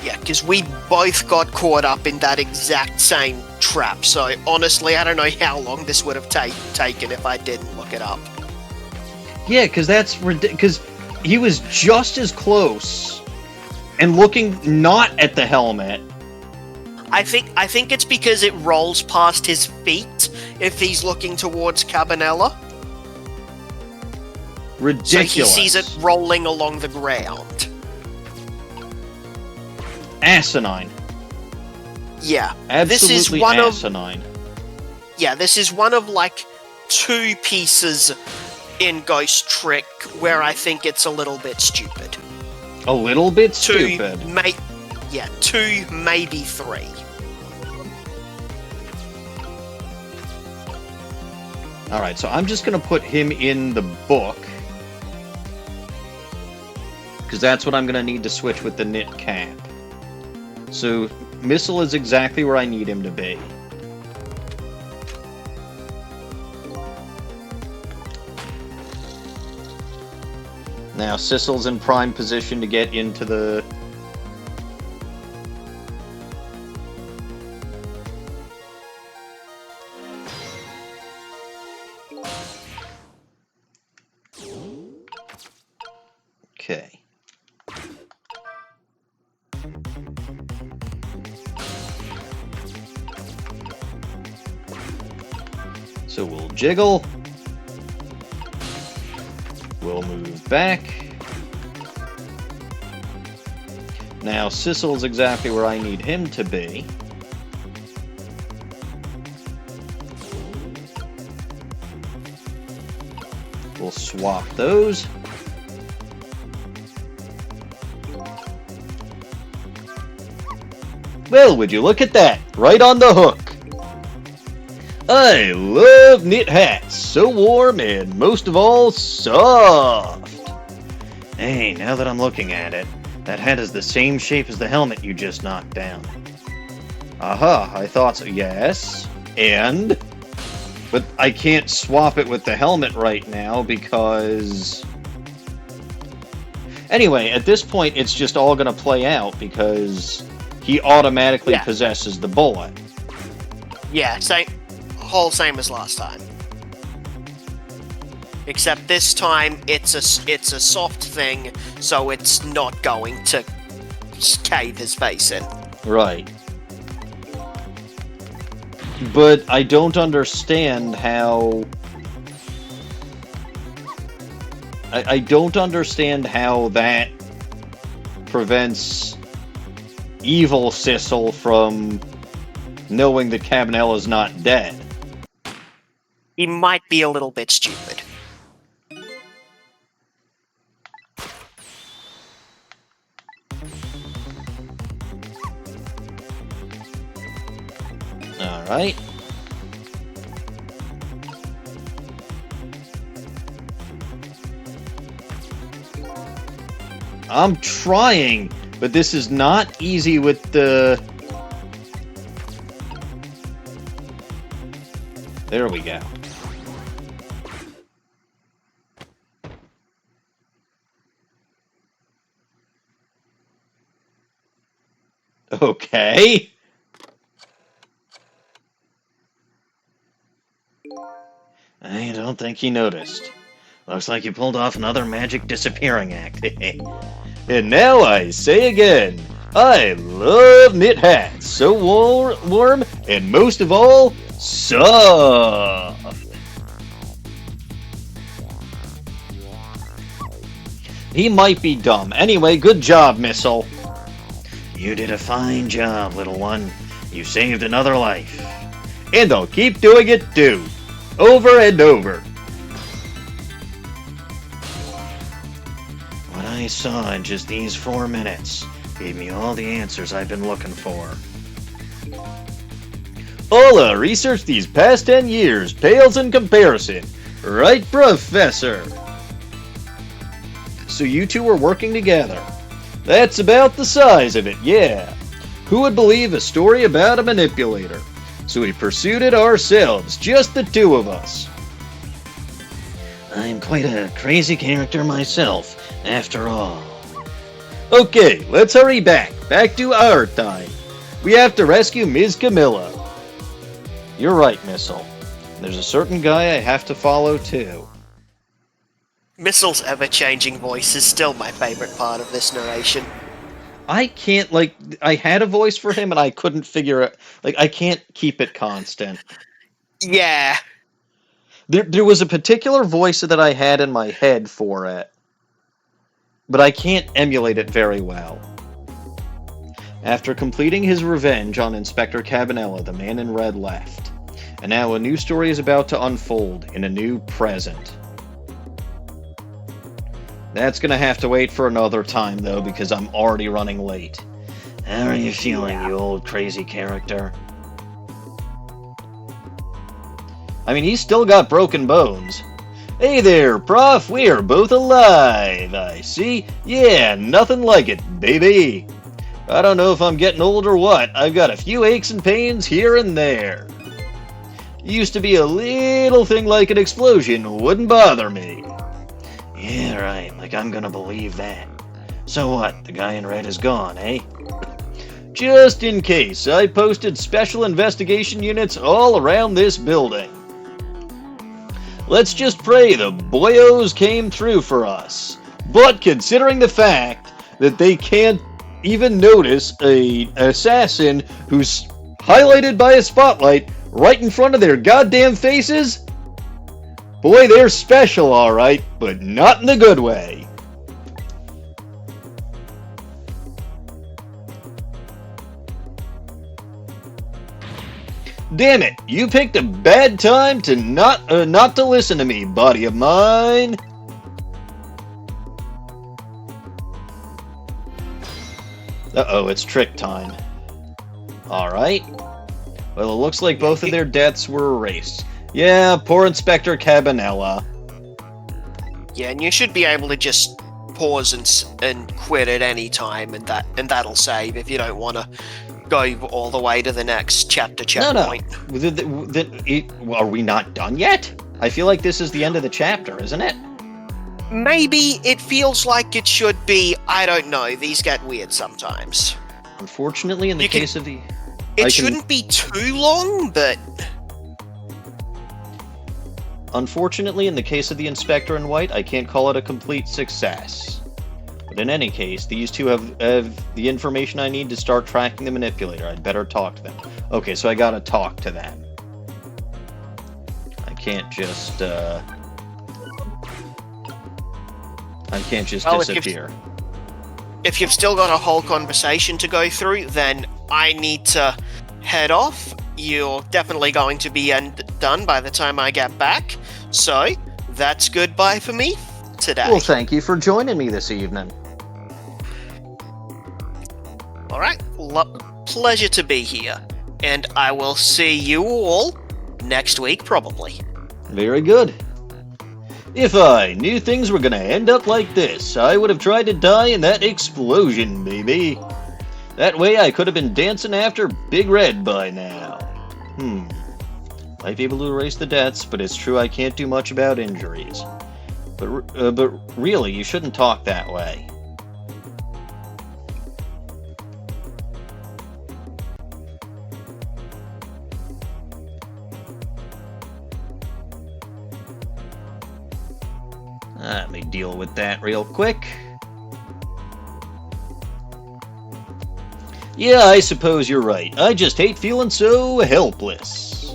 B: Yeah, because we both got caught up in that exact same trap, so honestly, I don't know how long this would have taken if I didn't look it up.
A: Yeah, because that's ridiculous. Because he was just as close and looking not at the helmet.
B: I think it's because it rolls past his feet, if he's looking towards Cabanella.
A: Ridiculous.
B: So he sees it rolling along the ground.
A: Asinine.
B: Yeah.
A: Absolutely
B: this is one
A: asinine.
B: this is one of like 2 pieces in Ghost Trick where I think it's a little bit stupid.
A: A little bit
B: 2,
A: stupid.
B: 2, maybe 3.
A: Alright, so I'm just going to put him in the book. Because that's what I'm going to need to switch with the knit cap. So, Missile is exactly where I need him to be. Now, Sissel's in prime position to get into the... Okay. So we'll jiggle. We'll move back. Now Sissel's exactly where I need him to be. We'll swap those. Well, would you look at that? Right on the hook. I love knit hats. So warm and most of all, soft. Hey, now that I'm looking at it, that hat is the same shape as the helmet you just knocked down. Aha, I thought so. Yes. And? But I can't swap it with the helmet right now because... Anyway, at this point, it's just all going to play out because he automatically possesses the bullet.
B: Yeah, same as last time. Except this time it's a soft thing, so it's not going to cave his face in.
A: Right. But I don't understand how... I don't understand how that prevents evil Sissel from knowing that Cabanella's not dead.
B: He might be a little bit stupid.
A: Alright. I'm trying, but this is not easy with the... There we go. Okay. I don't think he noticed. Looks like you pulled off another magic disappearing act. And now I say again, I love knit hats. So warm and most of all, soft. He might be dumb. Anyway, good job, Missile. You did a fine job, little one. You saved another life. And I'll keep doing it too. Over and over. What I saw in just these 4 minutes gave me all the answers I've been looking for. All our research these past 10 years pales in comparison. Right, Professor? So you two were working together. That's about the size of it, yeah. Who would believe a story about a manipulator? So we pursued it ourselves, just the 2 of us. I'm quite a crazy character myself, after all. Okay, let's hurry back to our time. We have to rescue Ms. Camilla. You're right, Missile. There's a certain guy I have to follow, too.
B: Missile's ever-changing voice is still my favorite part of this narration.
A: I can't, I had a voice for him and I couldn't figure it, I can't keep it constant.
B: Yeah.
A: There was a particular voice that I had in my head for it, but I can't emulate it very well. After completing his revenge on Inspector Cabanela, the man in red left. And now a new story is about to unfold in a new present. That's gonna have to wait for another time, though, because I'm already running late. How are you feeling, you old crazy character? I mean, he's still got broken bones. Hey there, Prof, we are both alive, I see. Yeah, nothing like it, baby. I don't know if I'm getting old or what. I've got a few aches and pains here and there. Used to be a little thing like an explosion. Wouldn't bother me. Yeah, right. Like I'm gonna believe that. So what? The guy in red is gone, eh? Just in case, I posted special investigation units all around this building. Let's just pray the boyos came through for us. But considering the fact that they can't even notice an assassin who's highlighted by a spotlight right in front of their goddamn faces, boy, they're special, alright, but not in the good way. Damn it, you picked a bad time to not to listen to me, buddy of mine. Uh-oh, it's trick time. Alright. Well, it looks like both of their deaths were erased. Yeah, poor Inspector Cabanela.
B: Yeah, and you should be able to just pause and quit at any time, and that'll save if you don't want to go all the way to the next chapter checkpoint.
A: No. Are we not done yet? I feel like this is the end of the chapter, isn't it?
B: Maybe it feels like it should be. I don't know. These get weird sometimes.
A: Unfortunately, in the case of the...
B: It shouldn't be too long, but...
A: Unfortunately, in the case of the Inspector in white, I can't call it a complete success. But in any case, these two have the information I need to start tracking the Manipulator. I'd better talk to them. Okay, so I gotta talk to them. I can't just disappear.
B: If you've still got a whole conversation to go through, then I need to head off. You're definitely going to be done by the time I get back. So, that's goodbye for me today.
A: Well, thank you for joining me this evening.
B: Alright, pleasure to be here. And I will see you all next week, probably.
A: Very good. If I knew things were gonna end up like this, I would have tried to die in that explosion, baby. That way I could have been dancing after Big Red by now. Might be able to erase the deaths, but it's true I can't do much about injuries. But really, you shouldn't talk that way. Let me deal with that real quick. Yeah, I suppose you're right. I just hate feeling so helpless.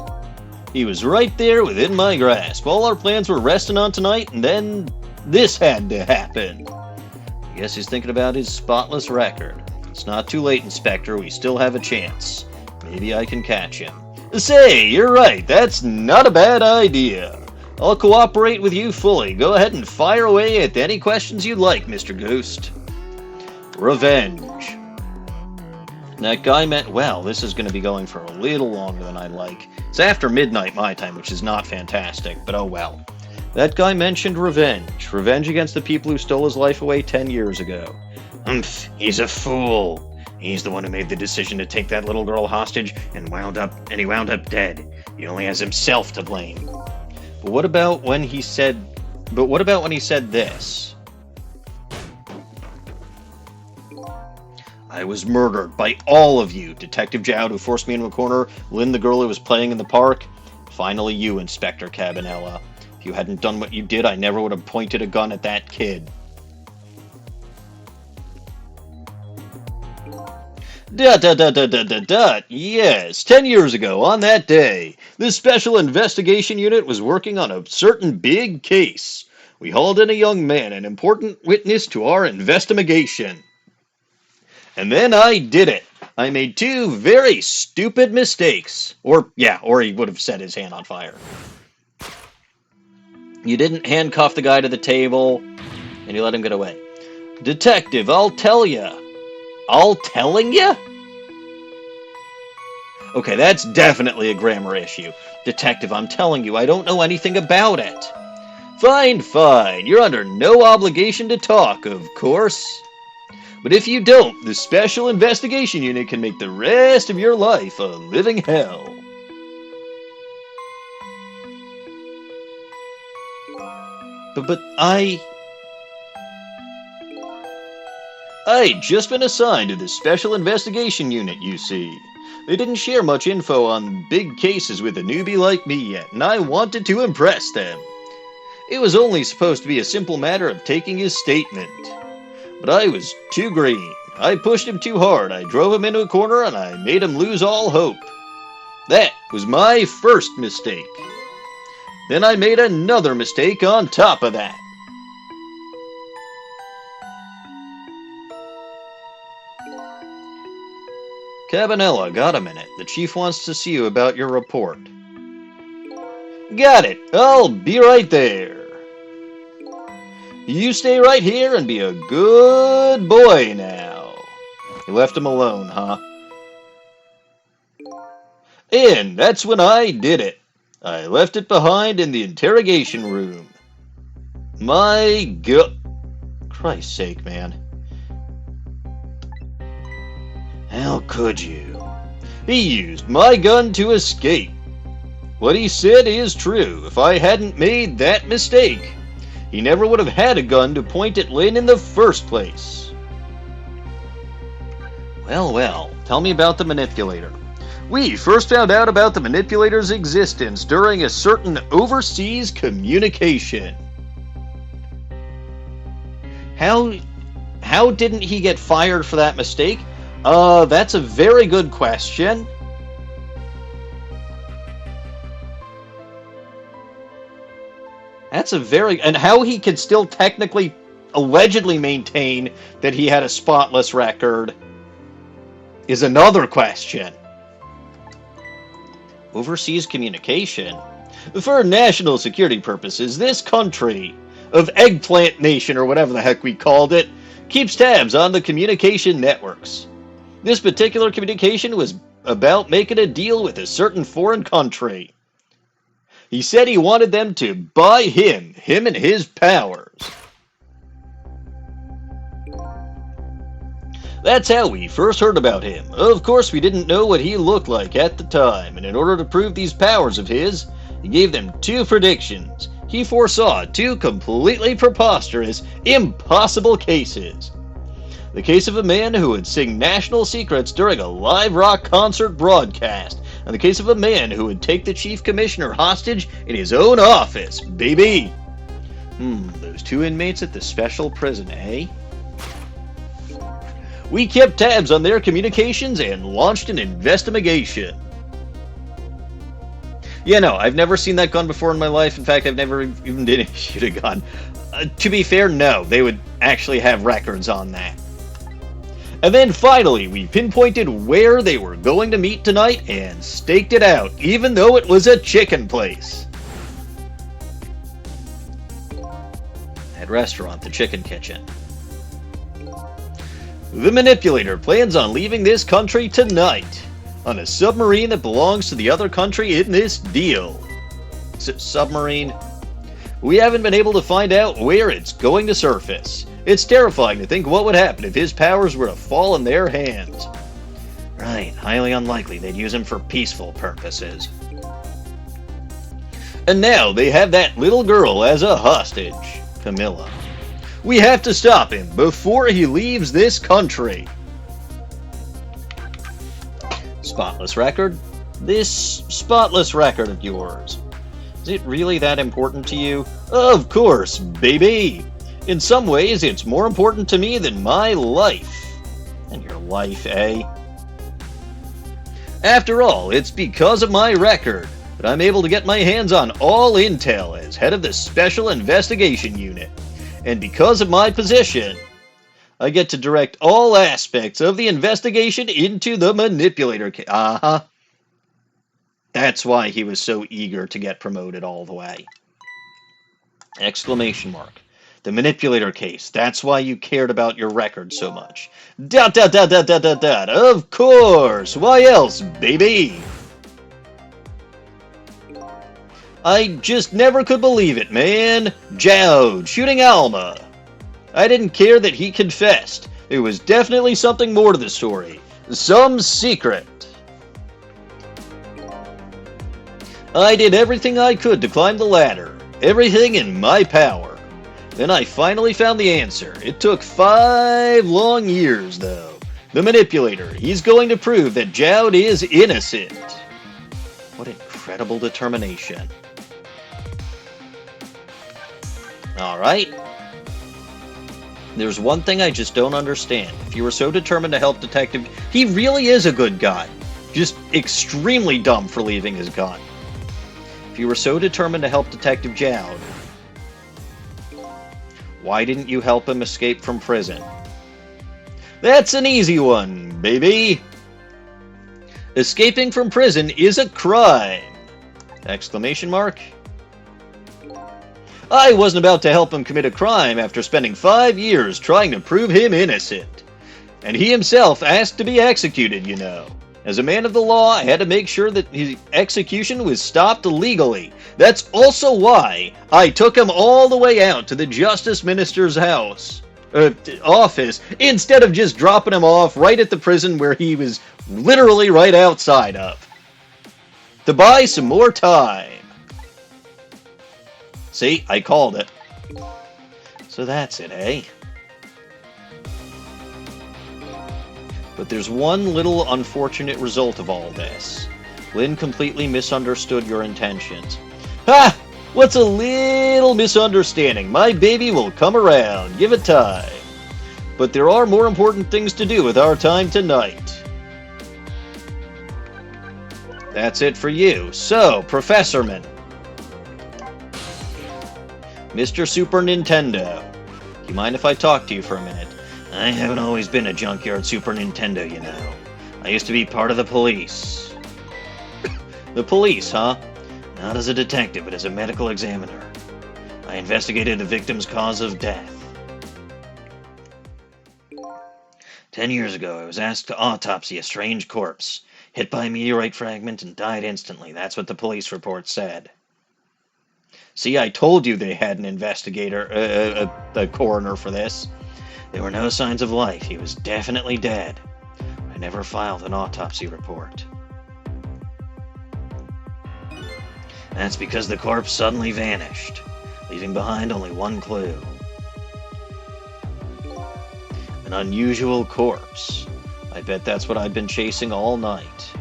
A: He was right there within my grasp. All our plans were resting on tonight, and then this had to happen. I guess he's thinking about his spotless record. It's not too late, Inspector. We still have a chance. Maybe I can catch him. Say, you're right. That's not a bad idea. I'll cooperate with you fully. Go ahead and fire away at any questions you'd like, Mr. Ghost. Revenge. That guy meant... Well, this is going to be going for a little longer than I'd like. It's after midnight my time, which is not fantastic, but oh well. That guy mentioned revenge. Revenge against the people who stole his life away 10 years ago. He's a fool. He's the one who made the decision to take that little girl hostage and he wound up dead. He only has himself to blame. But what about when he said this? I was murdered by all of you. Detective Jowd, who forced me into a corner. Lynne, the girl who was playing in the park. Finally you, Inspector Cabanela. If you hadn't done what you did, I never would have pointed a gun at that kid. Yes, 10 years ago, on that day, the Special Investigation Unit was working on a certain big case. We hauled in a young man, an important witness to our investigation. And then I did it. I made two very stupid mistakes. Or he would have set his hand on fire. You didn't handcuff the guy to the table, and you let him get away. Detective, I'll tell ya. I'll telling ya? Okay, that's definitely a grammar issue. Detective, I'm telling you, I don't know anything about it. Fine, fine. You're under no obligation to talk, of course. But if you don't, the Special Investigation Unit can make the rest of your life a living hell. But I'd just been assigned to the Special Investigation Unit, you see. They didn't share much info on big cases with a newbie like me yet, and I wanted to impress them. It was only supposed to be a simple matter of taking his statement. But I was too green. I pushed him too hard, I drove him into a corner, and I made him lose all hope. That was my first mistake. Then I made another mistake on top of that. Cabanella, got a minute. The chief wants to see you about your report. Got it. I'll be right there. You stay right here and be a good boy now. You left him alone, huh? And that's when I did it. I left it behind in the interrogation room. My God. Christ's sake, man. How could you? He used my gun to escape. What he said is true. If I hadn't made that mistake, he never would have had a gun to point at Lynne in the first place. Well, tell me about the Manipulator. We first found out about the Manipulator's existence during a certain overseas communication. How didn't he get fired for that mistake? That's a very good question. And how he could still technically, allegedly maintain that he had a spotless record is another question. Overseas communication? For national security purposes, this country of Eggplant Nation, or whatever the heck we called it, keeps tabs on the communication networks. This particular communication was about making a deal with a certain foreign country. He said he wanted them to buy him and his powers. That's how we first heard about him. Of course, we didn't know what he looked like at the time, and in order to prove these powers of his, he gave them two predictions. He foresaw two completely preposterous, impossible cases. The case of a man who would sing national secrets during a live rock concert broadcast, and the case of a man who would take the chief commissioner hostage in his own office, baby. Those two inmates at the special prison, eh? We kept tabs on their communications and launched an investigation. Yeah, no, I've never seen that gun before in my life. In fact, I've never even been issued a gun. To be fair, no, they would actually have records on that. And then finally, we pinpointed where they were going to meet tonight and staked it out, even though it was a chicken place. That restaurant, the Chicken Kitchen. The Manipulator plans on leaving this country tonight on a submarine that belongs to the other country in this deal. Submarine? We haven't been able to find out where it's going to surface. It's terrifying to think what would happen if his powers were to fall in their hands. Right, highly unlikely they'd use him for peaceful purposes. And now they have that little girl as a hostage, Camilla. We have to stop him before he leaves this country. Spotless record? This spotless record of yours. Is it really that important to you? Of course, baby! In some ways, it's more important to me than my life. And your life, eh? After all, it's because of my record that I'm able to get my hands on all intel as head of the Special Investigation Unit. And because of my position, I get to direct all aspects of the investigation into the Manipulator case. That's why he was so eager to get promoted all the way. Exclamation mark. The Manipulator case. That's why you cared about your record so much. Dot dot dot dot dot dot dot. Of course. Why else, baby? I just never could believe it, man. Jowd shooting Alma. I didn't care that he confessed. There was definitely something more to the story. Some secret. I did everything I could to climb the ladder. Everything in my power. Then I finally found the answer. It took 5 long years, though. The Manipulator. He's going to prove that Jowd is innocent. What incredible determination. Alright. There's one thing I just don't understand. If you were so determined to help Detective... He really is a good guy. Just extremely dumb for leaving his gun. If you were so determined to help Detective Jowd, why didn't you help him escape from prison? That's an easy one, baby! Escaping from prison is a crime! Exclamation mark. I wasn't about to help him commit a crime after spending 5 years trying to prove him innocent. And he himself asked to be executed, you know. As a man of the law, I had to make sure that his execution was stopped legally. That's also why I took him all the way out to the Justice Minister's office, instead of just dropping him off right at the prison where he was literally right outside of. To buy some more time. See, I called it. So that's it, eh? But there's one little unfortunate result of all this. Lynne completely misunderstood your intentions. Ha! What's a little misunderstanding? My baby will come around. Give it time. But there are more important things to do with our time tonight. That's it for you. So, Professorman. Mr. Super Nintendo. Do you mind if I talk to you for a minute? I haven't always been a junkyard Super Nintendo, you know. I used to be part of the police. The police, huh? Not as a detective, but as a medical examiner. I investigated the victim's cause of death. 10 years ago, I was asked to autopsy a strange corpse. Hit by a meteorite fragment and died instantly. That's what the police report said. See, I told you they had an investigator, a coroner for this. There were no signs of life. He was definitely dead. I never filed an autopsy report. That's because the corpse suddenly vanished, leaving behind only one clue. An unusual corpse. I bet that's what I've been chasing all night.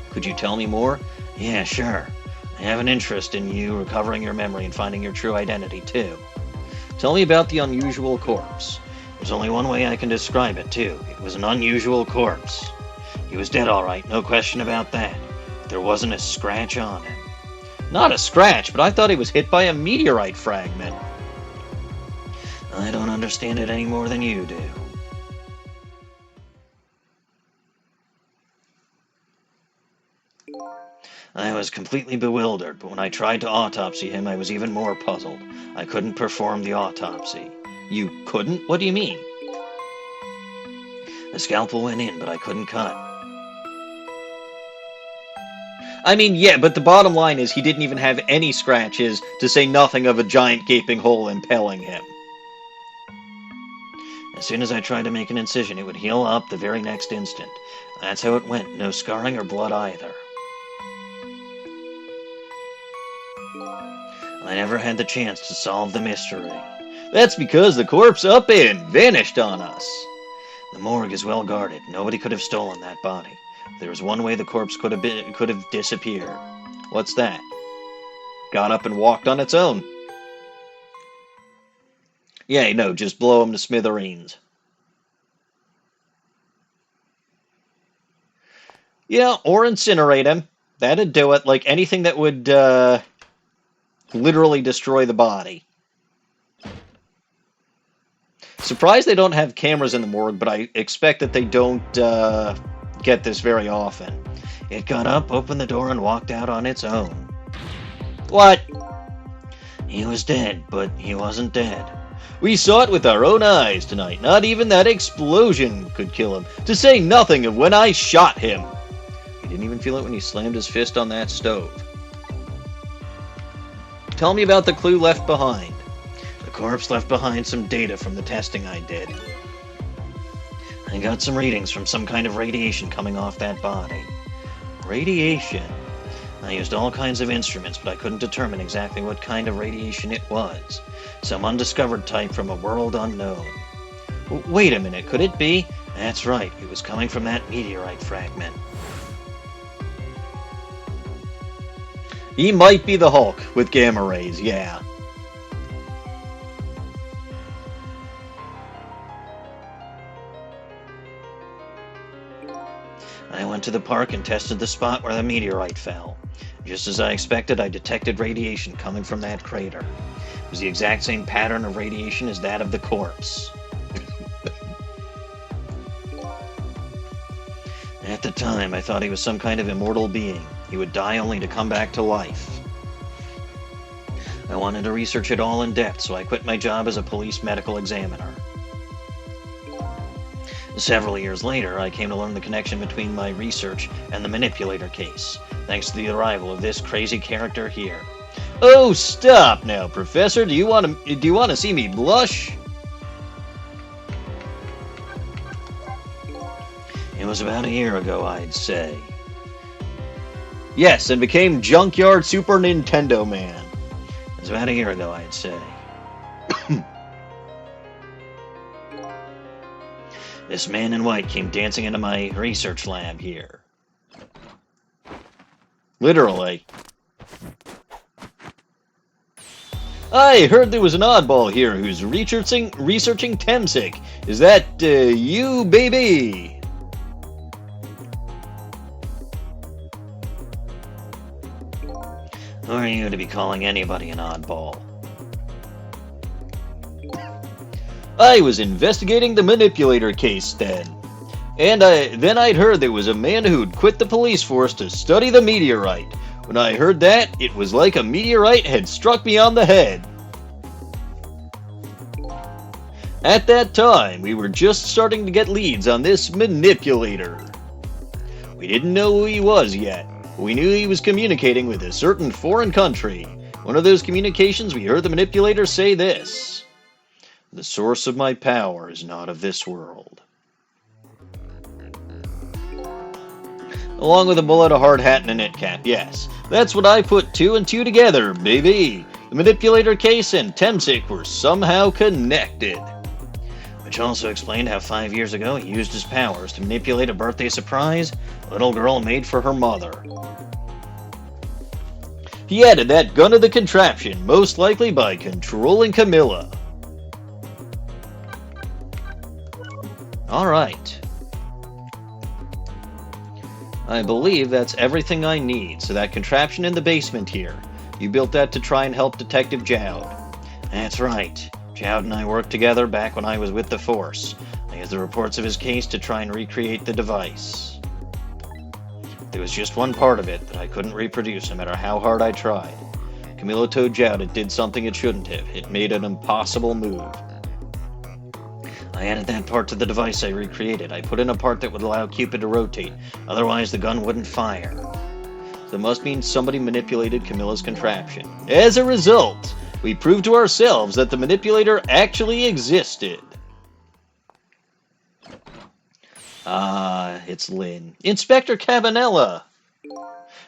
A: Could you tell me more? Yeah, sure. I have an interest in you recovering your memory and finding your true identity, too. Tell me about the unusual corpse. There's only one way I can describe it, too. It was an unusual corpse. He was dead all right, no question about that. But there wasn't a scratch on him. Not a scratch, but I thought he was hit by a meteorite fragment. I don't understand it any more than you do. I was completely bewildered, but when I tried to autopsy him, I was even more puzzled. I couldn't perform the autopsy. You couldn't? What do you mean? The scalpel went in, but I couldn't cut. I mean, yeah, but the bottom line is he didn't even have any scratches, to say nothing of a giant gaping hole impaling him. As soon as I tried to make an incision, it would heal up the very next instant. That's how it went. No scarring or blood either. I never had the chance to solve the mystery. That's because the corpse up and vanished on us. The morgue is well guarded. Nobody could have stolen that body. There was one way the corpse could have disappeared. What's that? Got up and walked on its own. Yeah, no, just blow him to smithereens. Yeah, or incinerate him. That'd do it. Like anything that would literally destroy the body. Surprised they don't have cameras in the morgue, but I expect that they don't get this very often. It got up, opened the door, and walked out on its own. What? He was dead, but he wasn't dead. We saw it with our own eyes tonight. Not even that explosion could kill him, to say nothing of when I shot him. He didn't even feel it when he slammed his fist on that stove. Tell me about the clue left behind. The corpse left behind some data from the testing I did. I got some readings from some kind of radiation coming off that body. Radiation? I used all kinds of instruments, but I couldn't determine exactly what kind of radiation it was. Some undiscovered type from a world unknown. Wait a minute, could it be? That's right, it was coming from that meteorite fragment. He might be the Hulk with gamma rays, yeah. I went to the park and tested the spot where the meteorite fell. Just as I expected, I detected radiation coming from that crater. It was the exact same pattern of radiation as that of the corpse. At the time, I thought he was some kind of immortal being. He would die only to come back to life. I wanted to research it all in depth, so I quit my job as a police medical examiner. Several years later, I came to learn the connection between my research and the Manipulator case, thanks to the arrival of this crazy character here. Oh, stop now, Professor! Do you want to see me blush? It was about a year ago, I'd say. Yes, and became Junkyard Super Nintendo Man. It was about a year ago, I'd say. This man in white came dancing into my research lab here. Literally. I heard there was an oddball here who's researching Temsic. Is that you, baby? Who are you to be calling anybody an oddball? I was investigating the Manipulator case then. And then I'd heard there was a man who'd quit the police force to study the meteorite. When I heard that, it was like a meteorite had struck me on the head. At that time, we were just starting to get leads on this Manipulator. We didn't know who he was yet, but we knew he was communicating with a certain foreign country. One of those communications, we heard the Manipulator say this. The source of my power is not of this world. Along with a bullet, a hard hat, and a knit cap, yes. That's what I put two and two together, baby. The Manipulator case and Temsic were somehow connected. Which also explained how 5 years ago he used his powers to manipulate a birthday surprise a little girl made for her mother. He added that gun to the contraption, most likely by controlling Camilla. Alright. I believe that's everything I need, so that contraption in the basement here. You built that to try and help Detective Jowd. That's right. Jowd and I worked together back when I was with the Force. I used the reports of his case to try and recreate the device. There was just one part of it that I couldn't reproduce no matter how hard I tried. Camilla told Jowd it did something it shouldn't have. It made an impossible move. I added that part to the device I recreated. I put in a part that would allow Cupid to rotate, otherwise the gun wouldn't fire. So it must mean somebody manipulated Camilla's contraption. As a result, we proved to ourselves that the Manipulator actually existed. It's Lynne. Inspector Cabanella!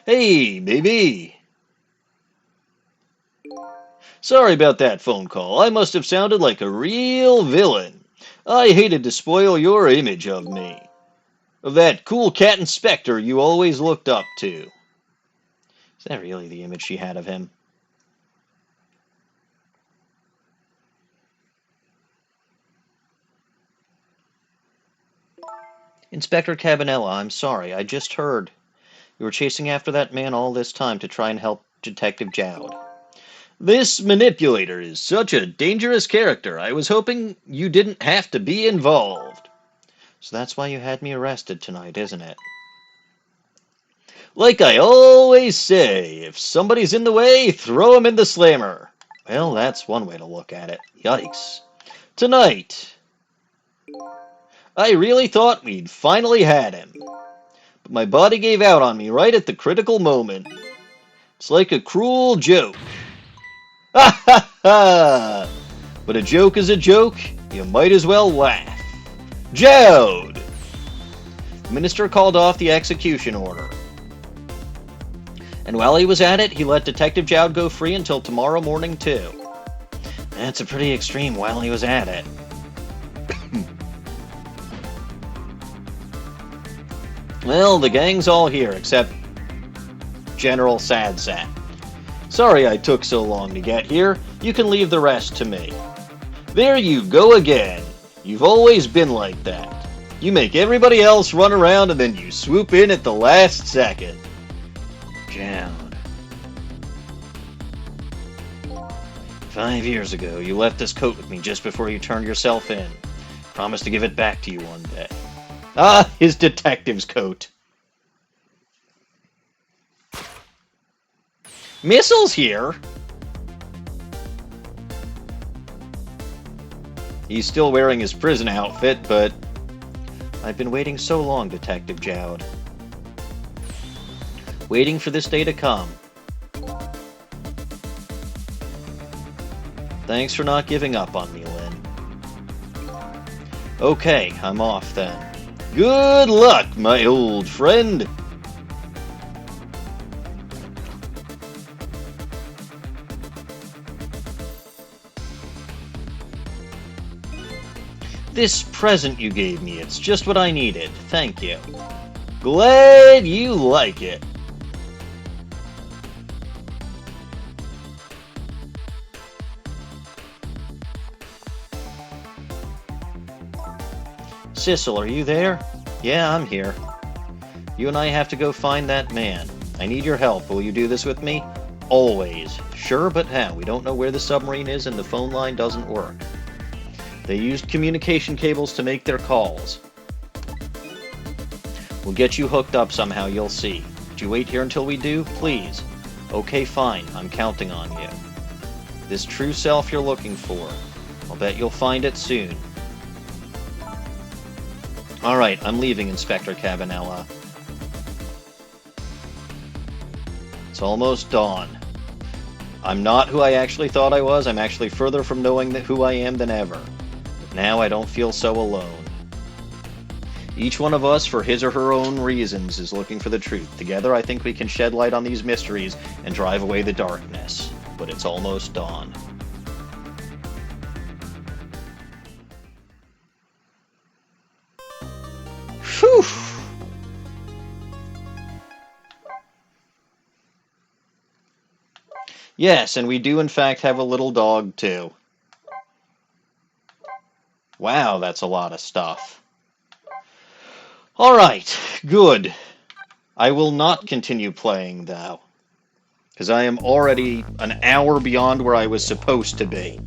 A: Hey, baby! Sorry about that phone call. I must have sounded like a real villain. I hated to spoil your image of me. Of that cool cat inspector you always looked up to. Is that really the image she had of him? Inspector Cabanella, I'm sorry, I just heard. You were chasing after that man all this time to try and help Detective Jowd. This Manipulator is such a dangerous character. I was hoping you didn't have to be involved. So that's why you had me arrested tonight, isn't it? Like I always say, if somebody's in the way, throw him in the slammer. Well, that's one way to look at it. Yikes. Tonight, I really thought we'd finally had him. But my body gave out on me right at the critical moment. It's like a cruel joke. Ha ha ha! But a joke is a joke, you might as well laugh. Jowd! The minister called off the execution order. And while he was at it, he let Detective Jowd go free until tomorrow morning, too. That's a pretty extreme while he was at it. Well, the gang's all here, except General Sadsat. Sorry I took so long to get here. You can leave the rest to me. There you go again. You've always been like that. You make everybody else run around and then you swoop in at the last second. Jowd. 5 years ago, you left this coat with me just before you turned yourself in. Promised to give it back to you one day. Ah, his detective's coat. Missiles here? He's still wearing his prison outfit, but I've been waiting so long, Detective Jowd. Waiting for this day to come. Thanks for not giving up on me, Lynne. Okay, I'm off then. Good luck, my old friend! This present you gave me, it's just what I needed. Thank you. Glad you like it. Sissel, are you there? Yeah, I'm here. You and I have to go find that man. I need your help. Will you do this with me? Always. Sure, but how? We don't know where the submarine is and the phone line doesn't work. They used communication cables to make their calls. We'll get you hooked up somehow, you'll see. Would you wait here until we do? Please. Okay, fine. I'm counting on you. This true self you're looking for. I'll bet you'll find it soon. Alright, I'm leaving, Inspector Cabanella. It's almost dawn. I'm not who I actually thought I was. I'm actually further from knowing who I am than ever. But now I don't feel so alone. Each one of us, for his or her own reasons, is looking for the truth. Together, I think we can shed light on these mysteries and drive away the darkness. But it's almost dawn. Whew! Yes, and we do in fact have a little dog too. Wow, that's a lot of stuff. Alright, good. I will not continue playing though, because I am already an hour beyond where I was supposed to be.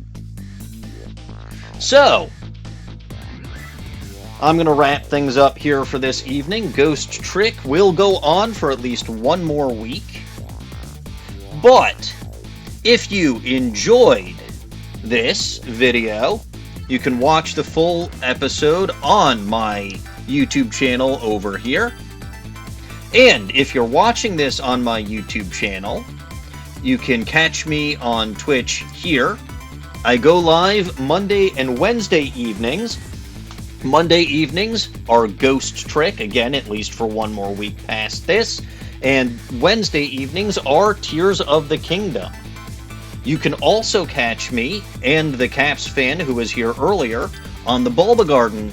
A: So, I'm going to wrap things up here for this evening. Ghost Trick will go on for at least one more week. But if you enjoyed this video, you can watch the full episode on my YouTube channel over here. And if you're watching this on my YouTube channel, you can catch me on Twitch here. I go live Monday and Wednesday evenings. Monday evenings are Ghost Trick, again, at least for one more week past this. And Wednesday evenings are Tears of the Kingdom. You can also catch me and the Caps fan who was here earlier on the Bulba Garden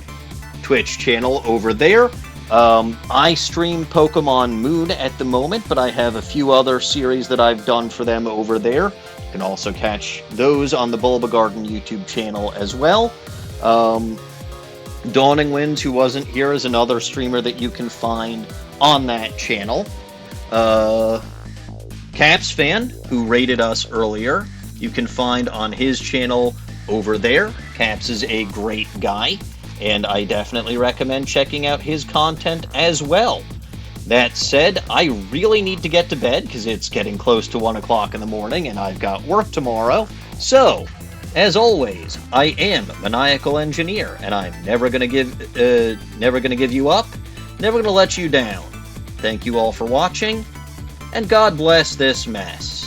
A: Twitch channel over there. I stream Pokemon Moon at the moment, but I have a few other series that I've done for them over there. You can also catch those on the Bulba Garden YouTube channel as well. Dawning Winds, who wasn't here, is another streamer that you can find on that channel. Caps Fan, who rated us earlier, you can find on his channel over there. Caps is a great guy, and I definitely recommend checking out his content as well. That said, I really need to get to bed because it's getting close to 1 o'clock in the morning and I've got work tomorrow. So, as always, I am Maniacal Engineer, and I'm never gonna give you up, never gonna let you down. Thank you all for watching, and God bless this mess.